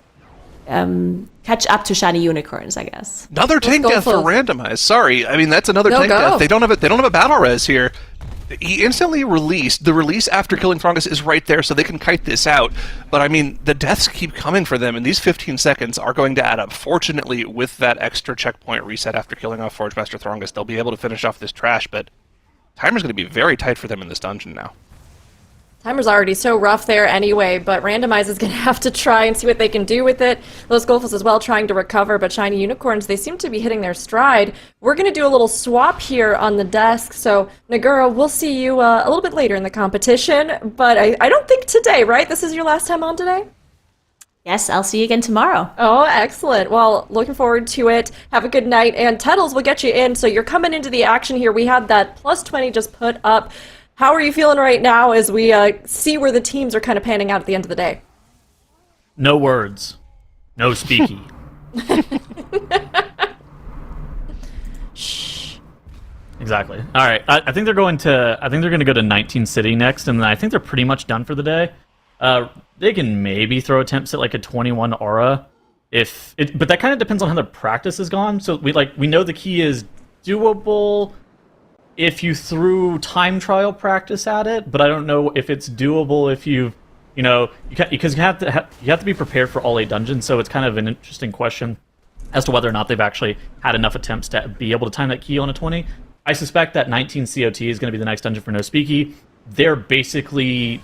catch up to Shiny Unicorns, I guess. Another tank death for Randomize. Sorry, I mean that's another tank death. They don't have a battle res here. He instantly released. The release after killing Throngus is right there, so they can kite this out. But I mean, the deaths keep coming for them, and these 15 seconds are going to add up. Fortunately, with that extra checkpoint reset after killing off Forge Master Throngus, they'll be able to finish off this trash. But timer's going to be very tight for them in this dungeon now. Timer's already so rough there anyway, but Randomize is going to have to try and see what they can do with it. Los Golfos as well trying to recover, but Shiny Unicorns, they seem to be hitting their stride. We're going to do a little swap here on the desk, so Nagura, we'll see you a little bit later in the competition, but I don't think today, right? This is your last time on today? Yes, I'll see you again tomorrow. Oh, excellent. Well, looking forward to it. Have a good night, and Tettles will get you in, so you're coming into the action here. We had that plus 20 just put up. How are you feeling right now as we see where the teams are kind of panning out at the end of the day? No words. No speaky. Shh. Exactly. All right. I think they're going to go to 19 City next, and then I think they're pretty much done for the day. They can maybe throw attempts at like a 21 aura, but that kind of depends on how their practice has gone. So we know the key is doable if you threw time trial practice at it, but I don't know if it's doable if because you have to be prepared for all 8 dungeons. So it's kind of an interesting question as to whether or not they've actually had enough attempts to be able to time that key on a 20. I suspect that 19 COT is going to be the next dungeon for No Speaky. They're basically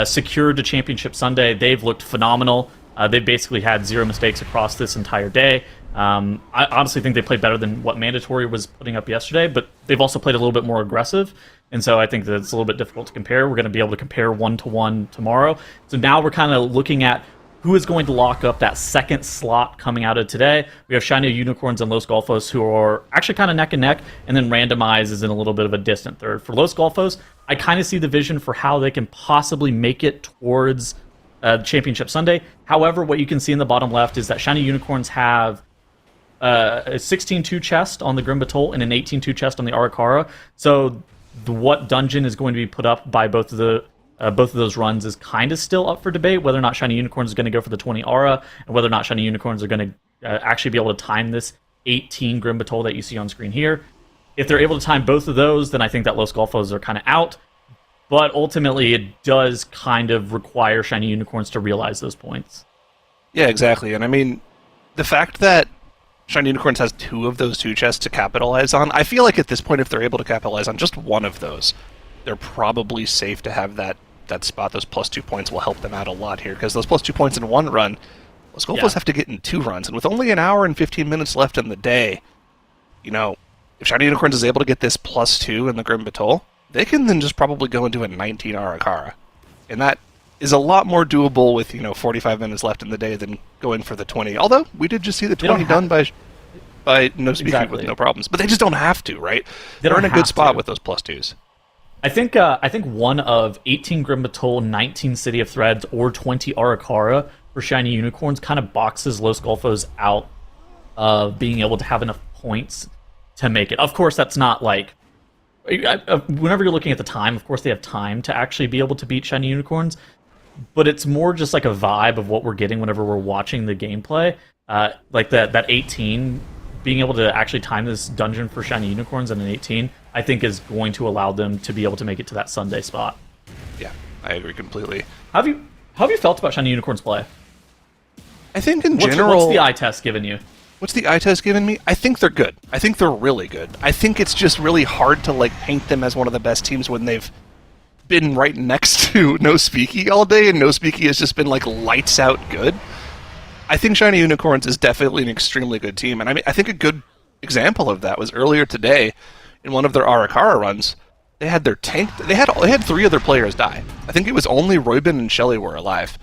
secured to Championship Sunday. They've looked phenomenal. They've basically had 0 mistakes across this entire day. I honestly think they played better than what Mandatory was putting up yesterday, but they've also played a little bit more aggressive, and so I think that it's a little bit difficult to compare. We're going to be able to compare 1-to-1 tomorrow. So now we're kind of looking at who is going to lock up that second slot coming out of today. We have Shiny Unicorns and Los Golfos, who are actually kind of neck and neck, and then Randomize is in a little bit of a distant third. For Los Golfos, I kind of see the vision for how they can possibly make it towards Championship Sunday. However, what you can see in the bottom left is that Shiny Unicorns have a 16-2 chest on the Grim Batol and an 18-2 chest on the Arakara. So what dungeon is going to be put up by both of those runs is kind of still up for debate, whether or not Shiny Unicorns is going to go for the 20 Aura, and whether or not Shiny Unicorns are going to actually be able to time this 18 Grim Batol that you see on screen here. If they're able to time both of those, then I think that Los Golfos are kind of out. But ultimately, it does kind of require Shiny Unicorns to realize those points. Yeah, exactly. And I mean, the fact that Shiny Unicorns has 2 of those 2 chests to capitalize on, I feel like at this point, if they're able to capitalize on just one of those, they're probably safe to have that spot. Those plus 2 points will help them out a lot here, because those plus 2 points in one run, Los Golfos have to get in 2 runs. And with only an hour and 15 minutes left in the day, if Shiny Unicorns is able to get this plus 2 in the Grim Batol, they can then just probably go into a 19 Arakara. And that is a lot more doable with, 45 minutes left in the day than going for the 20. Although, we did just see the 20 done by no speaking Exactly. with no problems. But they just don't have to, right? They They're in don't a good have spot to. with those +2s. I think one of 18 Grim Batol, 19 City of Threads, or 20 Arakara for Shiny Unicorns kind of boxes Los Golfos out of being able to have enough points to make it. Of course, that's not like... Whenever you're looking at the time, of course they have time to actually be able to beat Shiny Unicorns, but it's more just like a vibe of what we're getting whenever we're watching the gameplay. Like that 18, being able to actually time this dungeon for Shiny Unicorns in an 18, I think is going to allow them to be able to make it to that Sunday spot. Yeah, I agree completely. How have you felt about Shiny Unicorns play? I think in general... What's the eye test given you? What's the eye test given me? I think they're good. I think they're really good. I think it's just really hard to paint them as one of the best teams when they've been right next to No Speaky all day, and No Speaky has just been lights out good. I think Shiny Unicorns is definitely an extremely good team, and I think a good example of that was earlier today in one of their Arakara runs. They had their tank. They had 3 other players die. I think it was only Roybin and Shelly were alive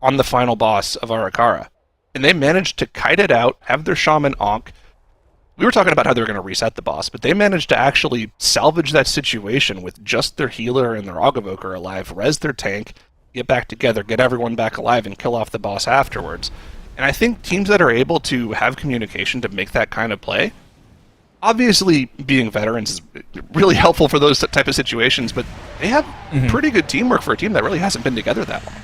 on the final boss of Arakara. And they managed to kite it out, have their Shaman Onk. We were talking about how they were going to reset the boss, but they managed to actually salvage that situation with just their healer and their Augavoker alive, res their tank, get back together, get everyone back alive, and kill off the boss afterwards. And I think teams that are able to have communication to make that kind of play, obviously being veterans is really helpful for those type of situations, but they have pretty good teamwork for a team that really hasn't been together that long.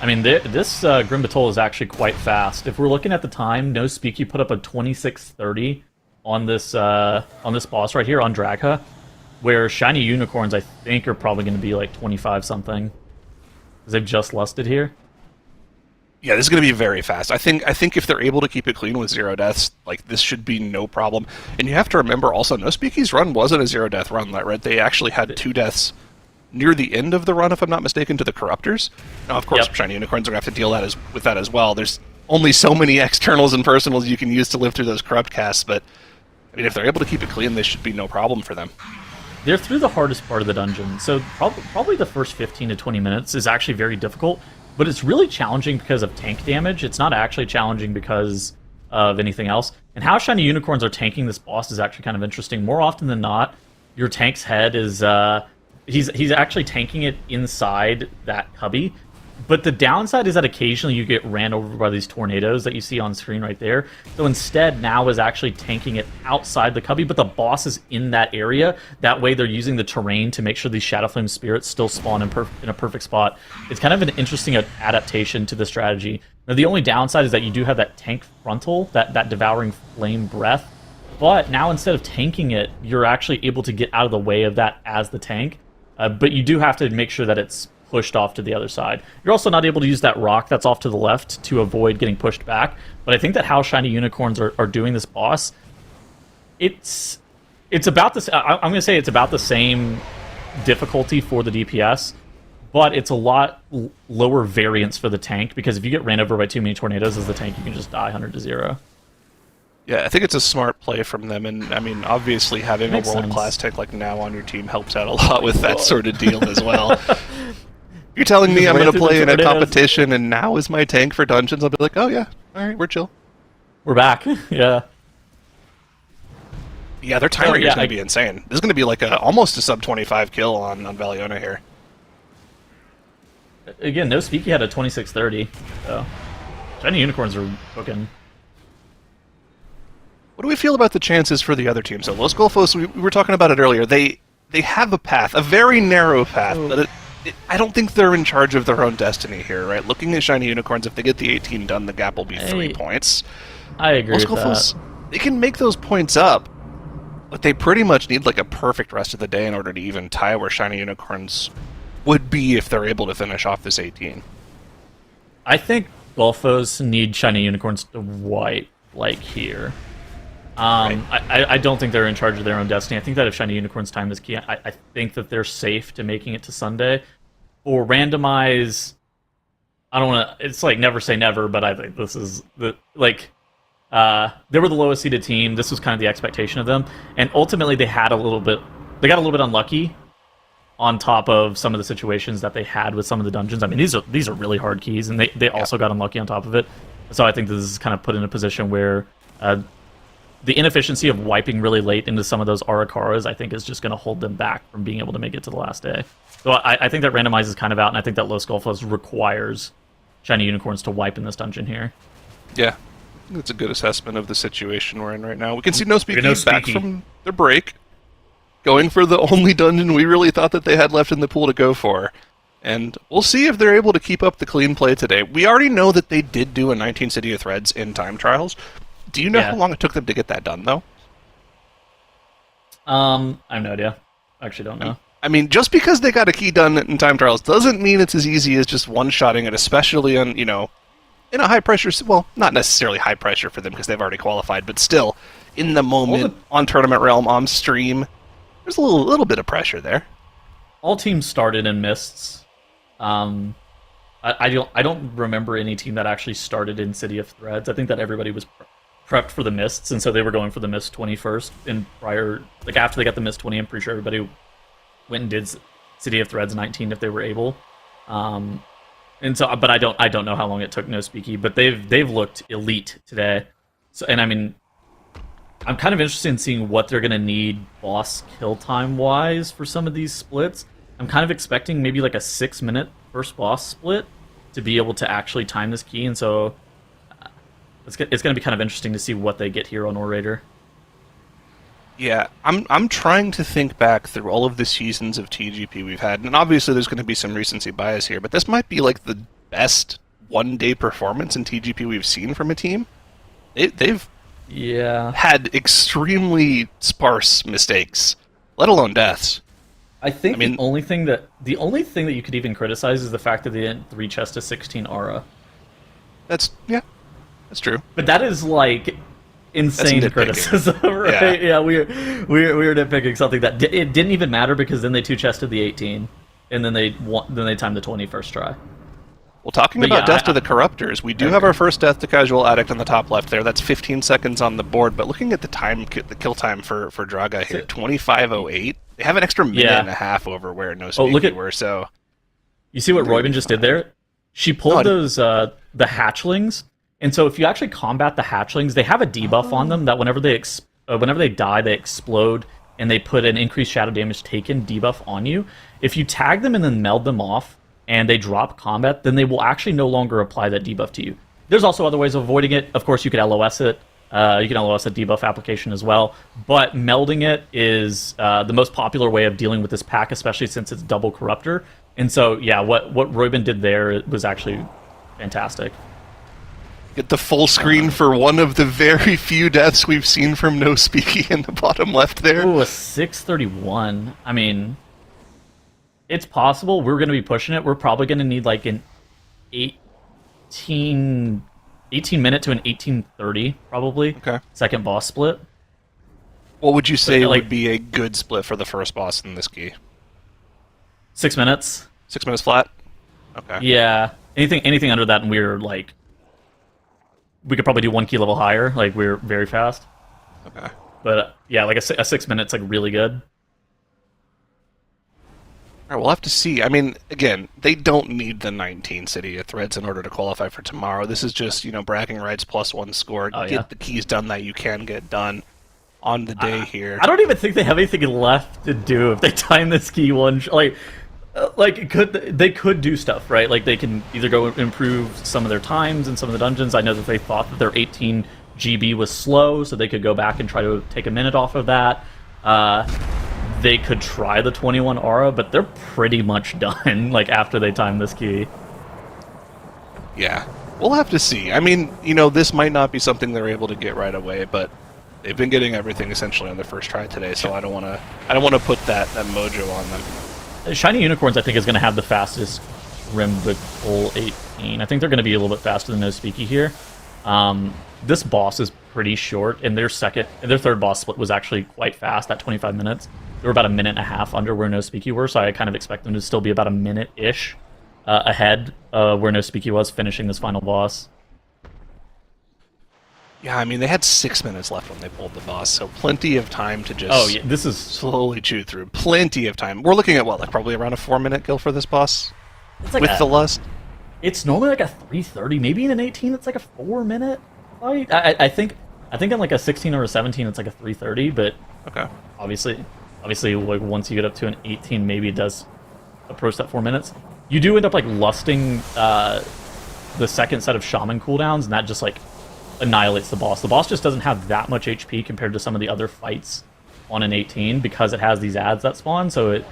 I mean, this Grim Batol is actually quite fast. If we're looking at the time, No Speaky put up a 26:30 on this boss right here on Dragha, where Shiny Unicorns I think are probably going to be 25 something, because they've just lusted here. Yeah, this is going to be very fast. I think if they're able to keep it clean with 0 deaths, this should be no problem. And you have to remember also, No Speaky's run wasn't a 0 death run, right? They actually had 2 deaths near the end of the run, if I'm not mistaken, to the Corruptors. Now, of course, Shiny Unicorns are going to have to deal with that as well. There's only so many externals and personals you can use to live through those Corrupt casts, but I mean, if they're able to keep it clean, this should be no problem for them. They're through the hardest part of the dungeon, so probably the first 15 to 20 minutes is actually very difficult, but it's really challenging because of tank damage. It's not actually challenging because of anything else. And how Shiny Unicorns are tanking this boss is actually kind of interesting. More often than not, your tank's head is... He's actually tanking it inside that cubby, but the downside is that occasionally you get ran over by these tornadoes that you see on screen right there. So instead, now is actually tanking it outside the cubby, but the boss is in that area. That way, they're using the terrain to make sure these Shadow Flame spirits still spawn in a perfect spot. It's kind of an interesting adaptation to the strategy. Now, the only downside is that you do have that tank frontal, that devouring flame breath. But now instead of tanking it, you're actually able to get out of the way of that as the tank. But you do have to make sure that it's pushed off to the other side. You're also not able to use that rock that's off to the left to avoid getting pushed back. But I think that how Shiny Unicorns are doing this boss, it's about this. I'm going to say it's about the same difficulty for the DPS, but it's a lot lower variance for the tank, because if you get ran over by too many tornadoes as the tank, you can just die 100-0. Yeah, I think it's a smart play from them, and I mean, obviously having a Makes world-class tank like Now on your team helps out a lot with that sort of deal as well. You're telling me I'm going to play in a competition and Now is my tank for dungeons, I'll be like, oh yeah, alright, we're chill. We're back. Yeah. Yeah, their timer here is going to be insane. This is going to be almost a sub-25 kill on Valiona here. Again, No Speaky had a 26:30, so Shiny Unicorns are cooking. What do we feel about the chances for the other teams? So Los Golfos, we were talking about it earlier. They have a path, a very narrow path, but I don't think they're in charge of their own destiny here, right? Looking at Shiny Unicorns, if they get the 18 done, the gap will be 3 points. I agree Los with Golfos, that. they can make those points up, but they pretty much need a perfect rest of the day in order to even tie where Shiny Unicorns would be if they're able to finish off this 18. I think Golfos need Shiny Unicorns to wipe, here. Right. I don't think they're in charge of their own destiny. I think that if Shiny Unicorns time this key, I think that they're safe to making it to Sunday. Or randomize... I don't want to... It's never say never, but I think this is... they were the lowest seeded team. This was kind of the expectation of them. And ultimately, they got a little bit unlucky on top of some of the situations that they had with some of the dungeons. I mean, these are really hard keys, and they also got unlucky on top of it. So I think this is kind of put in a position where the inefficiency of wiping really late into some of those Arakaras, I think, is just going to hold them back from being able to make it to the last day. So I think that randomizes kind of out, and I think that low Skullfuzz requires Shiny Unicorns to wipe in this dungeon here. Yeah, that's a good assessment of the situation we're in right now. We can see No Speaky No back Speaky. from their break, going for the only dungeon we really thought that they had left in the pool to go for. And we'll see if they're able to keep up the clean play today. We already know that they did do a 19 City of Threads in time trials. Do you know how long it took them to get that done, though? I have no idea. I actually don't know. I mean, just because they got a key done in time trials doesn't mean it's as easy as just one-shotting it, especially on, in a high-pressure... Well, not necessarily high pressure for them because they've already qualified, but still, in the moment, on Tournament Realm, on stream, there's a little bit of pressure there. All teams started in mists. I don't remember any team that actually started in City of Threads. I think that everybody was prepped for the mists, and so they were going for the mist 20 first. And after they got the mist 20, I'm pretty sure everybody went and did City of Threads 19 if they were able. And so, but I don't know how long it took No Speaky, but they've looked elite today. So, and I mean, I'm kind of interested in seeing what they're gonna need boss kill time wise for some of these splits. I'm kind of expecting maybe like a 6-minute first boss split to be able to actually time this key, and so it's going to be kind of interesting to see what they get here on Orator. Yeah, I'm trying to think back through all of the seasons of TGP we've had, and obviously there's going to be some recency bias here, but this might be like the best one-day performance in TGP we've seen from a team. They've had extremely sparse mistakes, let alone deaths. I think the only thing that you could even criticize is the fact that they didn't 3-chest a 16 aura. That's true. But that is like insane criticism, right? Yeah, we were nitpicking something that it didn't even matter because then they 2-chested the 18, and then they timed the 20 first try. Well, talking about death to the Corruptors, we do have our first death to Casual Addict on the top left there. That's 15 seconds on the board, but looking at the kill time for Draga here, 25:08. They have an extra minute and a half over where No Speaky were, so... You see what Roybin just did there? She pulled those, the hatchlings, and so if you actually combat the hatchlings, they have a debuff on them that whenever they die, they explode, and they put an increased shadow damage taken debuff on you. If you tag them and then meld them off, and they drop combat, then they will actually no longer apply that debuff to you. There's also other ways of avoiding it. Of course, you could LOS it. You can LOS a debuff application as well. But melding it is the most popular way of dealing with this pack, especially since it's double Corruptor. And so, yeah, what Roybin did there was actually fantastic. Get the full screen for one of the very few deaths we've seen from No Speaky in the bottom left there. Ooh, a 631. I mean... It's possible. We're going to be pushing it. We're probably going to need like an 18 minute to an 18:30 probably. Okay. Second boss split. What would you say would be a good split for the first boss in this key? 6 minutes. 6 minutes flat? Okay. Yeah. Anything under that, and we're like... We could probably do 1 key level higher. Like, we're very fast. Okay. But, yeah, like a 6 minutes, like, really good. All right, we'll have to see. I mean, again, they don't need the 19 City of Threads in order to qualify for tomorrow. This is just, bragging rights plus 1 score. Get the keys done that you can get done on the day here. I don't even think they have anything left to do if they time this key one. They could do stuff, right? Like, they can either go improve some of their times in some of the dungeons. I know that they thought that their 18 GB was slow, so they could go back and try to take a minute off of that. They could try the 21 aura, but they're pretty much done, like, after they time this key. Yeah. We'll have to see. I mean, this might not be something they're able to get right away, but they've been getting everything essentially on their first try today, so I don't want to put that mojo on them. Shiny Unicorns, I think, is going to have the fastest rim with full 18. I think they're going to be a little bit faster than No Speaky here. This boss is pretty short, and their third boss split was actually quite fast, at 25 minutes. They were about a minute and a half under where No Speaky were, so I kind of expect them to still be about a minute-ish ahead where No Speaky was finishing this final boss. Yeah, I mean, they had 6 minutes left when they pulled the boss, so plenty of time to just Oh yeah, this is slowly chew through. Plenty of time. We're looking at, what, like probably around a 4-minute kill for this boss? it's like With the lust? it's normally like a 3:30, maybe in an 18 it's like a 4-minute fight. I think in like a 16 or a 17 it's like a 3:30, but Okay. obviously like once you get up to an 18 maybe it does approach that 4 minutes. You do end up like lusting the second set of shaman cooldowns, and that just like annihilates the boss. The boss just doesn't have that much HP compared to some of the other fights on an 18 because it has these ads that spawn, so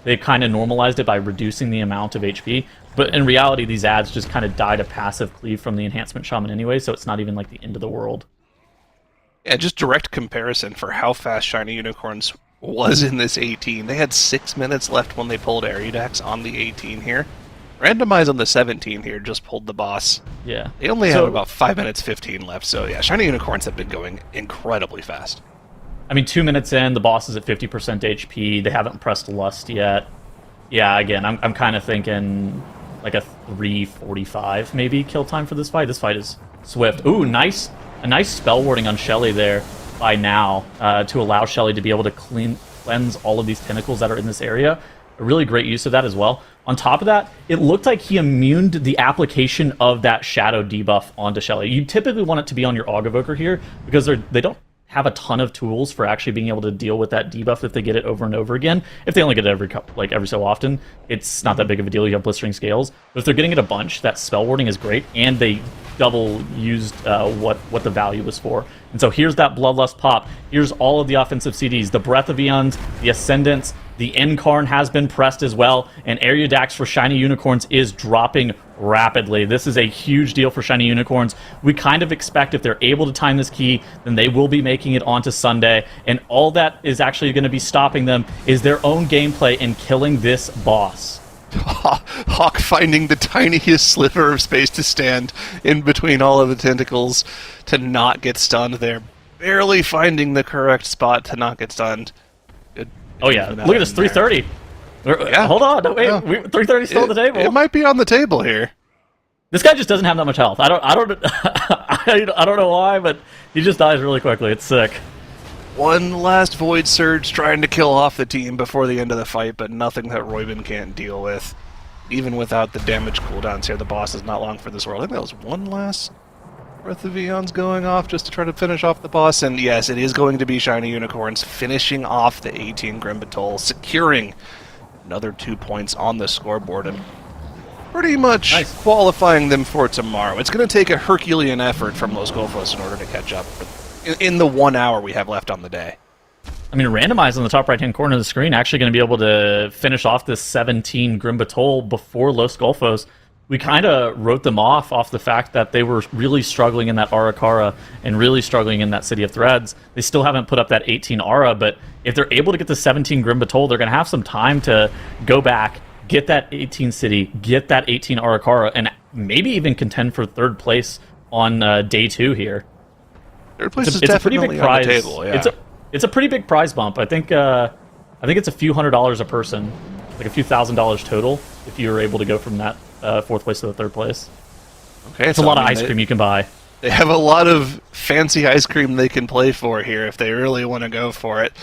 they kind of normalized it by reducing the amount of HP. But in reality, these ads just kind of die to passive cleave from the enhancement shaman anyway, so it's not even like the end of the world. Yeah, just direct comparison for how fast Shiny Unicorns was in this 18. They had 6 minutes left when they pulled Aridax on the 18 here. Randomize on the 17 here just pulled the boss. Yeah. They only have about 5 minutes 15 left, so yeah, Shiny Unicorns have been going incredibly fast. I mean, 2 minutes in, the boss is at 50% HP. They haven't pressed Lust yet. Yeah, again, I'm kind of thinking like a 3:45 maybe kill time for this fight. This fight is swift. Ooh, a nice spell warding on Shelly there by now to allow Shelly to be able to cleanse all of these tentacles that are in this area. A really great use of that as well. On top of that, it looked like he immuned the application of that shadow debuff onto Shelly. You typically want it to be on your Aug Evoker here because they don't have a ton of tools for actually being able to deal with that debuff if they get it over and over again. If they only get it every so often, it's not that big of a deal. You have blistering scales. But if they're getting it a bunch, that spell warding is great, and they double used what the value was for. And so here's that Bloodlust pop. Here's all of the offensive CDs. The Breath of Eons, the Ascendants, the Incarn has been pressed as well, and Ariadax for Shiny Unicorns is dropping rapidly. This is a huge deal for Shiny Unicorns. We kind of expect if they're able to time this key, then they will be making it onto Sunday, and all that is actually going to be stopping them is their own gameplay and killing this boss. Hawk finding the tiniest sliver of space to stand in between all of the tentacles to not get stunned there. Barely finding the correct spot to not get stunned. Good. Oh yeah, look at this, 3:30. Yeah. Hold on, no, wait, Yeah. 3:30 still on the table. It might be on the table here. This guy just doesn't have that much health. I don't know why, but he just dies really quickly. It's sick. One last Void Surge trying to kill off the team before the end of the fight, but nothing that Roybin can't deal with. Even without the damage cooldowns here, the boss is not long for this world. I think that was one last Breath of Eons going off just to try to finish off the boss, and yes, it is going to be Shiny Unicorns finishing off the 18 Grim Batol, securing another 2 points on the scoreboard, and pretty much qualifying them for tomorrow. It's going to take a Herculean effort from Los Golfos in order to catch up in the 1 hour we have left on the day. I mean, Randomize on the top right-hand corner of the screen actually going to be able to finish off this 17 Grim Batol before Los Golfos. We kind of wrote them off the fact that they were really struggling in that Arakara and really struggling in that City of Threads. They still haven't put up that 18 Ara, but if they're able to get the 17 Grim Batol, they're going to have some time to go back, get that 18 City, get that 18 Arakara, and maybe even contend for third place on day 2 here. Third place is it's a pretty definitely big prize. on the table, yeah. It's a pretty big prize bump. I think it's a few $100s a person, like a few $1,000s total, if you were able to go from that fourth place to the third place. Okay, it's a lot of ice cream you can buy. They have a lot of fancy ice cream they can play for here if they really want to go for it.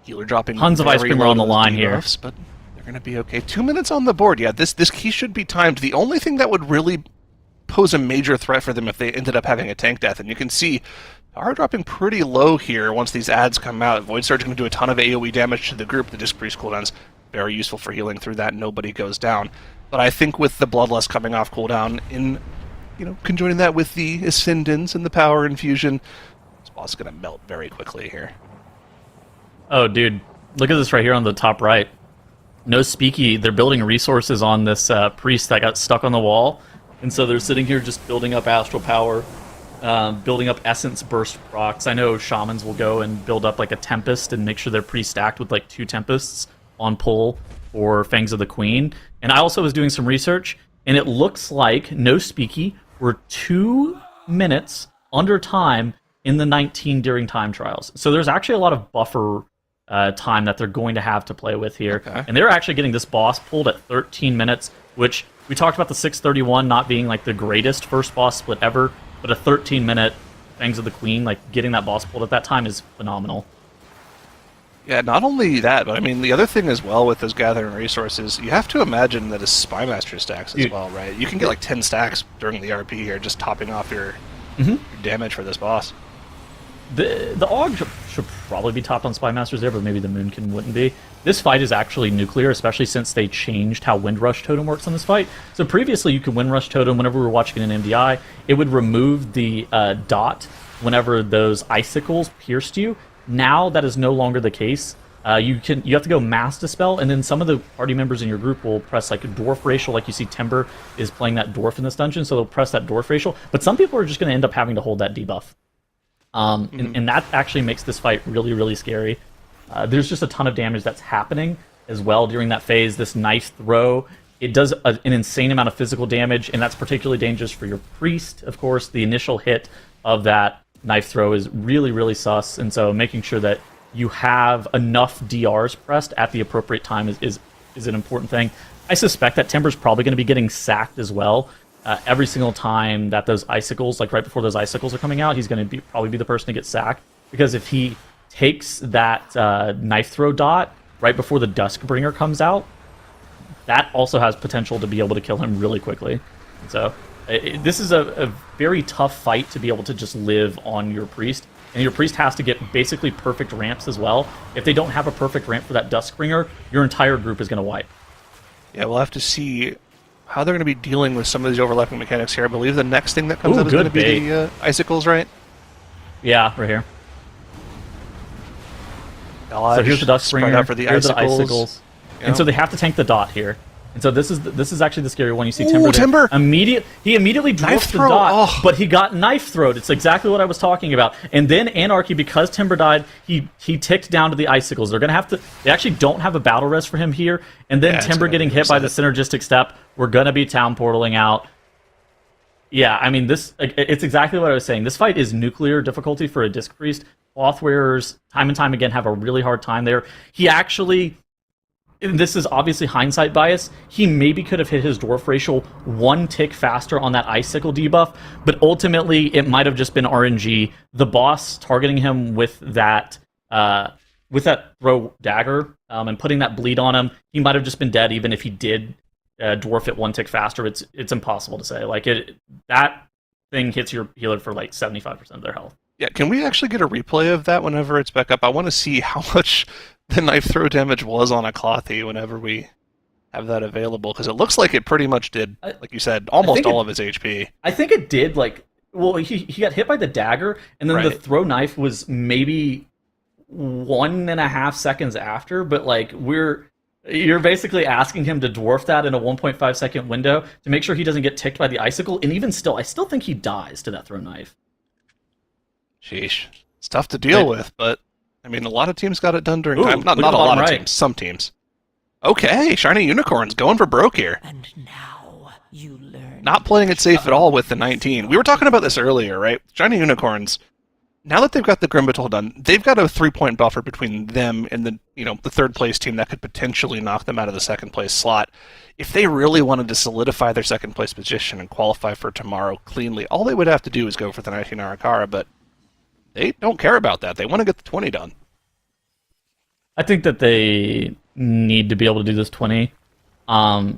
Healer dropping tons of ice cream are on the line here, but they're going to be okay. 2 minutes on the board. Yeah, this key should be timed. The only thing that would really pose a major threat for them if they ended up having a tank death, and you can see are dropping pretty low here once these ads come out. Void Surge going to do a ton of AoE damage to the group. The Disc Priest cooldown's very useful for healing through that. Nobody goes down. But I think with the Bloodlust coming off cooldown, conjoining that with the Ascendants and the Power Infusion, this boss is going to melt very quickly here. Oh, dude. Look at this right here on the top right. No Speaky. They're building resources on this priest that got stuck on the wall. And so they're sitting here just building up Astral Power, building up Essence Burst procs. I know Shamans will go and build up like a Tempest and make sure they're pretty stacked with like 2 Tempests on pull for Fangs of the Queen. And I also was doing some research, and it looks like No Speaky were 2 minutes under time in the 19 during time trials. So there's actually a lot of buffer time that they're going to have to play with here. Okay. And they're actually getting this boss pulled at 13 minutes, which we talked about the 631 not being like the greatest first boss split ever, but a 13-minute Fangs of the Queen, like getting that boss pulled at that time is phenomenal. Yeah, not only that, but I mean, the other thing as well with those gathering resources, you have to imagine that his Spymaster stacks as well, right? You can get like 10 stacks during the RP here, just topping off your damage for this boss. The AUG should probably be topped on Spymasters there, but maybe the Moonkin wouldn't be. This fight is actually nuclear, especially since they changed how Windrush Totem works on this fight. So previously, you could Windrush Totem whenever we were watching an MDI. It would remove the dot whenever those icicles pierced you. Now that is no longer the case. You have to go Mass Dispel, and then some of the party members in your group will press like a Dwarf Racial, like you see Timber is playing that Dwarf in this dungeon, so they'll press that Dwarf Racial. But some people are just going to end up having to hold that debuff. And that actually makes this fight really, really scary. There's just a ton of damage that's happening as well during that phase. This knife throw, it does an insane amount of physical damage, and that's particularly dangerous for your priest, of course. The initial hit of that knife throw is really, really sus, and so making sure that you have enough DRs pressed at the appropriate time is an important thing. I suspect that Timber's probably going to be getting sacked as well. Every single time that those icicles, like right before those icicles are coming out, he's going to probably be the person to get sacked. Because if he takes that knife throw dot right before the Duskbringer comes out, that also has potential to be able to kill him really quickly. So this is a very tough fight to be able to just live on your priest. And your priest has to get basically perfect ramps as well. If they don't have a perfect ramp for that Duskbringer, your entire group is going to wipe. Yeah, we'll have to see how they're going to be dealing with some of these overlapping mechanics here. I believe the next thing that comes out is going to be the icicles, right? Yeah, right here. Dodge, so here's the Duskbringer, out for the here's icicles. the icicles. Yeah. And so they have to tank the dot here. And so this is actually the scary one. You see Timber. Ooh, Timber! He immediately dwarfed the dot, but he got knife throwed. It's exactly what I was talking about. And then Anarchy, because Timber died, he ticked down to the icicles. They're gonna have to. They actually don't have a battle res for him here. And then Timber getting hit by the synergistic step. We're gonna be town portaling out. Yeah, I mean it's exactly what I was saying. This fight is nuclear difficulty for a Disc Priest. Cloth wearers time and time again have a really hard time there. He actually. And this is obviously hindsight bias, he maybe could have hit his Dwarf Racial one tick faster on that Icicle debuff, but ultimately it might have just been RNG. The boss targeting him with that throw dagger and putting that bleed on him, he might have just been dead even if he did dwarf it one tick faster. It's impossible to say. Like that thing hits your healer for like 75% of their health. Yeah, can we actually get a replay of that whenever it's back up? I want to see how much the knife throw damage was on a Clothy whenever we have that available, because it looks like it pretty much did, like you said, almost all of his HP. I think it did, like, well, he got hit by the dagger, and then the throw knife was maybe 1.5 seconds after, but like you're basically asking him to dwarf that in a 1.5 second window to make sure he doesn't get ticked by the icicle, and even still, I still think he dies to that throw knife. Sheesh. It's tough to deal with, but I mean, a lot of teams got it done during time. Not a lot of teams, some teams. Okay, Shiny Unicorns going for broke here. And now you learn. Not playing it safe at all with the 19. We were talking about this earlier, right? Shiny Unicorns, now that they've got the Grimbatol done, they've got a 3-point buffer between them and the third place team that could potentially knock them out of the second place slot. If they really wanted to solidify their second place position and qualify for tomorrow cleanly, all they would have to do is go for the 19 Arakara, but they don't care about that. They want to get the 20 done. I think that they need to be able to do this 20. I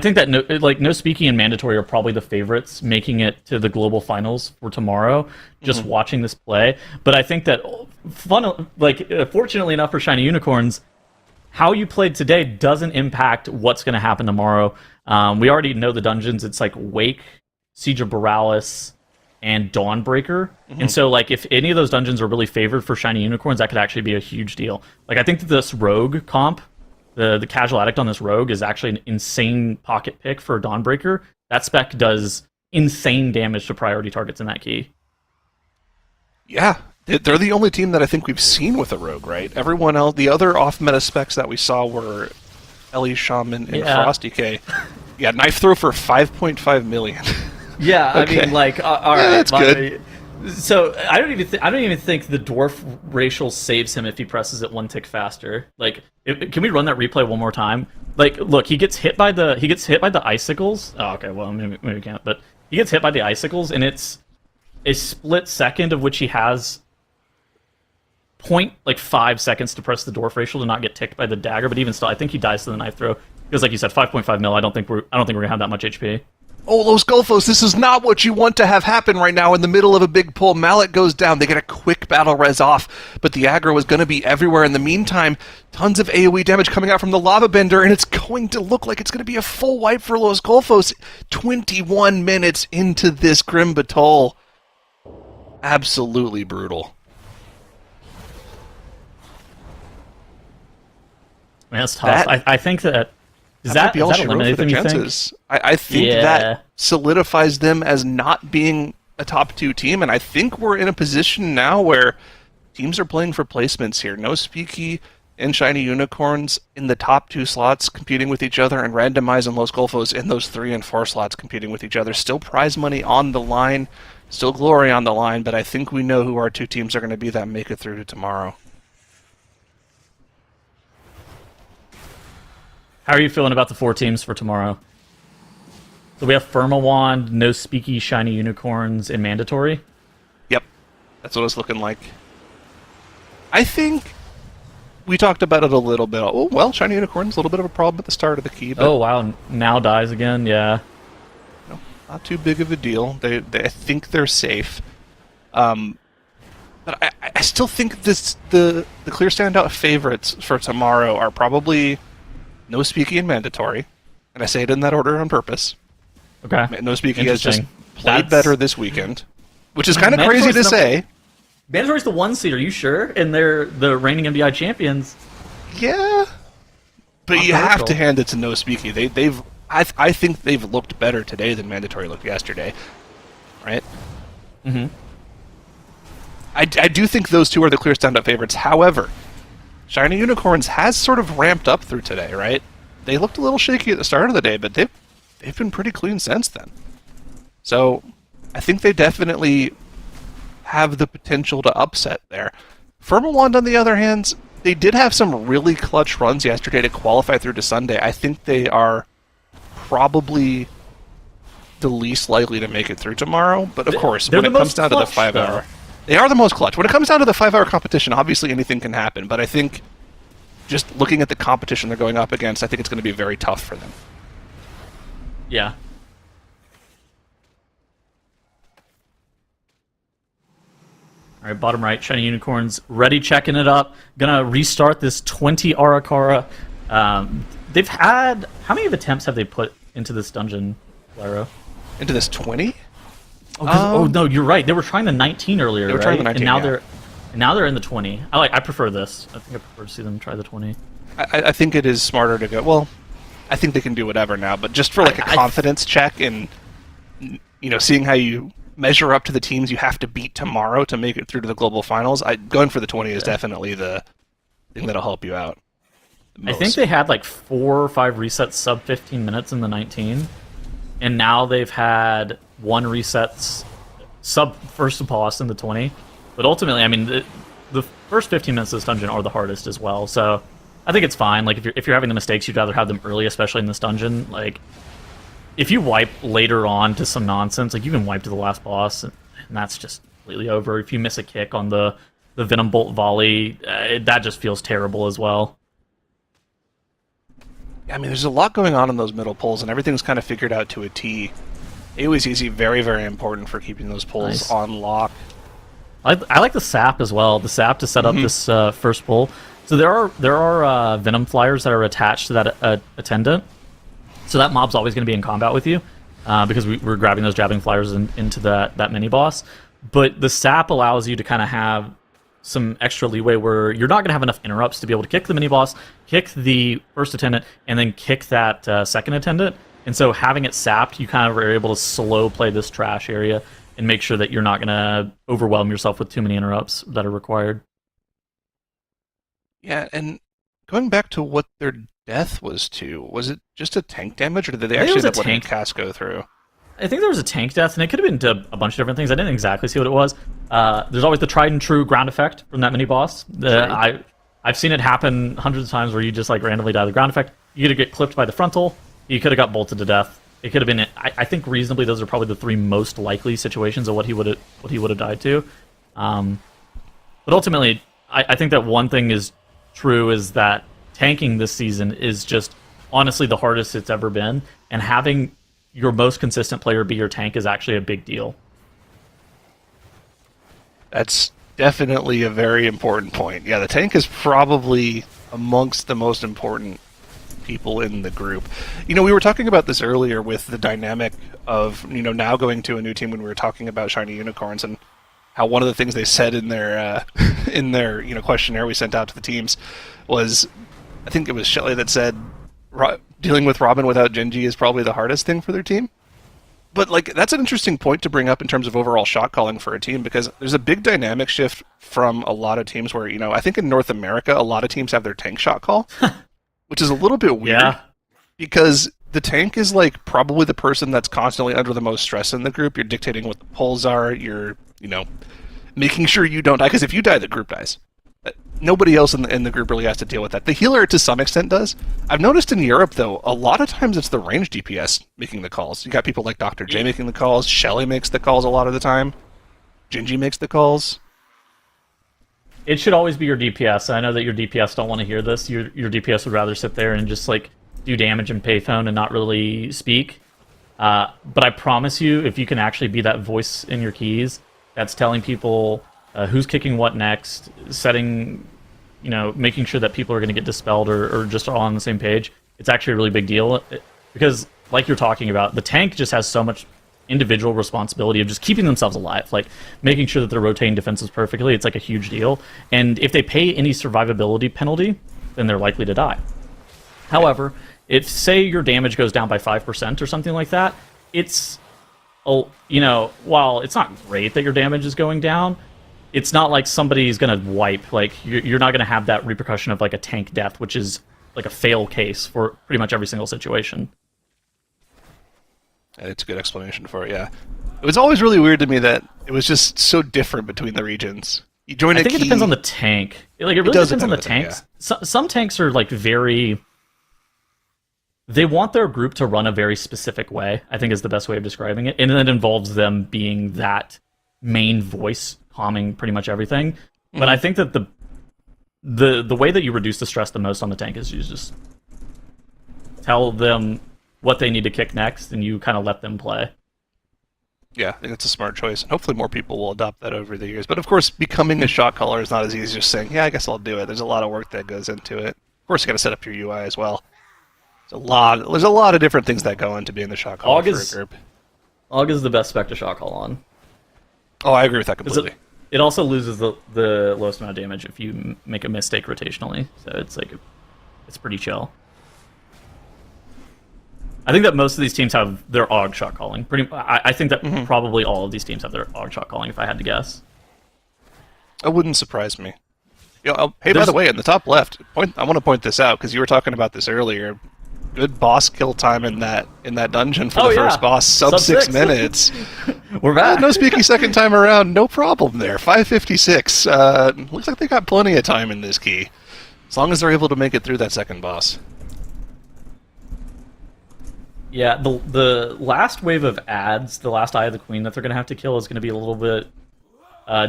think that no speaking and mandatory are probably the favorites making it to the global finals for tomorrow. Just watching this play, but I think that fortunately enough for Shiny Unicorns, how you played today doesn't impact what's going to happen tomorrow. We already know the dungeons. It's like Wake, Siege of Borealis, and Dawnbreaker. And so like if any of those dungeons are really favored for Shiny Unicorns, that could actually be a huge deal. Like I think that this rogue comp, the casual addict on this rogue, is actually an insane pocket pick for Dawnbreaker. That spec does insane damage to priority targets in that key. Yeah, they're the only team that I think we've seen with a rogue, right? Everyone else, the other off-meta specs that we saw were Ellie Shaman and Frosty K. Yeah, knife throw for 5.5 million. Yeah, okay. I mean, like, all right. That's good. So I don't even think the Dwarf Racial saves him if he presses it one tick faster. Like, can we run that replay one more time? Like, look, he gets hit by the icicles. Oh, okay, well maybe we can't. But he gets hit by the icicles, and it's a split second of which he has point like 5 seconds to press the dwarf racial to not get ticked by the dagger, but even still, I think he dies to the knife throw. Because like you said, 5.5 mil, I don't think we're gonna have that much HP. Oh, Los Golfos, this is not what you want to have happen right now in the middle of a big pull. Mallet goes down. They get a quick battle res off, but the aggro is going to be everywhere. In the meantime, tons of AoE damage coming out from the Lava Bender, and it's going to look like it's going to be a full wipe for Los Golfos 21 minutes into this Grim Battle. Absolutely brutal. Man, that's tough. I think that... Does that eliminate them, you think? I think that solidifies them as not being a top 2 team, and I think we're in a position now where teams are playing for placements here. No Speaky and Shiny Unicorns in the top 2 slots competing with each other, and Randomize and Los Golfos in those 3 and 4 slots competing with each other. Still prize money on the line, still glory on the line, but I think we know who our 2 teams are going to be that make it through to tomorrow. How are you feeling about the 4 teams for tomorrow? So we have Firmawand, No Speaky, Shiny Unicorns, and Mandatory. Yep, that's what it's looking like. I think we talked about it a little bit. Oh, well, Shiny Unicorns, a little bit of a problem at the start of the key. But oh, wow, now dies again, yeah. No, not too big of a deal. They I think they're safe. But I still think the clear standout favorites for tomorrow are probably No Speaky and Mandatory, and I say it in that order on purpose. Okay. No Speaky has just played better this weekend, which is kind of crazy to say. Mandatory's the 1 seed, are you sure? And they're the reigning MDI champions. Yeah, but you have to hand it to No Speaky. I think they've looked better today than Mandatory looked yesterday, right? Mm-hmm. I do think those 2 are the clear standout favorites. However, Shiny Unicorns has sort of ramped up through today, right? They looked a little shaky at the start of the day, but they've been pretty clean since then. So I think they definitely have the potential to upset there. Firmawand, on the other hand, they did have some really clutch runs yesterday to qualify through to Sunday. I think they are probably the least likely to make it through tomorrow, but of course, when it comes down to the 5-hour... They are the most clutch. When it comes down to the 5-hour competition, obviously anything can happen, but I think just looking at the competition they're going up against, I think it's going to be very tough for them. Yeah. All right, bottom right, Shiny Unicorns, ready, checking it up. Gonna restart this 20 Arakara. They've had... How many attempts have they put into this dungeon, Lyro? Into this 20? Oh no, you're right. They were trying the 19 earlier, they were trying the 19, and now they're in the 20. I prefer this. I think I prefer to see them try the 20. I think it is smarter to go. Well, I think they can do whatever now, but just for like a confidence check and seeing how you measure up to the teams you have to beat tomorrow to make it through to the global finals, going for the 20 is definitely the thing that'll help you out. I think they had like 4 or 5 resets sub 15 minutes in the 19, and now they've had 1 resets sub first boss in the 20. But ultimately, I mean, the first 15 minutes of this dungeon are the hardest as well. So I think it's fine. Like if you're having the mistakes, you'd rather have them early, especially in this dungeon. Like if you wipe later on to some nonsense, like you can wipe to the last boss, and that's just completely over. If you miss a kick on the Venom Bolt volley, that just feels terrible as well. I mean, there's a lot going on in those middle pulls, and everything's kind of figured out to a T. AoE's easy, very, very important for keeping those pulls on lock. I like the sap as well. The sap to set up this first pull. So there are Venom flyers that are attached to that attendant. So that mob's always going to be in combat with you because we're grabbing those jabbing flyers into that mini boss. But the sap allows you to kind of have some extra leeway where you're not going to have enough interrupts to be able to kick the mini boss, kick the first attendant, and then kick that second attendant. And so having it sapped, you kind of are able to slow play this trash area and make sure that you're not going to overwhelm yourself with too many interrupts that are required. Yeah, and going back to what their death was it just a tank damage, or did they actually let a cast go through? I think there was a tank death, and it could have been to a bunch of different things. I didn't exactly see what it was. There's always the tried and true ground effect from that mini boss. I've seen it happen hundreds of times where you just like randomly die to the ground effect. You could get clipped by the frontal. You could have got bolted to death. It could have been. I think reasonably, those are probably the three most likely situations of what he would have died to. But ultimately, I think that one thing is true is that tanking this season is just honestly the hardest it's ever been, and having your most consistent player be your tank is actually a big deal. That's definitely a very important point. Yeah, the tank is probably amongst the most important people in the group. You know, we were talking about this earlier with the dynamic of, you know, now going to a new team when we were talking about Shiny Unicorns, and how one of the things they said in their you know, questionnaire we sent out to the teams was, I think it was Shelly that said dealing with Robin without Genji is probably the hardest thing for their team. But like, that's an interesting point to bring up in terms of overall shot calling for a team, because there's a big dynamic shift from a lot of teams where, you know, I think in North America a lot of teams have their tank shot call, which is a little bit weird. Yeah. Because the tank is like probably the person that's constantly under the most stress in the group. You're dictating what the pulls are. You're, you know, making sure you don't die, because if you die, the group dies. Nobody else in the group really has to deal with that. The healer, to some extent, does. I've noticed in Europe, though, a lot of times it's the range DPS making the calls. You got people like Dr. J making the calls. Shelly makes the calls a lot of the time. Genji makes the calls. It should always be your DPS. I know that your DPS don't want to hear this. Your DPS would rather sit there and just like do damage and payphone and not really speak. But I promise you, if you can actually be that voice in your keys that's telling people who's kicking what next, setting, you know, making sure that people are going to get dispelled or just all on the same page, it's actually a really big deal. Because, like you're talking about, the tank just has so much individual responsibility of just keeping themselves alive, like making sure that they're rotating defenses perfectly. It's like a huge deal. And if they pay any survivability penalty, then they're likely to die. However, if, say, your damage goes down by 5% or something like that, it's, you know, while it's not great that your damage is going down, it's not like somebody's going to wipe. Like, you're not going to have that repercussion of, like, a tank death, which is, like, a fail case for pretty much every single situation. It's a good explanation for it, yeah. It was always really weird to me that it was just so different between the regions. You join I think it depends on the tank. Like, it really depends on the tanks. Yeah. Some tanks are, like, very... They want their group to run a very specific way, I think is the best way of describing it. And it involves them being that main voice calming pretty much everything. Mm-hmm. But I think that the way that you reduce the stress the most on the tank is you just tell them what they need to kick next, and you kind of let them play. Yeah, I think it's a smart choice. Hopefully more people will adopt that over the years. But of course, becoming a shot caller is not as easy as just saying, yeah, I guess I'll do it. There's a lot of work that goes into it. Of course, you got to set up your UI as well. There's a lot of different things that go into being the shot caller for a group. AUG is the best spec to shot call on. Oh, I agree with that completely. It also loses the lowest amount of damage if you make a mistake rotationally, so it's like it's pretty chill. I think that most of these teams have their AUG shot calling. I think that probably all of these teams have their AUG shot calling, if I had to guess. It wouldn't surprise me. Hey, by the way, in the top left, I want to point this out because you were talking about this earlier. Good boss kill time in that dungeon for the first boss, sub 6 minutes. We're back. No speaky second time around, no problem there. 5:56. Looks like they got plenty of time in this key, as long as they're able to make it through that second boss. Yeah, the last wave of ads, the last Eye of the Queen that they're going to have to kill is going to be a little bit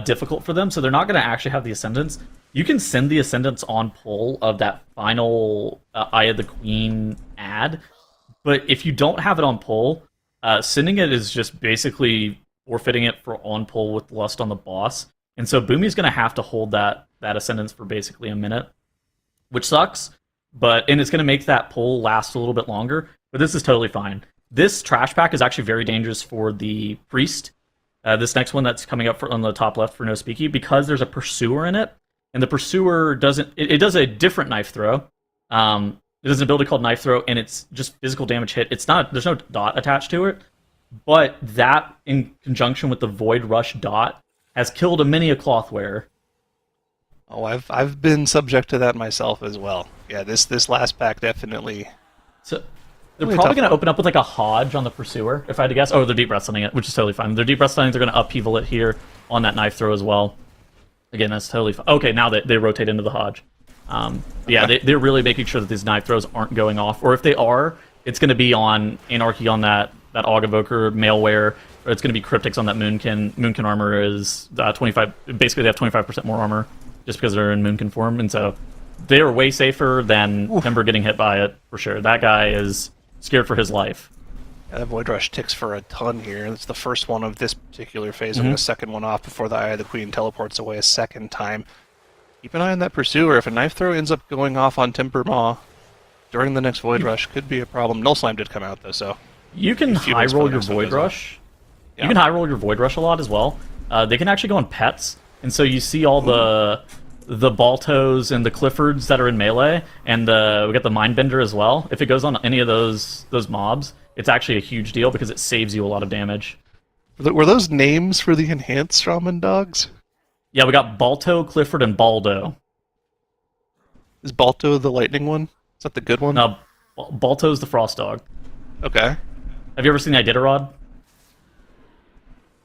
difficult for them, so they're not going to actually have the Ascendants. You can send the Ascendants on pull of that final Eye of the Queen ad, but if you don't have it on pull, sending it is just basically forfeiting it for on pull with Lust on the boss. And so Boomy's going to have to hold that Ascendance for basically a minute, which sucks, and it's going to make that pull last a little bit longer, but this is totally fine. This trash pack is actually very dangerous for the Priest. This next one that's coming up on the top left for No Speaky, because there's a Pursuer in it. And the Pursuer doesn't... It does a different knife throw. It does an ability called Knife Throw, and it's just physical damage hit. It's not... There's no dot attached to it. But that, in conjunction with the Void Rush dot, has killed many a cloth wearer. Oh, I've been subject to that myself as well. Yeah, this last pack definitely... So they're probably going to open up with like a Hodge on the Pursuer, if I had to guess. Oh, they're Deep Breath Stunning it, which is totally fine. They're Deep Breath Stunning, they're going to upheaval it here on that Knife Throw as well. Again, that's totally fine. Okay, now they rotate into the Hodge. Yeah, they're really making sure that these knife throws aren't going off. Or if they are, it's going to be on Anarchy on that Aug Evoker Maleware, or it's going to be Cryptics on that Moonkin. Moonkin armor is 25. Basically, they have 25% more armor just because they're in Moonkin form, and so they are way safer than Timber getting hit by it for sure. That guy is scared for his life. Yeah, that Void Rush ticks for a ton here. It's the first one of this particular phase. I'm going to second one off before the Eye of the Queen teleports away a second time. Keep an eye on that Pursuer. If a Knife Throw ends up going off on Timber Maw during the next Void Rush, could be a problem. Null Slime did come out, though, so... You can high roll your Void Rush. Yeah. You can high roll your Void Rush a lot as well. They can actually go on pets, and so you see all the Baltos and the Cliffords that are in melee, and we got the Mindbender as well. If it goes on any of those mobs, it's actually a huge deal because it saves you a lot of damage. Were those names for the enhanced Shaman dogs? Yeah, we got Balto, Clifford, and Baldo. Is Balto the lightning one? Is that the good one? No, Balto's the frost dog. Okay. Have you ever seen the Iditarod?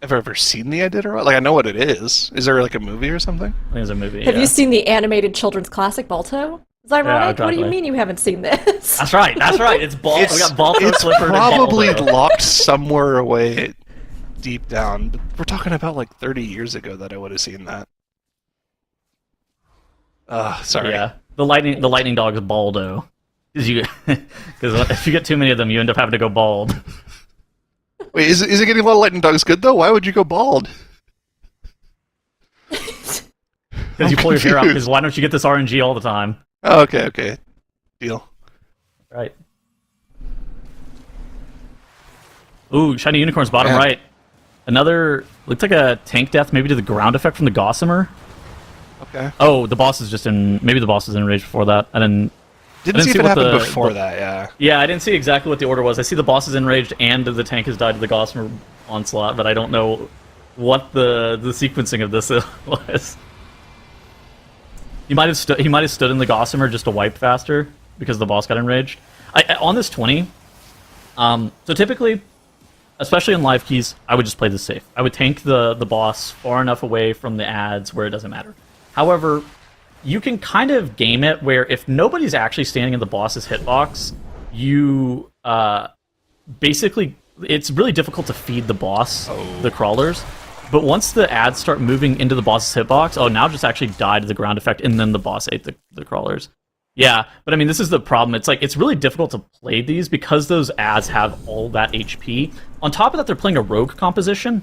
Have I ever seen the Iditarod? Like, I know what it is. Is there, like, a movie or something? I think it's a movie, Have you seen the animated children's classic Balto? It's ironic. exactly. What do you mean you haven't seen this? That's right. It's Balto. We got Balto, Clifford, probably and Baldo. locked somewhere away deep down. But we're talking about, like, 30 years ago that I would have seen that. Sorry. Yeah, the lightning dog is Baldo. Because if you get too many of them, you end up having to go bald. Wait, is it getting a lot of lightning dogs good, though? Why would you go bald? Because you pull your hair out, because why don't you get this RNG all the time? Oh, okay. Deal. Right. Ooh, Shiny Unicorns bottom Yeah. right. Another, looks like a tank death, maybe to the ground effect from the Gossamer. Okay. Oh, the boss is just in, maybe the boss is in rage before that. Didn't see if it what happened before that, yeah. Yeah, I didn't see exactly what the order was. I see the boss is enraged and the tank has died to the Gossamer onslaught, but I don't know what the sequencing of this was. He might have stood in the Gossamer just to wipe faster because the boss got enraged. On this 20, so typically, especially in live keys, I would just play this safe. I would tank the boss far enough away from the ads where it doesn't matter. However, you can kind of game it where if nobody's actually standing in the boss's hitbox, you basically, it's really difficult to feed the boss, the crawlers. But once the ads start moving into the boss's hitbox, now just actually die to the ground effect, and then the boss ate the crawlers. Yeah, but I mean, this is the problem. It's like, it's really difficult to play these because those ads have all that HP. On top of that, they're playing a rogue composition,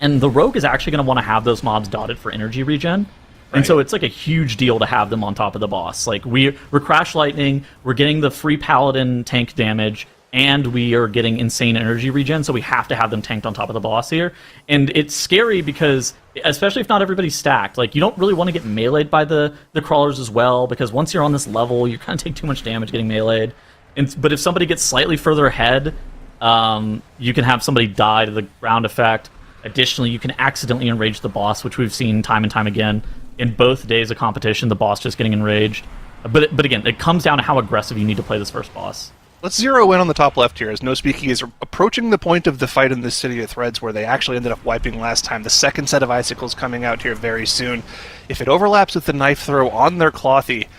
and the rogue is actually going to want to have those mobs dotted for energy regen. And so it's like a huge deal to have them on top of the boss. Like, we're Crash Lightning, we're getting the free Paladin tank damage, and we are getting insane energy regen, so we have to have them tanked on top of the boss here. And it's scary because, especially if not everybody's stacked, like, you don't really want to get meleeed by the crawlers as well, because once you're on this level, you kind of take too much damage getting meleeed. But if somebody gets slightly further ahead, you can have somebody die to the ground effect. Additionally, you can accidentally enrage the boss, which we've seen time and time again. In both days of competition, the boss just getting enraged. But again, it comes down to how aggressive you need to play this first boss. Let's zero in on the top left here, as No Speaking is approaching the point of the fight in this City of Threads where they actually ended up wiping last time. The second set of icicles coming out here very soon. If it overlaps with the knife throw on their Clothy,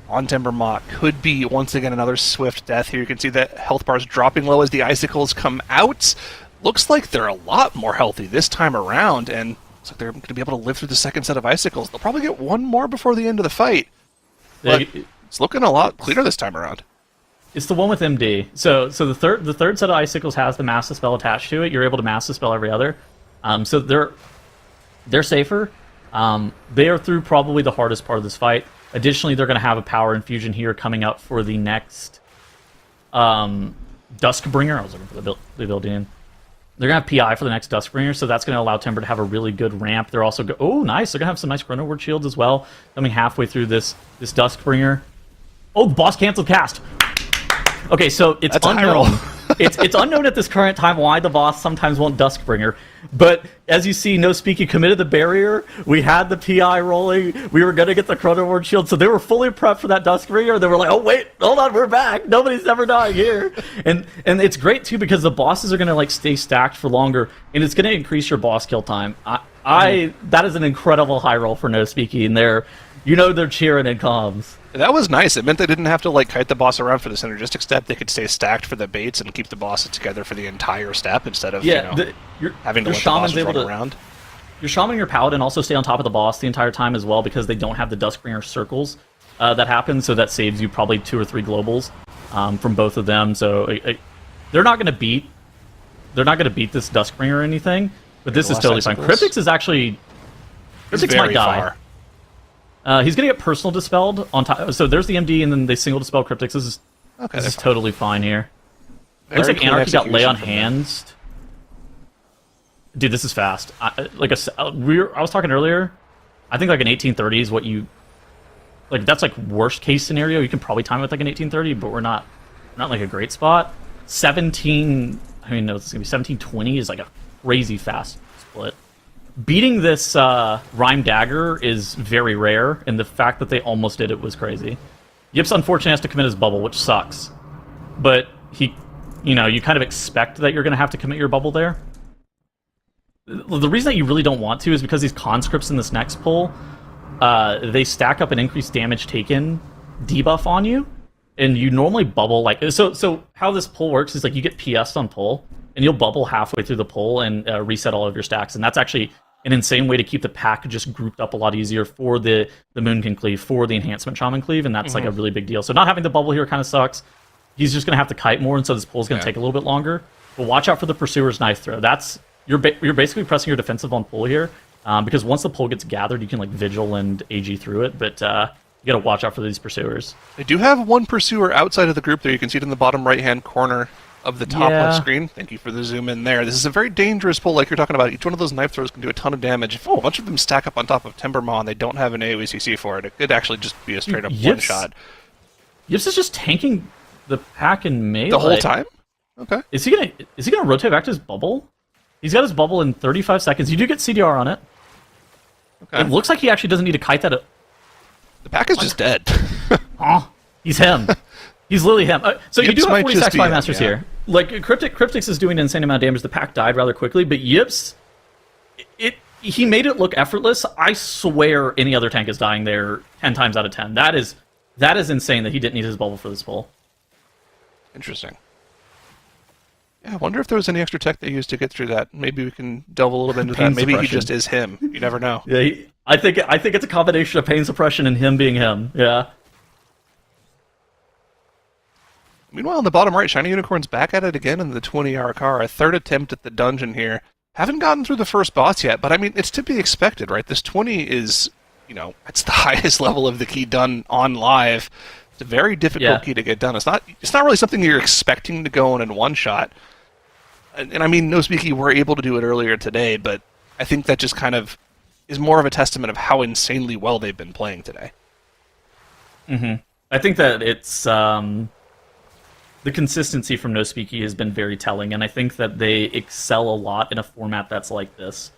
on Timber Maw, could be once again another swift death here. You can see the health bars dropping low as the icicles come out. Looks like they're a lot more healthy this time around, and looks like they're going to be able to live through the second set of icicles. They'll probably get one more before the end of the fight. But it's looking a lot cleaner this time around. It's the one with MD. So the third set of icicles has the Mass Dispel attached to it. You're able to Mass Dispel every other. So they're safer. They are through probably the hardest part of this fight. Additionally, they're going to have a power infusion here coming up for the next Duskbringer. I was looking for the build-in. They're going to have PI for the next Duskbringer, so that's going to allow Timber to have a really good ramp. They're also oh, nice. They're going to have some nice Chrono Word shields as well, coming halfway through this Duskbringer. Oh, the boss canceled cast. Okay, so it's unknown. It's unknown at this current time why the boss sometimes won't Duskbringer. But as you see, No Speaky committed the barrier. We had the PI rolling. We were going to get the Chrono Word shield, so they were fully prepped for that Duskbringer. They were like, oh, wait, hold on, we're back. Nobody's ever dying here. And it's great, too, because the bosses are going to like stay stacked for longer, and it's going to increase your boss kill time. That is an incredible high roll for No Speaky, and they're cheering in comms. That was nice. It meant they didn't have to like kite the boss around for the synergistic step. They could stay stacked for the baits and keep the boss together for the entire step instead of having to let the boss run around. Your shaman and your paladin also stay on top of the boss the entire time as well because they don't have the Duskbringer circles that happen, so that saves you probably 2 or 3 globals from both of them. So they're not going to beat this Duskbringer or anything, but this is totally fine. Cryptix is actually Cryptix might die. He's going to get personal dispelled on top. So there's the MD, and then they single dispel Cryptix. This is totally fine here. Looks like Anarchy got lay on hands. Dude, this is fast. I was talking earlier. I think like an 1830 is what you like. That's like worst case scenario. You can probably time it with like an 1830, but we're not like a great spot. 17. I mean, no, it's gonna be 1720 is like a crazy fast split. Beating this Rhyme Dagger is very rare, and the fact that they almost did it was crazy. Yips unfortunately has to commit his bubble, which sucks. But you kind of expect that you're going to have to commit your bubble there. The reason that you really don't want to is because these conscripts in this next pull, they stack up an increased damage taken debuff on you, and you normally bubble like so. How this pull works is like you get PS'd on pull, and you'll bubble halfway through the pull and reset all of your stacks, and that's actually an insane way to keep the pack just grouped up a lot easier for the Moonkin Cleave, for the Enhancement Shaman Cleave, and that's like a really big deal. So not having the bubble here kind of sucks. He's just going to have to kite more, and so this pull is going to take a little bit longer. But watch out for the Pursuer's Knife Throw. You're basically pressing your defensive on pull here, because once the pull gets gathered, you can like Vigil and AG through it, but you got to watch out for these Pursuers. They do have one Pursuer outside of the group there. You can see it in the bottom right-hand corner of the top left screen. Thank you for the zoom in there. This is a very dangerous pull like you're talking about. Each one of those knife throws can do a ton of damage. If a bunch of them stack up on top of Timbermaw and they don't have an AoE CC for it, it could actually just be a straight up one-shot. Yips is just tanking the pack in melee. The whole time? Okay. Is he gonna rotate back to his bubble? He's got his bubble in 35 seconds. You do get CDR on it. Okay. It looks like he actually doesn't need to kite that. The pack is just dead. He's him. He's literally him. So you do have 40 stacks by Masters here. Like, Cryptix is doing an insane amount of damage. The pack died rather quickly, but Yips, he made it look effortless. I swear any other tank is dying there 10 times out of 10. That is insane that he didn't need his bubble for this pull. Interesting. Yeah, I wonder if there was any extra tech they used to get through that. Maybe we can delve a little bit into that. Maybe he just is him. You never know. Yeah, I think it's a combination of pain suppression and him being him. Yeah. Meanwhile, in the bottom right, Shiny Unicorn's back at it again in the 20-hour car. A third attempt at the dungeon here. Haven't gotten through the first boss yet, but I mean, it's to be expected, right? This 20 is, it's the highest level of the key done on live. It's a very difficult key to get done. It's not really something you're expecting to go in one shot. And I mean, no speaky, we're able to do it earlier today, but I think that just kind of is more of a testament of how insanely well they've been playing today. I think that it's the consistency from No Speaky has been very telling, and I think that they excel a lot in a format that's like this.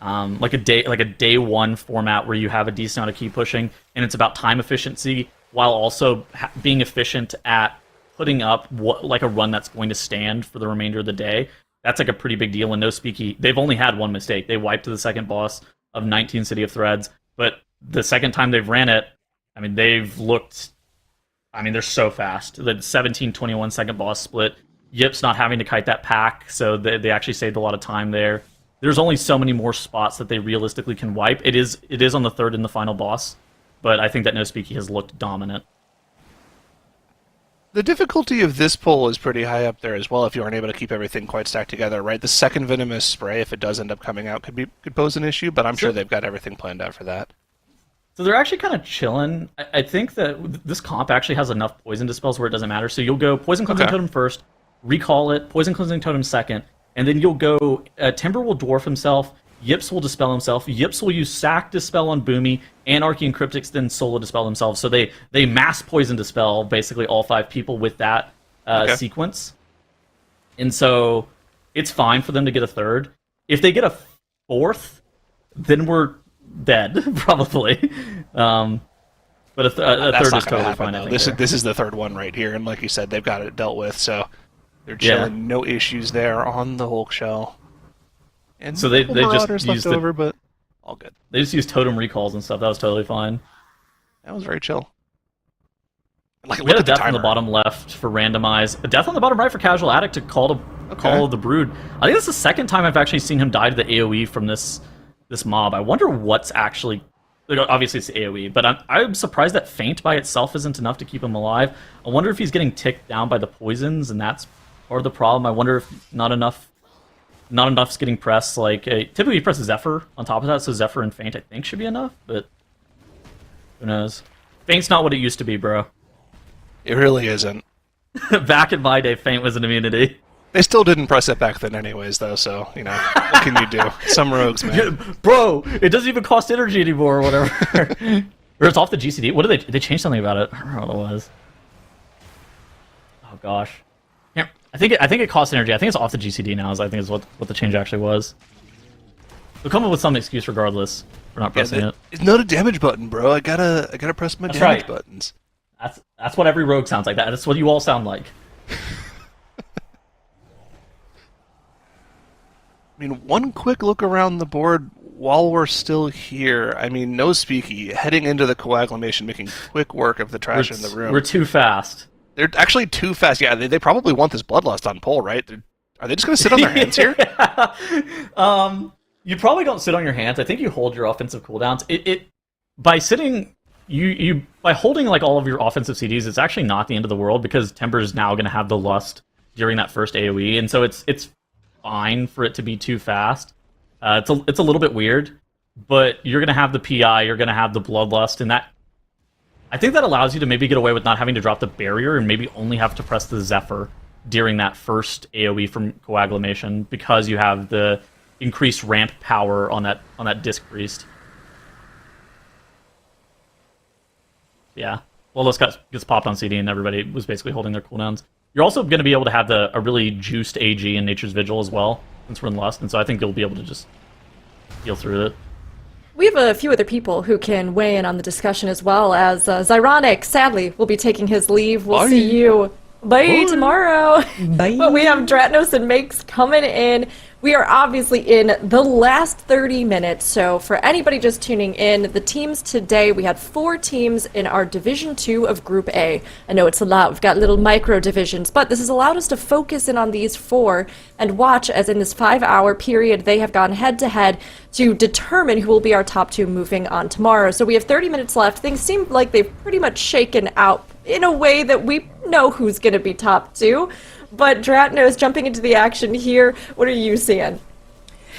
Like a day one format where you have a decent amount of key pushing, and it's about time efficiency while also being efficient at putting up like a run that's going to stand for the remainder of the day. That's like a pretty big deal. And No Speaky, they've only had one mistake. They wiped to the second boss of 19 City of Threads, but the second time they've ran it, I mean, they're so fast. The 17-21 second boss split, Yips not having to kite that pack, so they actually saved a lot of time there. There's only so many more spots that they realistically can wipe. It is on the third and the final boss, but I think that No Speaky has looked dominant. The difficulty of this pull is pretty high up there as well if you aren't able to keep everything quite stacked together, right? The second Venomous Spray, if it does end up coming out, could pose an issue, but I'm sure they've got everything planned out for that. So they're actually kind of chilling. I think that this comp actually has enough Poison Dispels where it doesn't matter. So you'll go Poison Cleansing Totem first, recall it, Poison Cleansing Totem second, and then you'll go Timber will dwarf himself, Yips will dispel himself, Yips will use Sack Dispel on Boomy, Anarchy and Cryptix then solo dispel themselves. So they mass Poison Dispel basically all 5 people with that sequence. And so it's fine for them to get a third. If they get a fourth, then we're dead, probably. But a third is totally fine. This is the third one right here, and like you said, they've got it dealt with, so they're chilling. No issues there on the Hulk Shell. And so they just used over, but all good. They just used totem recalls and stuff. That was totally fine. That was very chill. Like, We look had a at the death on the timer. bottom left for randomize, a death on the bottom right for casual addict to call the brood. I think it's the second time I've actually seen him die to the AoE from this mob. I wonder what's actually. Obviously it's the AoE, but I'm surprised that feint by itself isn't enough to keep him alive. I wonder if he's getting ticked down by the poisons, and that's part of the problem. I wonder if not enough's getting pressed. Like typically you press Zephyr on top of that, so Zephyr and feint I think should be enough, but who knows? Feint's not what it used to be, bro. It really isn't. Back in my day, feint was an immunity. They still didn't press it back then anyways, though, so, you know, what can you do? Some rogues, man. Bro, it doesn't even cost energy anymore or whatever. Or it's off the GCD. What did they changed something about it? I don't know what it was. Oh gosh. Yeah, I think it costs energy. I think it's off the GCD now. I think is what the change actually was. They'll come up with some excuse regardless for not pressing it. It's not a damage button, bro. I gotta press my damage buttons. That's what every rogue sounds like. That's what you all sound like. I mean, one quick look around the board while we're still here. I mean, no speaky, heading into the coagulation, making quick work of the trash in the room. We're too fast. They're actually too fast. Yeah, they probably want this bloodlust on pull, right? Are they just going to sit on their hands here? You probably don't sit on your hands. I think you hold your offensive cooldowns. By sitting, by holding like all of your offensive CDs, it's actually not the end of the world because Timber is now going to have the lust during that first AoE, and so it's fine for it to be too fast. It's a little bit weird, but you're going to have the PI, you're going to have the bloodlust, and that I think that allows you to maybe get away with not having to drop the barrier and maybe only have to press the Zephyr during that first AoE from coagulation because you have the increased ramp power on that disc priest. Yeah. Well, this gets popped on CD and everybody was basically holding their cooldowns. You're also going to be able to have a really juiced AG in Nature's Vigil as well, since we're in Lust, and so I think you'll be able to just heal through it. We have a few other people who can weigh in on the discussion as well, as Zyronic, sadly, will be taking his leave. We'll see you tomorrow. Bye. But we have Dratnos and Makes coming in. We are obviously in the last 30 minutes, so for anybody just tuning in, the teams today, we had 4 teams in our Division 2 of Group A. I know it's a lot, we've got little micro divisions, but this has allowed us to focus in on these 4 and watch as in this 5-hour period they have gone head-to-head to determine who will be our top 2 moving on tomorrow. So we have 30 minutes left. Things seem like they've pretty much shaken out in a way that we know who's going to be top 2. But Dratnos jumping into the action here, what are you seeing?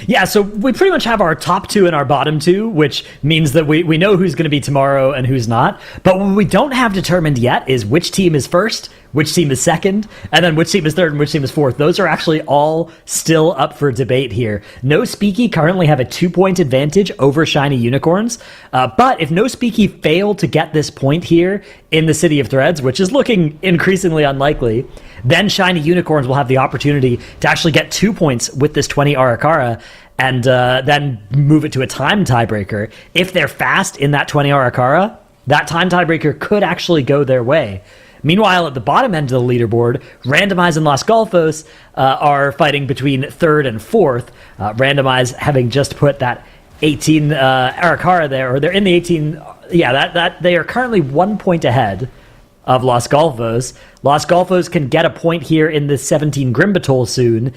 Yeah, so we pretty much have our top 2 and our bottom 2, which means that we know who's going to be tomorrow and who's not. But what we don't have determined yet is which team is first, which team is second, and then which team is third and which team is fourth. Those are actually all still up for debate here. No Speaky currently have a 2-point advantage over Shiny Unicorns, but if No Speaky fail to get this point here in the City of Threads, which is looking increasingly unlikely, then Shiny Unicorns will have the opportunity to actually get 2 points with this 20 Arakara and then move it to a time tiebreaker. If they're fast in that 20 Arakara, that time tiebreaker could actually go their way. Meanwhile, at the bottom end of the leaderboard, Randomize and Los Golfos are fighting between third and fourth. Randomize having just put that 18 Arakara there, or they're in the 18. Yeah, that they are currently 1 point ahead of Los Golfos. Los Golfos can get a point here in the 17 Grimbatol soon,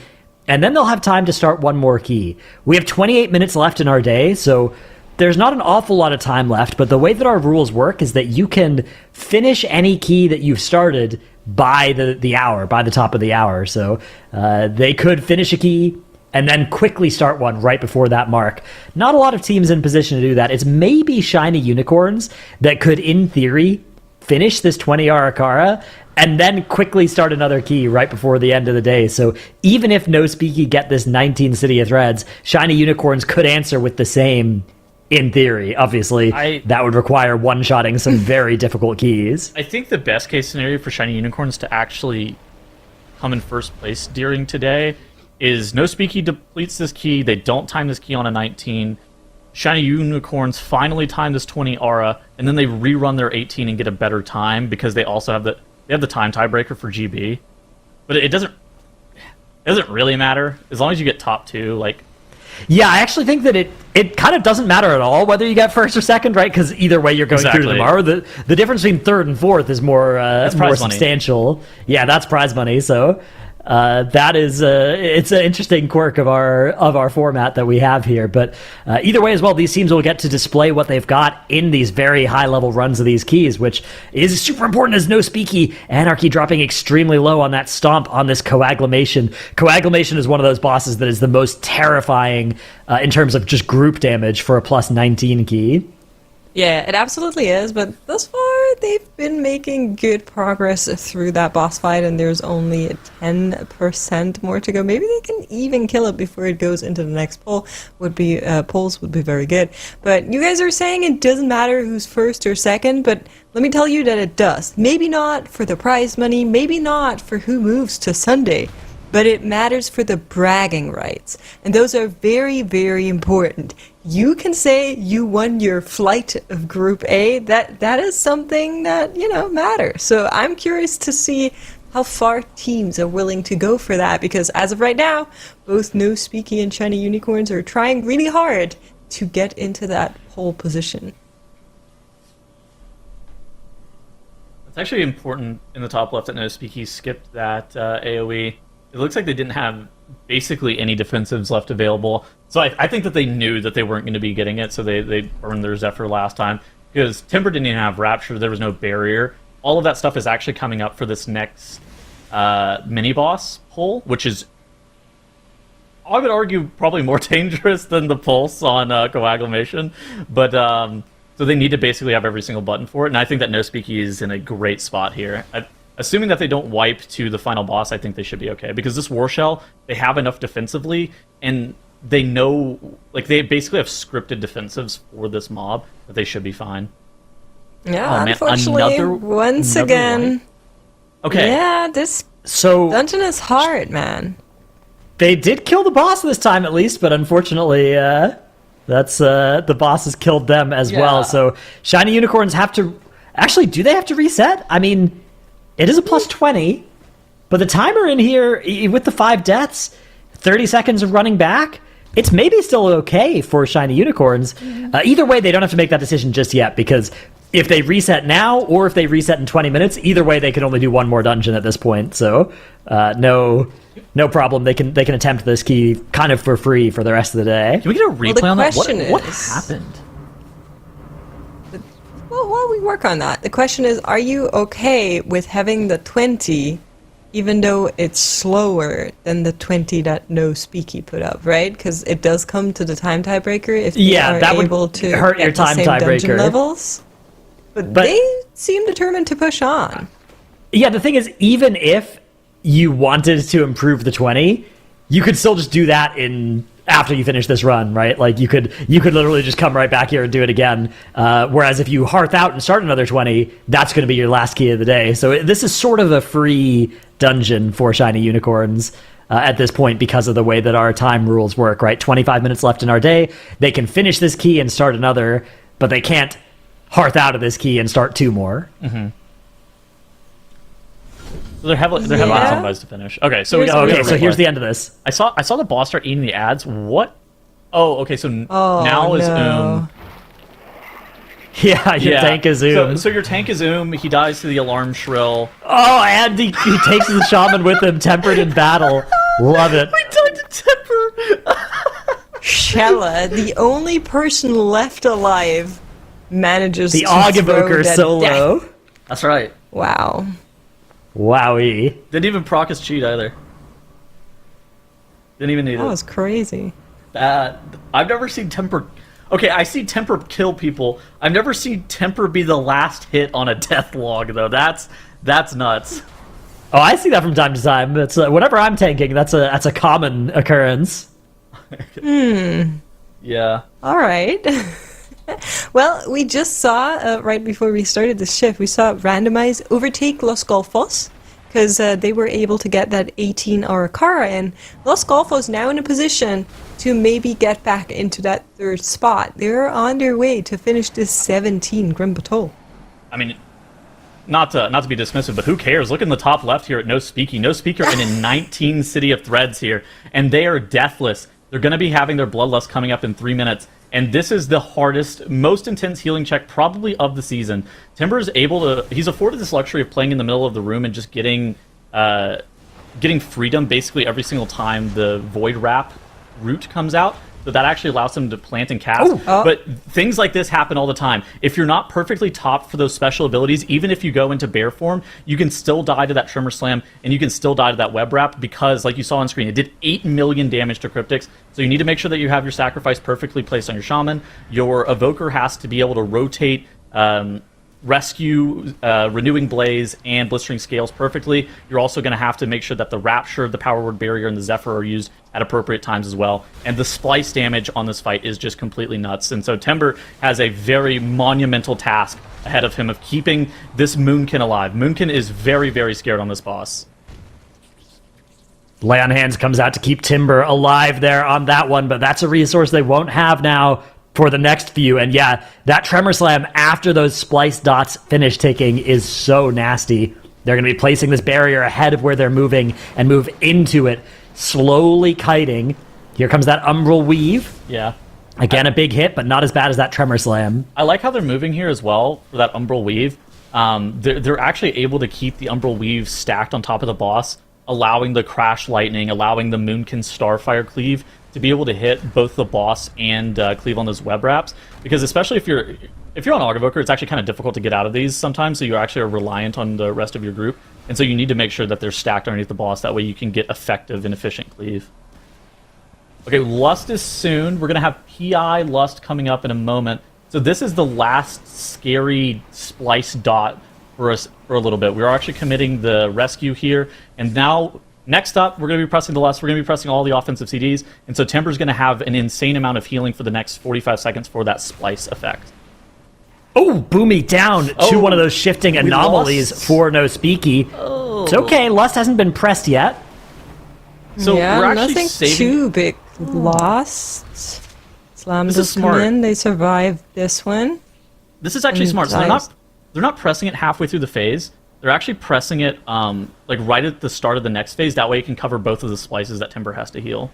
and then they'll have time to start one more key. We have 28 minutes left in our day, so there's not an awful lot of time left, but the way that our rules work is that you can finish any key that you've started by the hour, by the top of the hour. So they could finish a key and then quickly start one right before that mark. Not a lot of teams in position to do that. It's maybe Shiny Unicorns that could, in theory, finish this 20 Arakara and then quickly start another key right before the end of the day. So even if No Speaky get this 19 City of Threads, Shiny Unicorns could answer with the same. In theory, obviously, that would require one-shotting some very difficult keys. I think the best case scenario for Shiny Unicorns to actually come in first place during today is No Speaky depletes this key, they don't time this key on a 19, Shiny Unicorns finally time this 20 Aura, and then they rerun their 18 and get a better time because they also have the time tiebreaker for GB. But it doesn't really matter as long as you get top 2. Like, Yeah, I actually think that it kind of doesn't matter at all whether you get first or second, right? Because either way you're going through to tomorrow. The difference between third and fourth is more substantial. Yeah, that's prize money. So that is it's an interesting quirk of our format that we have here. But either way as well, these teams will get to display what they've got in these very high level runs of these keys, which is super important as no speaky. Anarchy dropping extremely low on that stomp on this coagulation. Coagulation is one of those bosses that is the most terrifying in terms of just group damage for a plus 19 key. Yeah, it absolutely is, but thus far they've been making good progress through that boss fight, and there's only 10% more to go. Maybe they can even kill it before it goes into the next poll. Polls would be very good. But you guys are saying it doesn't matter who's first or second, but let me tell you that it does. Maybe not for the prize money, maybe not for who moves to Sunday, but it matters for the bragging rights. And those are very, very important. You can say you won your flight of Group A. That is something that, matters. So I'm curious to see how far teams are willing to go for that, because as of right now, both No Speaky and Shiny Unicorns are trying really hard to get into that pole position. It's actually important in the top left that No Speaky skipped that AoE. It looks like they didn't have basically any defensives left available. So I think that they knew that they weren't going to be getting it, so they burned their Zephyr last time. Because Timber didn't even have Rapture, there was no barrier. All of that stuff is actually coming up for this next mini-boss pull, which is, I would argue, probably more dangerous than the Pulse on Coagulation. But, so they need to basically have every single button for it, and I think that No Speaky is in a great spot here. Assuming that they don't wipe to the final boss, I think they should be okay. Because this War Shell, they have enough defensively, and they know, they basically have scripted defensives for this mob, that they should be fine. Yeah, unfortunately, once again. Wipe? Okay. Yeah, this dungeon is hard, man. They did kill the boss this time, at least, but unfortunately, that's the boss has killed them as well. So Shiny Unicorns have to... Actually, do they have to reset? I mean... It is a plus 20, but the timer in here, with the 5 deaths, 30 seconds of running back, it's maybe still okay for Shiny Unicorns. Either way, they don't have to make that decision just yet, because if they reset now, or if they reset in 20 minutes, either way, they can only do one more dungeon at this point. So, no problem. They can attempt this key kind of for free for the rest of the day. Can we get a replay on that? What happened? Well, while we work on that, the question is, are you okay with having the 20, even though it's slower than the 20 that No Speaky put up, right? Because it does come to the time tiebreaker if they are that able would to hurt get your time the same dungeon tiebreaker levels. But they seem determined to push on. Yeah, the thing is, even if you wanted to improve the 20, you could still just do that after you finish this run, right? You could literally just come right back here and do it again. Whereas if you hearth out and start another 20, that's going to be your last key of the day. So this is sort of a free dungeon for Shiny Unicorns at this point because of the way that our time rules work, right? 25 minutes left in our day. They can finish this key and start another, but they can't hearth out of this key and start 2 more. Mm-hmm. So they're heavily incentivized to finish. Okay, so so here's the end of this. I saw the boss start eating the ads. What? Oh, okay. So now is Yeah, your tank is So your tank is He dies to the alarm shrill. Oh, and he takes the shaman with him, tempered in battle. Love it. We died to temper. Shella, the only person left alive, manages the to Og Evoker solo. Death. That's right. Wow. Wowie. Didn't even proc his cheat either. Didn't even need it. That was crazy. I've never seen Temper... Okay, I see Temper kill people. I've never seen Temper be the last hit on a death log, though. That's nuts. Oh, I see that from time to time. It's whenever I'm tanking, that's a common occurrence. Yeah. All right. Well, we just saw, right before we started this shift, we saw Randomize overtake Los Golfos, because they were able to get that 18-hour Kara in. Los Golfos now in a position to maybe get back into that 3rd spot. They're on their way to finish this 17 Grim Patrol. I mean, not to be dismissive, but who cares? Look in the top left here at No Speaky. No Speaker in a 19 City of Threads here, and they are deathless. They're going to be having their Bloodlust coming up in 3 minutes, and this is the hardest, most intense healing check probably of the season. Timber is able to... He's afforded this luxury of playing in the middle of the room and just getting freedom basically every single time the Void Wrap root comes out. So that actually allows him to plant and cast. But things like this happen all the time. If you're not perfectly topped for those special abilities, even if you go into bear form, you can still die to that Tremor Slam, and you can still die to that Web Wrap, because, like you saw on screen, it did 8 million damage to Cryptics. So you need to make sure that you have your sacrifice perfectly placed on your Shaman. Your Evoker has to be able to rotate... Rescue, Renewing Blaze, and Blistering Scales perfectly. You're also going to have to make sure that the Rapture, the Power Word Barrier, and the Zephyr are used at appropriate times as well. And the splice damage on this fight is just completely nuts. And so Timber has a very monumental task ahead of him of keeping this Moonkin alive. Moonkin is very, very scared on this boss. Lay on Hands comes out to keep Timber alive there on that one, but that's a resource they won't have now for the next few. And yeah, that Tremor Slam after those splice dots finish ticking is so nasty. They're going to be placing this barrier ahead of where they're moving and move into it, slowly kiting. Here comes that Umbral Weave. Yeah. Again, a big hit, but not as bad as that Tremor Slam. I like how they're moving here as well for that Umbral Weave. They're actually able to keep the Umbral Weave stacked on top of the boss, allowing the Crash Lightning, allowing the Moonkin Starfire Cleave to be able to hit both the boss and cleave on those web wraps. Because especially if you're on Artivoker, it's actually kind of difficult to get out of these sometimes, so you actually are reliant on the rest of your group. And so you need to make sure that they're stacked underneath the boss, that way you can get effective and efficient cleave. Okay, Lust is soon. We're going to have PI Lust coming up in a moment. So this is the last scary splice dot for us for a little bit. We're actually committing the rescue here, and now... Next up, we're going to be pressing the Lust. We're going to be pressing all the offensive CDs. And so Timber's going to have an insane amount of healing for the next 45 seconds for that splice effect. Oh, Boomy down to one of those shifting anomalies for No Speaky. It's okay, Lust hasn't been pressed yet. So yeah, we're actually nothing saving... too big lost. Slam This is does come smart. in. They survive this one. This is actually And smart. So dies. they're not pressing it halfway through the phase. They're actually pressing it like right at the start of the next phase. That way you can cover both of the splices that Timber has to heal.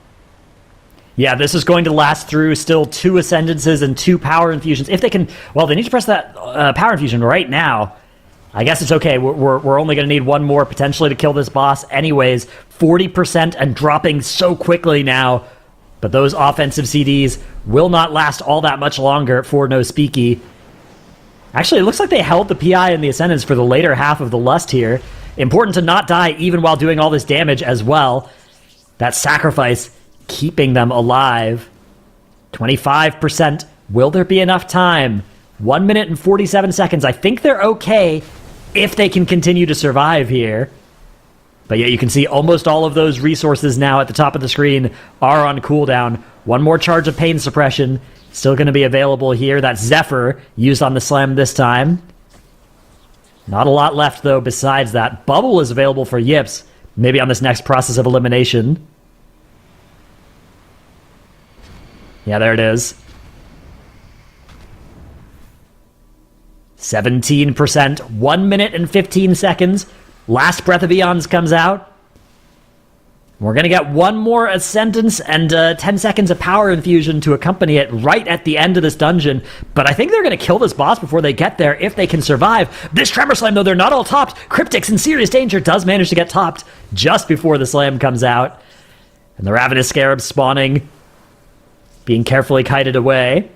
Yeah, this is going to last through still 2 Ascendances and 2 Power Infusions. If they can... Well, they need to press that Power Infusion right now. I guess it's okay. We're only going to need 1 more potentially to kill this boss anyways. 40% and dropping so quickly now. But those offensive CDs will not last all that much longer for No Speaky. Actually, it looks like they held the PI and the Ascendants for the later half of the Lust here. Important to not die even while doing all this damage as well. That sacrifice keeping them alive. 25%. Will there be enough time? 1 minute and 47 seconds. I think they're okay if they can continue to survive here. But yeah, you can see almost all of those resources now at the top of the screen are on cooldown. 1 more charge of pain suppression. Still going to be available here. That's Zephyr, used on the Slam this time. Not a lot left, though, besides that. Bubble is available for Yips, maybe on this next process of elimination. Yeah, there it is. 17%, 1 minute and 15 seconds. Last Breath of Eons comes out. We're going to get 1 more Ascendance and 10 seconds of Power Infusion to accompany it right at the end of this dungeon. But I think they're going to kill this boss before they get there if they can survive. This Tremor Slam, though, they're not all topped. Cryptics in serious danger does manage to get topped just before the Slam comes out. And the Ravenous Scarab spawning, being carefully kited away.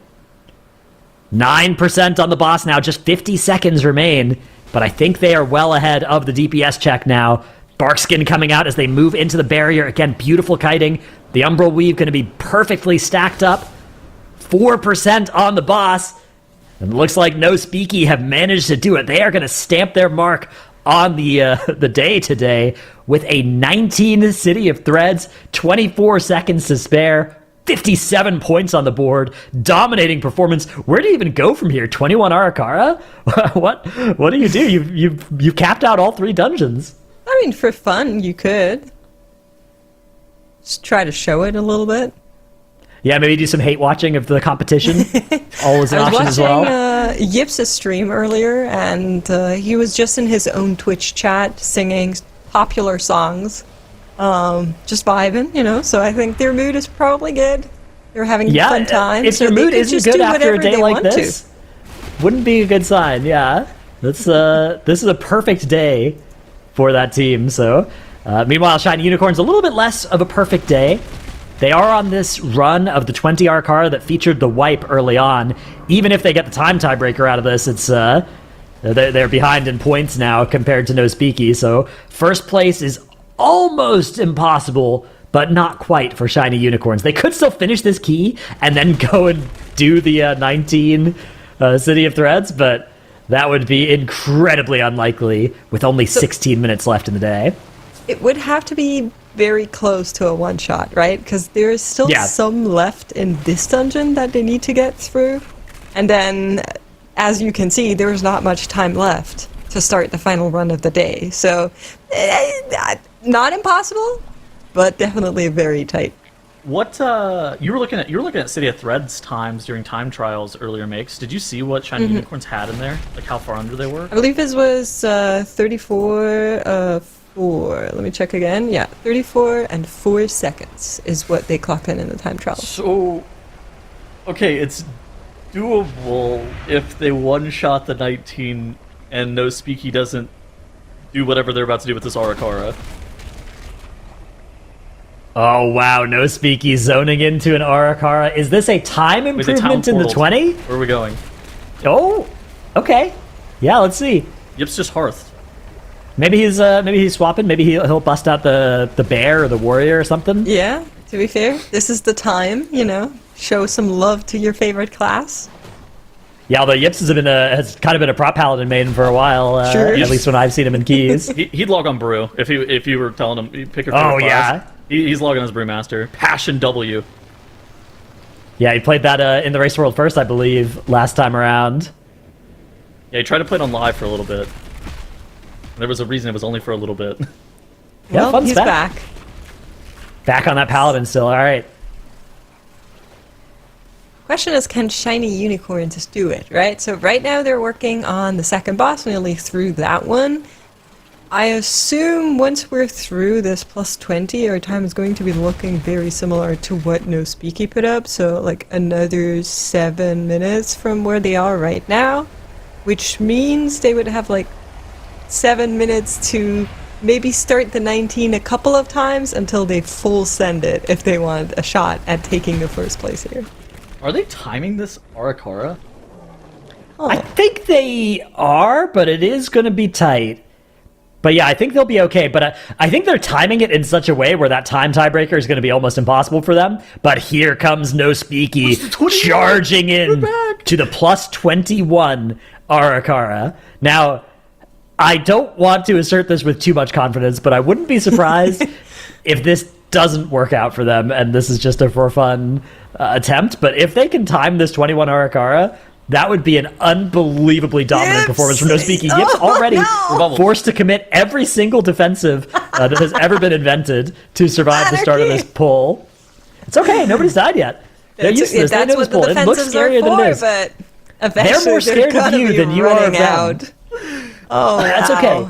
9% on the boss now, just 50 seconds remain. But I think they are well ahead of the DPS check now. Barkskin coming out as they move into the barrier. Again, beautiful kiting. The Umbral Weave going to be perfectly stacked up. 4% on the boss. And it looks like No Speaky have managed to do it. They are going to stamp their mark on the day today with a 19 City of Threads, 24 seconds to spare, 57 points on the board, dominating performance. Where do you even go from here? 21 Arakara? What do you do? You've capped out all 3 dungeons. I mean, for fun, you could. Just try to show it a little bit. Yeah, maybe do some hate watching of the competition. Always an option as well. I was watching Yips' stream earlier, and he was just in his own Twitch chat singing popular songs. just vibing, so I think their mood is probably good. They're having a fun time. If so their they mood could isn't just good do after a whatever day they like want this, wouldn't be a good sign. Yeah, this is a perfect day for that team. So, meanwhile, Shiny Unicorn's a little bit less of a perfect day. They are on this run of the 20 Arcara that featured the wipe early on. Even if they get the time tiebreaker out of this, it's they're behind in points now compared to No Speaky. So first place is almost impossible, but not quite for Shiny Unicorns. They could still finish this key and then go and do the 19 City of Threads, but that would be incredibly unlikely with only 16 minutes left in the day. It would have to be very close to a one-shot, right? Because there is still some left in this dungeon that they need to get through. And then, as you can see, there's not much time left to start the final run of the day. So, not impossible, but definitely very tight. What you were looking at City of Threads times during time trials earlier, Makes. Did you see what Shiny Unicorns had in there? Like how far under they were? I believe this was 34, 4. Let me check again. Yeah, 34 and 4 seconds is what they clocked in the time trial. So, okay, it's doable if they one-shot the 19 and No Speaky doesn't do whatever they're about to do with this Arcara. Oh, wow. No Speaky zoning into an Arcara. Is this a time improvement in the 20? Where are we going? Oh, okay. Yeah, let's see. Yip's just Hearth. Maybe he's swapping. Maybe he'll bust out the bear or the warrior or something. Yeah, to be fair, this is the time, show some love to your favorite class. Yeah, although Yips has kind of been a prop paladin main for a while. Sure. At least when I've seen him in keys. He'd log on Brew if you were telling him pick your favorite class. He's logging as Brewmaster. Passion W. Yeah, he played that in the Race World first, I believe, last time around. Yeah, he tried to play it on live for a little bit. There was a reason it was only for a little bit. Yeah, Well, he's back. Back on that paladin still. All right. Question is, can Shiny Unicorns do it, right? So right now they're working on the second boss, nearly through that one. I assume once we're through this plus 20, our time is going to be looking very similar to what No Speaky put up, so like another 7 minutes from where they are right now, which means they would have like 7 minutes to maybe start the 19 a couple of times until they full send it if they want a shot at taking the first place here. Are they timing this Arcara? I think they are, but it is going to be tight. But yeah, I think they'll be okay. But I think they're timing it in such a way where that time tiebreaker is going to be almost impossible for them. But here comes No Speaky charging in to the plus 21 Arcara. Now, I don't want to assert this with too much confidence, but I wouldn't be surprised if this doesn't work out for them and this is just a for fun attempt. But if they can time this 21 Arcara, that would be an unbelievably dominant performance from No Speaky. Yips already forced to commit every single defensive that has ever been invented to survive the start of this pull. It's okay, nobody's died yet. They're used to this. They know this pull. It looks scarier than it is. But they're more scared of you than you are of them. Oh, that's okay.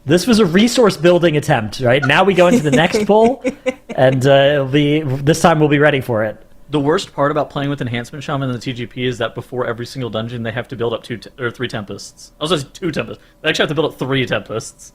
This was a resource building attempt, right? Now we go into the next pull, and this time we'll be ready for it. The worst part about playing with Enhancement Shaman in the TGP is that before every single dungeon, they have to build up 3 Tempests. I was going to say 2 Tempests. They actually have to build up 3 Tempests.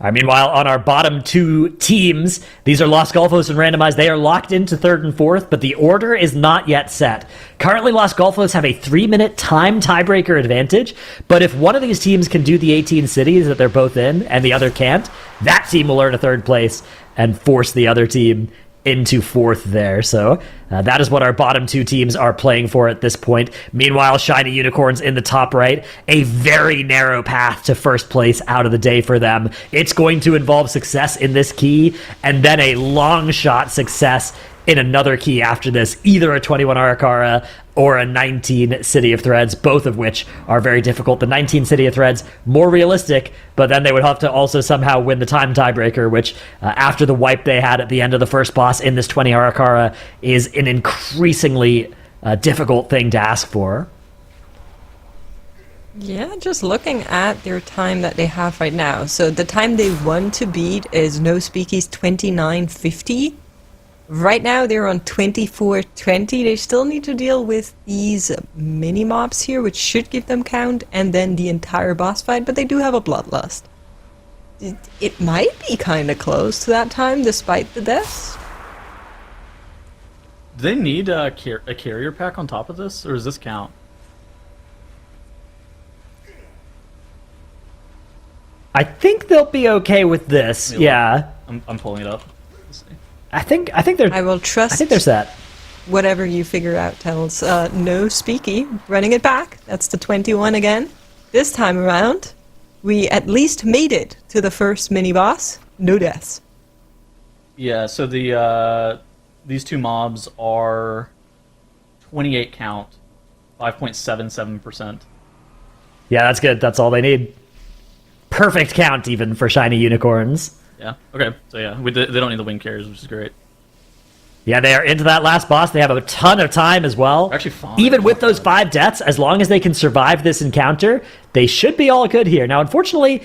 Meanwhile, on our bottom 2 teams, these are Los Golfos and Randomized. They are locked into 3rd and 4th, but the order is not yet set. Currently, Los Golfos have a 3-minute time tiebreaker advantage, but if one of these teams can do the 18 cities that they're both in, and the other can't, that team will earn a 3rd place and force the other team into 4th there. So that is what our bottom 2 teams are playing for at this point. Meanwhile, Shiny Unicorns in the top right, a very narrow path to 1st place out of the day for them. It's going to involve success in this key and then a long shot success in another key after this, either a 21 Arcara or a 19 City of Threads, both of which are very difficult. The 19 City of Threads, more realistic, but then they would have to also somehow win the time tiebreaker, which after the wipe they had at the end of the first boss in this 20 Arcara is an increasingly difficult thing to ask for. Yeah, just looking at their time that they have right now. So the time they want to beat is No Speaky's 29:50. Right now they're on 24:20. They still need to deal with these mini mobs here, which should give them count, and then the entire boss fight, but they do have a Bloodlust. It might be kind of close to that time, despite the deaths. Do they need a carrier pack on top of this, or does this count? I think they'll be okay with this. Yeah, I'm pulling it up. Let's see. I think they're. I will trust I think they're set. whatever you figure out tells. No Speaky, running it back. That's the 21 again. This time around, we at least made it to the first mini-boss. No deaths. Yeah, so these two mobs are 28 count, 5.77%. Yeah, that's good. That's all they need. Perfect count even for shiny unicorns. Yeah. Okay. So yeah, they don't need the wing carriers, which is great. Yeah, they are into that last boss. They have a ton of time as well. They're actually fine. Even with those 5 deaths, as long as they can survive this encounter, they should be all good here. Now, unfortunately,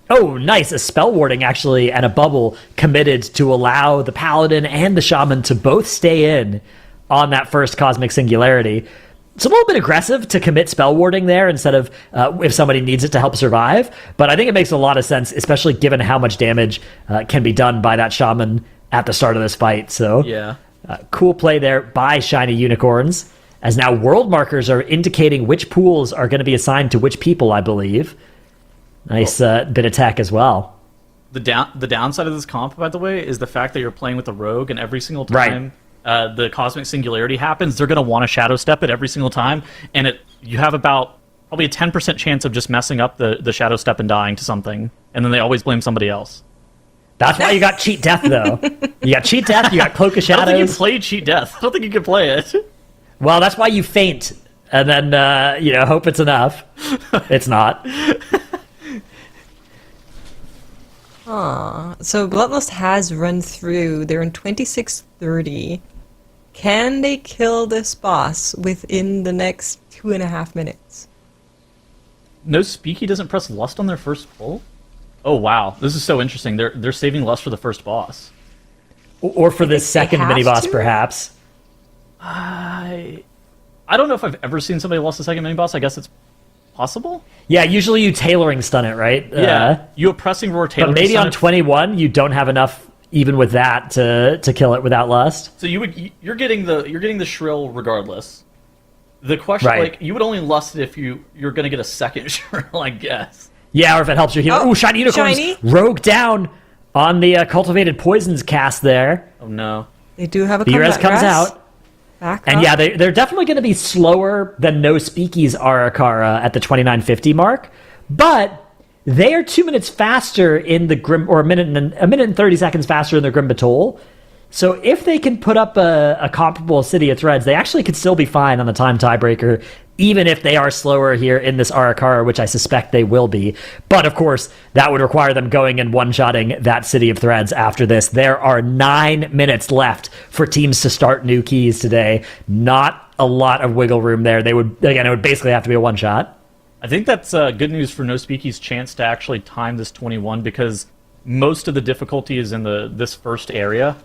oh, nice, a spell warding actually and a bubble committed to allow the paladin and the shaman to both stay in on that first cosmic singularity. It's a little bit aggressive to commit spell warding there instead of if somebody needs it to help survive, but I think it makes a lot of sense, especially given how much damage can be done by that shaman at the start of this fight. So Yeah. cool play there by Shiny Unicorns, as now world markers are indicating which pools are going to be assigned to which people, I believe. Nice bit of tech as well. The downside of this comp, by the way, is the fact that you're playing with a rogue, and every single time the cosmic singularity happens, they're going to want to shadow step it every single time, and you have about probably a 10% chance of just messing up the shadow step and dying to something, and then they always blame somebody else. That's why you got Cheat Death, though. You got Cheat Death, you got Cloak of I don't think you Shadows. played Cheat Death. I don't think you can play it. Well, that's why you faint, and then, hope it's enough. It's not. So Bloodlust has run through. They're in 26:30. Can they kill this boss within the next 2.5 minutes? No Speaky doesn't press Lust on their first pull? Oh, wow. This is so interesting. They're saving Lust for the first boss. Or for this second have mini-boss, to? perhaps. I don't know if I've ever seen somebody lost a second mini-boss. I guess it's possible? Yeah, usually you tailoring stun it, right? Yeah. You oppressing roar But maybe on 21, you don't have enough, even with that, to kill it without Lust. So you're getting the shrill regardless. The question, Right. like, you would only lust it if you're going to get a second shrill, I guess. Yeah, or if it helps your heal. Oh, Ooh, Shiny Unicorns Shiny. rogue down on the Cultivated Poisons cast there. Oh no. They do have a The combat Res comes rest. out. Back And up. yeah, they're definitely going to be slower than No Speaky's Arakara at the 29:50 mark, but they are 2 minutes faster in the Grim, or a minute and 30 seconds faster in the Grim Batol. So if they can put up a comparable City of Threads, they actually could still be fine on the time tiebreaker, even if they are slower here in this Arakara, which I suspect they will be. But of course, that would require them going and one-shotting that City of Threads after this. There are 9 minutes left for teams to start new keys today. Not a lot of wiggle room there. It would basically have to be a one-shot. I think that's good news for No Speaky's chance to actually time this 21, because most of the difficulty is in this first area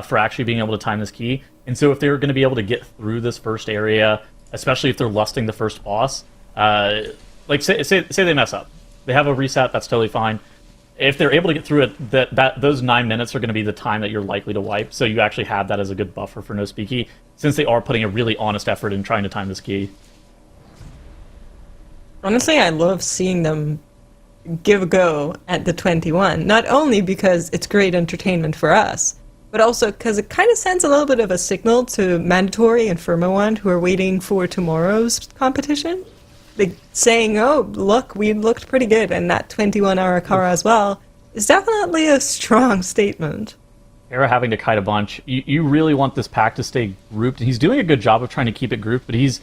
for actually being able to time this key. And so if they're going to be able to get through this first area, especially if they're lusting the first boss, like say they mess up, they have a reset, that's totally fine. If they're able to get through it, those 9 minutes are going to be the time that you're likely to wipe. So you actually have that as a good buffer for No Speaky, since they are putting a really honest effort in trying to time this key. Honestly, I love seeing them give a go at the 21. Not only because it's great entertainment for us, but also because it kind of sends a little bit of a signal to Mandatory and Firmawand, who are waiting for tomorrow's competition. Like saying, oh, look, we looked pretty good, and that 21-hour Arakara as well is definitely a strong statement. Era having to kite a bunch. You really want this pack to stay grouped, and he's doing a good job of trying to keep it grouped, but he's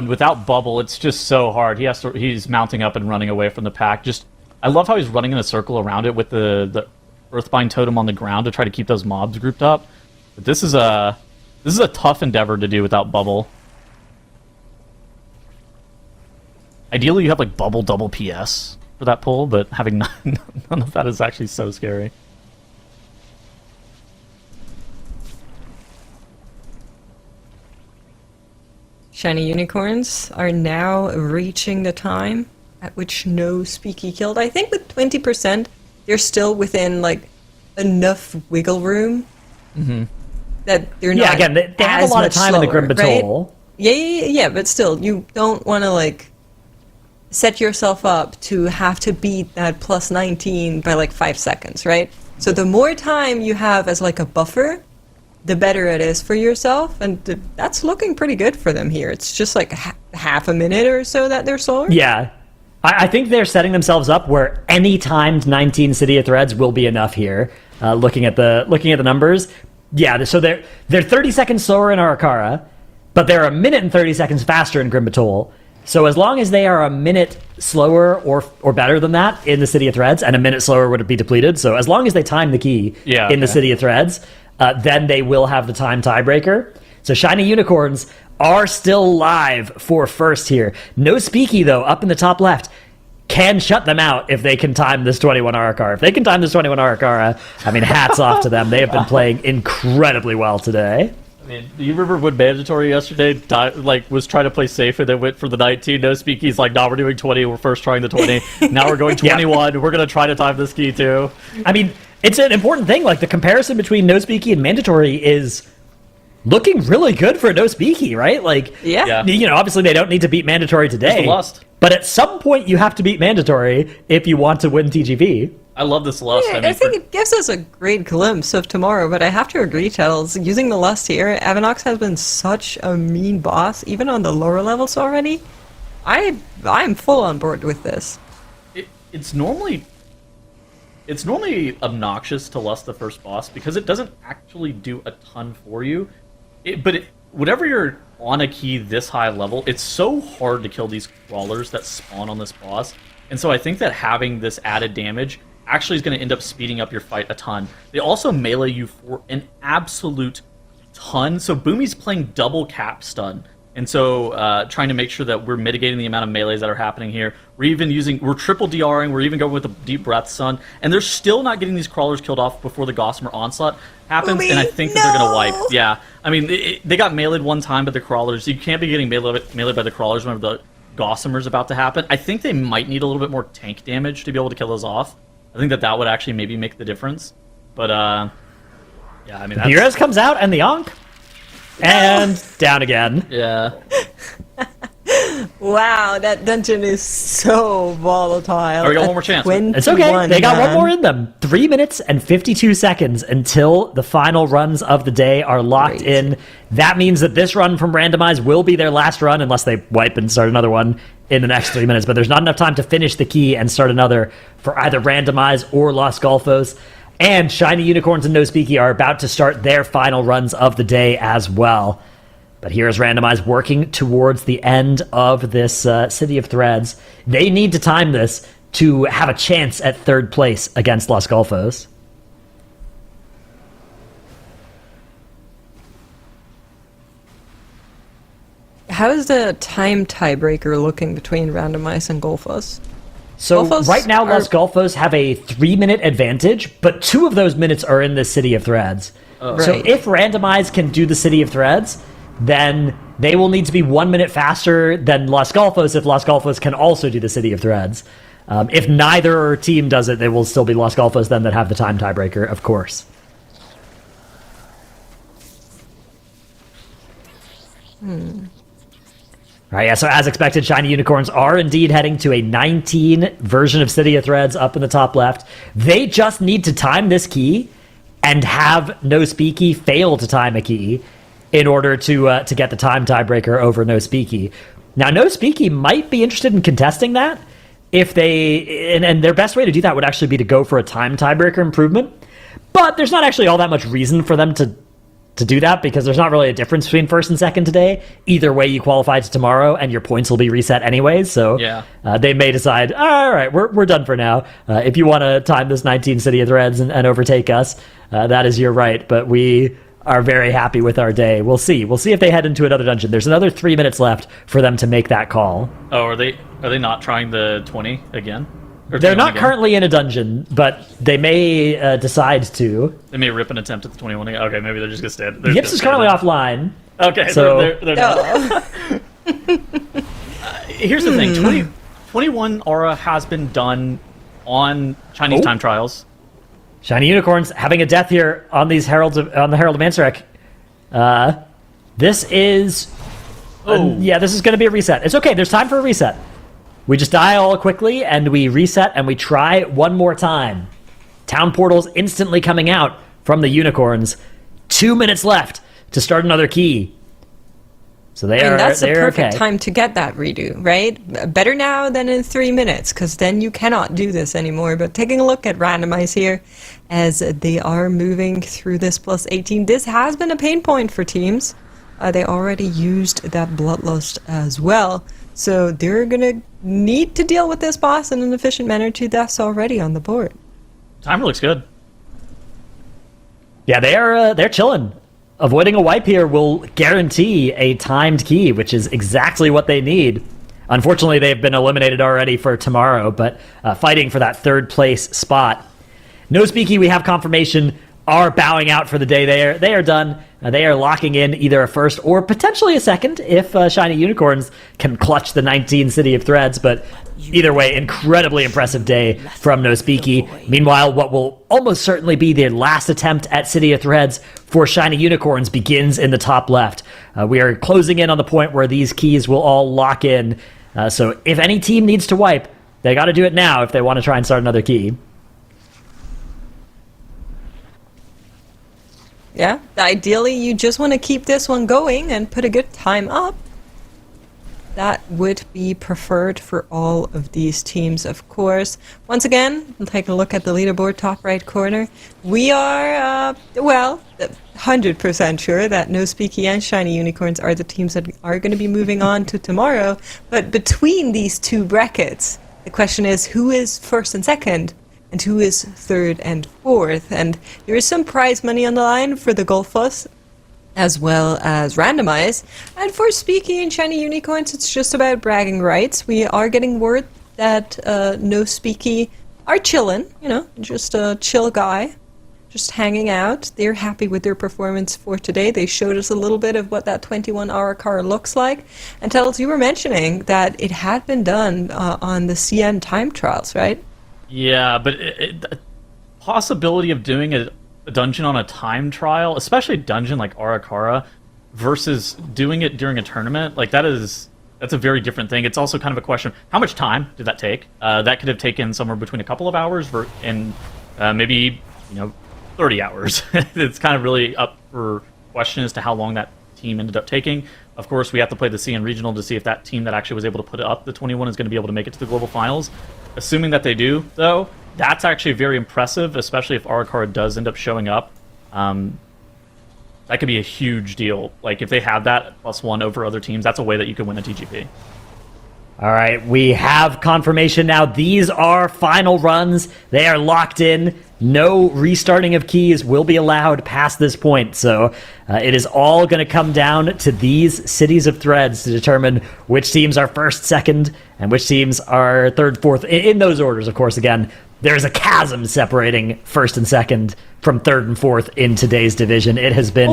without bubble, it's just so hard. He's mounting up and running away from the pack. I love how he's running in a circle around it with the Earthbind totem on the ground to try to keep those mobs grouped up. But this is a tough endeavor to do without bubble. ideally you have like bubble double PS for that pull, but having none of that is actually so scary. Shiny unicorns are now reaching the time at which no Speaky killed. I think with 20%, they're still within like enough wiggle room that they're not. Yeah, again, they have a lot of time in the Grim Patrol. Right? Yeah, but still, you don't want to like set yourself up to have to beat that plus 19 by like 5 seconds, right? So the more time you have as like a buffer, the better it is for yourself, and that's looking pretty good for them here. It's just like half a minute or so that they're slower. Yeah. I think they're setting themselves up where any timed 19 City of Threads will be enough here. Looking at the numbers, yeah. So they're 30 seconds slower in Arakara, but they're a minute and 30 seconds faster in Grim Batol. So as long as they are a minute slower or better than that in the City of Threads, and a minute slower would be depleted. So as long as they time the key in the City of Threads, then they will have the time tiebreaker. So Shiny Unicorns are still live for first here. No Speaky, though, up in the top left, can shut them out if they can time this 21 Arakara. If they can time this 21 Arakara, I mean, hats off to them. They have been playing incredibly well today. I mean, do you remember when Mandatory yesterday was trying to play safe and then went for the 19? No Speaky's like, no, we're doing 20. We're first trying the 20. Now we're going 21. We're going to try to time this key, too. I mean, it's an important thing. Like, the comparison between No Speaky and Mandatory is looking really good for No Speaky, right? Like, Yeah. you know, obviously they don't need to beat Mandatory today. the lust. But at some point you have to beat Mandatory if you want to win TGP. I love this lust. Yeah, I mean, I think it gives us a great glimpse of tomorrow, but I have to agree, Tuttles, using the lust here, Avanox has been such a mean boss, even on the lower levels already. I'm full on board with this. it's normally obnoxious to lust the first boss because it doesn't actually do a ton for you. Whenever you're on a key this high level, it's so hard to kill these crawlers that spawn on this boss. And so I think that having this added damage actually is going to end up speeding up your fight a ton. They also melee you for an absolute ton. So Boomy's playing double cap stun. And so trying to make sure that we're mitigating the amount of melees that are happening here. We're triple DRing, we're even going with a deep breath stun, and they're still not getting these crawlers killed off before the Gossamer Onslaught happens, and I think that they're going to wipe. Yeah, I mean, they got meleeed one time by the crawlers. You can't be getting meleeed by the crawlers whenever the Gossamer's about to happen. I think they might need a little bit more tank damage to be able to kill those off. I think that would actually maybe make the difference. But, yeah, I mean, Pires comes out, and the Ankh. And down again. Yeah. Wow, that dungeon is so volatile. Oh, we got one more chance. It's okay. They got one more in them. 3 minutes and 52 seconds until the final runs of the day are locked in. That means that this run from Randomize will be their last run unless they wipe and start another one in the next 3 minutes. But there's not enough time to finish the key and start another for either Randomize or Los Golfos. And Shiny Unicorns and No Speaky are about to start their final runs of the day as well. But here's Randomize working towards the end of this City of Threads. They need to time this to have a chance at third place against Los Golfos. How is the time tiebreaker looking between Randomize and Golfos? So Golfos right now, Los Golfos have a 3-minute advantage, but 2 of those minutes are in the City of Threads. So if Randomize can do the City of Threads, then they will need to be 1 minute faster than Los Golfos if Los Golfos can also do the City of Threads. If neither team does it, they will still be Los Golfos then that have the time tiebreaker, of course. All right, yeah, so as expected, Shiny Unicorns are indeed heading to a 19 version of City of Threads up in the top left. They just need to time this key and have No Speaky fail to time a key in order to get the time tiebreaker over No Speaky. Now, No Speaky might be interested in contesting that if they... And their best way to do that would actually be to go for a time tiebreaker improvement. But there's not actually all that much reason for them to do that because there's not really a difference between first and second today. Either way, you qualify to tomorrow and your points will be reset anyways. So they may decide, all right, we're done for now. If you want to time this 19 City of Threads and overtake us, that is your right. But we are very happy with our day. We'll see. We'll see if they head into another dungeon. There's another 3 minutes left for them to make that call. Oh, are they not trying the 20 again? Or They're 21 not again? currently in a dungeon, but they may decide to. They may rip an attempt at the 21 again. Okay, maybe they're just gonna stand. They're Yips just is gonna currently stand. offline. Okay, So- they're not. Here's the thing: 21 aura has been done on Chinese Oh. time trials. Shiny Unicorns having a death here on these Heralds on the Herald of Manserek. This is... yeah, this is going to be a reset. It's okay. There's time for a reset. We just die all quickly, and we reset, and we try one more time. Town portals instantly coming out from the Unicorns. 2 minutes left to start another key. So I mean, that's the they're perfect okay. time to get that redo, right? Better now than in 3 minutes, because then you cannot do this anymore. But taking a look at randomize here, as they are moving through this plus 18, this has been a pain point for teams. They already used that bloodlust as well, so they're gonna need to deal with this boss in an efficient manner. 2 deaths already on the board. Timer looks good. Yeah, they're chilling. Avoiding a wipe here will guarantee a timed key, which is exactly what they need. Unfortunately, they've been eliminated already for tomorrow, but fighting for that third place spot. No Speaky, we have confirmation, are bowing out for the day. They are done. They are locking in either a first or potentially a second if Shiny Unicorns can clutch the 19 City of Threads, but either way, incredibly impressive day from No Speaky. Meanwhile, what will almost certainly be their last attempt at City of Threads for Shiny Unicorns begins in the top left. We are closing in on the point where these keys will all lock in. So if any team needs to wipe, they got to do it now if they want to try and start another key. Yeah, ideally you just want to keep this one going and put a good time up. That would be preferred for all of these teams, of course. Once again, we'll take a look at the leaderboard top right corner. We are, 100% sure that No Speaky and Shiny Unicorns are the teams that are going to be moving on to tomorrow. But between these two brackets, the question is who is first and second? And who is third and fourth? And there is some prize money on the line for the Golfos, as well as randomize. And for Speaky and Shiny Unicorns, it's just about bragging rights. We are getting word that No Speaky are chilling, just a chill guy, just hanging out. They're happy with their performance for today. They showed us a little bit of what that 21-hour car looks like. And Tels, you were mentioning that it had been done on the CN time trials, right? Yeah, but the possibility of doing a dungeon on a time trial, especially a dungeon like Arakara, versus doing it during a tournament, that's a very different thing. It's also kind of a question: how much time did that take? That could have taken somewhere between a couple of hours and maybe 30 hours. It's kind of really up for question as to how long that team ended up taking. Of course, we have to play the CN Regional to see if that team that actually was able to put up the 21 is going to be able to make it to the Global Finals. Assuming that they do, though, that's actually very impressive, especially if Arakara does end up showing up. That could be a huge deal. Like, if they have that +1 over other teams, that's a way that you could win a TGP. All right, we have confirmation now. These are final runs. They are locked in. No restarting of keys will be allowed past this point. So it is all going to come down to these cities of threads to determine which teams are first, second, and which teams are third, fourth. In those orders, of course, again, there's a chasm separating first and second from third and fourth in today's division. It has been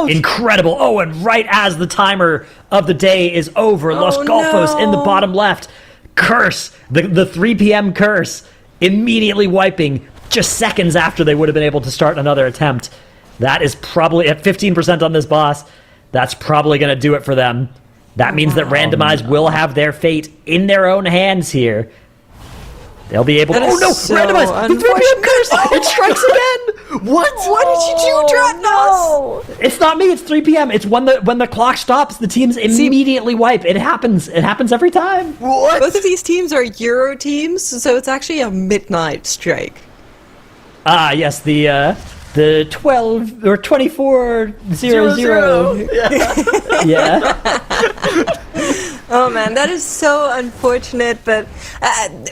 incredible. Oh, and right as the timer of the day is over, Los Golfos in the bottom left. Curse, the 3 p.m. curse, immediately wiping just seconds after they would have been able to start another attempt. That is probably at 15% on this boss. That's probably going to do it for them. That means that Randomize will have their fate in their own hands here. They'll be able to... That Oh no! is so Randomize! The 3 p.m. curse! It strikes again! What? What did you do, Dratnos? It's not me, it's 3 p.m. It's when the clock stops, the teams immediately wipe. It happens. It happens every time. What? Both of these teams are Euro teams, so it's actually a midnight strike. Ah, yes, the 12 or 24 0 0. Yeah. Yeah. Oh man, that is so unfortunate, but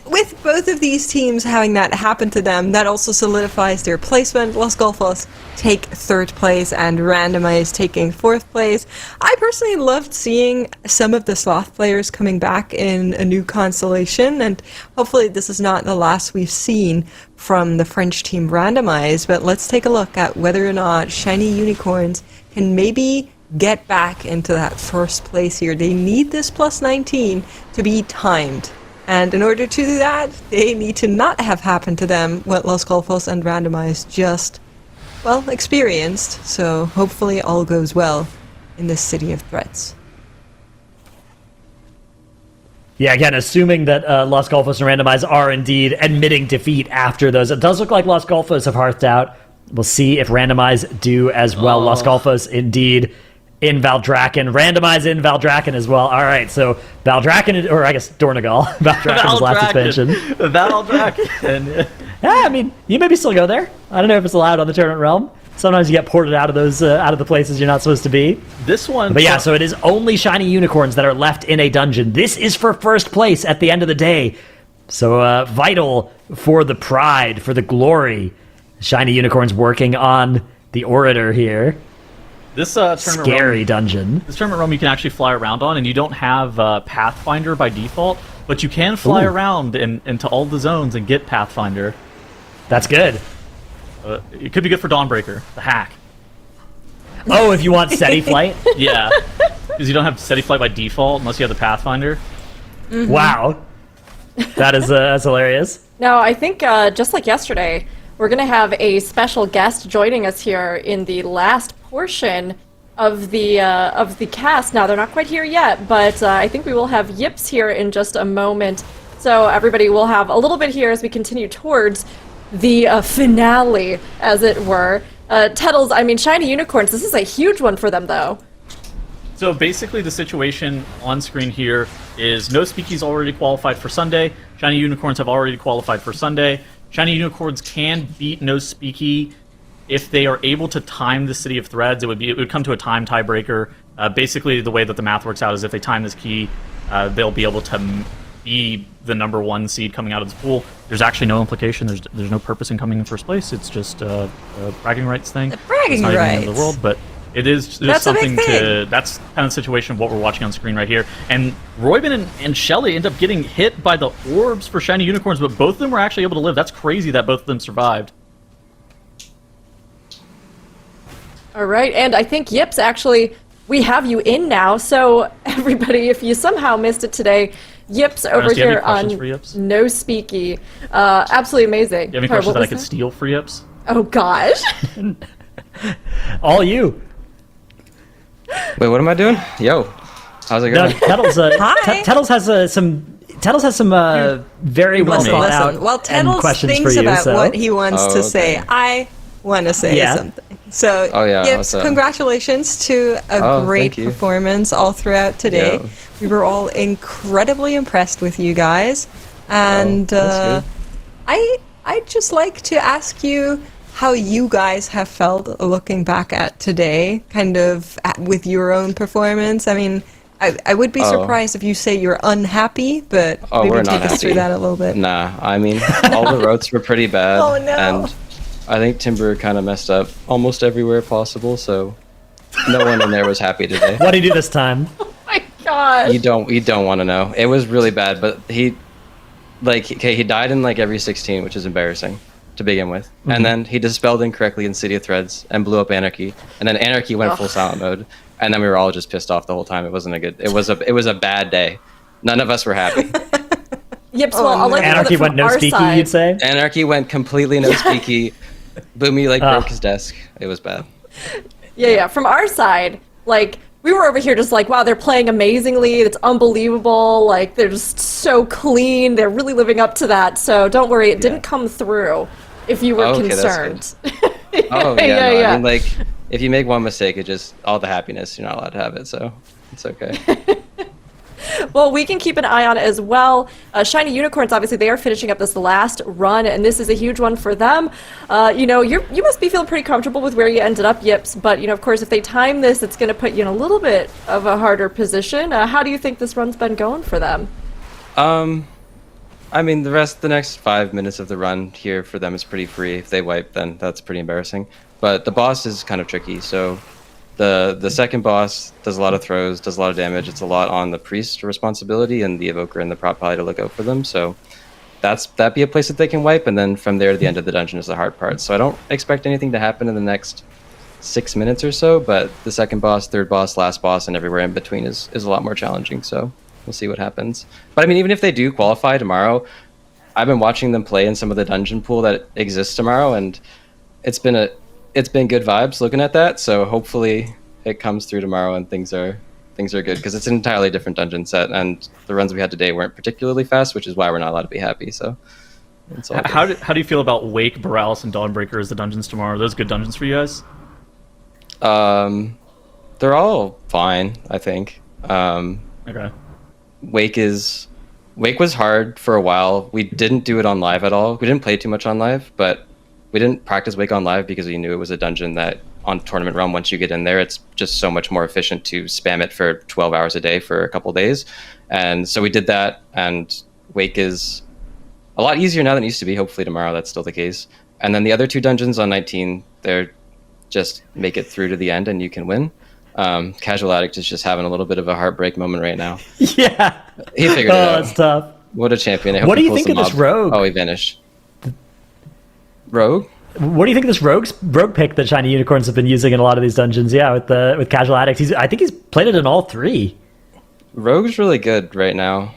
with both of these teams having that happen to them, that also solidifies their placement. Los Golfos take 3rd place and Randomize taking 4th place. I personally loved seeing some of the Sloth players coming back in a new constellation, and hopefully this is not the last we've seen from the French team Randomize, but let's take a look at whether or not Shiny Unicorns can maybe get back into that 1st place here. They need this plus 19 to be timed. And in order to do that, they need to not have happened to them what Los Golfos and Randomize just, well, experienced. So hopefully all goes well in this City of Threats. Yeah, again, assuming that Los Golfos and Randomize are indeed admitting defeat after those. It does look like Los Golfos have hearthed out. We'll see if Randomize do as well. Los Golfos indeed in Valdrakken. Randomize in Valdrakken as well. All right, so Valdrakken, or I guess Dornegal. Valdrakken's last expansion. Valdrakken. Yeah, I mean, you maybe still go there. I don't know if it's allowed on the Tournament Realm. Sometimes you get ported out of those, out of the places you're not supposed to be. This one... But yeah, so it is only Shiny Unicorns that are left in a dungeon. This is for 1st place at the end of the day. So vital for the pride, for the glory. Shiny Unicorns working on the Orator here. This tournament scary realm, dungeon. This tournament realm you can actually fly around on, and you don't have Pathfinder by default, but you can fly around into all the zones and get Pathfinder. That's good. It could be good for Dawnbreaker, the hack. Oh, if you want steady flight? Yeah, because you don't have steady flight by default unless you have the Pathfinder. Mm-hmm. Wow. That is that's hilarious. Now, I think just like yesterday, we're going to have a special guest joining us here in the last portion of the cast. Now, they're not quite here yet, but I think we will have Yips here in just a moment. So everybody will have a little bit here as we continue towards the finale, as it were. Tettles, I mean, Shiny Unicorns, this is a huge one for them, though. So basically the situation on screen here is No Speaky's already qualified for Sunday. Shiny Unicorns have already qualified for Sunday. Shiny Unicorns can beat No Speaky if they are able to time the City of Threads. It would come to a time tiebreaker. Basically, the way that the math works out is if they time this key, they'll be able to be the number 1 seed coming out of this pool. There's actually no implication. There's no purpose in coming in first place. It's just a bragging rights thing. The bragging it's not rights. Even the end of the world, but it is That's something a big thing. to. That's kind of the situation of what we're watching on screen right here. And Royben and Shelly end up getting hit by the orbs for Shiny Unicorns, but both of them were actually able to live. That's crazy that both of them survived. All right, and I think Yips, actually, we have you in now. So everybody, if you somehow missed it today, Yips over Ernest, do you have here any questions on for Yips? No Speaky. Absolutely amazing. Do you have any Sorry, questions what that I was could steal for Yips? Oh gosh. All you. Wait, what am I doing? Yo, how's it No, going? Tettles, Hi. Tettles has some very well Listen, thought out While and Tettles questions for thinks you. about So. what he wants Oh, to okay. say, I want to say Yeah. something. So, Oh, yeah, Yips, what's up? congratulations to a Oh, great thank you. performance all throughout today. Yeah. We were all incredibly impressed with you guys. And that's I'd just like to ask you how you guys have felt looking back at today, kind of with your own performance. I mean, I would be Oh. surprised if you say you're unhappy, but Oh, maybe we're take not us through happy. that a little bit. Nah, I mean, all the routes were pretty bad. Oh, no. And I think Timber kind of messed up almost everywhere possible, so no one in there was happy today. What did he do this time? My gosh. You don't want to know. It was really bad, but he died in like every 16, which is embarrassing to begin with. And then he dispelled incorrectly in City of Threads and blew up Anarchy. And then Anarchy went full silent mode. And then we were all just pissed off the whole time. It wasn't a good. It was a bad day. None of us were happy. Yips, well, I'll let you know that Anarchy from went no our speaky, side. you'd say? Anarchy went completely no speaky. Boomy broke his desk. It was bad. Yeah. From our side, like, we were over here just like, wow, they're playing amazingly. It's unbelievable. Like, they're just so clean. They're really living up to that. So don't worry, it didn't come through if you were Okay, concerned. that's Oh yeah, no, yeah. I mean if you make one mistake, it just all the happiness you're not allowed to have it. So it's okay. Well, we can keep an eye on it as well. Shiny Unicorns, obviously, they are finishing up this last run, and this is a huge one for them. You know, you must be feeling pretty comfortable with where you ended up, Yips, but, you know, of course, if they time this, it's going to put you in a little bit of a harder position. How do you think this run's been going for them? I mean, the next 5 minutes of the run here for them is pretty free. If they wipe, then that's pretty embarrassing. But the boss is kind of tricky. So the second boss does a lot of throws, does a lot of damage. It's a lot on the priest responsibility and the evoker and the prop pally to look out for them. So that'd be a place that they can wipe. And then from there to the end of the dungeon is the hard part. So I don't expect anything to happen in the next 6 minutes or so. But the second boss, third boss, last boss, and everywhere in between is a lot more challenging. So we'll see what happens. But I mean, even if they do qualify tomorrow, I've been watching them play in some of the dungeon pool that exists tomorrow, and it's been good vibes looking at that. So hopefully it comes through tomorrow and things are good, because it's an entirely different dungeon set, and the runs we had today weren't particularly fast, which is why we're not allowed to be happy. So it's all How do you feel about Wake, Borealis, and Dawnbreaker as the dungeons tomorrow? Are those good dungeons for you guys? They're all fine, I think. Okay. Wake was hard for a while. We didn't do it on live at all. We didn't play too much on live, but we didn't practice Wake on live because we knew it was a dungeon that on Tournament Realm, once you get in there, it's just so much more efficient to spam it for 12 hours a day for a couple days. And so we did that, and Wake is a lot easier now than it used to be. Hopefully tomorrow that's still the case. And then the other two dungeons on 19, they're just make it through to the end and you can win. Casual Addict is just having a little bit of a heartbreak moment right now. Yeah. He figured it out. That's tough. What a champion. I hope What do he you pulls think the of this mob. rogue? Oh, he vanished. Rogue? What do you think of this rogue pick that Shiny Unicorns have been using in a lot of these dungeons? Yeah, with Casual Addict. I think he's played it in all three. Rogue's really good right now.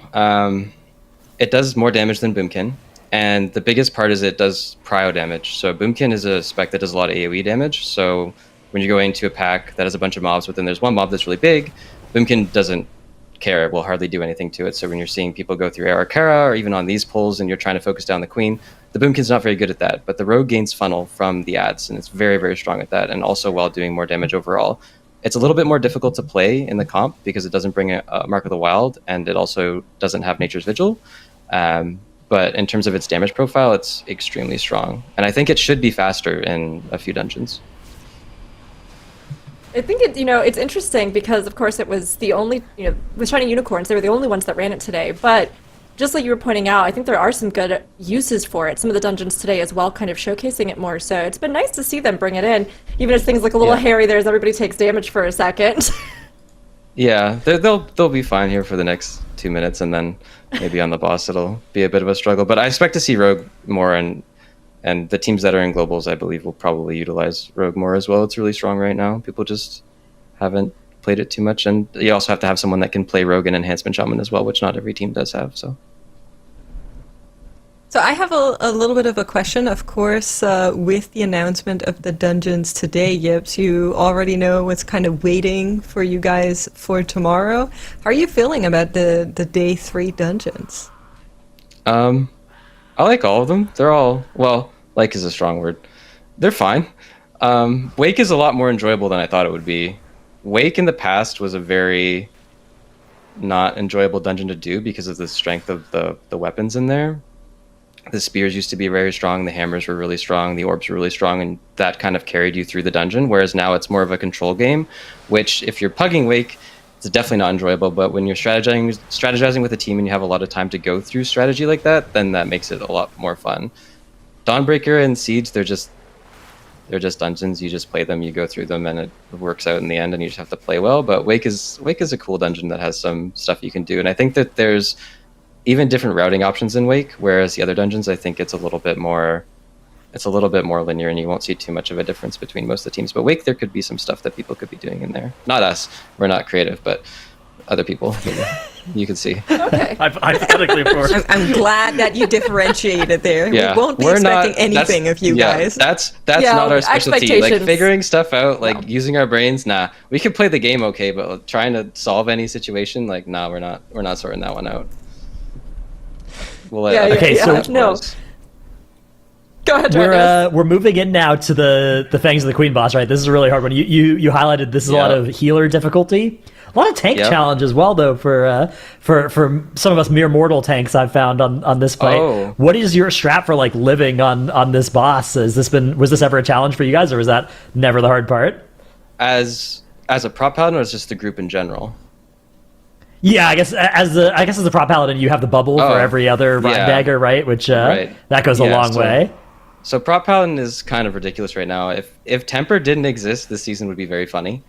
It does more damage than Boomkin, and the biggest part is it does prio damage. So Boomkin is a spec that does a lot of AoE damage, so when you go into a pack that has a bunch of mobs, but then there's one mob that's really big, Boomkin doesn't care. It will hardly do anything to it. So when you're seeing people go through Arakara or even on these pulls and you're trying to focus down the queen, the Boomkin's not very good at that. But the rogue gains funnel from the ads, and it's very, very strong at that, and also while doing more damage overall. It's a little bit more difficult to play in the comp because it doesn't bring a Mark of the Wild, and it also doesn't have Nature's Vigil. But in terms of its damage profile, it's extremely strong. And I think it should be faster in a few dungeons. I think it's interesting because, of course, it was the only, with Shiny Unicorns, they were the only ones that ran it today. But just like you were pointing out, I think there are some good uses for it. Some of the dungeons today as well, kind of showcasing it more. So it's been nice to see them bring it in, even as things look a little hairy there as everybody takes damage for a second. Yeah, they'll be fine here for the next 2 minutes, and then maybe on the boss it'll be a bit of a struggle. But I expect to see Rogue more, and the teams that are in globals, I believe, will probably utilize Rogue more as well. It's really strong right now. People just haven't played it too much, and you also have to have someone that can play Rogue and Enhancement Shaman as well, which not every team does have. So I have a little bit of a question. Of course, with the announcement of the dungeons today, Yips, you already know what's kind of waiting for you guys for tomorrow. How are you feeling about the day 3 dungeons? I like all of them. They're all, well, like is a strong word. They're fine. Wake is a lot more enjoyable than I thought it would be. Wake in the past was a very not enjoyable dungeon to do because of the strength of the weapons in there. The spears used to be very strong, the hammers were really strong, the orbs were really strong, and that kind of carried you through the dungeon, whereas now it's more of a control game, which if you're pugging Wake, it's definitely not enjoyable, but when you're strategizing with a team and you have a lot of time to go through strategy like that, then that makes it a lot more fun. Dawnbreaker and Siege, they're just dungeons. You just play them, you go through them, and it works out in the end, and you just have to play well. But Wake is a cool dungeon that has some stuff you can do, and I think that there's even different routing options in Wake, whereas the other dungeons, I think it's a little bit more linear, and you won't see too much of a difference between most of the teams. But Wake, there could be some stuff that people could be doing in there. Not us, we're not creative, but other people, maybe you could see. Okay. Hypothetically, of course. I'm glad that you differentiated there. Yeah, we won't be expecting anything of you guys. That's not our specialty. Like expectations. figuring stuff out, like using our brains. Nah, we can play the game okay, but trying to solve any situation, like nah, we're not sorting that one out. We'll let no. Go ahead, Travis. We're moving in now to the Fangs of the Queen boss, right? This is a really hard one. You highlighted this is a lot of healer difficulty. A lot of tank Yep. challenge as well, though, for some of us mere mortal tanks I've found on this fight. Oh. What is your strat for like living on this boss? Was this ever a challenge for you guys, or was that never the hard part? As a prop paladin, or as just the group in general? Yeah, I guess as a prop paladin, you have the bubble for every other Rhyme yeah. Dagger, right? Which Right. that goes a Yeah, long way. So prop paladin is kind of ridiculous right now. If temper didn't exist, this season would be very funny.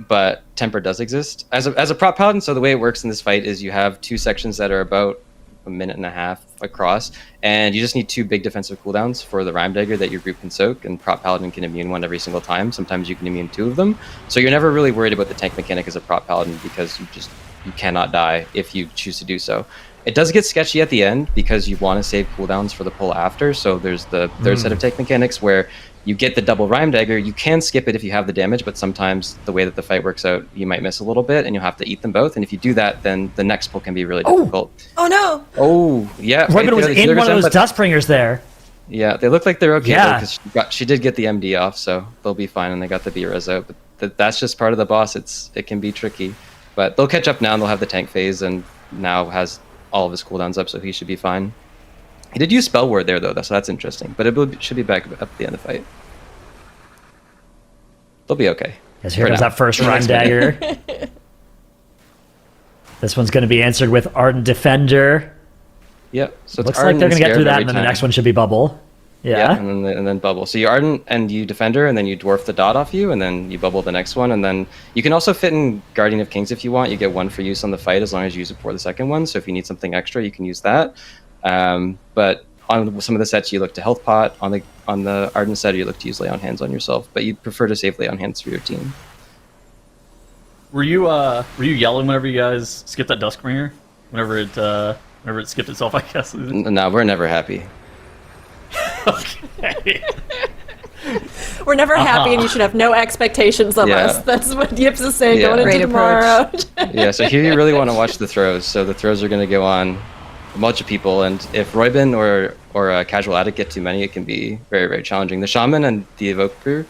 But temper does exist as a prop paladin. So the way it works in this fight is you have two sections that are about a minute and a half across, and you just need two big defensive cooldowns for the Rhyme Dagger that your group can soak, and prop paladin can immune one every single time. Sometimes you can immune two of them. So you're never really worried about the tank mechanic as a prop paladin because you cannot die if you choose to do so. It does get sketchy at the end because you want to save cooldowns for the pull after. So there's the third set of tank mechanics where you get the double Rhyme Dagger. You can skip it if you have the damage, but sometimes the way that the fight works out, you might miss a little bit and you'll have to eat them both. And if you do that, then the next pull can be really difficult. Oh no! Oh, yeah. Roybin was there, in one of those but- Dustbringers there. Yeah, they look like they're okay Yeah. because she did get the MD off, so they'll be fine, and they got the B-res out. But that's just part of the boss. It can be tricky, but they'll catch up now, and they'll have the tank phase, and now has all of his cooldowns up, so he should be fine. He did use Spell Ward there, though, so that's interesting. But should be back up at the end of the fight. They'll be okay. Yes, here For comes now. that first For the Rhyme next minute. Dagger. This one's going to be answered with Ardent Defender. Yep. So it's Looks like Ardent they're going to get Scarab through that, every and then the time. next one should be Bubble. Yeah. and then bubble. So you Ardent and you Defender, and then you Dwarf the dot off you, and then you bubble the next one, and then you can also fit in Guardian of Kings if you want. You get one for use on the fight as long as you use it for the second one. So if you need something extra, you can use that. But on some of the sets, you look to Health Pot. On the Ardent set, you look to use Lay on Hands on yourself, but you prefer to save Lay on Hands for your team. Were you yelling whenever you guys skipped that Duskbringer? Whenever it skipped itself, I guess. No, we're never happy. Okay. We're never happy, and you should have no expectations of Yeah. us. That's what Yips is saying Yeah. going into Great tomorrow. Yeah, so here you really want to watch the throws. So the throws are going to go on a bunch of people, and if Roybin or a Casual Addict get too many, it can be very, very challenging. The Shaman and the Evoker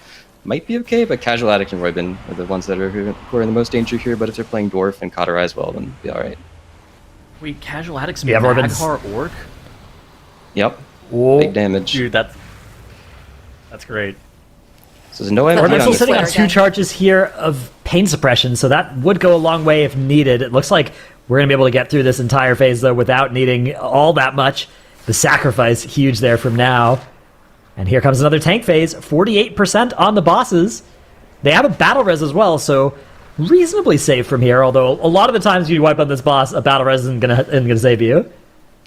might be okay, but Casual Addict and Roybin are the ones that who are in the most danger here. But if they're playing Dwarf and Cauterize well, then they'll be all right. Wait, Casual Addicts Yeah, Roybin's- Maghar Orc? Yep, Whoa. big damage. Dude, that's great. So there's no But MP Roybin's on still this. sitting on Flare 2 again. charges here of Pain Suppression, so that would go a long way if needed. It looks like we're going to be able to get through this entire phase, though, without needing all that much. The sacrifice, huge there from now. And here comes another tank phase, 48% on the bosses. They have a battle res as well, so reasonably safe from here, although a lot of the times you wipe on this boss, a battle res isn't gonna save you.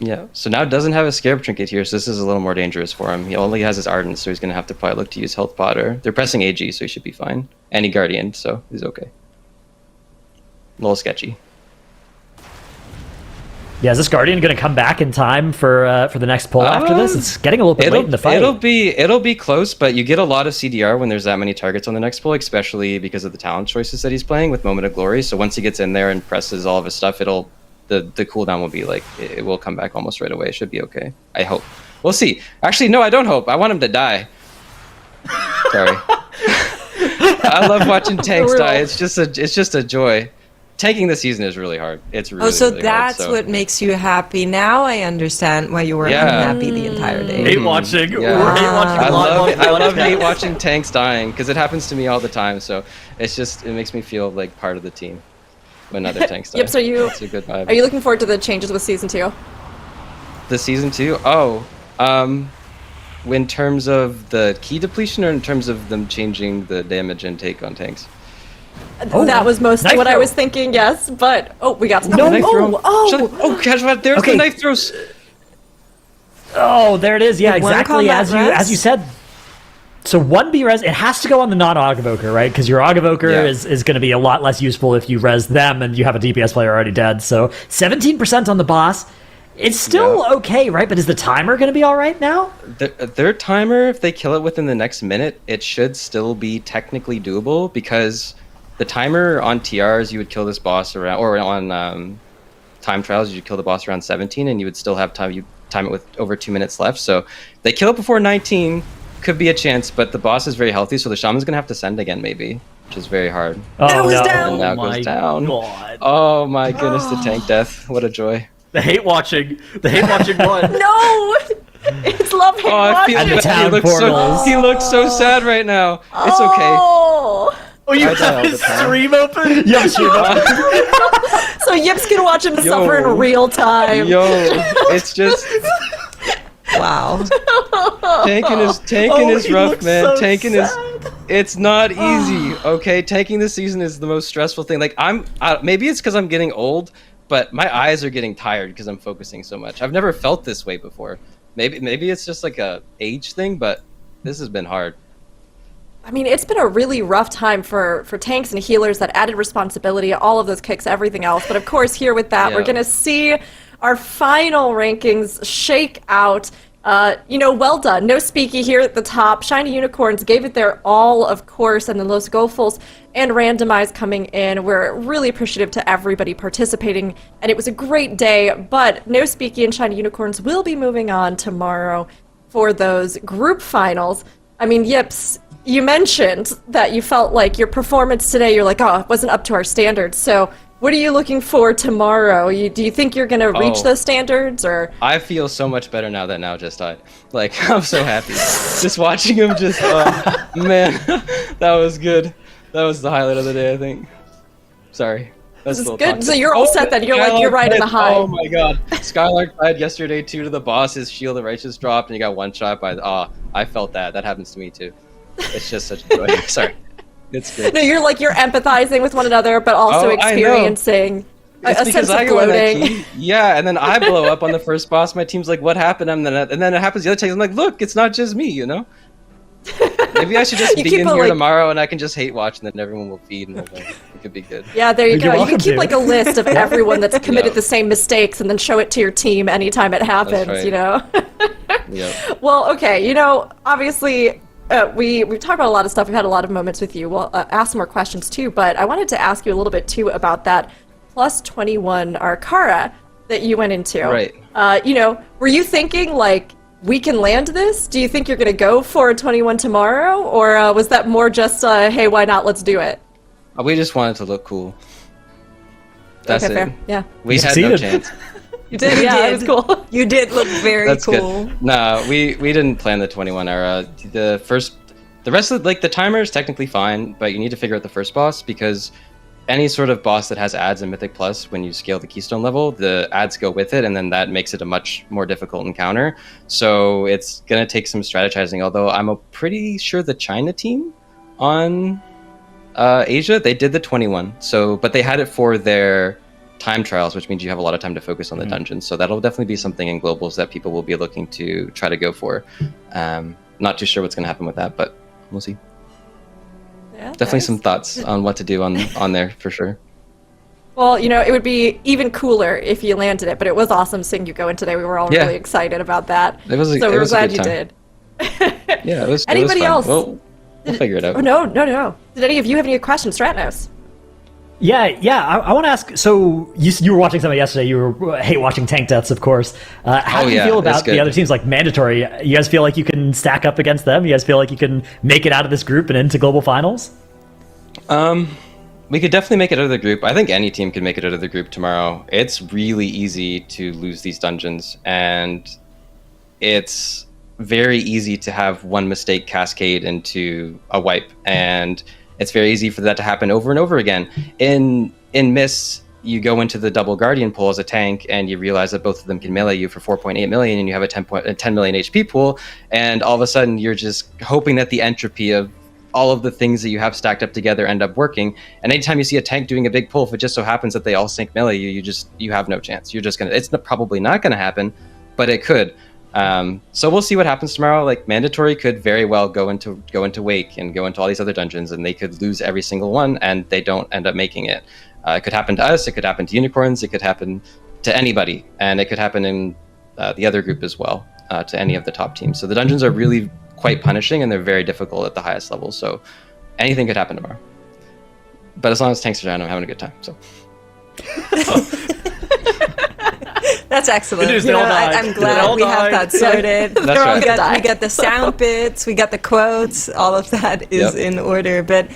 Yeah, so now doesn't have a Scarab Trinket here, so this is a little more dangerous for him. He only has his Ardent, so he's going to have to probably look to use Health Pot, or they're pressing AG, so he should be fine. And he Guardian, so he's okay. A little sketchy. Yeah, is this Guardian going to come back in time for the next pull after this? It's getting a little bit late in the fight. It'll be close, but you get a lot of CDR when there's that many targets on the next pull, especially because of the talent choices that he's playing with Moment of Glory. So once he gets in there and presses all of his stuff, the cooldown will be like, it will come back almost right away. It should be okay. I hope. We'll see. Actually, no, I don't hope. I want him to die. Sorry. I love watching tanks die. It's just a joy. Tanking this season is really hard. It's really, So really that's hard, what makes you happy. Now I understand why you were Yeah. unhappy the entire day. Hate watching. Yeah. Or hate watching I live love on hate watching tanks dying because it happens to me all the time. So it makes me feel like part of the team when other tanks die. Yep, so It's a good vibe. are you looking forward to the changes with Season 2? The season 2? Oh, in terms of the key depletion or in terms of them changing the damage intake on tanks? That was mostly knife what I throw. was thinking, yes, but... Oh, we got some... No, Knife throw. Shut up. oh! Oh, Casual, there's Okay. the knife throws. Oh, there it is. Yeah, You wanna exactly combat as res? you said. So 1B res, it has to go on the non-Og Evoker, right? Because your Og Evoker Yeah. is going to be a lot less useful if you res them and you have a DPS player already dead. So 17% on the boss. It's still okay, right? But is the timer going to be all right now? Their timer, if they kill it within the next minute, it should still be technically doable because the timer on TRs, you would kill this boss around, or on time trials, you'd kill the boss around 17 and you would still have time. You time it with over 2 minutes left. So if they kill it before 19, could be a chance, but the boss is very healthy, so the Shaman's going to have to send again maybe. which is very hard. Oh, That was no. down. And now my goes down. God. Oh my goodness, the tank death. What a joy. The hate watching. The hate watching one. No! It's love hate Oh, I feel watching. And the bad. town portals. He looks so sad right now. It's okay. Oh! Oh, you I die all have the his time. stream open? Yeah, sure. So Yips can watch him suffer in real time. Yo, it's just Wow. tanking is he rough, looks man. so Tanking sad. it's not easy. Okay, tanking this season is the most stressful thing. Like maybe it's because I'm getting old, but my eyes are getting tired because I'm focusing so much. I've never felt this way before. Maybe it's just like a age thing, but this has been hard. I mean, it's been a really rough time for tanks and healers, that added responsibility, all of those kicks, everything else. But of course, here with that, we're Yeah. going to see our final rankings shake out. Well done. No Speaky here at the top. Shiny Unicorns gave it their all, of course, and then Los Gofuls and Randomize coming in. We're really appreciative to everybody participating, and it was a great day. But No Speaky and Shiny Unicorns will be moving on tomorrow for those group finals. I mean, Yips, you mentioned that you felt like your performance today, you're like, oh, it wasn't up to our standards. So what are you looking for tomorrow? Do you think you're going to reach Oh. those standards, or? I feel so much better now that Now just died. Like, I'm so happy. Just watching him just, oh, man, that was good. That was the highlight of the day, I think. Sorry. That's This is a little good. toxic. So you're all set then. You're like, you're riding the high. Oh my god. Skylark died yesterday too to the boss. His Shield of Righteous dropped and he got one shot by I felt that. That happens to me too. It's just such a joy. Sorry. It's good. No, you're empathizing with one another, but also Oh, I know. experiencing a It's sense because of I go in that gloating. key. Yeah, and then I blow up on the first boss. My team's like, "What happened?" And then it happens the other time. I'm like, "Look, it's not just me, you know." Maybe I should just You be keep in a, here like- tomorrow, and I can just hate watch, and then everyone will feed, and it could be good. Yeah, there you You're go. You welcome can keep to. like a list of everyone that's committed Yeah. the same mistakes and then show it to your team anytime it happens, right. you know? Yep. Well, okay, obviously, we've talked about a lot of stuff. We've had a lot of moments with you. We'll ask some more questions too, but I wanted to ask you a little bit too about that plus 21 Arcara that you went into. Right. Were you thinking like, we can land this? Do you think you're going to go for a 21 tomorrow? Or was that more just, hey, why not? Let's do it. We just wanted to look cool. That's Okay, it. fair. Yeah. We You had no succeeded. chance. You did. Yeah, it was cool. You did look very That's cool. good. Nah, we didn't plan the 21 era. The rest of the timer is technically fine, but you need to figure out the first boss because any sort of boss that has ads in Mythic Plus, when you scale the keystone level, the ads go with it, and then that makes it a much more difficult encounter. So it's gonna take some strategizing. Although I'm pretty sure the China team on Asia, they did the 21. But they had it for their time trials, which means you have a lot of time to focus on the dungeons. So that'll definitely be something in globals that people will be looking to try to go for. Not too sure what's gonna happen with that, but we'll see. Yeah, Definitely nice. some thoughts on what to do on there for sure. Well, it would be even cooler if you landed it, but it was awesome seeing you go in today. We were all Yeah. really excited about that. It was a- so it we were was a glad good you time. did. Yeah, it was. Anybody it was else? fun. We'll figure it out. Oh, no. Did any of you have any questions, Stratnos? Yeah. I want to ask. So you were watching something yesterday. You were hate watching tank deaths, of course. How do you yeah, feel that's about the good. other teams like Mandatory? You guys feel like you can stack up against them? You guys feel like you can make it out of this group and into global finals? We could definitely make it out of the group. I think any team can make it out of the group tomorrow. It's really easy to lose these dungeons, and it's very easy to have one mistake cascade into a wipe, and it's very easy for that to happen over and over again. In Miss, you go into the double Guardian pool as a tank, and you realize that both of them can melee you for 4.8 million, and you have a 10 million HP pool, and all of a sudden you're just hoping that the entropy of all of the things that you have stacked up together end up working. And anytime you see a tank doing a big pull, if it just so happens that they all sync melee you have no chance. You're just gonna. It's probably not gonna happen, but it could. So we'll see what happens tomorrow. Like Mandatory could very well go into Wake and go into all these other dungeons, and they could lose every single one, and they don't end up making it. It could happen to us. It could happen to Unicorns. It could happen to anybody, and it could happen in the other group as well, to any of the top teams. So the dungeons are really quite punishing, and they're very difficult at the highest level. So anything could happen tomorrow. But as long as tanks are down, I'm having a good time. So That's excellent. Good news, You they all know, died. I'm They glad all we have died. that sorted. That's right. We got the sound bits, we got the quotes, all of that is Yep. in order. But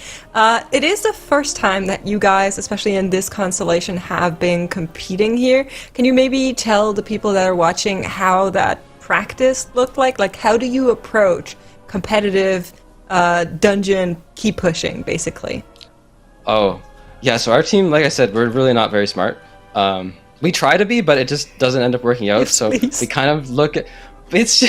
it is the first time that you guys, especially in this constellation, have been competing here. Can you maybe tell the people that are watching how that practice looked like? Like, how do you approach competitive dungeon key pushing, basically? Oh, yeah. So our team, like I said, we're really not very smart. We try to be, but it just doesn't end up working out. Yes, So please. we kind of look at it's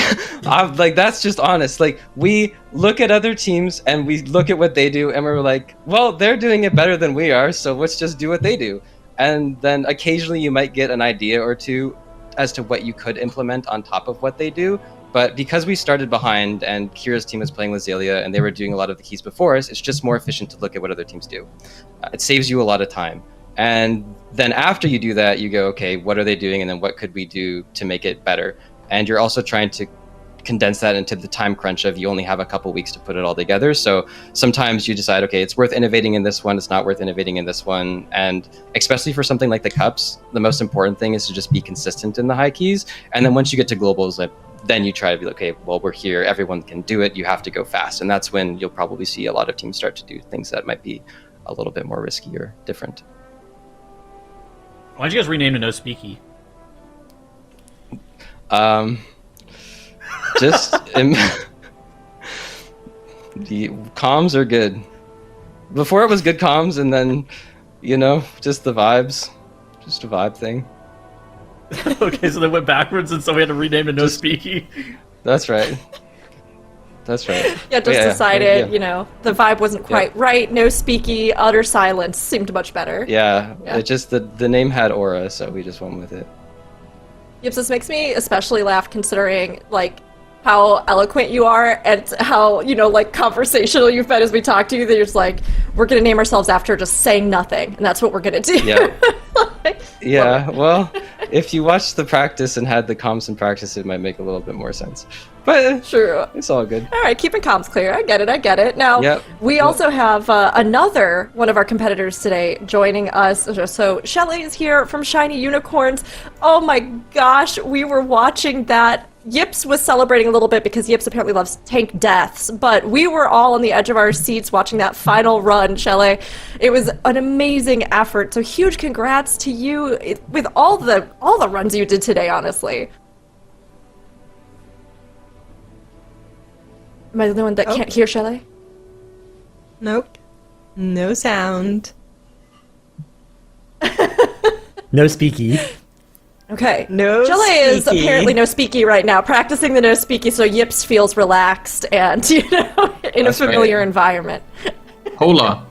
I'm like that's just honest. Like we look at other teams and we look at what they do, and we're like, well, they're doing it better than we are, so let's just do what they do. And then occasionally you might get an idea or two as to what you could implement on top of what they do. But because we started behind and Kira's team was playing with Zelia and they were doing a lot of the keys before us, it's just more efficient to look at what other teams do. It saves you a lot of time. And then after you do that, you go, okay, what are they doing? And then what could we do to make it better? And you're also trying to condense that into the time crunch of you only have a couple weeks to put it all together. So sometimes you decide, okay, it's worth innovating in this one, it's not worth innovating in this one. And especially for something like the cups, the most important thing is to just be consistent in the high keys. And then once you get to globals, then you try to be like, okay, well, we're here, everyone can do it, you have to go fast. And that's when you'll probably see a lot of teams start to do things that might be a little bit more risky or different. Why'd you guys rename to No Speaky? Just the comms are good. Before it was good comms, and then just the vibes, just a vibe thing. Okay, so they went backwards, and so we had to rename to No Speaky. That's right. That's right. Yeah, just decided, the vibe wasn't quite right. No speaky, utter silence seemed much better. Yeah, Yeah. it just the name had aura, so we just went with it. Yips, this makes me especially laugh considering, how eloquent you are and how, conversational you've been as we talk to you. That you're just like, we're going to name ourselves after just saying nothing, and that's what we're going to do. Yeah. Yeah, well, if you watched the practice and had the comms in practice, it might make a little bit more sense. But True. it's all good. All right, keeping comms clear. I get it. Now, Yep. we also have another one of our competitors today joining us. So Shelly is here from Shiny Unicorns. Oh my gosh, we were watching that. Yips was celebrating a little bit because Yips apparently loves tank deaths, but we were all on the edge of our seats watching that final run, Shelly. It was an amazing effort, so huge congrats to you with all the runs you did today, honestly. Am I the only one that can't hear Shelly? Nope. No sound. No speaky. Okay. No Shelly is speaky. apparently no speaky right now, practicing the no speaky, so Yips feels relaxed and, in That's a familiar right. environment. Hola.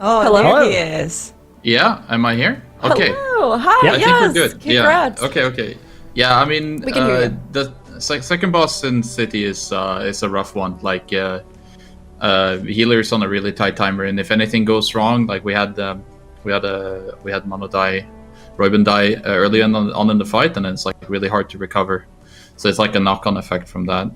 Oh, Hello? there he is. Yeah, am I here? Okay. Hello. Hi. Yeah, I I yes. think we're good. Congrats. Yeah. Okay. Yeah, I mean, We can hear you. the second boss in City is a rough one. Healer's on a really tight timer, and if anything goes wrong, like we had Mono die, Royben die early on in the fight, and it's like really hard to recover. So it's like a knock-on effect from that.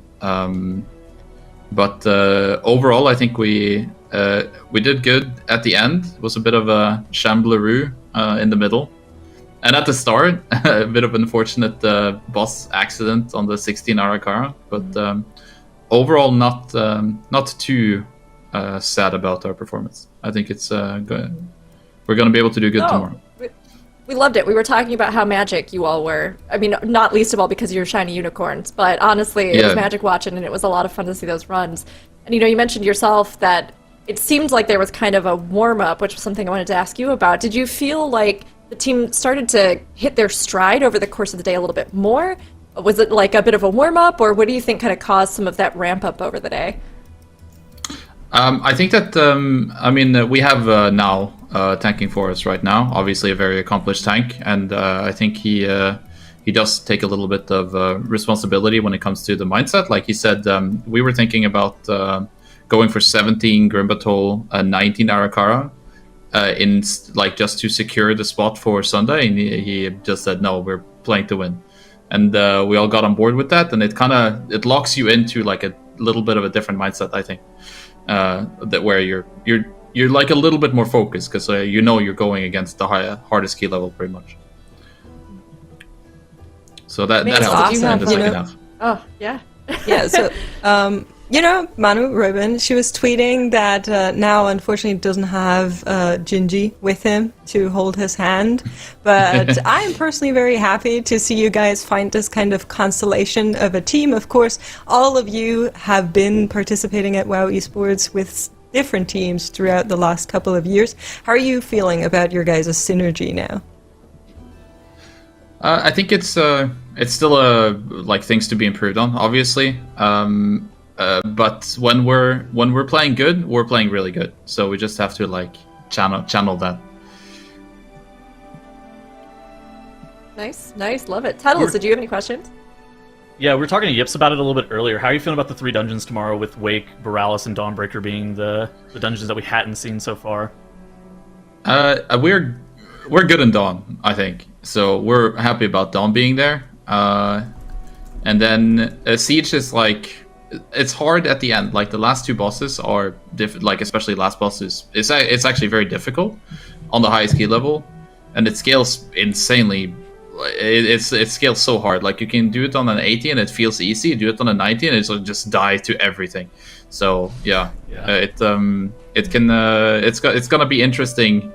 But overall, I think we did good at the end. It was a bit of a shambleroo in the middle. And at the start, a bit of an unfortunate boss accident on the 16 Arakara. But overall, not too sad about our performance. I think it's good. We're going to be able to do good tomorrow. We loved it. We were talking about how magic you all were. I mean, not least of all because you're Shiny Unicorns, but honestly, it was magic watching, and it was a lot of fun to see those runs. And you mentioned yourself that it seemed like there was kind of a warm-up, which was something I wanted to ask you about. Did you feel like the team started to hit their stride over the course of the day a little bit more? Was it like a bit of a warm-up, or what do you think kind of caused some of that ramp-up over the day? I think that we have now tanking for us right now. Obviously, a very accomplished tank, and I think he does take a little bit of responsibility when it comes to the mindset. Like he said, we were thinking about going for 17 Grimbatol, 19 Arakara, in just to secure the spot for Sunday, and he just said no, we're playing to win, and we all got on board with that, and it locks you into like a little bit of a different mindset, I think. That where you're like a little bit more focused because you're going against the hardest key level pretty much. So that Man, helps awesome. in the You second know- half. Oh, yeah. Yeah, so, Manu Robin, she was tweeting that now, unfortunately, doesn't have Gingy with him to hold his hand. But I'm personally very happy to see you guys find this kind of constellation of a team. Of course, all of you have been participating at WoW Esports with different teams throughout the last couple of years. How are you feeling about your guys' synergy now? I think it's still like things to be improved on, obviously. But when we're playing good, we're playing really good. So we just have to like channel that. Nice, love it. Tuddles, did you have any questions? Yeah, we were talking to Yips about it a little bit earlier. How are you feeling about the 3 dungeons tomorrow, with Wake, Borealis, and Dawnbreaker being the dungeons that we hadn't seen so far? We're good in Dawn, I think. So we're happy about Dawn being there. And then Siege is like, it's hard at the end. Like the last 2 bosses are like especially last boss it's actually very difficult on the highest key level, and it scales insanely. It scales so hard. Like you can do it on an 80 and it feels easy. You do it on a 90 and it'll just die to everything. So yeah. It's gonna be interesting.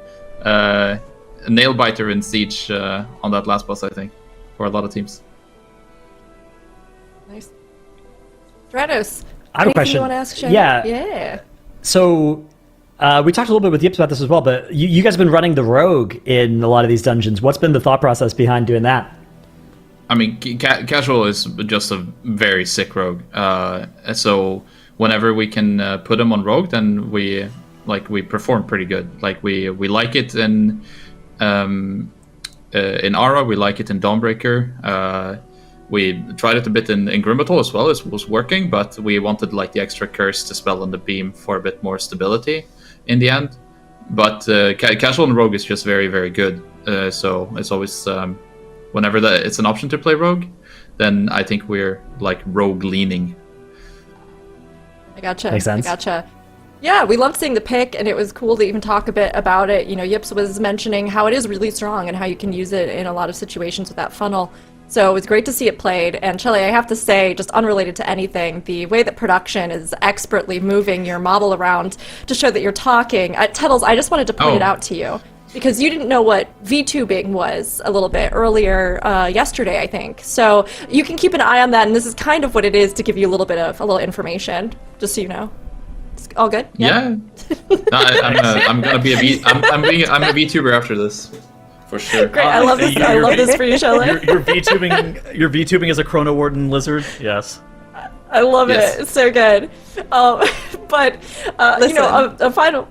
Nail biter in Siege on that last boss, I think, for a lot of teams. Nice. Stratos, I have a anything question. you want to ask Shay? Yeah. Yeah. So we talked a little bit with Yips about this as well, but you guys have been running the rogue in a lot of these dungeons. What's been the thought process behind doing that? I mean, casual is just a very sick rogue. So whenever we can put him on rogue, then we perform pretty good. Like we like it in Ara, we like it in Dawnbreaker. We tried it a bit in Grimbatol as well. It was working, but we wanted like the extra curse to spell on the beam for a bit more stability in the end. But casual and rogue is just very, very good. So it's always whenever it's an option to play rogue, then I think we're like rogue leaning. I gotcha. Makes sense. I gotcha. Yeah, we loved seeing the pick, and it was cool to even talk a bit about it. You know, Yips was mentioning how it is really strong and how you can use it in a lot of situations with that funnel. So it was great to see it played. And Shelly, I have to say, just unrelated to anything, the way that production is expertly moving your model around to show that you're talking. Tuddles, I just wanted to point it out to you, because you didn't know what VTubing was a little bit earlier yesterday, I think. So you can keep an eye on that, and this is kind of what it is to give you a little information, just so you know. It's all good? Yeah. No, I'm gonna be I'm a VTuber after this, for sure. Great, I love this. I love this for you, Shelly. You're VTubing as a Chrono Warden lizard. Yes. I love Yes. it. It's so good. But you know, a final.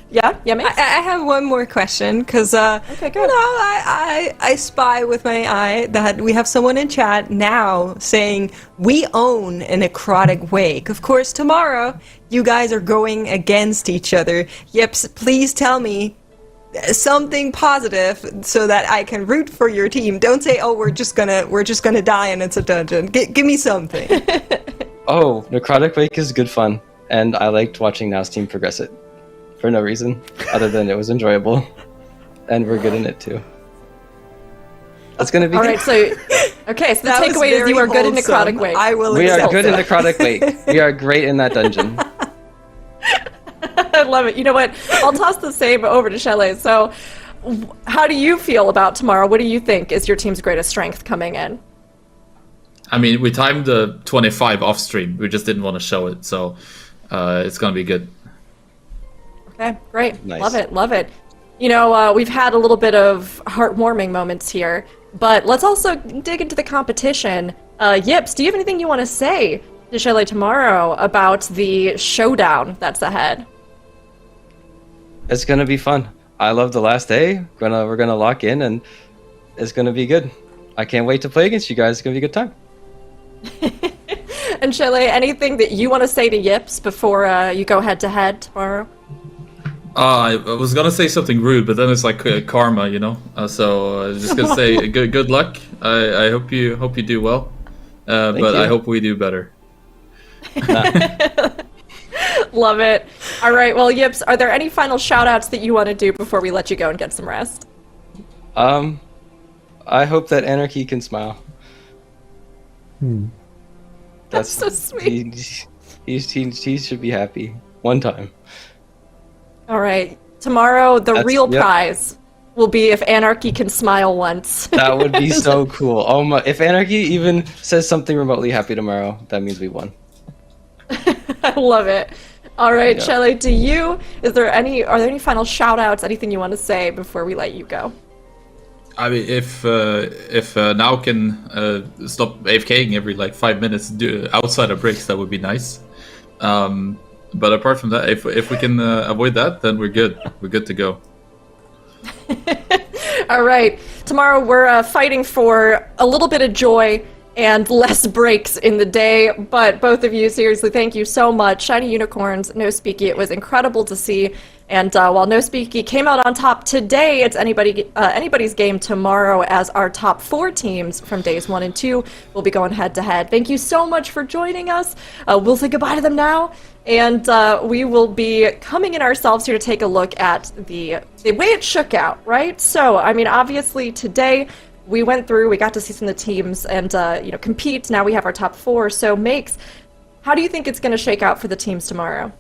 Yeah, Mace? I have one more question, because Okay, good. I spy with my eye that we have someone in chat now saying we own a necrotic wake. Of course, tomorrow you guys are going against each other. Yips, please tell me something positive so that I can root for your team. Don't say, "Oh, we're just gonna die and it's a dungeon." Give me something. Oh, Necrotic Wake is good fun, and I liked watching Now's team progress it. For no reason, other than it was enjoyable. And we're good in it too. That's gonna be All good. right, so the That was takeaway is very you are good in wholesome. necrotic wake. I will We are accept good in that. Necrotic Wake. We are great in that dungeon. I love it. You know what? I'll toss the same over to Shelley. So, how do you feel about tomorrow? What do you think is your team's greatest strength coming in? I mean, we timed the 25 off stream. We just didn't want to show it, so it's gonna be good. Okay, great. Nice. Love it. You know, we've had a little bit of heartwarming moments here, but let's also dig into the competition. Yips, do you have anything you want to say to Shelley tomorrow about the showdown that's ahead? It's gonna be fun. I love the last day. We're gonna lock in, and it's gonna be good. I can't wait to play against you guys. It's gonna be a good time. And Shelley, anything that you want to say to Yips before you go head to head tomorrow? I was gonna say something rude, but then it's like karma, you know. So I was just gonna say good luck. I hope you do well, but you. I hope we do better. Love it. All right, well, Yips, are there any final shout-outs that you want to do before we let you go and get some rest? I hope that Anarchy can smile. That's so sweet. He should be happy. One time. All right. Tomorrow, the real yep. prize will be if Anarchy can smile once. That would be so cool. Oh my! If Anarchy even says something remotely happy tomorrow, that means we won. I love it. All right, Yep. Shelley, are there any final shout outs, anything you want to say before we let you go? I mean, if now can stop AFKing every like 5 minutes outside of breaks, that would be nice. But apart from that, if we can avoid that, then we're good. We're good to go. All right. Tomorrow we're fighting for a little bit of joy and less breaks in the day. But both of you, seriously, thank you so much. Shiny Unicorns, No Speaky, it was incredible to see. And while No Speaky came out on top today, it's anybody's game tomorrow as our top 4 teams from days 1 and 2 will be going head to head. Thank you so much for joining us. We'll say goodbye to them now. And we will be coming in ourselves here to take a look at the way it shook out, right? So, I mean, obviously today we went through, we got to see some of the teams and, compete. Now we have our top 4. So, Makes, how do you think it's going to shake out for the teams tomorrow?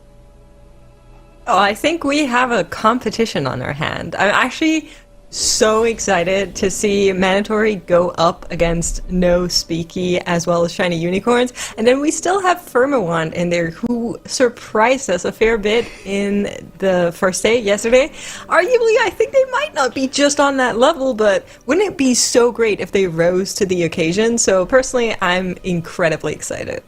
Oh, I think we have a competition on our hand. I'm actually so excited to see Mandatory go up against No Speaky as well as Shiny Unicorns. And then we still have Firmawand in there who surprised us a fair bit in the first day yesterday. Arguably, I think they might not be just on that level, but wouldn't it be so great if they rose to the occasion? So personally, I'm incredibly excited.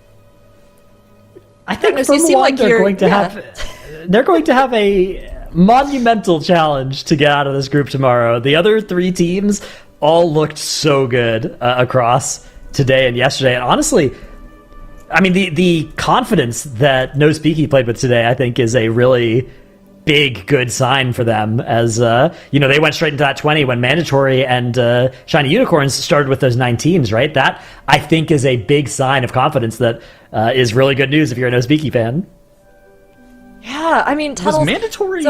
I think Goodness, you seem Firmawand like are you're- going to yeah. have they're going to have a monumental challenge to get out of this group tomorrow. The other 3 teams all looked so good across today and yesterday. And honestly, I mean, the confidence that No Speaky played with today, I think, is a really big, good sign for them. As they went straight into that 20 when Mandatory and Shiny Unicorns started with those 19s, right? That, I think, is a big sign of confidence that is really good news if you're a No Speaky fan. Yeah, I mean, Was Tuttles, Mandatory...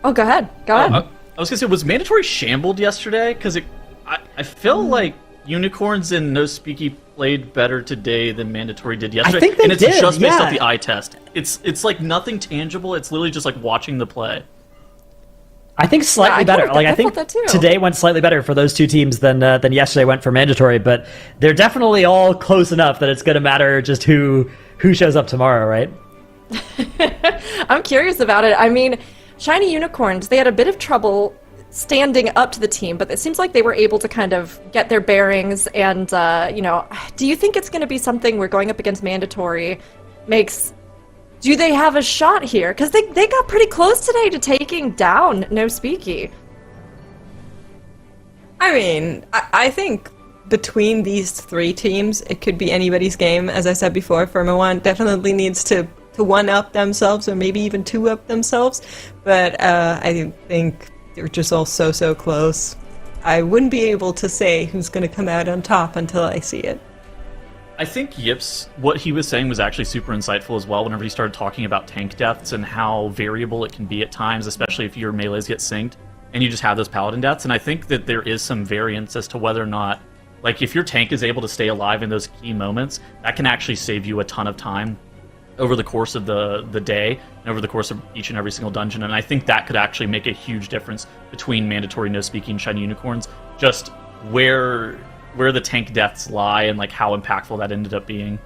Oh, go ahead. Go ahead. I was gonna say, was Mandatory shambled yesterday? Because I feel like Unicorns and No Speaky played better today than Mandatory did yesterday. I think they and it's did, just based off yeah. the eye test. It's like nothing tangible. It's literally just like watching the play. I think slightly I better. felt Like that- I I think felt that too. today went slightly better for those 2 teams than yesterday went for Mandatory, but they're definitely all close enough that it's going to matter just who shows up tomorrow, right? I'm curious about it. I mean, Shiny Unicorns, they had a bit of trouble standing up to the team, but it seems like they were able to kind of get their bearings and, do you think it's going to be something where going up against Mandatory do they have a shot here? Because they got pretty close today to taking down No Speaky. I mean, I think between these 3 teams, it could be anybody's game. As I said before, Firmawand definitely needs to one-up themselves or maybe even 2-up themselves. But I think they're just all so close. I wouldn't be able to say who's going to come out on top until I see it. I think Yips, what he was saying was actually super insightful as well whenever he started talking about tank deaths and how variable it can be at times, especially if your melees get synced and you just have those paladin deaths. And I think that there is some variance as to whether or not, like, if your tank is able to stay alive in those key moments, that can actually save you a ton of time over the course of the day and over the course of each and every single dungeon. And I think that could actually make a huge difference between Mandatory, No Speaky, and Shiny Unicorns, just where the tank deaths lie and like how impactful that ended up being.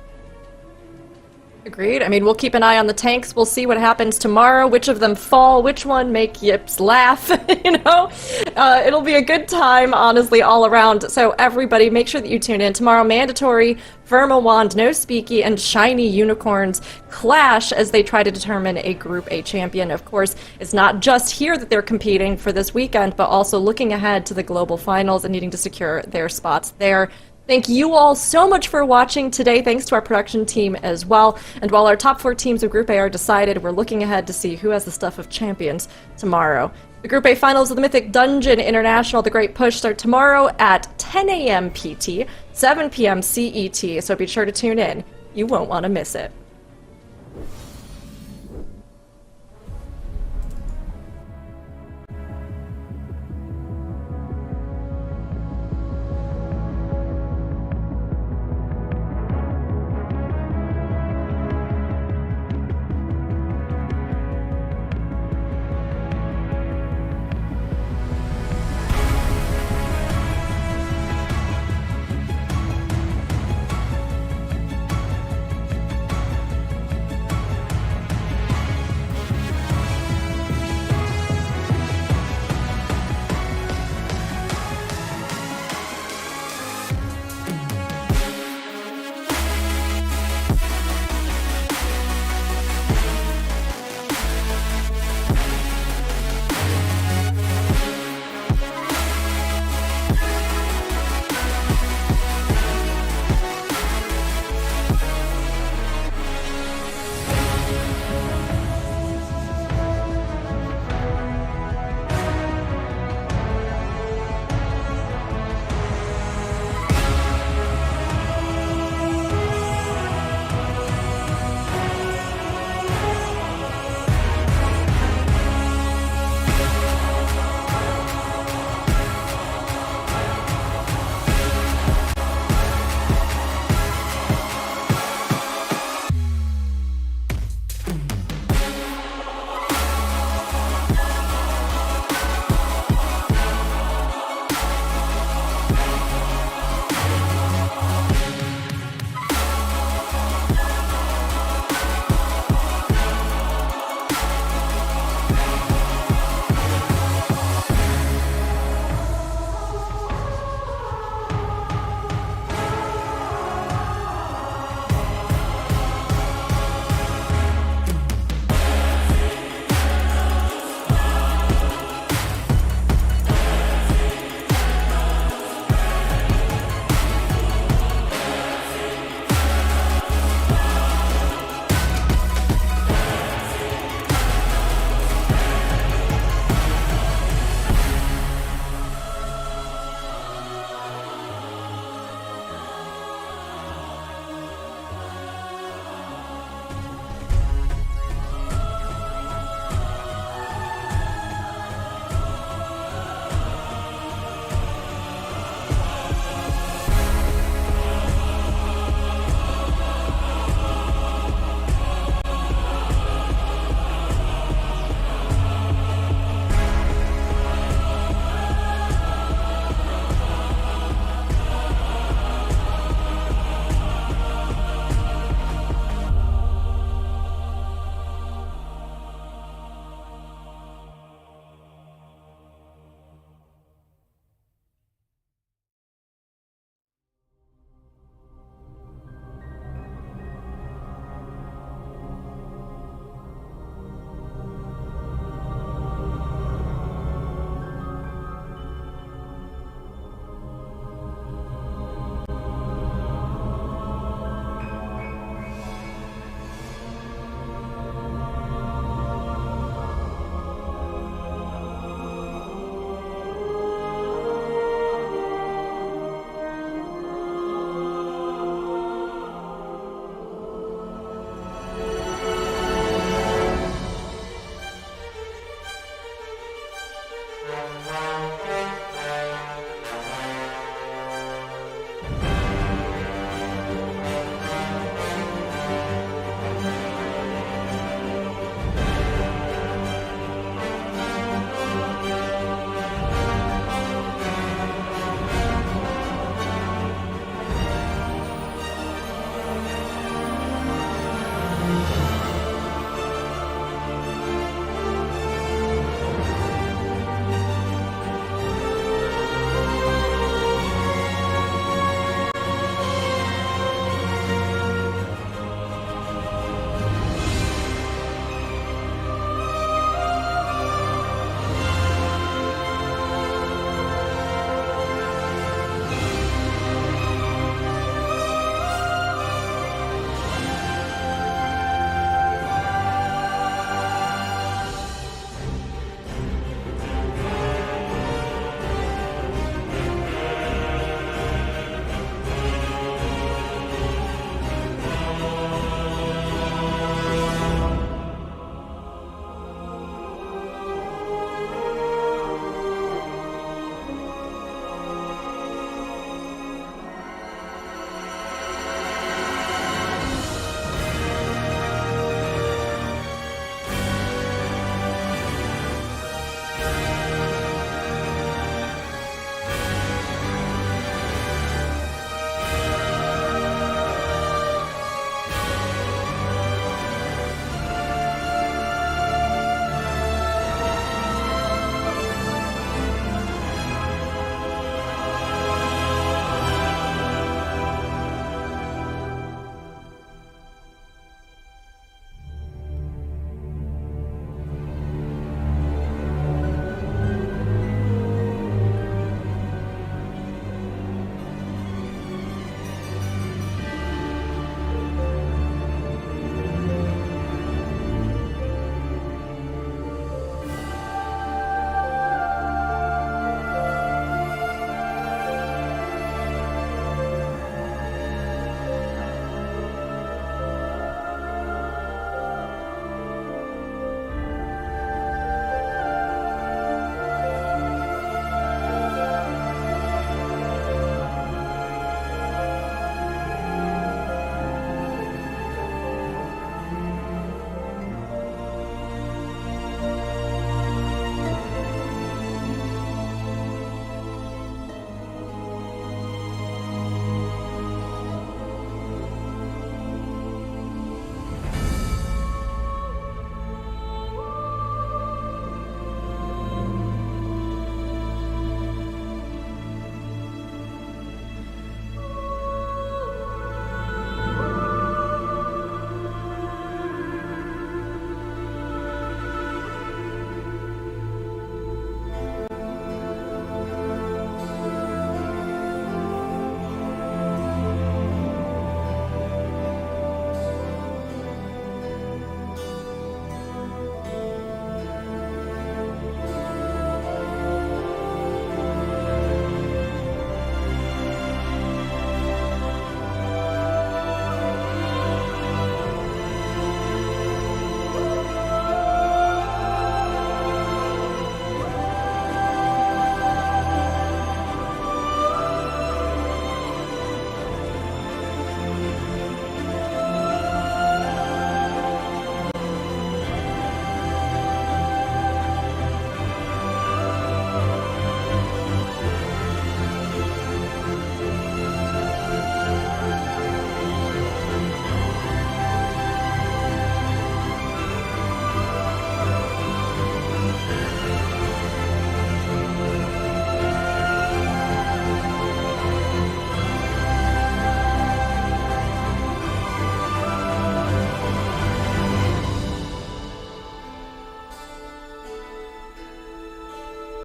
Agreed. I mean, we'll keep an eye on the tanks. We'll see what happens tomorrow, which of them fall, which one make Yips laugh, It'll be a good time, honestly, all around. So everybody, make sure that you tune in. Tomorrow, Mandatory, Firmawand, No Speaky, and Shiny Unicorns clash as they try to determine a Group A champion. Of course, it's not just here that they're competing for this weekend, but also looking ahead to the Global Finals and needing to secure their spots there. Thank you all so much for watching today. Thanks to our production team as well. And while our top 4 teams of Group A are decided, we're looking ahead to see who has the stuff of champions tomorrow. The Group A Finals of the Mythic Dungeon International The Great Push start tomorrow at 10 a.m. PT, 7 p.m. CET, so be sure to tune in. You won't want to miss it.